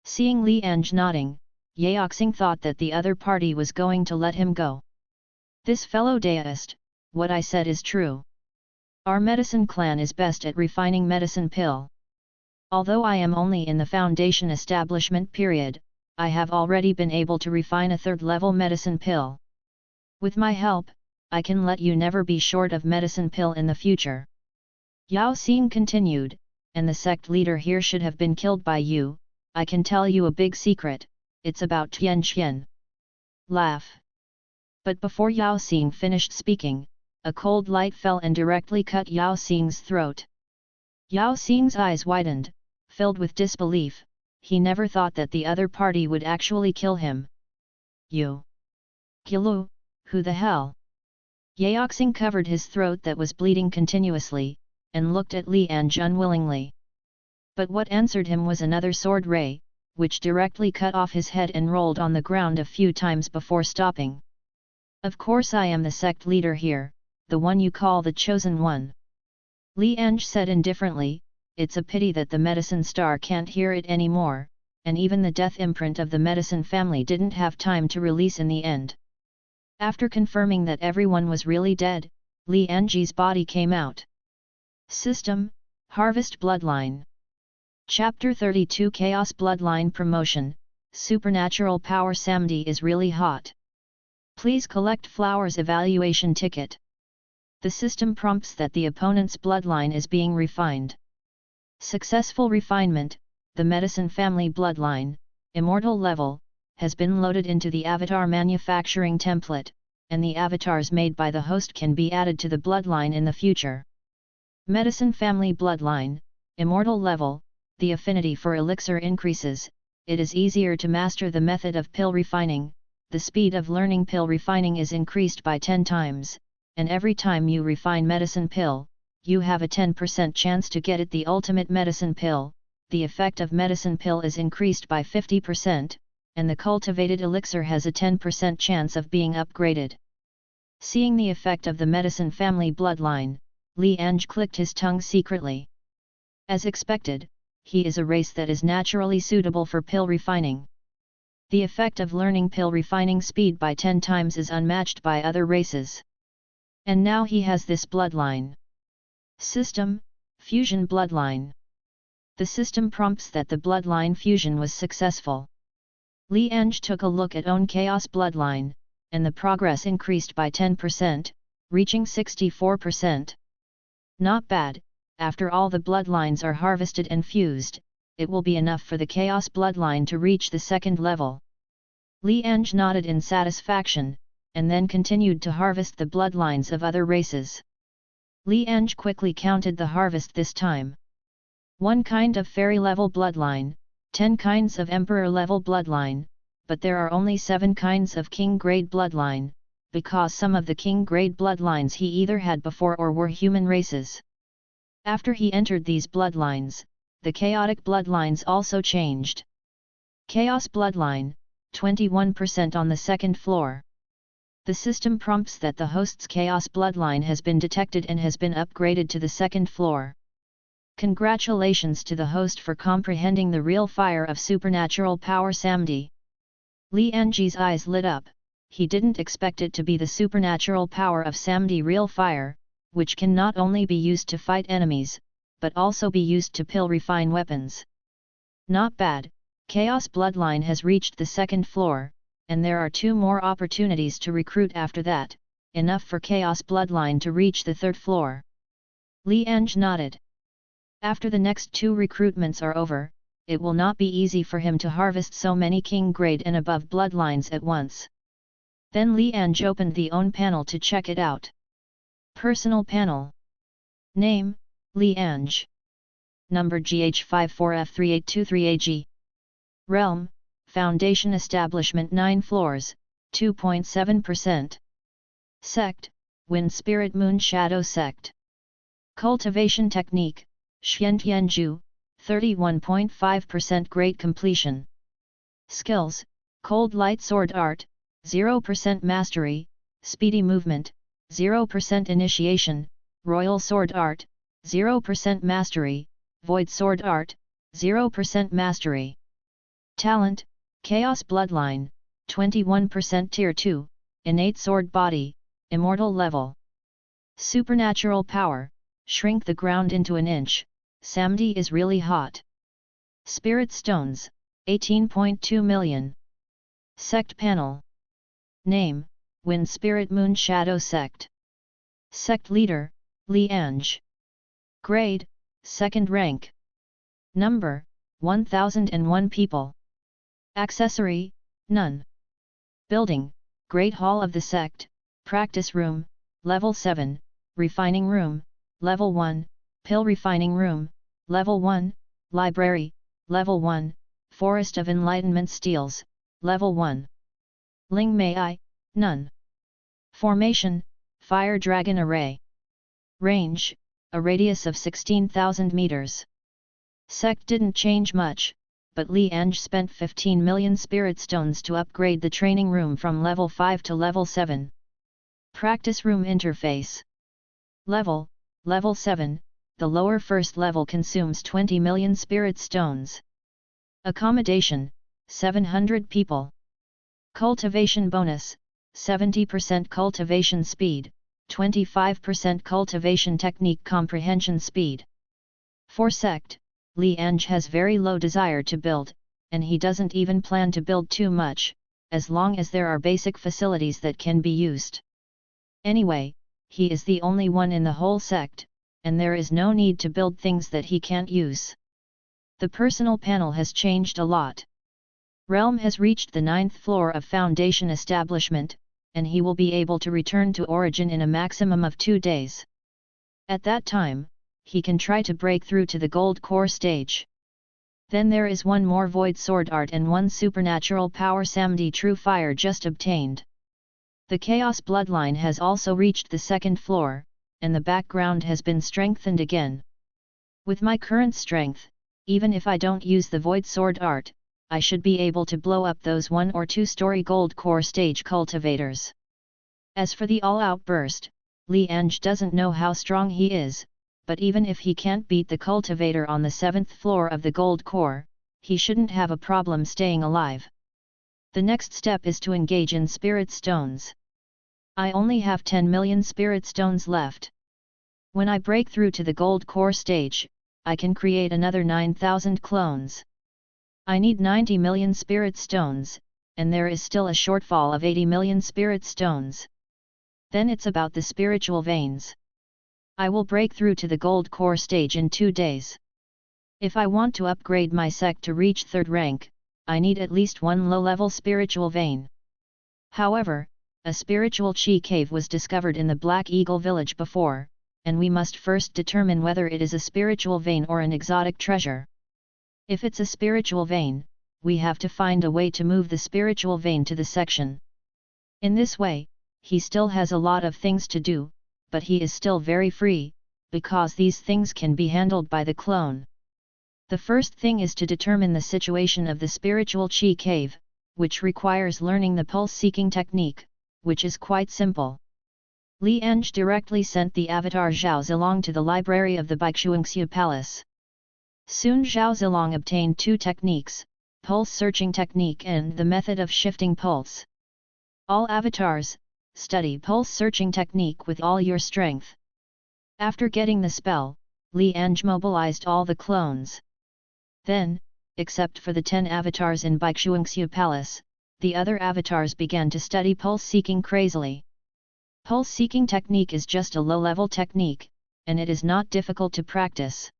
Seeing Li Ange nodding, Yaoxing thought that the other party was going to let him go. This fellow deist, what I said is true. Our medicine clan is best at refining medicine pill. Although I am only in the foundation establishment period, I have already been able to refine a third-level medicine pill. With my help, I can let you never be short of medicine pill in the future. Yao Xing continued, and the sect leader here should have been killed by you. I can tell you a big secret, it's about Tian Qian. Laugh. But before Yao Xing finished speaking, a cold light fell and directly cut Yao Xing's throat. Yao Xing's eyes widened, filled with disbelief. He never thought that the other party would actually kill him. You. Gilu, who the hell? Yao Xing covered his throat that was bleeding continuously, and looked at Li Ange unwillingly. But what answered him was another sword ray, which directly cut off his head and rolled on the ground a few times before stopping. Of course I am the sect leader here, the one you call the chosen one. Li Ange said indifferently, it's a pity that the medicine star can't hear it anymore, and even the death imprint of the medicine family didn't have time to release in the end. After confirming that everyone was really dead, Li Ange's body came out. System, Harvest Bloodline. Chapter 32 Chaos Bloodline Promotion, Supernatural Power Samdi is really hot. Please collect Flowers Evaluation Ticket. The system prompts that the opponent's bloodline is being refined. Successful refinement, the medicine family bloodline, immortal level, has been loaded into the avatar manufacturing template, and the avatars made by the host can be added to the bloodline in the future. Medicine family bloodline, immortal level, the affinity for elixir increases, it is easier to master the method of pill refining, the speed of learning pill refining is increased by 10 times, and every time you refine medicine pill, you have a 10% chance to get it the ultimate medicine pill, the effect of medicine pill is increased by 50%, and the cultivated elixir has a 10% chance of being upgraded. Seeing the effect of the medicine family bloodline, Li Ange clicked his tongue secretly. As expected, he is a race that is naturally suitable for pill refining. The effect of learning pill refining speed by 10 times is unmatched by other races. And now he has this bloodline. System, Fusion Bloodline. The system prompts that the bloodline fusion was successful. Li Ange took a look at own Chaos Bloodline, and the progress increased by 10%, reaching 64%. Not bad, after all the bloodlines are harvested and fused, it will be enough for the Chaos Bloodline to reach the second level. Li Ange nodded in satisfaction, and then continued to harvest the bloodlines of other races. Li Ange quickly counted the harvest this time. 1 kind of fairy-level bloodline, 10 kinds of emperor-level bloodline, but there are only 7 kinds of king-grade bloodline, because some of the king-grade bloodlines he either had before or were human races. After he entered these bloodlines, the chaotic bloodlines also changed. Chaos Bloodline, 21% on the second floor. The system prompts that the host's Chaos Bloodline has been detected and has been upgraded to the second floor. Congratulations to the host for comprehending the real fire of supernatural power Samdi. Li Ange's eyes lit up, he didn't expect it to be the supernatural power of Samdi real fire, which can not only be used to fight enemies, but also be used to pill refine weapons. Not bad, Chaos Bloodline has reached the second floor, and there are 2 more opportunities to recruit after that, enough for Chaos Bloodline to reach the third floor. Li Ange nodded. After the next 2 recruitments are over, it will not be easy for him to harvest so many king grade and above bloodlines at once. Then Li Ange opened the own panel to check it out. Personal panel. Name, Li Ange. Number GH54F3823AG. Realm, Foundation Establishment 9 floors, 2.7%. Sect, Wind Spirit Moon Shadow Sect. Cultivation Technique, Xiantianju, 31.5% Great Completion. Skills, Cold Light Sword Art, 0% Mastery, Speedy Movement, 0% Initiation, Royal Sword Art, 0% Mastery, Void Sword Art, 0% Mastery. Talent, Chaos Bloodline, 21% Tier 2, Innate Sword Body, Immortal Level. Supernatural Power, Shrink the ground into an inch, Samdi is really hot. Spirit Stones, 18.2 million. Sect Panel. Name, Wind Spirit Moon Shadow Sect. Sect Leader, Li Ange. Grade, 2nd rank. Number, 1001 people. Accessory, none. Building, Great Hall of the Sect, Practice Room, Level 7, Refining Room, Level 1, Pill Refining Room, Level 1, Library, Level 1, Forest of Enlightenment Steels, Level 1. Ling Mei I, none. Formation, Fire Dragon Array. Range, a radius of 16,000 meters. Sect didn't change much, but Li Ange spent 15 million spirit stones to upgrade the training room from level 5 to level 7. Practice room interface. Level 7, the lower first level consumes 20 million spirit stones. Accommodation, 700 people. Cultivation bonus, 70% cultivation speed, 25% cultivation technique comprehension speed. For Sect, Li Ange has very low desire to build, and he doesn't even plan to build too much, as long as there are basic facilities that can be used. Anyway, he is the only one in the whole sect, and there is no need to build things that he can't use. The personal panel has changed a lot. Realm has reached the 9th floor of Foundation Establishment, and he will be able to return to Origin in a maximum of 2 days. At that time, he can try to break through to the Gold Core stage. Then there is one more Void Sword Art and one Supernatural Power Samdi True Fire just obtained. The Chaos Bloodline has also reached the 2nd floor, and the background has been strengthened again. With my current strength, even if I don't use the Void Sword Art, I should be able to blow up those 1 or 2 story Gold Core stage cultivators. As for the all-out burst, Li Ange doesn't know how strong he is, but even if he can't beat the cultivator on the 7th floor of the Gold Core, he shouldn't have a problem staying alive. The next step is to engage in Spirit Stones. I only have 10 million Spirit Stones left. When I break through to the Gold Core stage, I can create another 9,000 clones. I need 90 million Spirit Stones, and there is still a shortfall of 80 million Spirit Stones. Then it's about the spiritual veins. I will break through to the Gold Core stage in 2 days. If I want to upgrade my sect to reach 3rd rank, I need at least 1 low-level spiritual vein. However, a spiritual chi cave was discovered in the Black Eagle village before, and we must first determine whether it is a spiritual vein or an exotic treasure. If it's a spiritual vein, we have to find a way to move the spiritual vein to the section. In this way, he still has a lot of things to do, but he is still very free, because these things can be handled by the clone. The first thing is to determine the situation of the spiritual chi cave, which requires learning the pulse-seeking technique, which is quite simple. Li Ange directly sent the avatar Zhao Zilong to the library of the Baixuangxu Palace. Soon Zhao Zilong obtained 2 techniques, pulse-searching technique and the method of shifting pulse. All avatars, study pulse-searching technique with all your strength. After getting the spell, Li Ange mobilized all the clones. Then, except for the 10 avatars in Baixuangxu Palace, the other avatars began to study pulse-seeking crazily. Pulse-seeking technique is just a low-level technique, and it is not difficult to practice.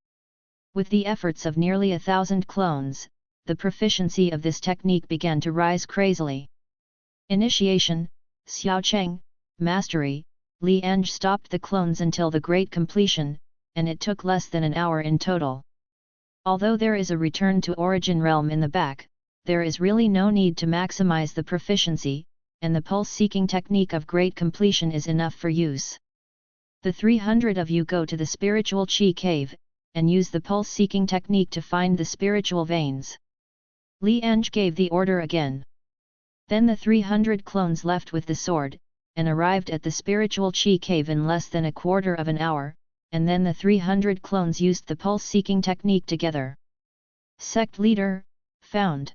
With the efforts of nearly 1,000 clones, the proficiency of this technique began to rise crazily. Initiation, Xiaocheng, Mastery, Li Ange stopped the clones until the great completion, and it took less than an hour in total. Although there is a return to Origin realm in the back, there is really no need to maximize the proficiency, and the pulse-seeking technique of great completion is enough for use. The 300 of you go to the spiritual chi cave, and use the pulse-seeking technique to find the spiritual veins. Li Ange gave the order again. Then the 300 clones left with the sword, and arrived at the spiritual chi cave in less than a quarter of an hour, and then the 300 clones used the pulse-seeking technique together. Sect Leader, found.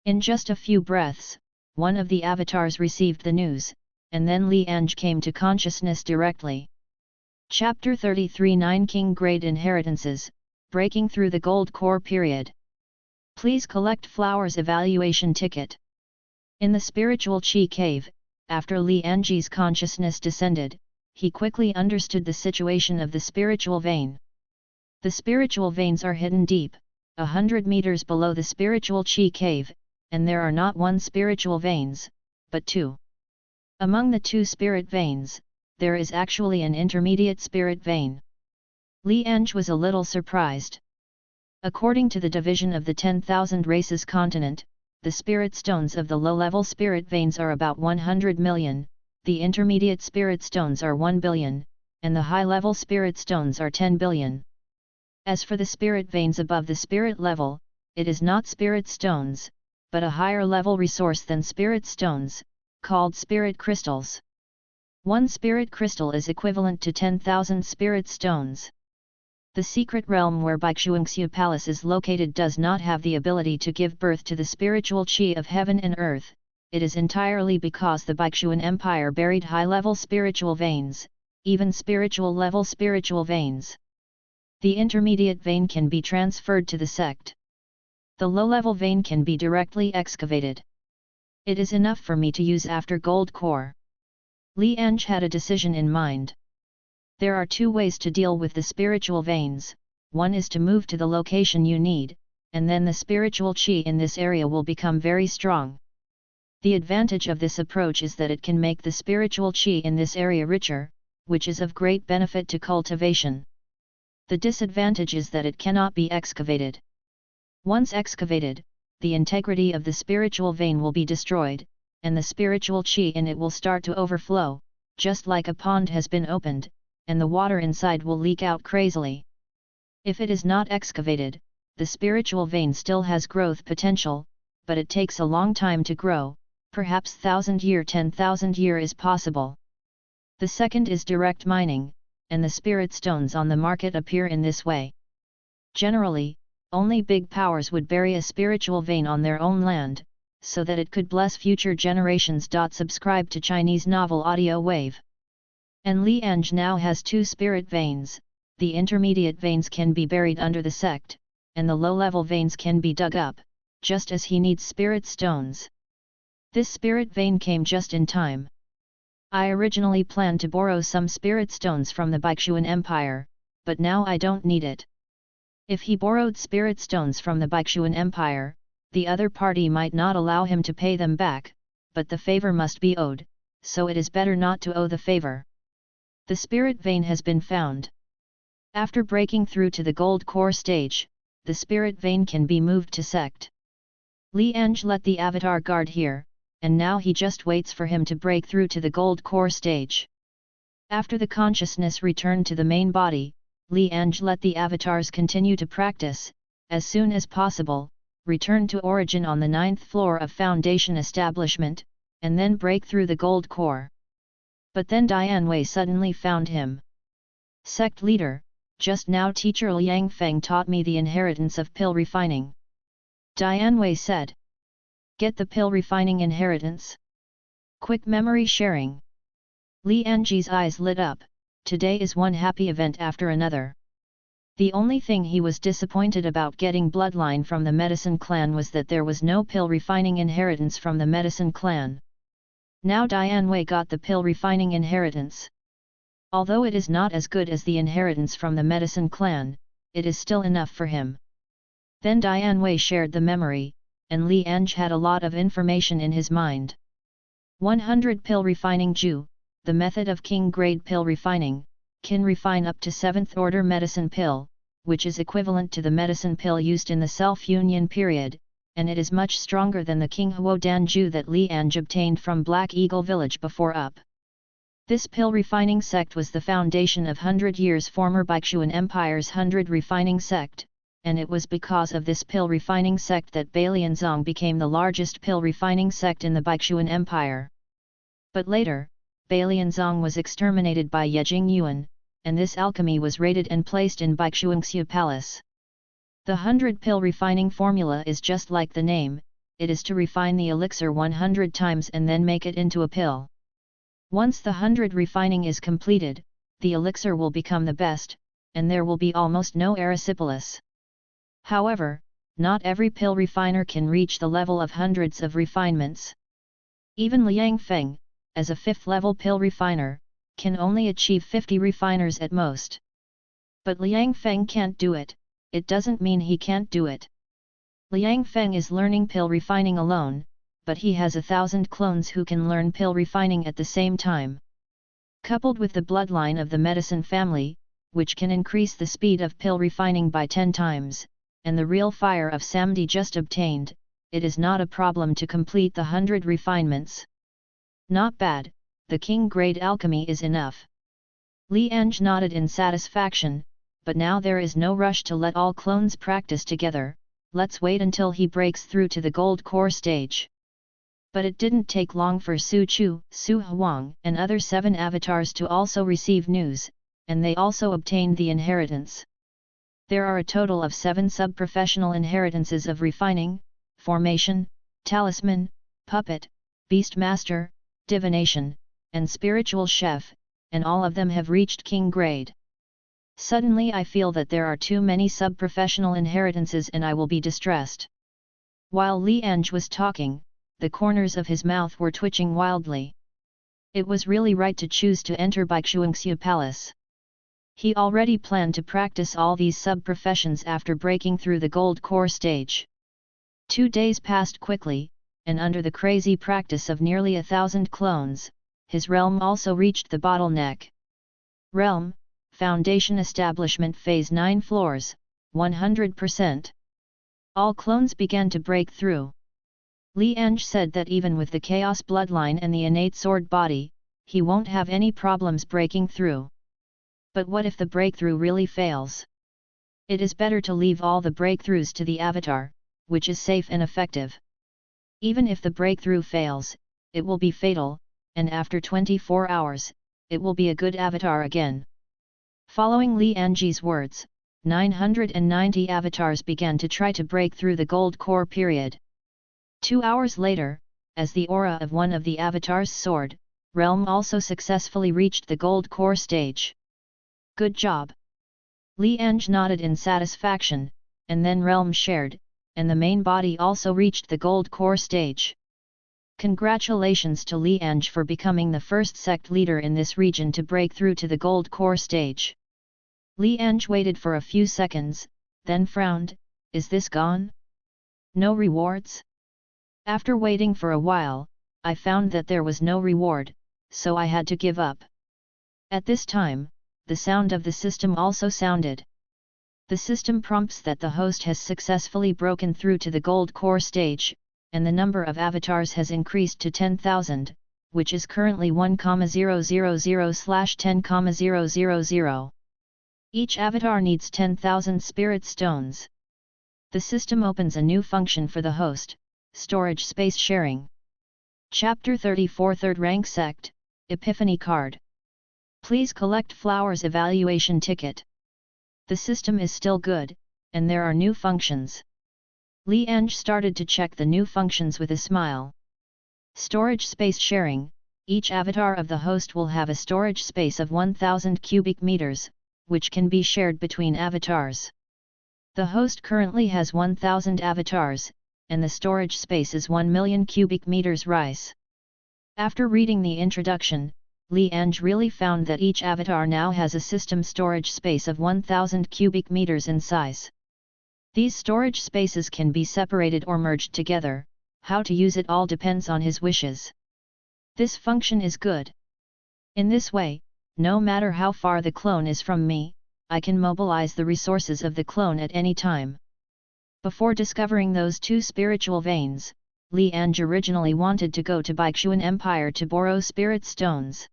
In just a few breaths, one of the avatars received the news, and then Li Ange came to consciousness directly. Chapter 33 9 King Grade Inheritances, Breaking Through the Gold Core Period. Please collect flowers evaluation ticket. In the spiritual Qi cave, after Li Ange's consciousness descended, he quickly understood the situation of the spiritual vein. The spiritual veins are hidden deep, 100 meters below the spiritual Qi cave, and there are not one spiritual veins, but two. Among the two spirit veins, there is actually an intermediate spirit vein. Li Ange was a little surprised. According to the division of the 10,000 races continent, the spirit stones of the low-level spirit veins are about 100 million, the intermediate spirit stones are 1 billion, and the high-level spirit stones are 10 billion. As for the spirit veins above the spirit level, it is not spirit stones, but a higher level resource than spirit stones, called spirit crystals. One spirit crystal is equivalent to 10,000 spirit stones. The secret realm where Baixiangxia Palace is located does not have the ability to give birth to the spiritual Qi of heaven and earth. It is entirely because the Baixian Empire buried high-level spiritual veins, even spiritual-level spiritual veins. The intermediate vein can be transferred to the sect. The low-level vein can be directly excavated. It is enough for me to use after gold core. Li Ange had a decision in mind. There are two ways to deal with the spiritual veins. One is to move to the location you need, and then the spiritual Qi in this area will become very strong. The advantage of this approach is that it can make the spiritual Qi in this area richer, which is of great benefit to cultivation. The disadvantage is that it cannot be excavated. Once excavated, the integrity of the spiritual vein will be destroyed, and the spiritual Qi in it will start to overflow, just like a pond has been opened, and the water inside will leak out crazily. If it is not excavated, the spiritual vein still has growth potential, but it takes a long time to grow, perhaps 1000 year is possible. The second is direct mining, and the spirit stones on the market appear in this way. Generally, only big powers would bury a spiritual vein on their own land, so that it could bless future generations. Subscribe to Chinese Novel Audio Wave. And Li Ange now has two spirit veins. The intermediate veins can be buried under the sect, and the low-level veins can be dug up, just as he needs spirit stones. This spirit vein came just in time. I originally planned to borrow some spirit stones from the Baixian Empire, but now I don't need it. If he borrowed spirit stones from the Baixian Empire, the other party might not allow him to pay them back, but the favor must be owed, so it is better not to owe the favor. The spirit vein has been found. After breaking through to the gold core stage, the spirit vein can be moved to sect. Li Ange let the avatar guard here, and now he just waits for him to break through to the gold core stage. After the consciousness returned to the main body, Li Ange let the avatars continue to practice. As soon as possible, return to origin on the 9th floor of Foundation Establishment, and then break through the gold core. But then Dian Wei suddenly found him. Sect leader, just now teacher Liang Feng taught me the inheritance of pill refining. Dian Wei said. Get the pill refining inheritance. Quick memory sharing. Li Ange's eyes lit up. Today is one happy event after another. The only thing he was disappointed about getting bloodline from the medicine clan was that there was no pill refining inheritance from the medicine clan. Now Dian Wei got the pill refining inheritance. Although it is not as good as the inheritance from the medicine clan, it is still enough for him. Then Dian Wei shared the memory, and Li Ange had a lot of information in his mind. 100 pill refining Ju, the method of king-grade pill refining, can refine up to 7th order medicine pill, which is equivalent to the medicine pill used in the self-union period, and it is much stronger than the King Huo Dan Ju that Li Ange obtained from Black Eagle Village before up. This pill refining sect was the foundation of 100 years former Baixian Empire's 100 refining sect, and it was because of this pill refining sect that Bailianzong became the largest pill refining sect in the Baixian Empire. But later, Bailianzong was exterminated by Yejing Yuan, and this alchemy was raided and placed in Baixiangxia Palace. The 100 pill refining formula is just like the name, it is to refine the elixir 100 times and then make it into a pill. Once the 100 refining is completed, the elixir will become the best, and there will be almost no erysipelas. However, not every pill refiner can reach the level of hundreds of refinements. Even Liang Feng, as a 5th level pill refiner, can only achieve 50 refiners at most. But Liang Feng can't do it, it doesn't mean he can't do it. Liang Feng is learning pill refining alone, but he has 1,000 clones who can learn pill refining at the same time. Coupled with the bloodline of the medicine family, which can increase the speed of pill refining by 10 times, and the real fire of Samdi just obtained, it is not a problem to complete the 100 refinements. Not bad, the king-grade alchemy is enough. Li Ange nodded in satisfaction, but now there is no rush to let all clones practice together, let's wait until he breaks through to the gold core stage. But it didn't take long for Su Chu, Su Huang, and other 7 avatars to also receive news, and they also obtained the inheritance. There are a total of 7 sub-professional inheritances of refining, formation, talisman, puppet, beastmaster, divination, and spiritual chef, and all of them have reached king grade. Suddenly I feel that there are too many sub-professional inheritances and I will be distressed. While Li Ange was talking, the corners of his mouth were twitching wildly. It was really right to choose to enter Baixuangxia Palace. He already planned to practice all these sub-professions after breaking through the gold core stage. 2 days passed quickly, and under the crazy practice of nearly 1,000 clones, his realm also reached the bottleneck. Realm, Foundation Establishment Phase 9 floors, 100%. All clones began to break through. Li Ange said that even with the Chaos bloodline and the innate sword body, he won't have any problems breaking through. But what if the breakthrough really fails? It is better to leave all the breakthroughs to the avatar, which is safe and effective. Even if the breakthrough fails, it will be fatal, and after 24 hours, it will be a good avatar again. Following Li Ange's words, 990 avatars began to try to break through the gold core period. 2 hours later, as the aura of one of the avatars soared, Realm also successfully reached the gold core stage. Good job! Li Ange nodded in satisfaction, and then Realm shared, and the main body also reached the gold core stage. Congratulations to Li Ange for becoming the first sect leader in this region to break through to the gold core stage. Li Ange waited for a few seconds, then frowned, is this gone? No rewards? After waiting for a while, I found that there was no reward, so I had to give up. At this time, the sound of the system also sounded. The system prompts that the host has successfully broken through to the gold core stage, and the number of avatars has increased to 10,000, which is currently 1,000/10,000. Each avatar needs 10,000 spirit stones. The system opens a new function for the host, storage space sharing. Chapter 34 Third Rank Sect, Epiphany Card. Please collect flowers evaluation ticket. The system is still good, and there are new functions. Li Ange started to check the new functions with a smile. Storage space sharing. Each avatar of the host will have a storage space of 1,000 cubic meters, which can be shared between avatars. The host currently has 1,000 avatars, and the storage space is 1 million cubic meters rice. After reading the introduction, Li Ange really found that each avatar now has a system storage space of 1,000 cubic meters in size. These storage spaces can be separated or merged together, how to use it all depends on his wishes. This function is good. In this way, no matter how far the clone is from me, I can mobilize the resources of the clone at any time. Before discovering those 2 spiritual veins, Li Ange originally wanted to go to Baixuan Empire to borrow spirit stones.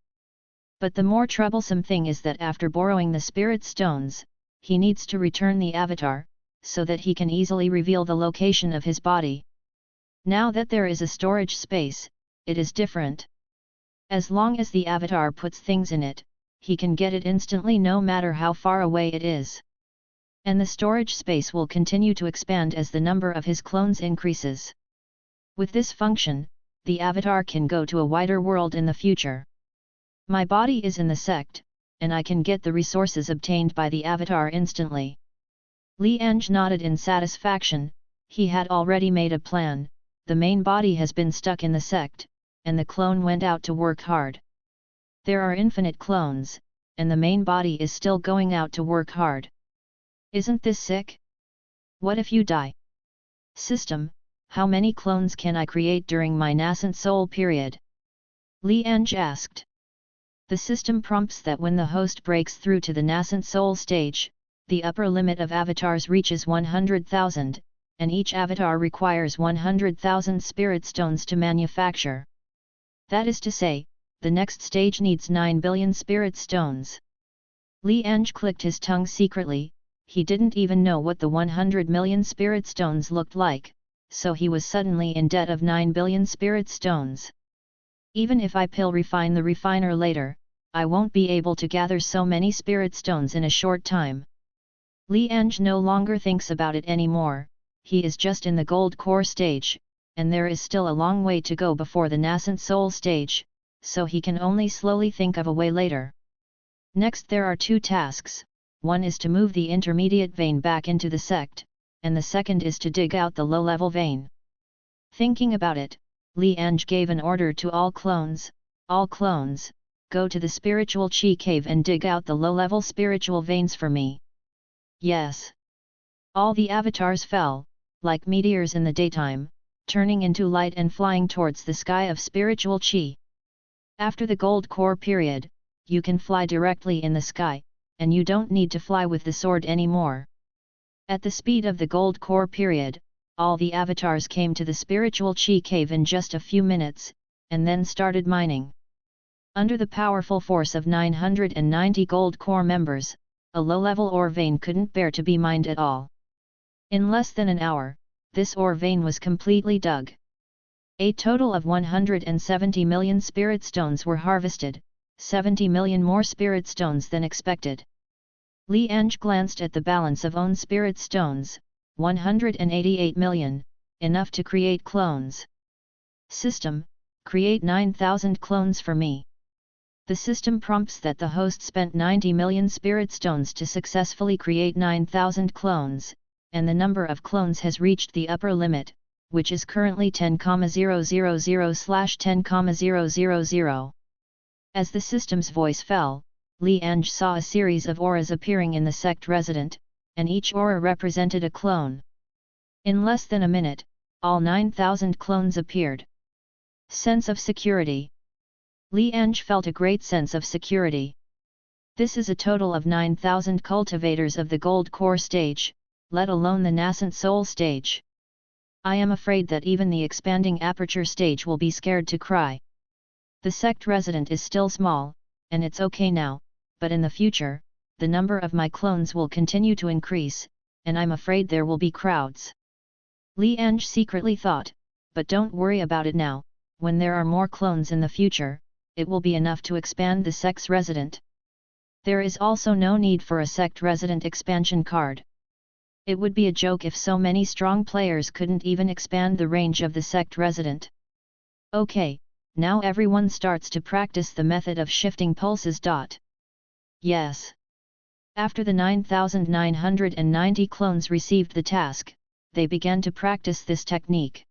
But the more troublesome thing is that after borrowing the spirit stones, he needs to return the avatar, so that he can easily reveal the location of his body. Now that there is a storage space, it is different. As long as the avatar puts things in it, he can get it instantly no matter how far away it is. And the storage space will continue to expand as the number of his clones increases. With this function, the avatar can go to a wider world in the future. My body is in the sect, and I can get the resources obtained by the avatar instantly. Li Ange nodded in satisfaction, He had already made a plan. The main body has been stuck in the sect, and the clone went out to work hard. There are infinite clones, and the main body is still going out to work hard. Isn't this sick? What if you die? System, how many clones can I create during my nascent soul period? Li Ange asked. The system prompts that when the host breaks through to the nascent soul stage, the upper limit of avatars reaches 100,000, and each avatar requires 100,000 spirit stones to manufacture. That is to say, the next stage needs 9 billion spirit stones. Li Ange clicked his tongue secretly. He didn't even know what the 100 million spirit stones looked like, so he was suddenly in debt of 9 billion spirit stones. Even if I refine the refiner later, I won't be able to gather so many spirit stones in a short time. Li Ange no longer thinks about it anymore. He is just in the gold core stage, and there is still a long way to go before the nascent soul stage, so he can only slowly think of a way later. Next there are two tasks, one is to move the intermediate vein back into the sect, and the second is to dig out the low-level vein. Thinking about it, Li Ange gave an order to all clones, go to the spiritual chi cave and dig out the low-level spiritual veins for me. Yes. All the avatars fell, like meteors in the daytime, turning into light and flying towards the sky of spiritual chi. After the gold core period, you can fly directly in the sky, and you don't need to fly with the sword anymore. At the speed of the gold core period, all the avatars came to the spiritual chi cave in just a few minutes, and then started mining. Under the powerful force of 990 gold core members, a low-level ore vein couldn't bear to be mined at all. In less than an hour, this ore vein was completely dug. A total of 170 million spirit stones were harvested, 70 million more spirit stones than expected. Li Ange glanced at the balance of own spirit stones, 188 million, enough to create clones. System, create 9,000 clones for me. The system prompts that the host spent 90 million spirit stones to successfully create 9,000 clones, and the number of clones has reached the upper limit, which is currently 10,000/10,000. As the system's voice fell, Li Ange saw a series of auras appearing in the sect resident, and each aura represented a clone. In less than a minute, all 9,000 clones appeared. Sense of security. Li Ange felt a great sense of security. This is a total of 9,000 cultivators of the gold core stage, let alone the nascent soul stage. I am afraid that even the expanding aperture stage will be scared to cry. The sect resident is still small, and it's okay now, but in the future, the number of my clones will continue to increase, and I'm afraid there will be crowds. Li Ange secretly thought, but don't worry about it now, when there are more clones in the future, it will be enough to expand the sect's resident. There is also no need for a sect resident expansion card. It would be a joke if so many strong players couldn't even expand the range of the sect resident. Okay, now everyone starts to practice the method of shifting pulses. Yes. After the 9,990 clones received the task, they began to practice this technique.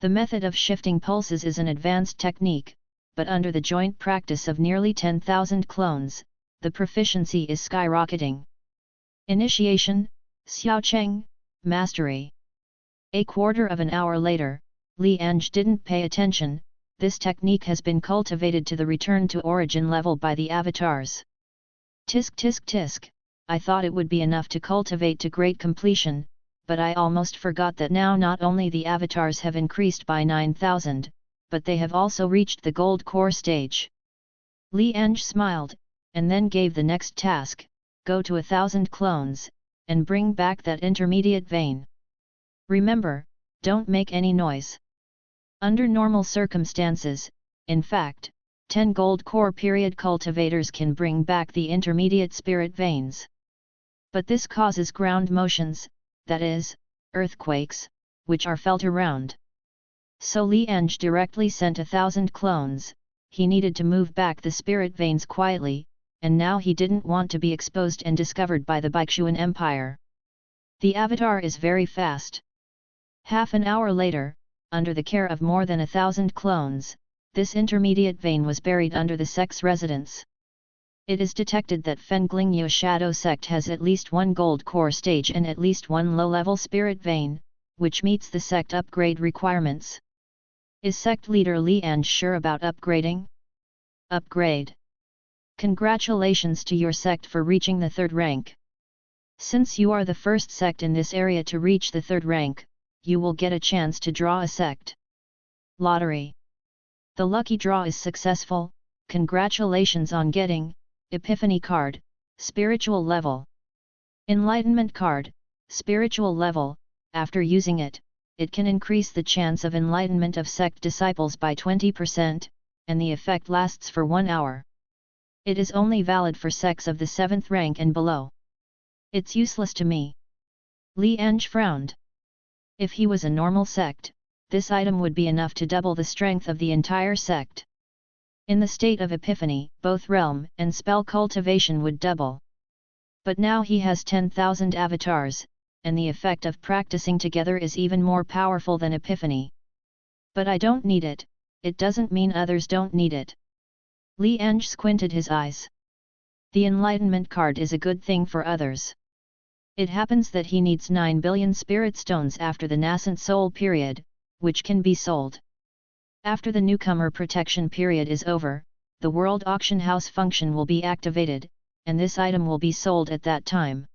The method of shifting pulses is an advanced technique, but under the joint practice of nearly 10,000 clones, the proficiency is skyrocketing. Initiation, Xiaocheng, Mastery. A quarter of an hour later, Li Ange didn't pay attention. This technique has been cultivated to the return to origin level by the avatars. Tisk tisk tisk, I thought it would be enough to cultivate to great completion, but I almost forgot that now not only the avatars have increased by 9,000, but they have also reached the gold core stage. Li Ange smiled, and then gave the next task, go to 1,000 clones, and bring back that intermediate vein. Remember, don't make any noise. Under normal circumstances, in fact, 10 gold core period cultivators can bring back the intermediate spirit veins. But this causes ground motions, that is, earthquakes, which are felt around. So Li Ange directly sent 1,000 clones. He needed to move back the spirit veins quietly, and now he didn't want to be exposed and discovered by the Baichuan Empire. The avatar is very fast. Half an hour later, under the care of more than 1,000 clones, this intermediate vein was buried under the sect's residence. It is detected that Fenglingyu Shadow Sect has at least one gold core stage and at least one low-level spirit vein, which meets the sect upgrade requirements. Is sect leader Li Ange sure about upgrading? Upgrade. Congratulations to your sect for reaching the 3rd rank. Since you are the first sect in this area to reach the 3rd rank, you will get a chance to draw a sect lottery. The lucky draw is successful. Congratulations on getting Epiphany card, spiritual level. Enlightenment card, spiritual level. After using it, it can increase the chance of enlightenment of sect disciples by 20%, and the effect lasts for 1 hour. It is only valid for sects of the 7th rank and below. It's useless to me. Li Ange frowned. If he was a normal sect, this item would be enough to double the strength of the entire sect. In the state of Epiphany, both realm and spell cultivation would double. But now he has 10,000 avatars, and the effect of practicing together is even more powerful than Epiphany. But I don't need it, it doesn't mean others don't need it. Li Ange squinted his eyes. The enlightenment card is a good thing for others. It happens that he needs 9 billion spirit stones after the nascent soul period, which can be sold. After the newcomer protection period is over, the World Auction House function will be activated, and this item will be sold at that time.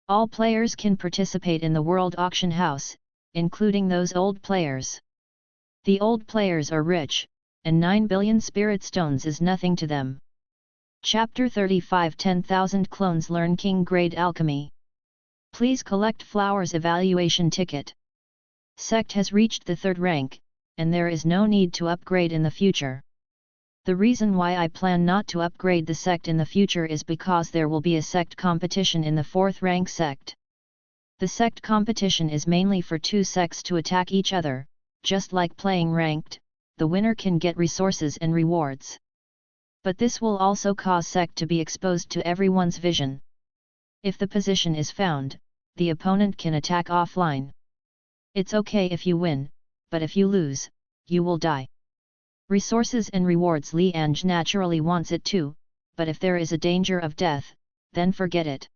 All players can participate in the World Auction House, including those old players. The old players are rich, and 9 billion spirit stones is nothing to them. Chapter 35 10,000 clones learn King Grade Alchemy. Please collect Flowers evaluation ticket. Sect has reached the 3rd rank, and there is no need to upgrade in the future. The reason why I plan not to upgrade the sect in the future is because there will be a sect competition in the 4th rank sect. The sect competition is mainly for 2 sects to attack each other, just like playing ranked, the winner can get resources and rewards. But this will also cause sect to be exposed to everyone's vision. If the position is found, the opponent can attack offline. It's okay if you win, but if you lose, you will die. Resources and rewards Li Ange naturally wants it too, but if there is a danger of death, then forget it.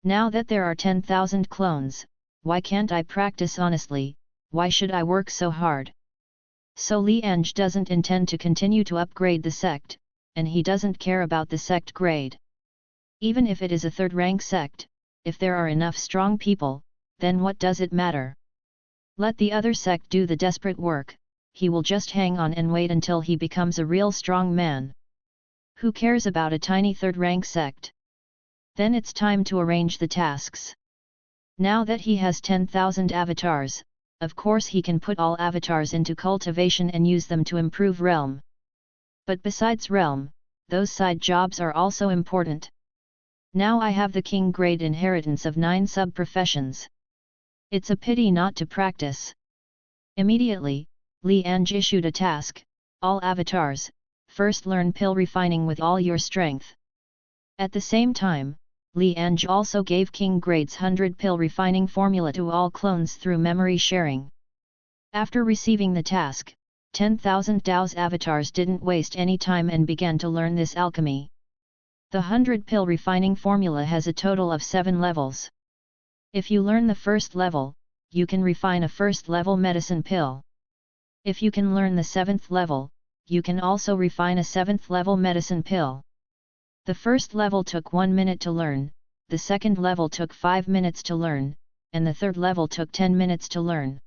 Now that there are 10,000 clones, why can't I practice honestly, why should I work so hard? So Li Ange doesn't intend to continue to upgrade the sect, and he doesn't care about the sect grade. Even if it is a 3rd rank sect, if there are enough strong people, then what does it matter? Let the other sect do the desperate work, he will just hang on and wait until he becomes a real strong man. Who cares about a tiny 3rd rank sect? Then it's time to arrange the tasks. Now that he has 10,000 avatars, of course he can put all avatars into cultivation and use them to improve realm. But besides realm, those side jobs are also important. Now I have the king grade inheritance of 9 sub-professions. It's a pity not to practice. Immediately, Li Ange issued a task: all avatars, first learn pill refining with all your strength. At the same time, Li Ange also gave King Grade's 100 pill refining formula to all clones through memory sharing. After receiving the task, 10,000 Dao's avatars didn't waste any time and began to learn this alchemy. The 100 pill refining formula has a total of 7 levels. If you learn the first level, you can refine a first level medicine pill. If you can learn the 7th level, you can also refine a 7th level medicine pill. The first level took 1 minute to learn, the second level took 5 minutes to learn, and the third level took 10 minutes to learn.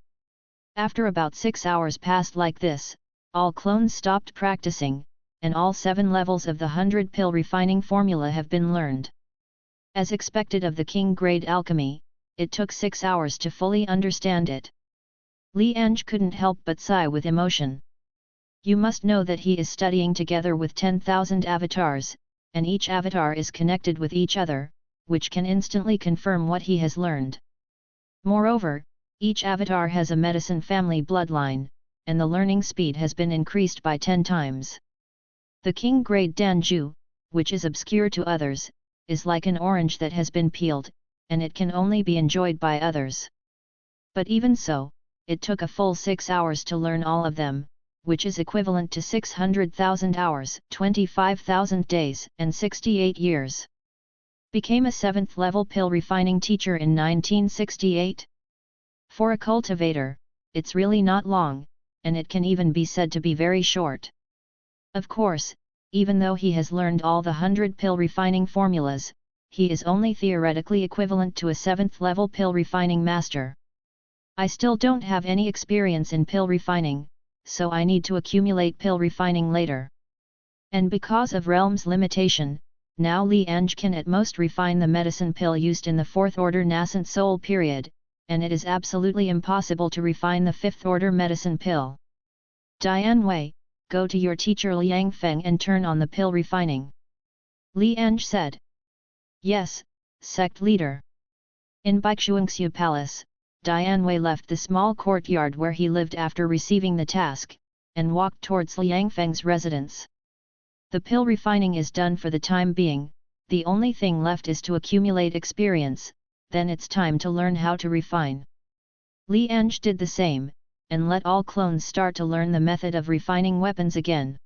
After about 6 hours passed like this, all clones stopped practicing, and all 7 levels of the 100 pill refining formula have been learned. As expected of the king grade alchemy, it took 6 hours to fully understand it. Li Ange couldn't help but sigh with emotion. You must know that he is studying together with 10,000 avatars, and each avatar is connected with each other, which can instantly confirm what he has learned. Moreover, each avatar has a medicine family bloodline, and the learning speed has been increased by 10 times. The king grade Danju, which is obscure to others, is like an orange that has been peeled, and it can only be enjoyed by others. But even so, it took a full 6 hours to learn all of them, which is equivalent to 600,000 hours, 25,000 days, and 68 years. Became a 7th level pill refining teacher in 1968. For a cultivator, it's really not long, and it can even be said to be very short. Of course, even though he has learned all the 100 pill refining formulas, he is only theoretically equivalent to a 7th level pill refining master. I still don't have any experience in pill refining, so I need to accumulate pill refining later. And because of realm's limitation, now Li Ange can at most refine the medicine pill used in the 4th order nascent soul period, and it is absolutely impossible to refine the 5th order medicine pill. Dian Wei, go to your teacher Liang Feng and turn on the pill refining. Li Ange said. Yes, sect leader. In Baixuangxu Palace, Dian Wei left the small courtyard where he lived after receiving the task, and walked towards Liang Feng's residence. The pill refining is done for the time being, the only thing left is to accumulate experience, then it's time to learn how to refine. Li Ange did the same, and let all clones start to learn the method of refining weapons again.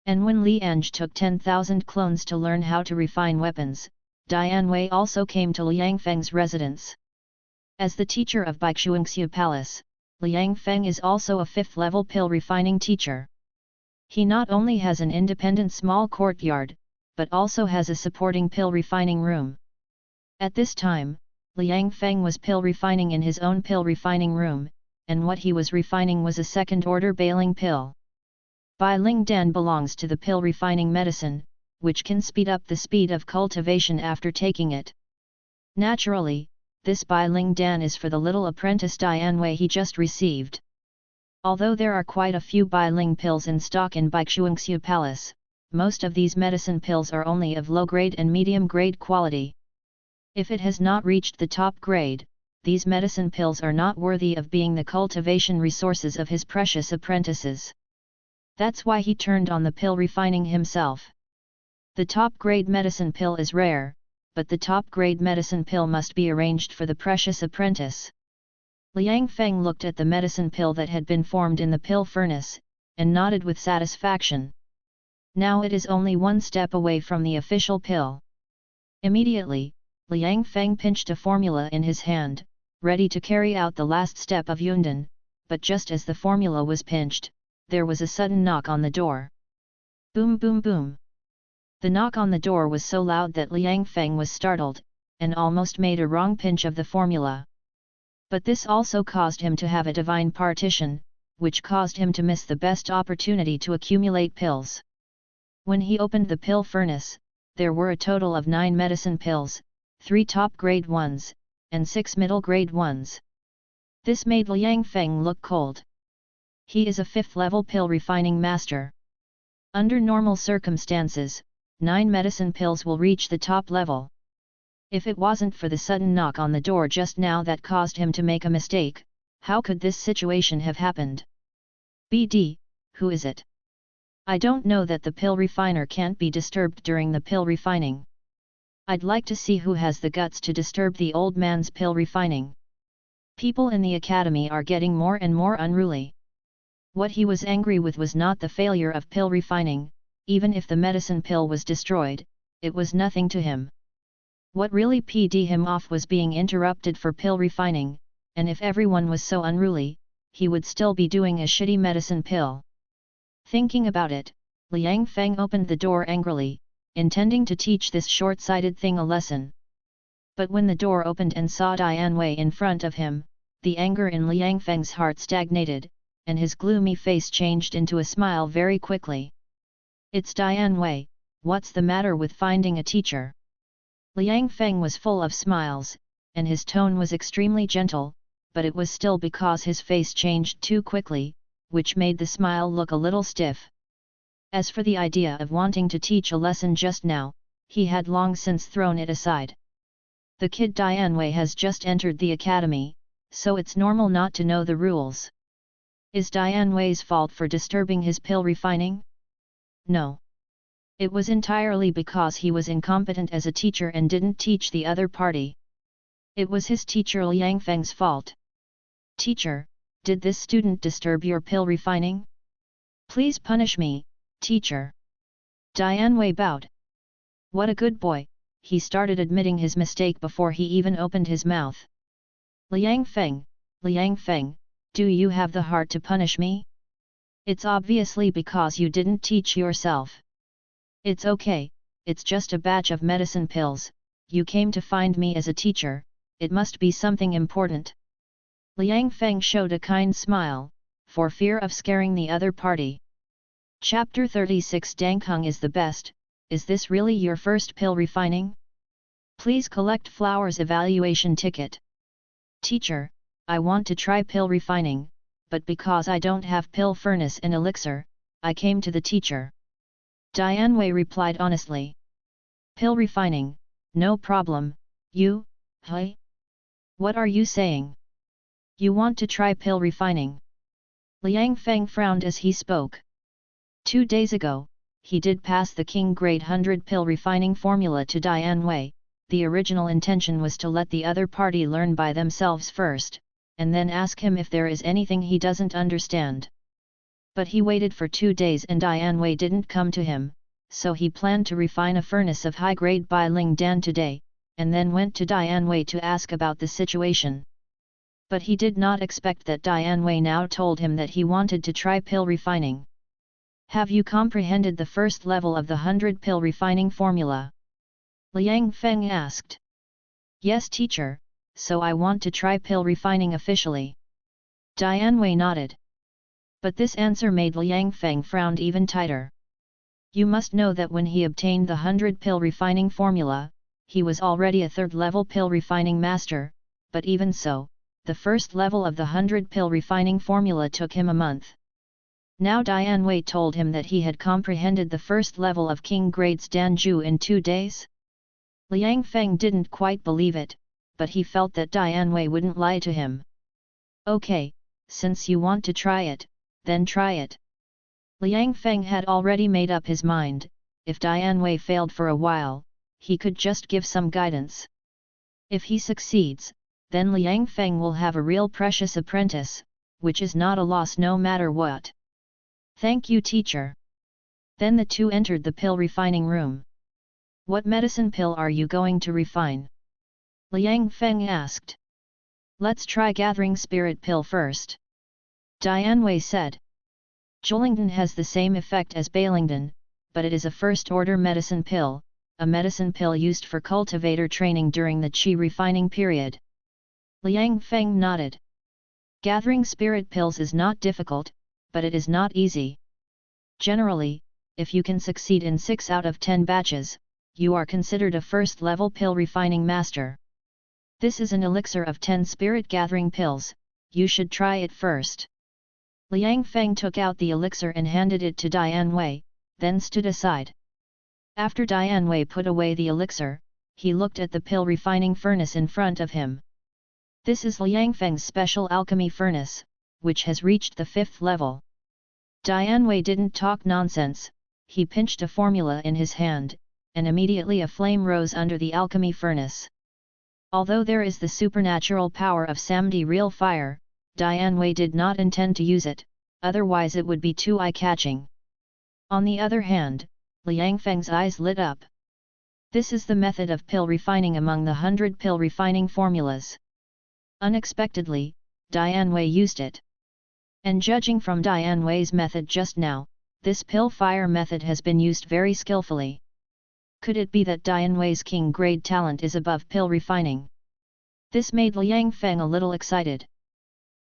And when Li Ange took 10,000 clones to learn how to refine weapons, Dian Wei also came to Liang Feng's residence. As the teacher of Baixuangxu Palace, Liang Feng is also a 5th level pill refining teacher. He not only has an independent small courtyard, but also has a supporting pill refining room. At this time, Liang Feng was pill refining in his own pill refining room, and what he was refining was a 2nd order bailing pill. Bai Ling Dan belongs to the pill refining medicine, which can speed up the speed of cultivation after taking it. Naturally, this Bai Ling Dan is for the little apprentice Dian Wei he just received. Although there are quite a few Bai Ling pills in stock in Baixuangxu Palace, most of these medicine pills are only of low grade and medium grade quality. If it has not reached the top grade, these medicine pills are not worthy of being the cultivation resources of his precious apprentices. That's why he turned on the pill refining himself. The top grade medicine pill is rare, but the top grade medicine pill must be arranged for the precious apprentice. Liang Feng looked at the medicine pill that had been formed in the pill furnace, and nodded with satisfaction. Now it is only one step away from the official pill. Immediately, Liang Feng pinched a formula in his hand, ready to carry out the last step of Yundan, but just as the formula was pinched, there was a sudden knock on the door. Boom boom boom. The knock on the door was so loud that Liang Feng was startled, and almost made a wrong pinch of the formula. But this also caused him to have a divine partition, which caused him to miss the best opportunity to accumulate pills. When he opened the pill furnace, there were a total of 9 medicine pills, 3 top grade ones, and 6 middle grade ones. This made Liang Feng look cold. He is a 5th level pill refining master. Under normal circumstances, 9 medicine pills will reach the top level. If it wasn't for the sudden knock on the door just now that caused him to make a mistake, how could this situation have happened? BD, who is it? I don't know that the pill refiner can't be disturbed during the pill refining. I'd like to see who has the guts to disturb the old man's pill refining. People in the academy are getting more and more unruly. What he was angry with was not the failure of pill refining, even if the medicine pill was destroyed, it was nothing to him. What really p'd him off was being interrupted for pill refining, and if everyone was so unruly, he would still be doing a shitty medicine pill. Thinking about it, Liang Feng opened the door angrily, intending to teach this short-sighted thing a lesson. But when the door opened and saw Dian Wei in front of him, the anger in Liang Feng's heart stagnated, and his gloomy face changed into a smile very quickly. It's Dian Wei, what's the matter with finding a teacher? Liang Feng was full of smiles, and his tone was extremely gentle, but it was still because his face changed too quickly, which made the smile look a little stiff. As for the idea of wanting to teach a lesson just now, he had long since thrown it aside. The kid Dian Wei has just entered the academy, so it's normal not to know the rules. Is Dian Wei's fault for disturbing his pill refining? No. It was entirely because he was incompetent as a teacher and didn't teach the other party. It was his teacher Liang Feng's fault. Teacher, Did this student disturb your pill refining? Please punish me, teacher. Dianwei bowed. What a good boy, he started admitting his mistake before he even opened his mouth. Liang Feng, do you have the heart to punish me? It's obviously because you didn't teach yourself. It's okay, it's just a batch of medicine pills, you came to find me as a teacher, it must be something important. Liang Feng showed a kind smile, for fear of scaring the other party. Chapter 36 Dangheng is the best, is this really your first pill refining? Please collect Flower's evaluation ticket. Teacher, I want to try pill refining, but because I don't have pill furnace and elixir, I came to the teacher. Dianwei replied honestly. Pill refining, no problem, you, hey? What are you saying? You want to try pill refining? Liang Feng frowned as he spoke. 2 days ago, he did pass the King Grade 100 pill refining formula to Dianwei. The original intention was to let the other party learn by themselves first, and then ask him if there is anything he doesn't understand. But he waited for 2 days and Dianwei didn't come to him, so he planned to refine a furnace of high grade by Ling Dan today, and then went to Dianwei to ask about the situation. But he did not expect that Dianwei now told him that he wanted to try pill refining. Have you comprehended the first level of the 100 pill refining formula? Liang Feng asked. Yes teacher, so I want to try pill refining officially. Dianwei nodded. But this answer made Liang Feng frown even tighter. You must know that when he obtained the 100 pill refining formula, he was already a 3rd level pill refining master, but even so, the first level of the 100 pill refining formula took him a month. Now Dianwei told him that he had comprehended the first level of King Grades Danju in 2 days? Liang Feng didn't quite believe it, but he felt that Dianwei wouldn't lie to him. Okay, since you want to try it, then try it. Liang Feng had already made up his mind, if Dianwei failed for a while, he could just give some guidance. If he succeeds, then Liang Feng will have a real precious apprentice, which is not a loss no matter what. Thank you teacher. Then the two entered the pill refining room. What medicine pill are you going to refine? Liang Feng asked. Let's try gathering spirit pill first. Dianwei said. Jolingdan has the same effect as Bailingdan, but it is a first-order medicine pill, a medicine pill used for cultivator training during the qi refining period. Liang Feng nodded. Gathering spirit pills is not difficult, but it is not easy. Generally, if you can succeed in 6 out of 10 batches, you are considered a first-level pill refining master. This is an elixir of 10 spirit gathering pills, you should try it first. Liang Feng took out the elixir and handed it to Dianwei, then stood aside. After Dianwei put away the elixir, he looked at the pill refining furnace in front of him. This is Liang Feng's special alchemy furnace, which has reached the 5th level. Dianwei didn't talk nonsense, he pinched a formula in his hand, and immediately a flame rose under the alchemy furnace. Although there is the supernatural power of Samdi real fire, Dianwei did not intend to use it, otherwise it would be too eye-catching. On the other hand, Liang Feng's eyes lit up. This is the method of pill refining among the 100 pill refining formulas. Unexpectedly, Dianwei used it. And judging from Dianwei's method just now, this pill fire method has been used very skillfully. Could it be that Dianwei's king grade talent is above pill refining? This made Liang Feng a little excited.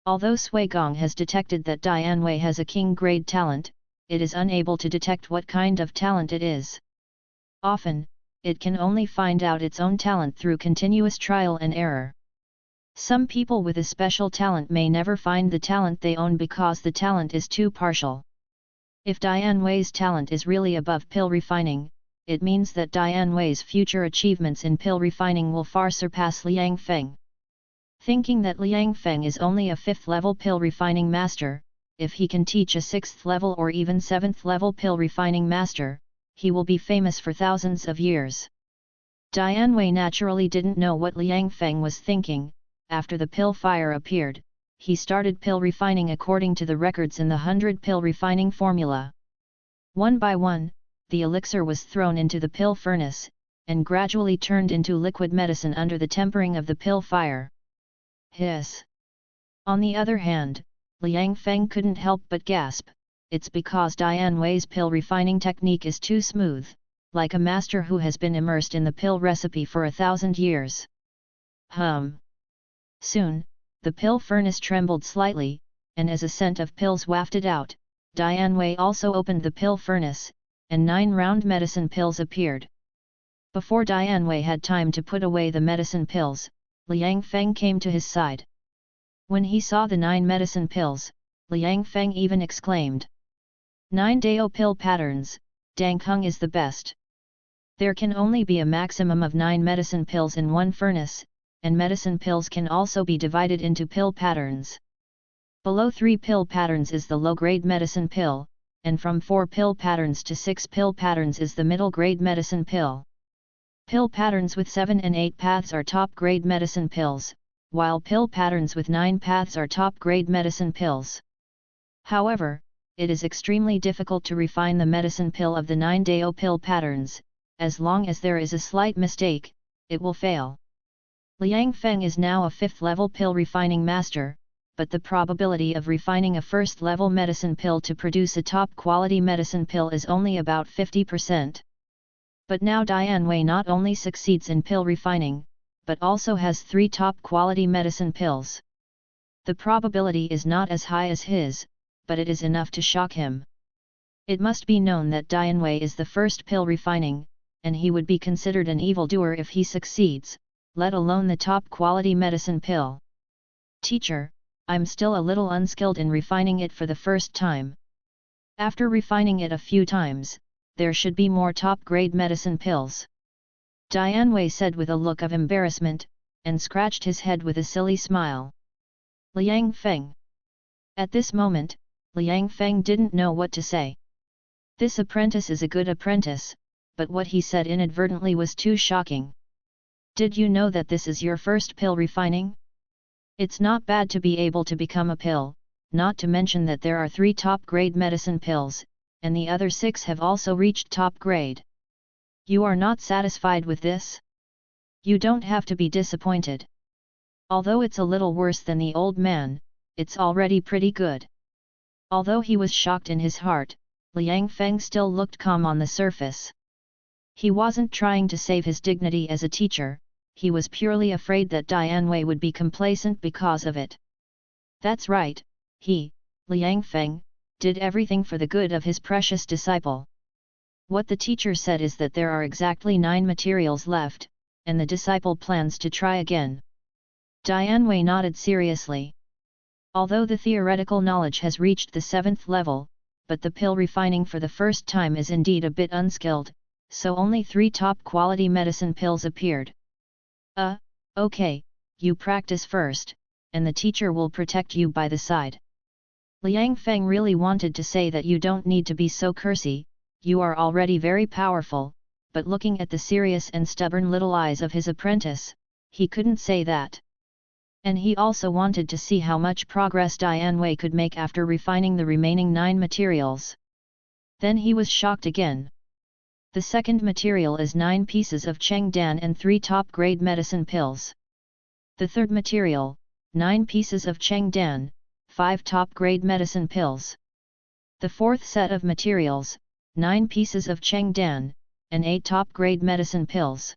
Although Sui Gong has detected that Dianwei has a king grade talent, it is unable to detect what kind of talent it is. Often, it can only find out its own talent through continuous trial and error. Some people with a special talent may never find the talent they own because the talent is too partial. If Dianwei's talent is really above pill refining, it means that Dianwei's future achievements in pill refining will far surpass Liang Feng. Thinking that Liang Feng is only a 5th level pill refining master, if he can teach a 6th level or even 7th level pill refining master, he will be famous for thousands of years. Dianwei naturally didn't know what Liang Feng was thinking. After the pill fire appeared, he started pill refining according to the records in the 100-pill refining formula. One by one, the elixir was thrown into the pill furnace, and gradually turned into liquid medicine under the tempering of the pill fire. Hiss! On the other hand, Liang Feng couldn't help but gasp. It's because Dian Wei's pill refining technique is too smooth, like a master who has been immersed in the pill recipe for 1,000 years. Soon, the pill furnace trembled slightly, and as a scent of pills wafted out, Dian Wei also opened the pill furnace, and 9 round medicine pills appeared. Before Dian Wei had time to put away the medicine pills, Liang Feng came to his side. When he saw the 9 medicine pills, Liang Feng even exclaimed, 9 Dao pill patterns, Dang Heng is the best. There can only be a maximum of 9 medicine pills in one furnace, and medicine pills can also be divided into pill patterns. Below 3 pill patterns is the low-grade medicine pill, and from 4 pill patterns to 6 pill patterns is the middle-grade medicine pill. Pill patterns with 7 and 8 paths are top-grade medicine pills, while pill patterns with 9 paths are top-grade medicine pills. However, it is extremely difficult to refine the medicine pill of the 9 Dao pill patterns. As long as there is a slight mistake, it will fail. Liang Feng is now a 5th-level pill refining master, but the probability of refining a 1st-level medicine pill to produce a top-quality medicine pill is only about 50%. But now Dian Wei not only succeeds in pill refining, but also has 3 top-quality medicine pills. The probability is not as high as his, but it is enough to shock him. It must be known that Dian Wei is the first pill refining, and he would be considered an evildoer if he succeeds, let alone the top-quality medicine pill. Teacher, I'm still a little unskilled in refining it for the first time. After refining it a few times, there should be more top-grade medicine pills. Dian Wei said with a look of embarrassment, and scratched his head with a silly smile. Liang Feng. At this moment, Liang Feng didn't know what to say. This apprentice is a good apprentice, but what he said inadvertently was too shocking. Did you know that this is your first pill refining? It's not bad to be able to become a pill, not to mention that there are 3 top-grade medicine pills, and the other 6 have also reached top grade. You are not satisfied with this? You don't have to be disappointed. Although it's a little worse than the old man, it's already pretty good. Although he was shocked in his heart, Liang Feng still looked calm on the surface. He wasn't trying to save his dignity as a teacher, he was purely afraid that Dian Wei would be complacent because of it. That's right, he, Liang Feng, did everything for the good of his precious disciple. What the teacher said is that there are exactly 9 materials left, and the disciple plans to try again. Dian Wei nodded seriously. Although the theoretical knowledge has reached the 7th level, but the pill refining for the first time is indeed a bit unskilled, so only 3 top-quality medicine pills appeared. Okay, you practice first, and the teacher will protect you by the side. Liang Feng really wanted to say that you don't need to be so cursy, you are already very powerful, but looking at the serious and stubborn little eyes of his apprentice, he couldn't say that. And he also wanted to see how much progress Dian Wei could make after refining the remaining 9 materials. Then he was shocked again. The second material is 9 pieces of Chengdan and 3 top-grade medicine pills. The third material, 9 pieces of Chengdan, 5 top-grade medicine pills. The fourth set of materials, 9 pieces of Chengdan, and 8 top-grade medicine pills.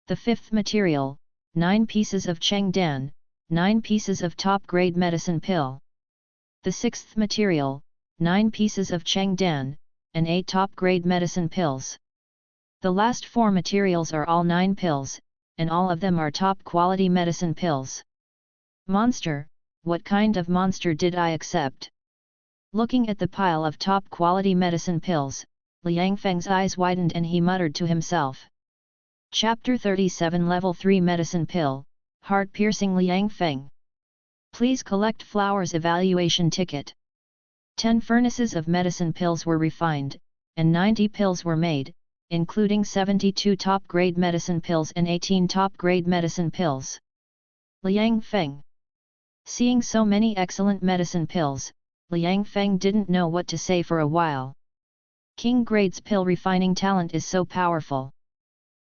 The fifth material, 9 pieces of Chengdan, 9 pieces of top-grade medicine pill. The sixth material, 9 pieces of Chengdan, and 8 top-grade medicine pills. The last 4 materials are all 9 pills, and all of them are top-quality medicine pills. Monster, what kind of monster did I accept? Looking at the pile of top-quality medicine pills, Liang Feng's eyes widened and he muttered to himself. Chapter 37 Level 3 Medicine Pill, Heart-Piercing Liang Feng. Please collect Flowers Evaluation Ticket. 10 furnaces of medicine pills were refined, and 90 pills were made, including 72 top-grade medicine pills and 18 top-grade medicine pills. Liang Feng. Seeing so many excellent medicine pills, Liang Feng didn't know what to say for a while. King Grade's pill refining talent is so powerful.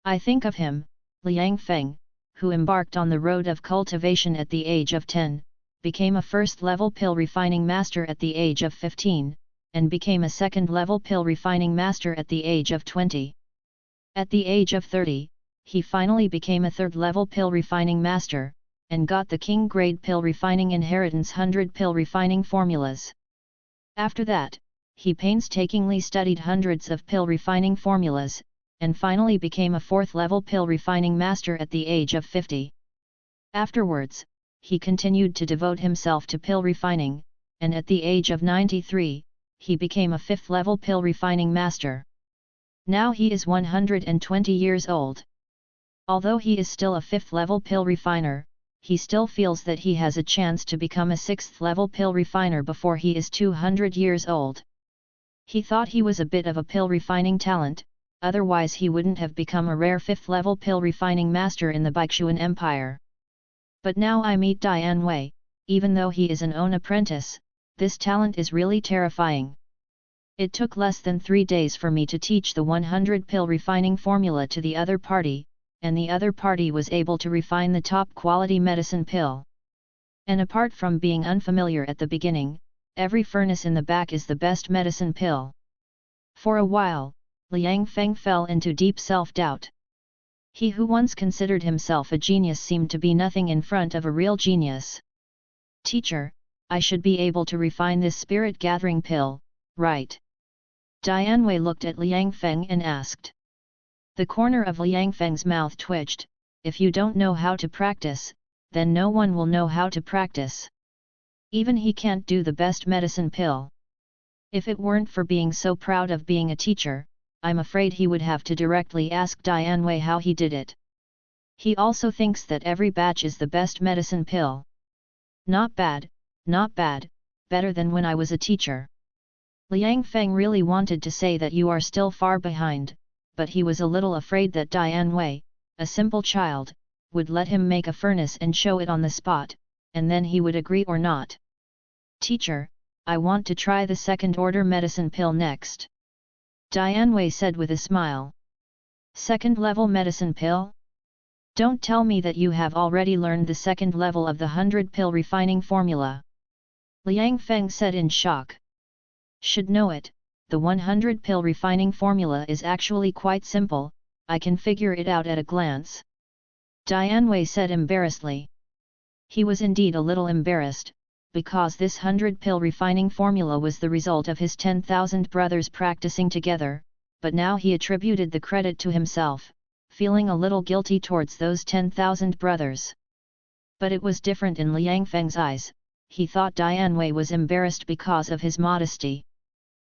I think of him, Liang Feng, who embarked on the road of cultivation at the age of 10, became a first-level pill refining master at the age of 15, and became a second-level pill refining master at the age of 20. At the age of 30, he finally became a third-level pill refining master, and got the King Grade pill refining inheritance 100 pill refining formulas. After that, he painstakingly studied hundreds of pill refining formulas, and finally became a fourth-level pill refining master at the age of 50. Afterwards, he continued to devote himself to pill refining, and at the age of 93, he became a fifth-level pill refining master. Now he is 120 years old. Although he is still a fifth-level pill refiner, he still feels that he has a chance to become a sixth-level pill refiner before he is 200 years old. He thought he was a bit of a pill refining talent, otherwise he wouldn't have become a rare fifth-level pill refining master in the Baixuan Empire. But now I meet Dian Wei, even though he is an own apprentice, this talent is really terrifying. It took less than 3 days for me to teach the 100 pill refining formula to the other party, and the other party was able to refine the top quality medicine pill. And apart from being unfamiliar at the beginning, every furnace in the back is the best medicine pill. For a while, Liang Feng fell into deep self-doubt. He who once considered himself a genius seemed to be nothing in front of a real genius. Teacher, I should be able to refine this spirit-gathering pill, right? Dian Wei looked at Liang Feng and asked. The corner of Liang Feng's mouth twitched. If you don't know how to practice, then no one will know how to practice. Even he can't do the best medicine pill. If it weren't for being so proud of being a teacher, I'm afraid he would have to directly ask Dian Wei how he did it. He also thinks that every batch is the best medicine pill. Not bad, better than when I was a teacher. Liang Feng really wanted to say that you are still far behind, but he was a little afraid that Dian Wei, a simple child, would let him make a furnace and show it on the spot, and then he would agree or not. Teacher, I want to try the second-order medicine pill next. Dian Wei said with a smile. Second-level medicine pill? Don't tell me that you have already learned the second level of the 100 pill refining formula. Liang Feng said in shock. Should know it, the 100 pill refining formula is actually quite simple, I can figure it out at a glance. Dian Wei said embarrassedly. He was indeed a little embarrassed, because this 100 pill refining formula was the result of his 10,000 brothers practicing together, but now he attributed the credit to himself, feeling a little guilty towards those 10,000 brothers. But it was different in Liang Feng's eyes. He thought Dian Wei was embarrassed because of his modesty.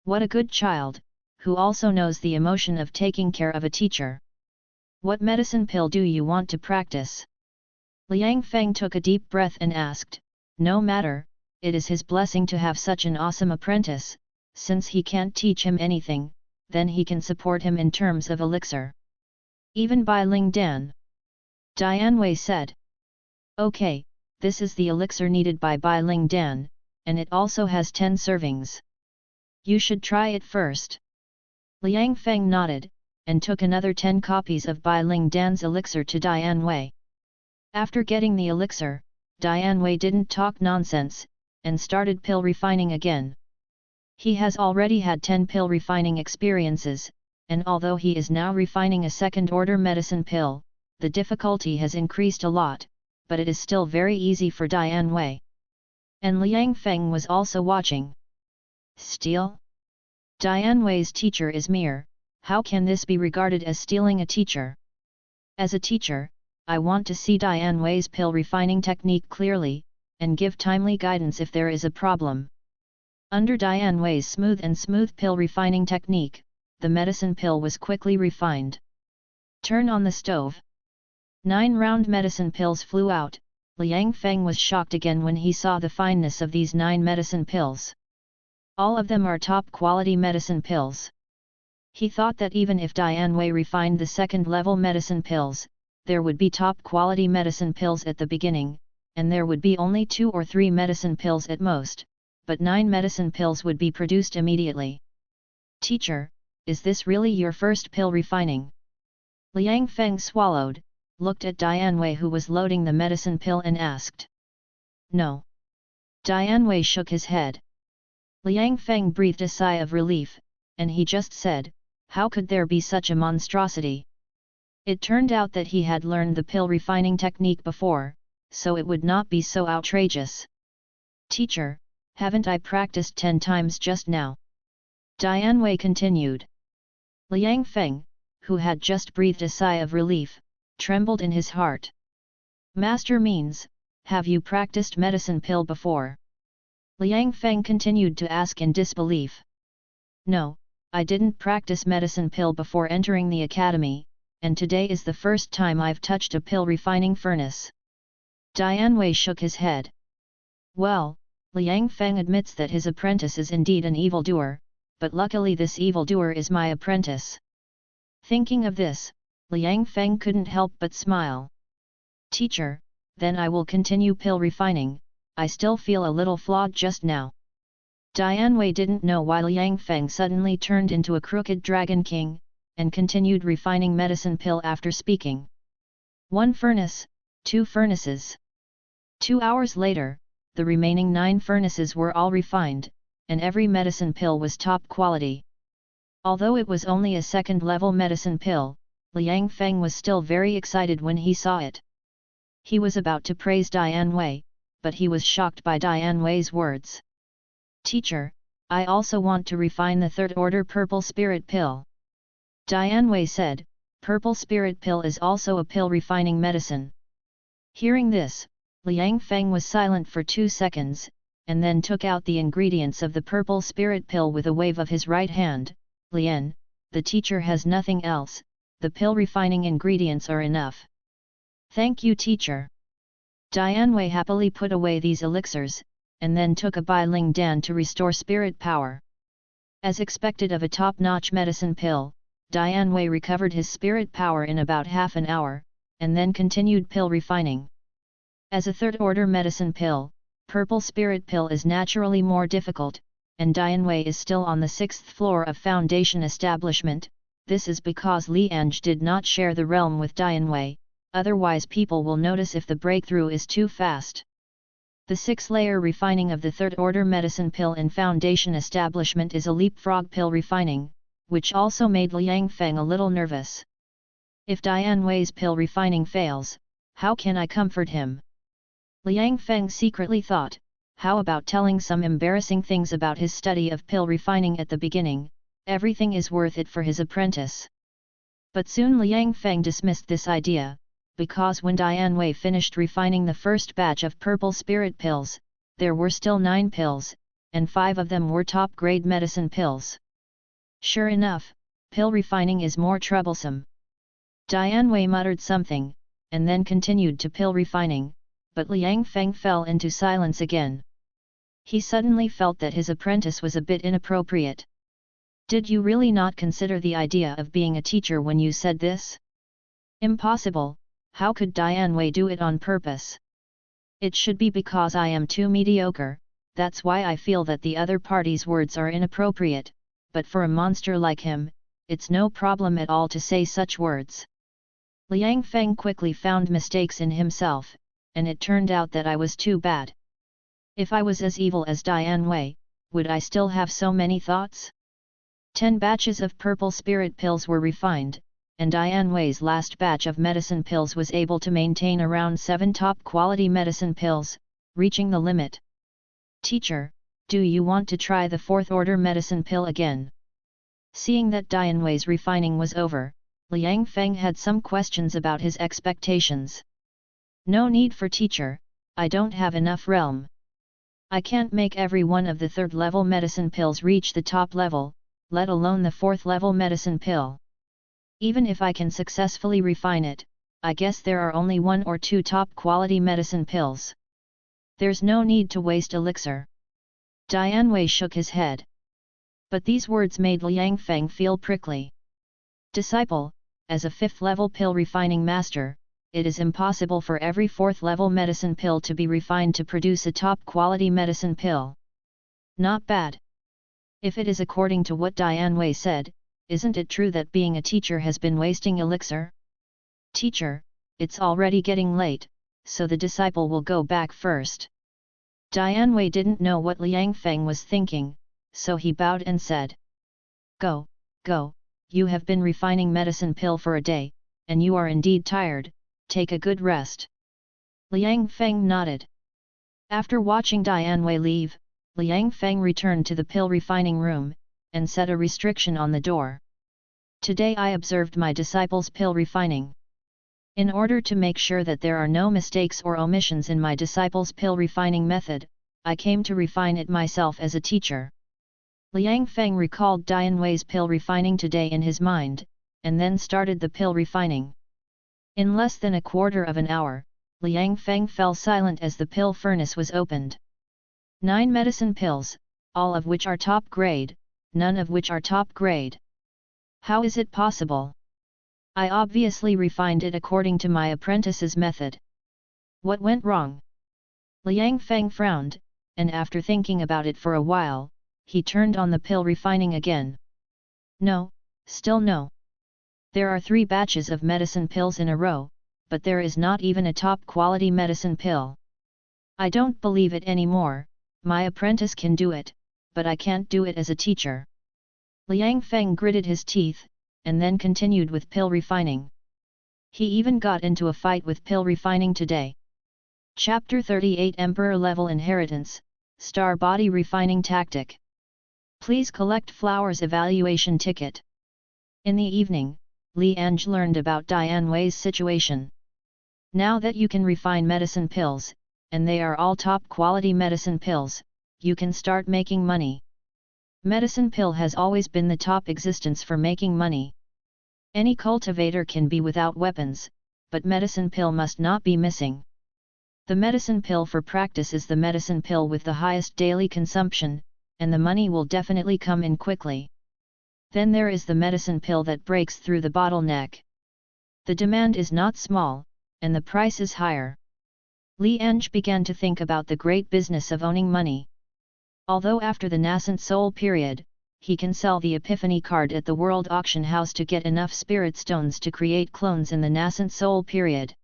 What a good child, who also knows the emotion of taking care of a teacher. What medicine pill do you want to practice? Liang Feng took a deep breath and asked. No matter, it is his blessing to have such an awesome apprentice, since he can't teach him anything, then he can support him in terms of elixir. Even Bai Ling Dan. Dian Wei said. Okay, this is the elixir needed by Bai Ling Dan, and it also has 10 servings. You should try it first. Liang Feng nodded, and took another 10 copies of Bai Ling Dan's elixir to Dian Wei. After getting the elixir, Dian Wei didn't talk nonsense, and started pill refining again. He has already had 10 pill refining experiences, and although he is now refining a second-order medicine pill, the difficulty has increased a lot, but it is still very easy for Dian Wei. And Liang Feng was also watching. Steal? Dian Wei's teacher is mere, how can this be regarded as stealing a teacher? As a teacher, I want to see Dian Wei's pill refining technique clearly, and give timely guidance if there is a problem. Under Dian Wei's smooth pill refining technique, the medicine pill was quickly refined. Turn on the stove. 9 round medicine pills flew out. Liang Feng was shocked again when he saw the fineness of these 9 medicine pills. All of them are top quality medicine pills. He thought that even if Dian Wei refined the second level medicine pills, there would be top quality medicine pills at the beginning, and there would be only 2 or 3 medicine pills at most, but 9 medicine pills would be produced immediately. Teacher, is this really your first pill refining? Liang Feng swallowed, looked at Dianwei who was loading the medicine pill and asked. No. Dianwei shook his head. Liang Feng breathed a sigh of relief, and he just said, how could there be such a monstrosity? It turned out that he had learned the pill refining technique before, so it would not be so outrageous. Teacher, haven't I practiced 10 times just now? Dianwei continued. Liang Feng, who had just breathed a sigh of relief, trembled in his heart. Master means, have you practiced medicine pill before? Liang Feng continued to ask in disbelief. No, I didn't practice medicine pill before entering the academy, and today is the first time I've touched a pill refining furnace. Dianwei shook his head. Well, Liang Feng admits that his apprentice is indeed an evildoer, but luckily this evildoer is my apprentice. Thinking of this, Liang Feng couldn't help but smile. Teacher, then I will continue pill refining, I still feel a little flawed just now. Dianwei didn't know why Liang Feng suddenly turned into a crooked dragon king, and continued refining medicine pill after speaking. 1 furnace, 2 furnaces. 2 hours later, the remaining 9 furnaces were all refined, and every medicine pill was top quality. Although it was only a second-level medicine pill, Liang Feng was still very excited when he saw it. He was about to praise Dianwei, but he was shocked by Dianwei's words. Teacher, I also want to refine the 3rd order purple spirit pill. Dianwei said, purple spirit pill is also a pill refining medicine. Hearing this, Liang Feng was silent for 2 seconds, and then took out the ingredients of the purple spirit pill with a wave of his right hand. Lian, the teacher has nothing else, the pill refining ingredients are enough. Thank you teacher. Dianwei happily put away these elixirs, and then took a Bai Ling Dan to restore spirit power. As expected of a top-notch medicine pill, Dianwei recovered his spirit power in about half an hour, and then continued pill refining. As a 3rd order medicine pill, purple spirit pill is naturally more difficult, and Dianwei is still on the 6th floor of foundation establishment. This is because Li Ange did not share the realm with Dianwei, otherwise people will notice if the breakthrough is too fast. The 6-layer refining of the 3rd order medicine pill in foundation establishment is a leapfrog pill refining, which also made Liang Feng a little nervous. If Dianwei's pill refining fails, how can I comfort him? Liang Feng secretly thought, how about telling some embarrassing things about his study of pill refining at the beginning, everything is worth it for his apprentice. But soon Liang Feng dismissed this idea, because when Dianwei finished refining the first batch of purple spirit pills, there were still 9 pills, and 5 of them were top-grade medicine pills. Sure enough, pill refining is more troublesome. Dianwei muttered something, and then continued to pill refining, but Liang Feng fell into silence again. He suddenly felt that his apprentice was a bit inappropriate. Did you really not consider the idea of being a teacher when you said this? Impossible, how could Dianwei do it on purpose? It should be because I am too mediocre, that's why I feel that the other party's words are inappropriate, but for a monster like him, it's no problem at all to say such words. Liang Feng quickly found mistakes in himself, and it turned out that I was too bad. If I was as evil as Dianwei, would I still have so many thoughts? 10 batches of purple spirit pills were refined, and Dianwei's last batch of medicine pills was able to maintain around 7 top-quality medicine pills, reaching the limit. Teacher, do you want to try the 4th order medicine pill again? Seeing that Dianwei's refining was over, Liang Feng had some questions about his expectations. No need for teacher, I don't have enough realm. I can't make every one of the 3rd level medicine pills reach the top level, let alone the 4th level medicine pill. Even if I can successfully refine it, I guess there are only 1 or 2 top quality medicine pills. There's no need to waste elixir. Dianwei shook his head. But these words made Liang Feng feel prickly. Disciple, as a 5th level pill refining master, it is impossible for every 4th level medicine pill to be refined to produce a top quality medicine pill. Not bad. If it is according to what Diane Wei said, isn't it true that being a teacher has been wasting elixir? Teacher, it's already getting late, so the disciple will go back first. Diane Wei didn't know what Liang Feng was thinking, so he bowed and said, Go, go, you have been refining medicine pill for a day, and you are indeed tired, take a good rest. Liang Feng nodded. After watching Diane Wei leave, Liang Feng returned to the pill refining room, and set a restriction on the door. Today I observed my disciples' pill refining. In order to make sure that there are no mistakes or omissions in my disciples' pill refining method, I came to refine it myself as a teacher. Liang Feng recalled Diane Wei's pill refining today in his mind, and then started the pill refining. In less than a quarter of an hour, Liang Feng fell silent as the pill furnace was opened. 9 medicine pills, all of which are top grade, none of which are top grade. How is it possible? I obviously refined it according to my apprentice's method. What went wrong? Liang Feng frowned, and after thinking about it for a while, he turned on the pill refining again. No, still no. There are 3 batches of medicine pills in a row, but there is not even a top quality medicine pill. I don't believe it anymore, my apprentice can do it, but I can't do it as a teacher. Liang Feng gritted his teeth, and then continued with pill refining. He even got into a fight with pill refining today. Chapter 38 Emperor Level Inheritance, Star Body Refining Tactic. Please collect Flowers Evaluation Ticket. In the evening, Li Ange learned about Diane Wei's situation. Now that you can refine medicine pills, and they are all top quality medicine pills, you can start making money. Medicine pill has always been the top existence for making money. Any cultivator can be without weapons, but medicine pill must not be missing. The medicine pill for practice is the medicine pill with the highest daily consumption, and the money will definitely come in quickly. Then there is the medicine pill that breaks through the bottleneck. The demand is not small, and the price is higher. Li Ange began to think about the great business of owning money. Although after the nascent soul period, he can sell the Epiphany card at the World Auction House to get enough spirit stones to create clones in the nascent soul period.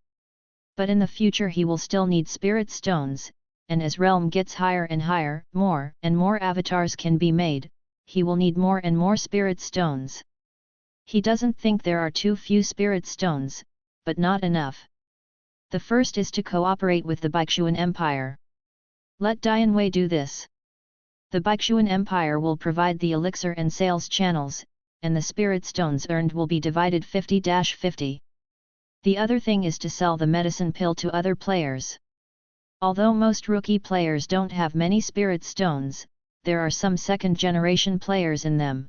But in the future he will still need spirit stones, and as realm gets higher and higher, more and more avatars can be made, he will need more and more spirit stones. He doesn't think there are too few spirit stones, but not enough. The first is to cooperate with the Baixuan Empire. Let Diane Wei do this. The Baixuan Empire will provide the elixir and sales channels, and the spirit stones earned will be divided 50-50. The other thing is to sell the medicine pill to other players. Although most rookie players don't have many spirit stones, there are some second-generation players in them.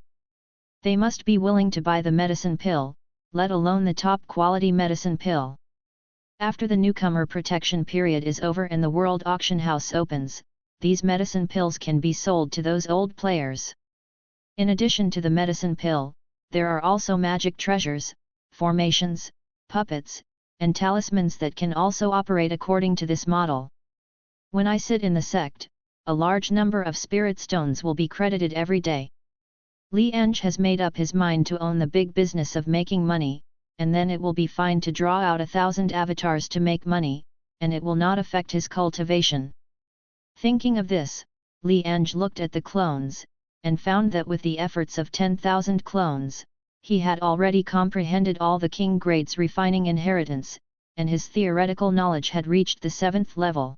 They must be willing to buy the medicine pill, let alone the top-quality medicine pill. After the newcomer protection period is over and the World Auction House opens, these medicine pills can be sold to those old players. In addition to the medicine pill, there are also magic treasures, formations, puppets, and talismans that can also operate according to this model. When I sit in the sect, a large number of spirit stones will be credited every day. Li Ange has made up his mind to own the big business of making money, and then it will be fine to draw out 1,000 avatars to make money, and it will not affect his cultivation. Thinking of this, Li Ange looked at the clones, and found that with the efforts of 10,000 clones, he had already comprehended all the king grades refining inheritance, and his theoretical knowledge had reached the 7th level.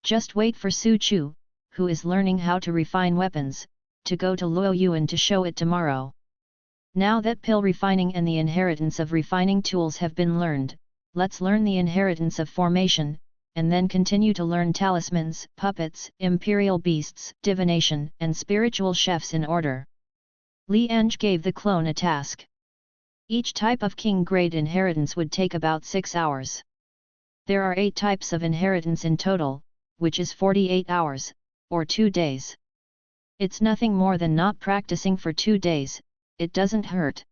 Just wait for Su Chu, who is learning how to refine weapons, to go to Luo Yuan to show it tomorrow. Now that pill refining and the inheritance of refining tools have been learned, let's learn the inheritance of formation, and then continue to learn talismans, puppets, imperial beasts, divination, and spiritual chefs in order. Li Ange gave the clone a task. Each type of king grade inheritance would take about 6 hours. There are 8 types of inheritance in total, which is 48 hours, or 2 days. It's nothing more than not practicing for 2 days, it doesn't hurt.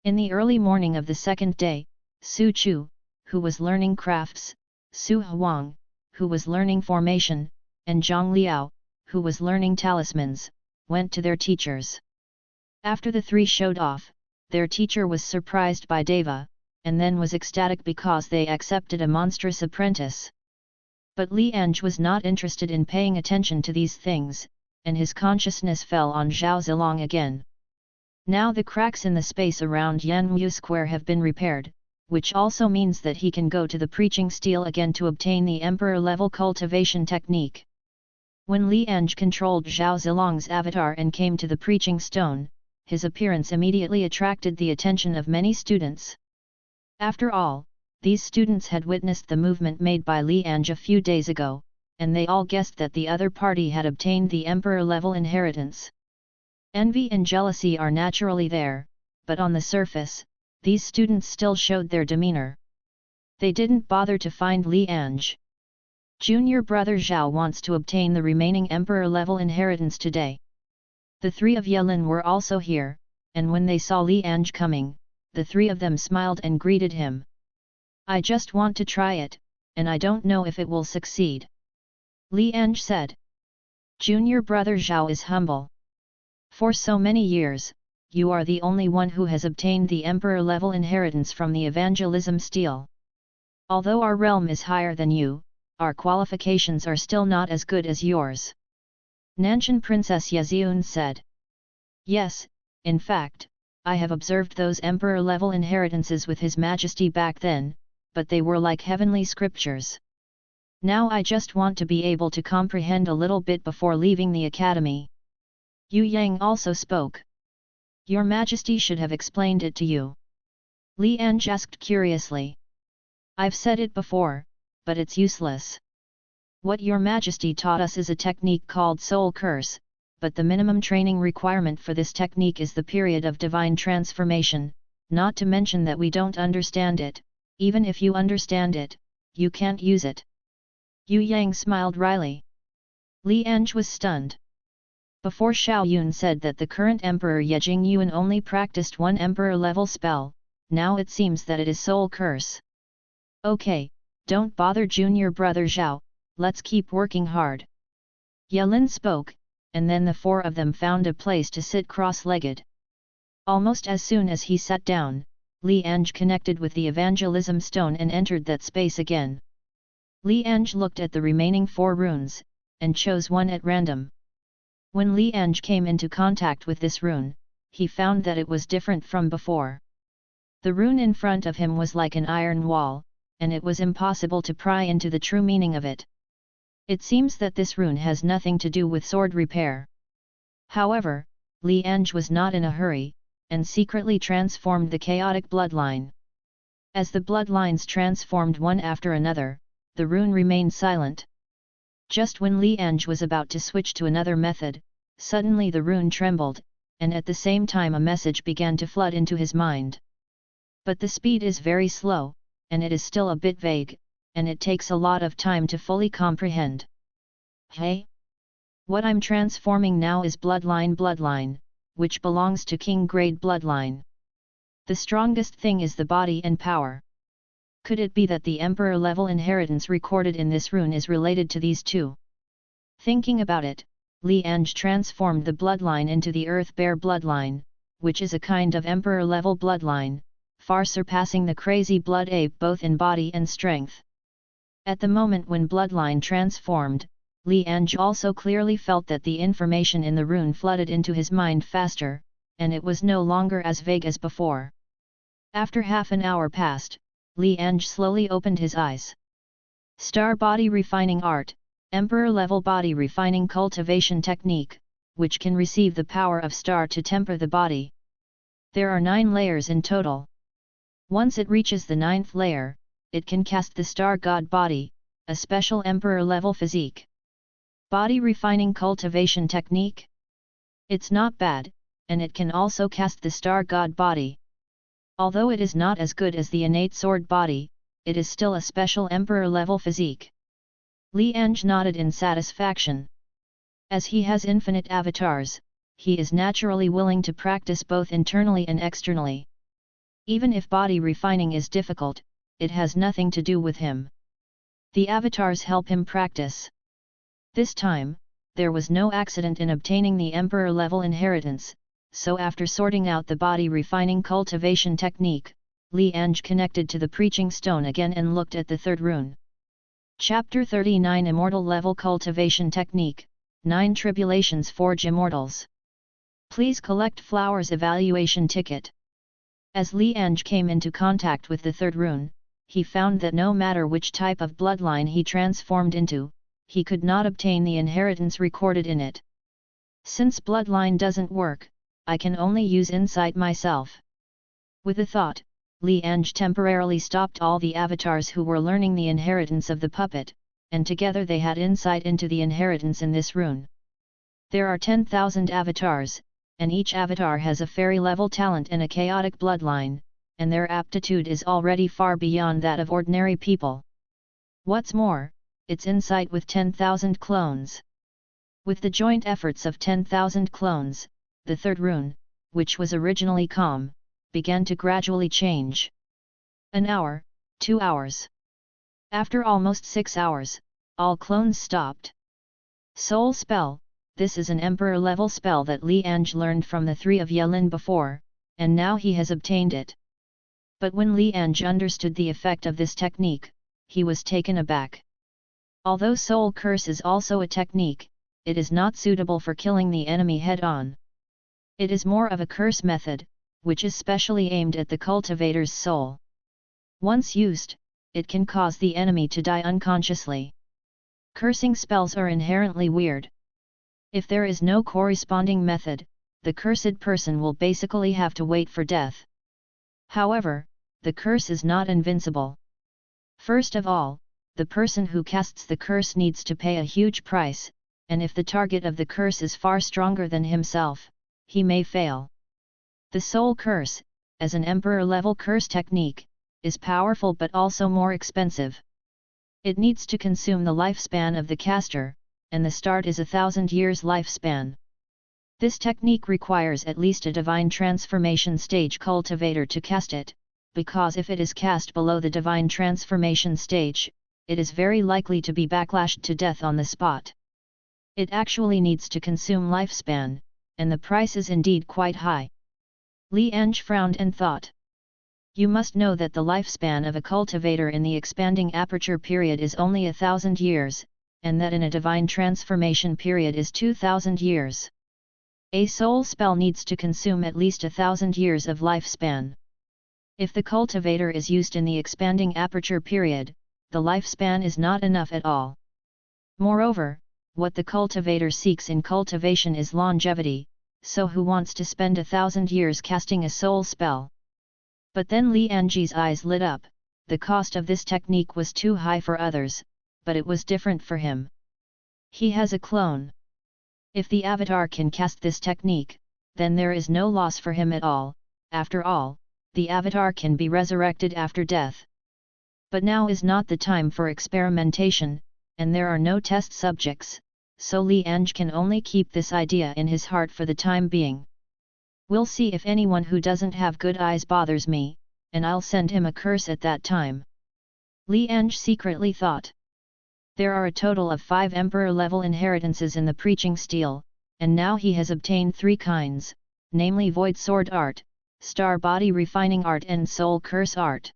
In the early morning of the second day, Su Chu, who was learning crafts, Su Huang, who was learning formation, and Zhang Liao, who was learning talismans, went to their teachers. After the three showed off, their teacher was surprised by Deva, and then was ecstatic because they accepted a monstrous apprentice. But Li Ange was not interested in paying attention to these things, and his consciousness fell on Zhao Zilong again. Now the cracks in the space around Yanwu Square have been repaired, which also means that he can go to the preaching stele again to obtain the emperor-level cultivation technique. When Li Ange controlled Zhao Zilong's avatar and came to the preaching stone, his appearance immediately attracted the attention of many students. After all, these students had witnessed the movement made by Li Ange a few days ago, and they all guessed that the other party had obtained the emperor-level inheritance. Envy and jealousy are naturally there, but on the surface, these students still showed their demeanor. They didn't bother to find Li Ange. Junior brother Zhao wants to obtain the remaining emperor-level inheritance today. The three of Yelin were also here, and when they saw Li Ange coming, the three of them smiled and greeted him. I just want to try it, and I don't know if it will succeed. Li Ange said. Junior brother Zhao is humble. For so many years, you are the only one who has obtained the emperor-level inheritance from the evangelism stele. Although our realm is higher than you, our qualifications are still not as good as yours. Nanshan Princess Yeziun said. Yes, in fact, I have observed those emperor-level inheritances with His Majesty back then, but they were like heavenly scriptures. Now I just want to be able to comprehend a little bit before leaving the academy. Yu Yang also spoke. Your Majesty should have explained it to you. Li Ange asked curiously. I've said it before, but it's useless. What Your Majesty taught us is a technique called Soul Curse, but the minimum training requirement for this technique is the period of divine transformation, not to mention that we don't understand it. Even if you understand it, you can't use it. Yu Yang smiled wryly. Li Ange was stunned. Before Xiao Yun said that the current Emperor Ye Jingyuan only practiced one Emperor-level spell, now it seems that it is Soul Curse. Okay, don't bother junior brother Zhao, let's keep working hard. Yelin spoke, and then the four of them found a place to sit cross-legged. Almost as soon as he sat down, Li Ange connected with the evangelism stone and entered that space again. Li Ange looked at the remaining 4 runes, and chose one at random. When Li Ange came into contact with this rune, he found that it was different from before. The rune in front of him was like an iron wall, and it was impossible to pry into the true meaning of it. It seems that this rune has nothing to do with sword repair. However, Li Ange was not in a hurry, and secretly transformed the chaotic bloodline. As the bloodlines transformed one after another, the rune remained silent. Just when Li Ange was about to switch to another method, suddenly the rune trembled, and at the same time a message began to flood into his mind. But the speed is very slow, and it is still a bit vague, and it takes a lot of time to fully comprehend. Hey? What I'm transforming now is bloodline, which belongs to king grade bloodline. The strongest thing is the body and power. Could it be that the emperor-level inheritance recorded in this rune is related to these two? Thinking about it, Li Ange transformed the bloodline into the Earth Bear bloodline, which is a kind of emperor-level bloodline, far surpassing the crazy blood ape both in body and strength. At the moment when bloodline transformed, Li Ange also clearly felt that the information in the rune flooded into his mind faster, and it was no longer as vague as before. After half an hour passed, Li Ange slowly opened his eyes. Star Body Refining Art, Emperor-level Body Refining Cultivation Technique, which can receive the power of star to temper the body. There are 9 layers in total. Once it reaches the 9th layer, it can cast the Star God Body, a special Emperor-level physique. Body Refining Cultivation Technique? It's not bad, and it can also cast the Star God Body. Although it is not as good as the innate sword body, it is still a special Emperor-level physique. Li Ange nodded in satisfaction. As he has infinite avatars, he is naturally willing to practice both internally and externally. Even if body refining is difficult, it has nothing to do with him. The avatars help him practice. This time, there was no accident in obtaining the emperor-level inheritance, so after sorting out the body refining cultivation technique, Li Ange connected to the preaching stone again and looked at the third rune. Chapter 39 Immortal Level Cultivation Technique, 9 Tribulations Forge Immortals. Please collect flowers evaluation ticket. As Li Ange came into contact with the third rune, he found that no matter which type of bloodline he transformed into, he could not obtain the inheritance recorded in it. Since bloodline doesn't work, I can only use insight myself. With a thought, Li Ange temporarily stopped all the avatars who were learning the inheritance of the puppet, and together they had insight into the inheritance in this rune. There are 10,000 avatars, and each avatar has a fairy-level talent and a chaotic bloodline, and their aptitude is already far beyond that of ordinary people. What's more, it's insight with 10,000 clones. With the joint efforts of 10,000 clones, the third rune, which was originally calm, began to gradually change. An hour, 2 hours. After almost 6 hours, all clones stopped. Soul Spell. This is an emperor-level spell that Li Ange learned from the 3 of Yelin before, and now he has obtained it. But when Li Ange understood the effect of this technique, he was taken aback. Although Soul Curse is also a technique, it is not suitable for killing the enemy head-on. It is more of a curse method, which is specially aimed at the cultivator's soul. Once used, it can cause the enemy to die unconsciously. Cursing spells are inherently weird. If there is no corresponding method, the cursed person will basically have to wait for death. However, the curse is not invincible. First of all, the person who casts the curse needs to pay a huge price, and if the target of the curse is far stronger than himself, he may fail. The Soul Curse, as an emperor-level curse technique, is powerful but also more expensive. It needs to consume the lifespan of the caster, and the start is 1,000 years lifespan. This technique requires at least a divine transformation stage cultivator to cast it, because if it is cast below the divine transformation stage, it is very likely to be backlashed to death on the spot. It actually needs to consume lifespan, and the price is indeed quite high. Li Ange frowned and thought. You must know that the lifespan of a cultivator in the expanding aperture period is only 1,000 years, and that in a divine transformation period is 2,000 years. A soul spell needs to consume at least 1,000 years of lifespan. If the cultivator is used in the expanding aperture period, the lifespan is not enough at all. Moreover, what the cultivator seeks in cultivation is longevity, so who wants to spend 1,000 years casting a soul spell? But then Li Ange's eyes lit up. The cost of this technique was too high for others, but it was different for him. He has a clone. If the avatar can cast this technique, then there is no loss for him at all. After all, the avatar can be resurrected after death. But now is not the time for experimentation, and there are no test subjects, so Li Ange can only keep this idea in his heart for the time being. We'll see if anyone who doesn't have good eyes bothers me, and I'll send him a curse at that time. Li Ange secretly thought. There are a total of 5 emperor-level inheritances in the preaching stele, and now he has obtained 3 kinds, namely Void Sword Art, Star Body Refining Art and Soul Curse Art.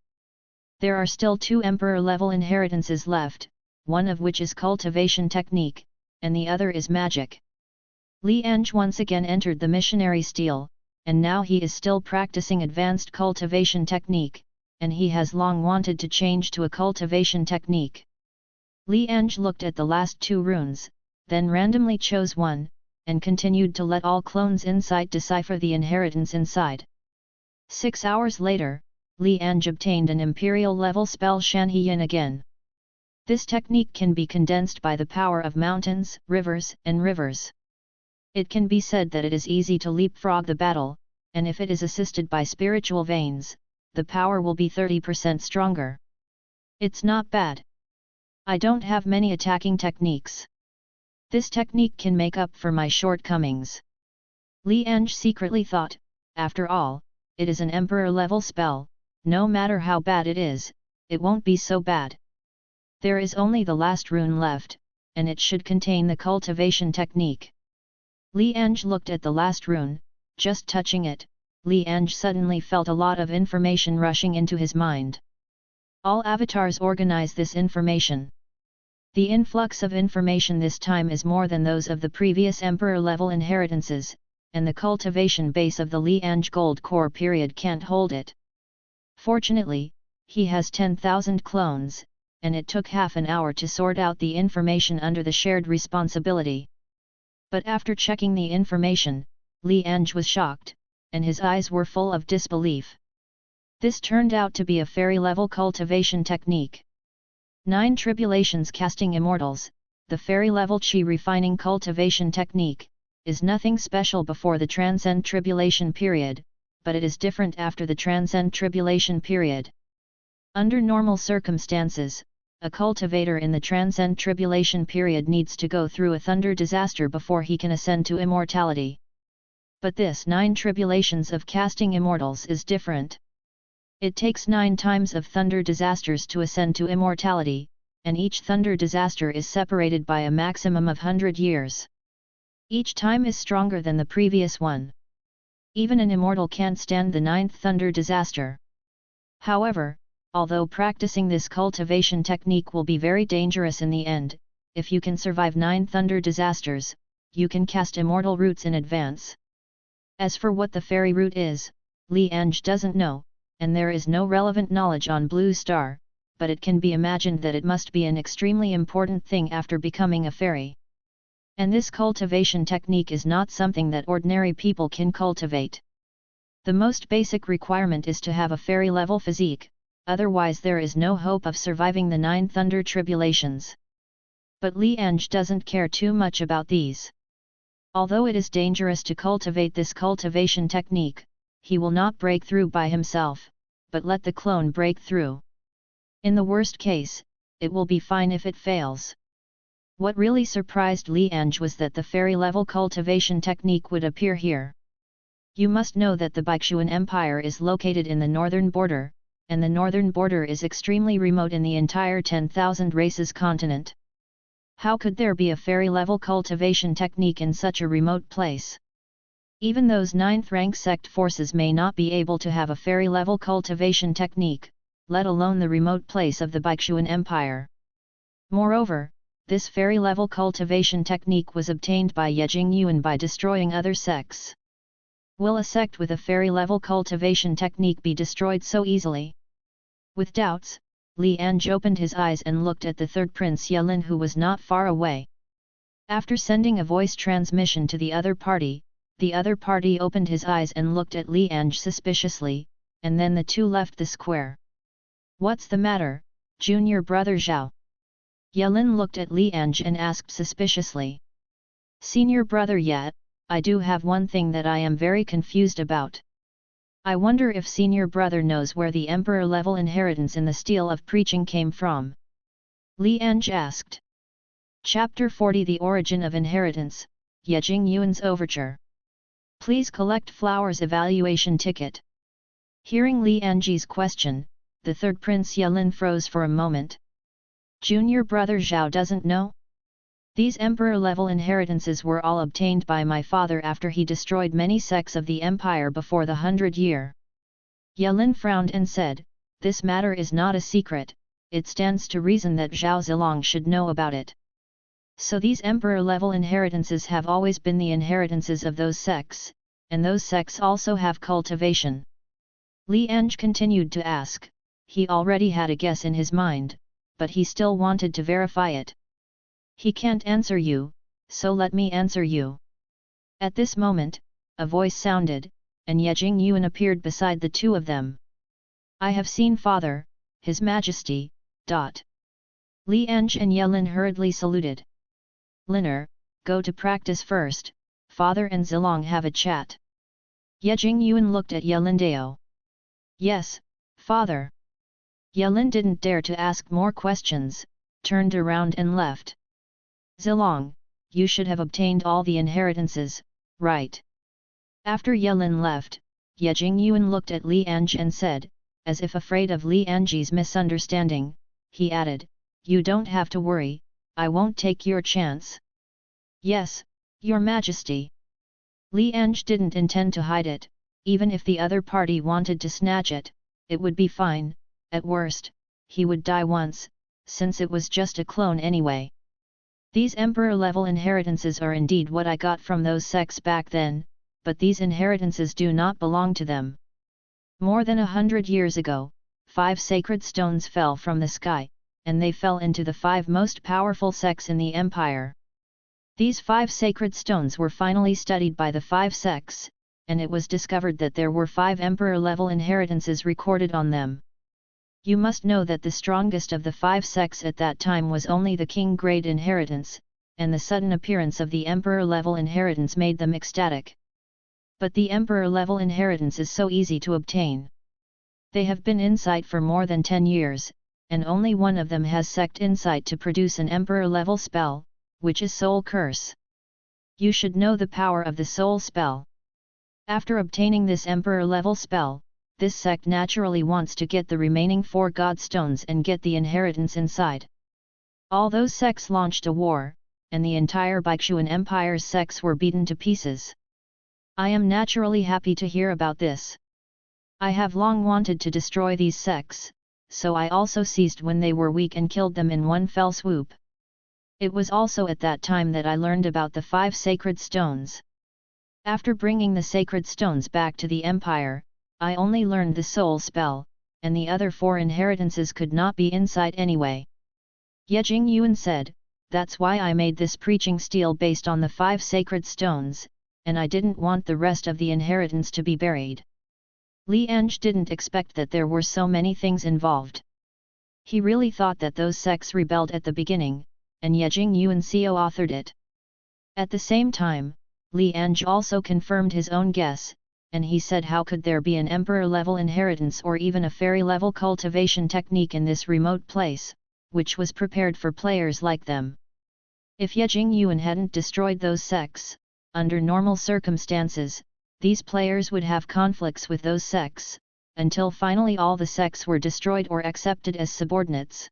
There are still 2 emperor-level inheritances left, one of which is cultivation technique, and the other is magic. Li Ange once again entered the missionary stele, and now he is still practicing advanced cultivation technique, and he has long wanted to change to a cultivation technique. Li Ange looked at the last 2 runes, then randomly chose one, and continued to let all clones' insight decipher the inheritance inside. 6 hours later, Li Ange obtained an imperial-level spell Shanhe again. This technique can be condensed by the power of mountains, rivers, and rivers. It can be said that it is easy to leapfrog the battle, and if it is assisted by spiritual veins, the power will be 30% stronger. It's not bad. I don't have many attacking techniques. This technique can make up for my shortcomings. Li Ange secretly thought, after all, it is an emperor-level spell, no matter how bad it is, it won't be so bad. There is only the last rune left, and it should contain the cultivation technique. Li Ange looked at the last rune. Just touching it, Li Ange suddenly felt a lot of information rushing into his mind. All avatars organize this information. The influx of information this time is more than those of the previous Emperor-level inheritances, and the cultivation base of the Li Ange Gold Core period can't hold it. Fortunately, he has 10,000 clones, and it took half an hour to sort out the information under the shared responsibility. But after checking the information, Li Ange was shocked, and his eyes were full of disbelief. This turned out to be a fairy-level cultivation technique. 9 Tribulations Casting Immortals, the fairy-level chi refining cultivation technique, is nothing special before the Transcend Tribulation period, but it is different after the Transcend Tribulation period. Under normal circumstances, a cultivator in the Transcend Tribulation period needs to go through a thunder disaster before he can ascend to immortality. But this 9 Tribulations of Casting Immortals is different. It takes 9 times of thunder disasters to ascend to immortality, and each thunder disaster is separated by a maximum of 100 years. Each time is stronger than the previous one. Even an immortal can't stand the 9th thunder disaster. However, although practicing this cultivation technique will be very dangerous in the end, if you can survive 9 thunder disasters, you can cast immortal roots in advance. As for what the fairy root is, Li Ange doesn't know, and there is no relevant knowledge on Blue Star, but it can be imagined that it must be an extremely important thing after becoming a fairy. And this cultivation technique is not something that ordinary people can cultivate. The most basic requirement is to have a fairy-level physique, otherwise there is no hope of surviving the 9 thunder tribulations. But Li Ange doesn't care too much about these. Although it is dangerous to cultivate this cultivation technique, he will not break through by himself, but let the clone break through. In the worst case, it will be fine if it fails. What really surprised Li Ange was that the fairy-level cultivation technique would appear here. You must know that the Baixuan Empire is located in the northern border, and the northern border is extremely remote in the entire 10,000 races continent. How could there be a fairy-level cultivation technique in such a remote place? Even those 9th rank sect forces may not be able to have a fairy-level cultivation technique, let alone the remote place of the Baixuan Empire. Moreover, this fairy-level cultivation technique was obtained by Yejing Yuan by destroying other sects. Will a sect with a fairy-level cultivation technique be destroyed so easily? With doubts, Li Ange opened his eyes and looked at the third Prince Yelin, who was not far away. After sending a voice transmission to the other party opened his eyes and looked at Li Ange suspiciously, and then the two left the square. What's the matter, junior brother Zhao? Yelin looked at Li Ange and asked suspiciously. Senior brother Ye, I do have one thing that I am very confused about. I wonder if senior brother knows where the emperor-level inheritance in the steel of preaching came from. Li Ange asked. Chapter 40 The Origin of Inheritance, Yejing Yuan's Overture. Please collect flowers evaluation ticket. Hearing Li Ange's question, the third Prince Yelin froze for a moment. Junior brother Zhao doesn't know? These emperor-level inheritances were all obtained by my father after he destroyed many sects of the empire before the 100-year. Yelin frowned and said, this matter is not a secret, it stands to reason that Zhao Zilong should know about it. So these emperor-level inheritances have always been the inheritances of those sects, and those sects also have cultivation. Li Ange continued to ask. He already had a guess in his mind, but he still wanted to verify it. He can't answer you, so let me answer you. At this moment, a voice sounded, and Yejing Yuan appeared beside the two of them. I have seen Father, His Majesty. Li Ange and Yelin hurriedly saluted. Liner, go to practice first, Father and Zilong have a chat. Yejing Yuan looked at Yelindao. Yes, Father. Yelin didn't dare to ask more questions, turned around and left. Zilong, you should have obtained all the inheritances, right? After Yelin left, Yejing Yuan looked at Li Ange and said, as if afraid of Li Ange's misunderstanding, he added, "You don't have to worry, I won't take your chance." "Yes, Your Majesty." Li Ange didn't intend to hide it. Even if the other party wanted to snatch it, it would be fine. At worst, he would die once, since it was just a clone anyway. These emperor-level inheritances are indeed what I got from those sects back then, but these inheritances do not belong to them. More than 100 years ago, 5 sacred stones fell from the sky, and they fell into the 5 most powerful sects in the empire. These 5 sacred stones were finally studied by the 5 sects, and it was discovered that there were 5 emperor-level inheritances recorded on them. You must know that the strongest of the 5 sects at that time was only the king-grade inheritance, and the sudden appearance of the emperor-level inheritance made them ecstatic. But the emperor-level inheritance is so easy to obtain. They have been in sight for more than 10 years, and only one of them has sect insight to produce an emperor-level spell, which is Soul Curse. You should know the power of the soul spell. After obtaining this emperor-level spell, this sect naturally wants to get the remaining 4 god stones and get the inheritance inside. All those sects launched a war, and the entire Baishuan Empire's sects were beaten to pieces. I am naturally happy to hear about this. I have long wanted to destroy these sects, so I also seized when they were weak and killed them in one fell swoop. It was also at that time that I learned about the 5 sacred stones. After bringing the sacred stones back to the empire, I only learned the soul spell, and the other 4 inheritances could not be inside anyway. Yejing Yuan said, "That's why I made this preaching stele based on the 5 sacred stones, and I didn't want the rest of the inheritance to be buried." Li Ange didn't expect that there were so many things involved. He really thought that those sects rebelled at the beginning, and Yejing Yuan co-authored it. At the same time, Li Ange also confirmed his own guess, and he said, how could there be an emperor-level inheritance or even a fairy-level cultivation technique in this remote place, which was prepared for players like them? If Yejing Yuan hadn't destroyed those sects, under normal circumstances, these players would have conflicts with those sects, until finally all the sects were destroyed or accepted as subordinates.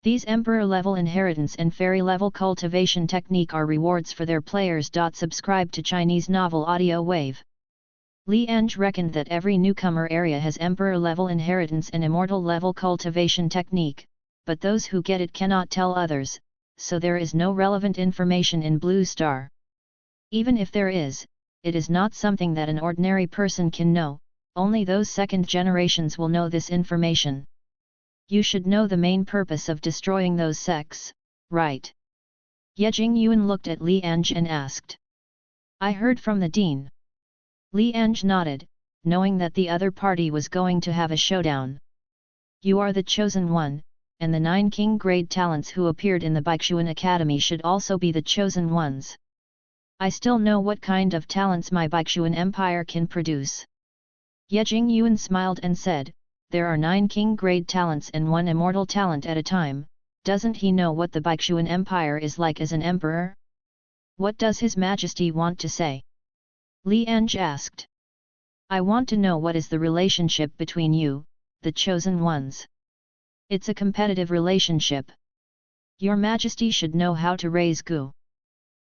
These emperor-level inheritance and fairy-level cultivation technique are rewards for their players. Subscribe to Chinese Novel Audio Wave. Li Ange reckoned that every newcomer area has emperor-level inheritance and immortal-level cultivation technique, but those who get it cannot tell others, so there is no relevant information in Blue Star. Even if there is, it is not something that an ordinary person can know, only those second generations will know this information. You should know the main purpose of destroying those sects, right? Yejing Yuan looked at Li Ange and asked. I heard from the Dean. Li Ange nodded, knowing that the other party was going to have a showdown. You are the chosen one, and the 9 king-grade talents who appeared in the Baishuan Academy should also be the chosen ones. I still know what kind of talents my Baishuan Empire can produce. Yejing Yuan smiled and said, there are 9 king-grade talents and 1 immortal talent at a time. Doesn't he know what the Baishuan Empire is like as an emperor? What does His Majesty want to say? Li Ange asked. I want to know what is the relationship between you, the chosen ones. It's a competitive relationship. Your Majesty should know how to raise gu.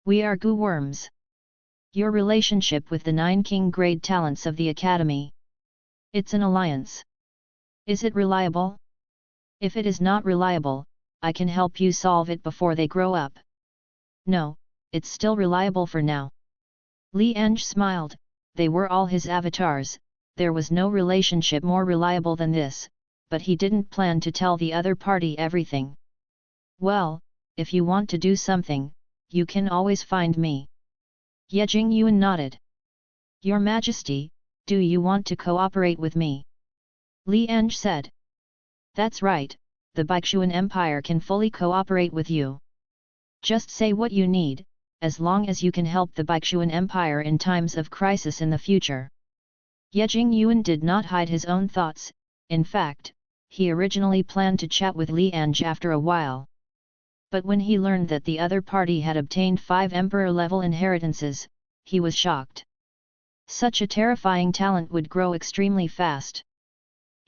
We are gu worms. Your relationship with the 9 king-grade talents of the Academy. It's an alliance. Is it reliable? If it is not reliable, I can help you solve it before they grow up. No, it's still reliable for now. Li Ange smiled, they were all his avatars, there was no relationship more reliable than this, but he didn't plan to tell the other party everything. Well, if you want to do something, you can always find me. Yejing Yuan nodded. Your Majesty, do you want to cooperate with me? Li Ange said. That's right, the Baishuan Empire can fully cooperate with you. Just say what you need, as long as you can help the Baishuan Empire in times of crisis in the future. Yejing Yuan did not hide his own thoughts, in fact, he originally planned to chat with Li Ange after a while. But when he learned that the other party had obtained 5 emperor-level inheritances, he was shocked. Such a terrifying talent would grow extremely fast.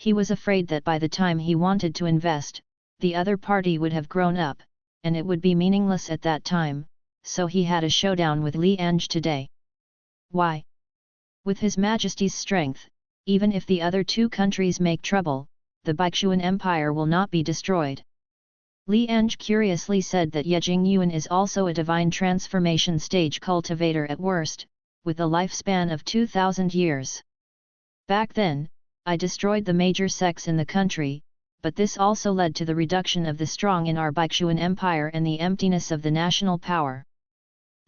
He was afraid that by the time he wanted to invest, the other party would have grown up, and it would be meaningless at that time, so he had a showdown with Li Ange today. Why? With His Majesty's strength, even if the other two countries make trouble, the Baixuan Empire will not be destroyed. Li Ange curiously said that Ye Jingyuan is also a divine transformation stage cultivator at worst, with a lifespan of 2,000 years. Back then, I destroyed the major sects in the country, but this also led to the reduction of the strong in our Baixuan Empire and the emptiness of the national power.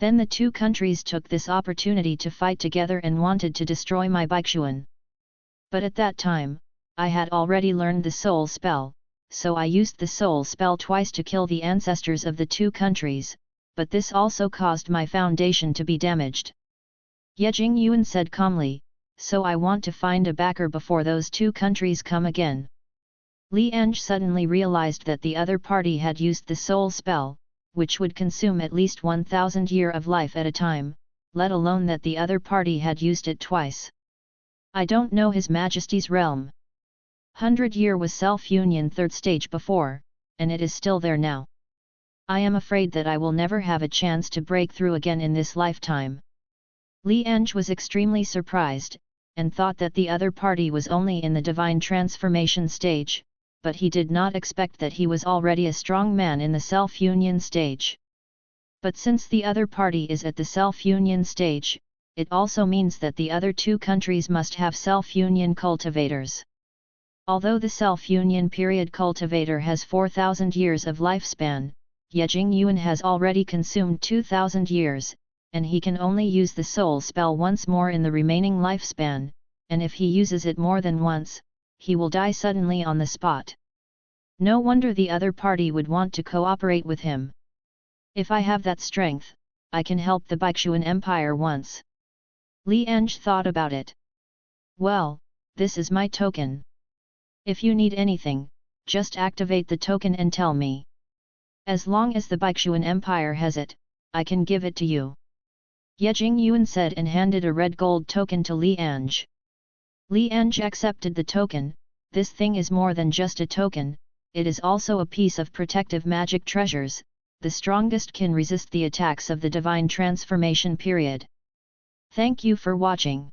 Then the two countries took this opportunity to fight together and wanted to destroy my Baixuan. But at that time, I had already learned the soul spell, so I used the soul spell twice to kill the ancestors of the two countries, but this also caused my foundation to be damaged. Ye Jingyuan said calmly, so I want to find a backer before those two countries come again. Li Ange suddenly realized that the other party had used the soul spell, which would consume at least 1,000 years of life at a time, let alone that the other party had used it twice. I don't know His Majesty's realm. 100-year was self-union 3rd stage before, and it is still there now. I am afraid that I will never have a chance to break through again in this lifetime. Li Ange was extremely surprised, and thought that the other party was only in the divine transformation stage, but he did not expect that he was already a strong man in the self-union stage. But since the other party is at the self-union stage, it also means that the other two countries must have self-union cultivators. Although the self-union period cultivator has 4,000 years of lifespan, Ye Jingyuan has already consumed 2,000 years, and he can only use the soul spell once more in the remaining lifespan, and if he uses it more than once, he will die suddenly on the spot. No wonder the other party would want to cooperate with him. If I have that strength, I can help the Baixuan Empire once. Li Ange thought about it. Well, this is my token. If you need anything, just activate the token and tell me. As long as the Baixuan Empire has it, I can give it to you. Ye Jingyuan said and handed a red gold token to Li Ange. Li Ange accepted the token. This thing is more than just a token, it is also a piece of protective magic treasures. The strongest can resist the attacks of the divine transformation period. Thank you for watching.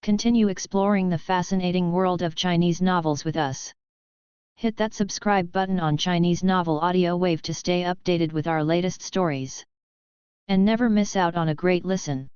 Continue exploring the fascinating world of Chinese novels with us. Hit that subscribe button on Chinese Novel Audio Wave to stay updated with our latest stories. And never miss out on a great listen.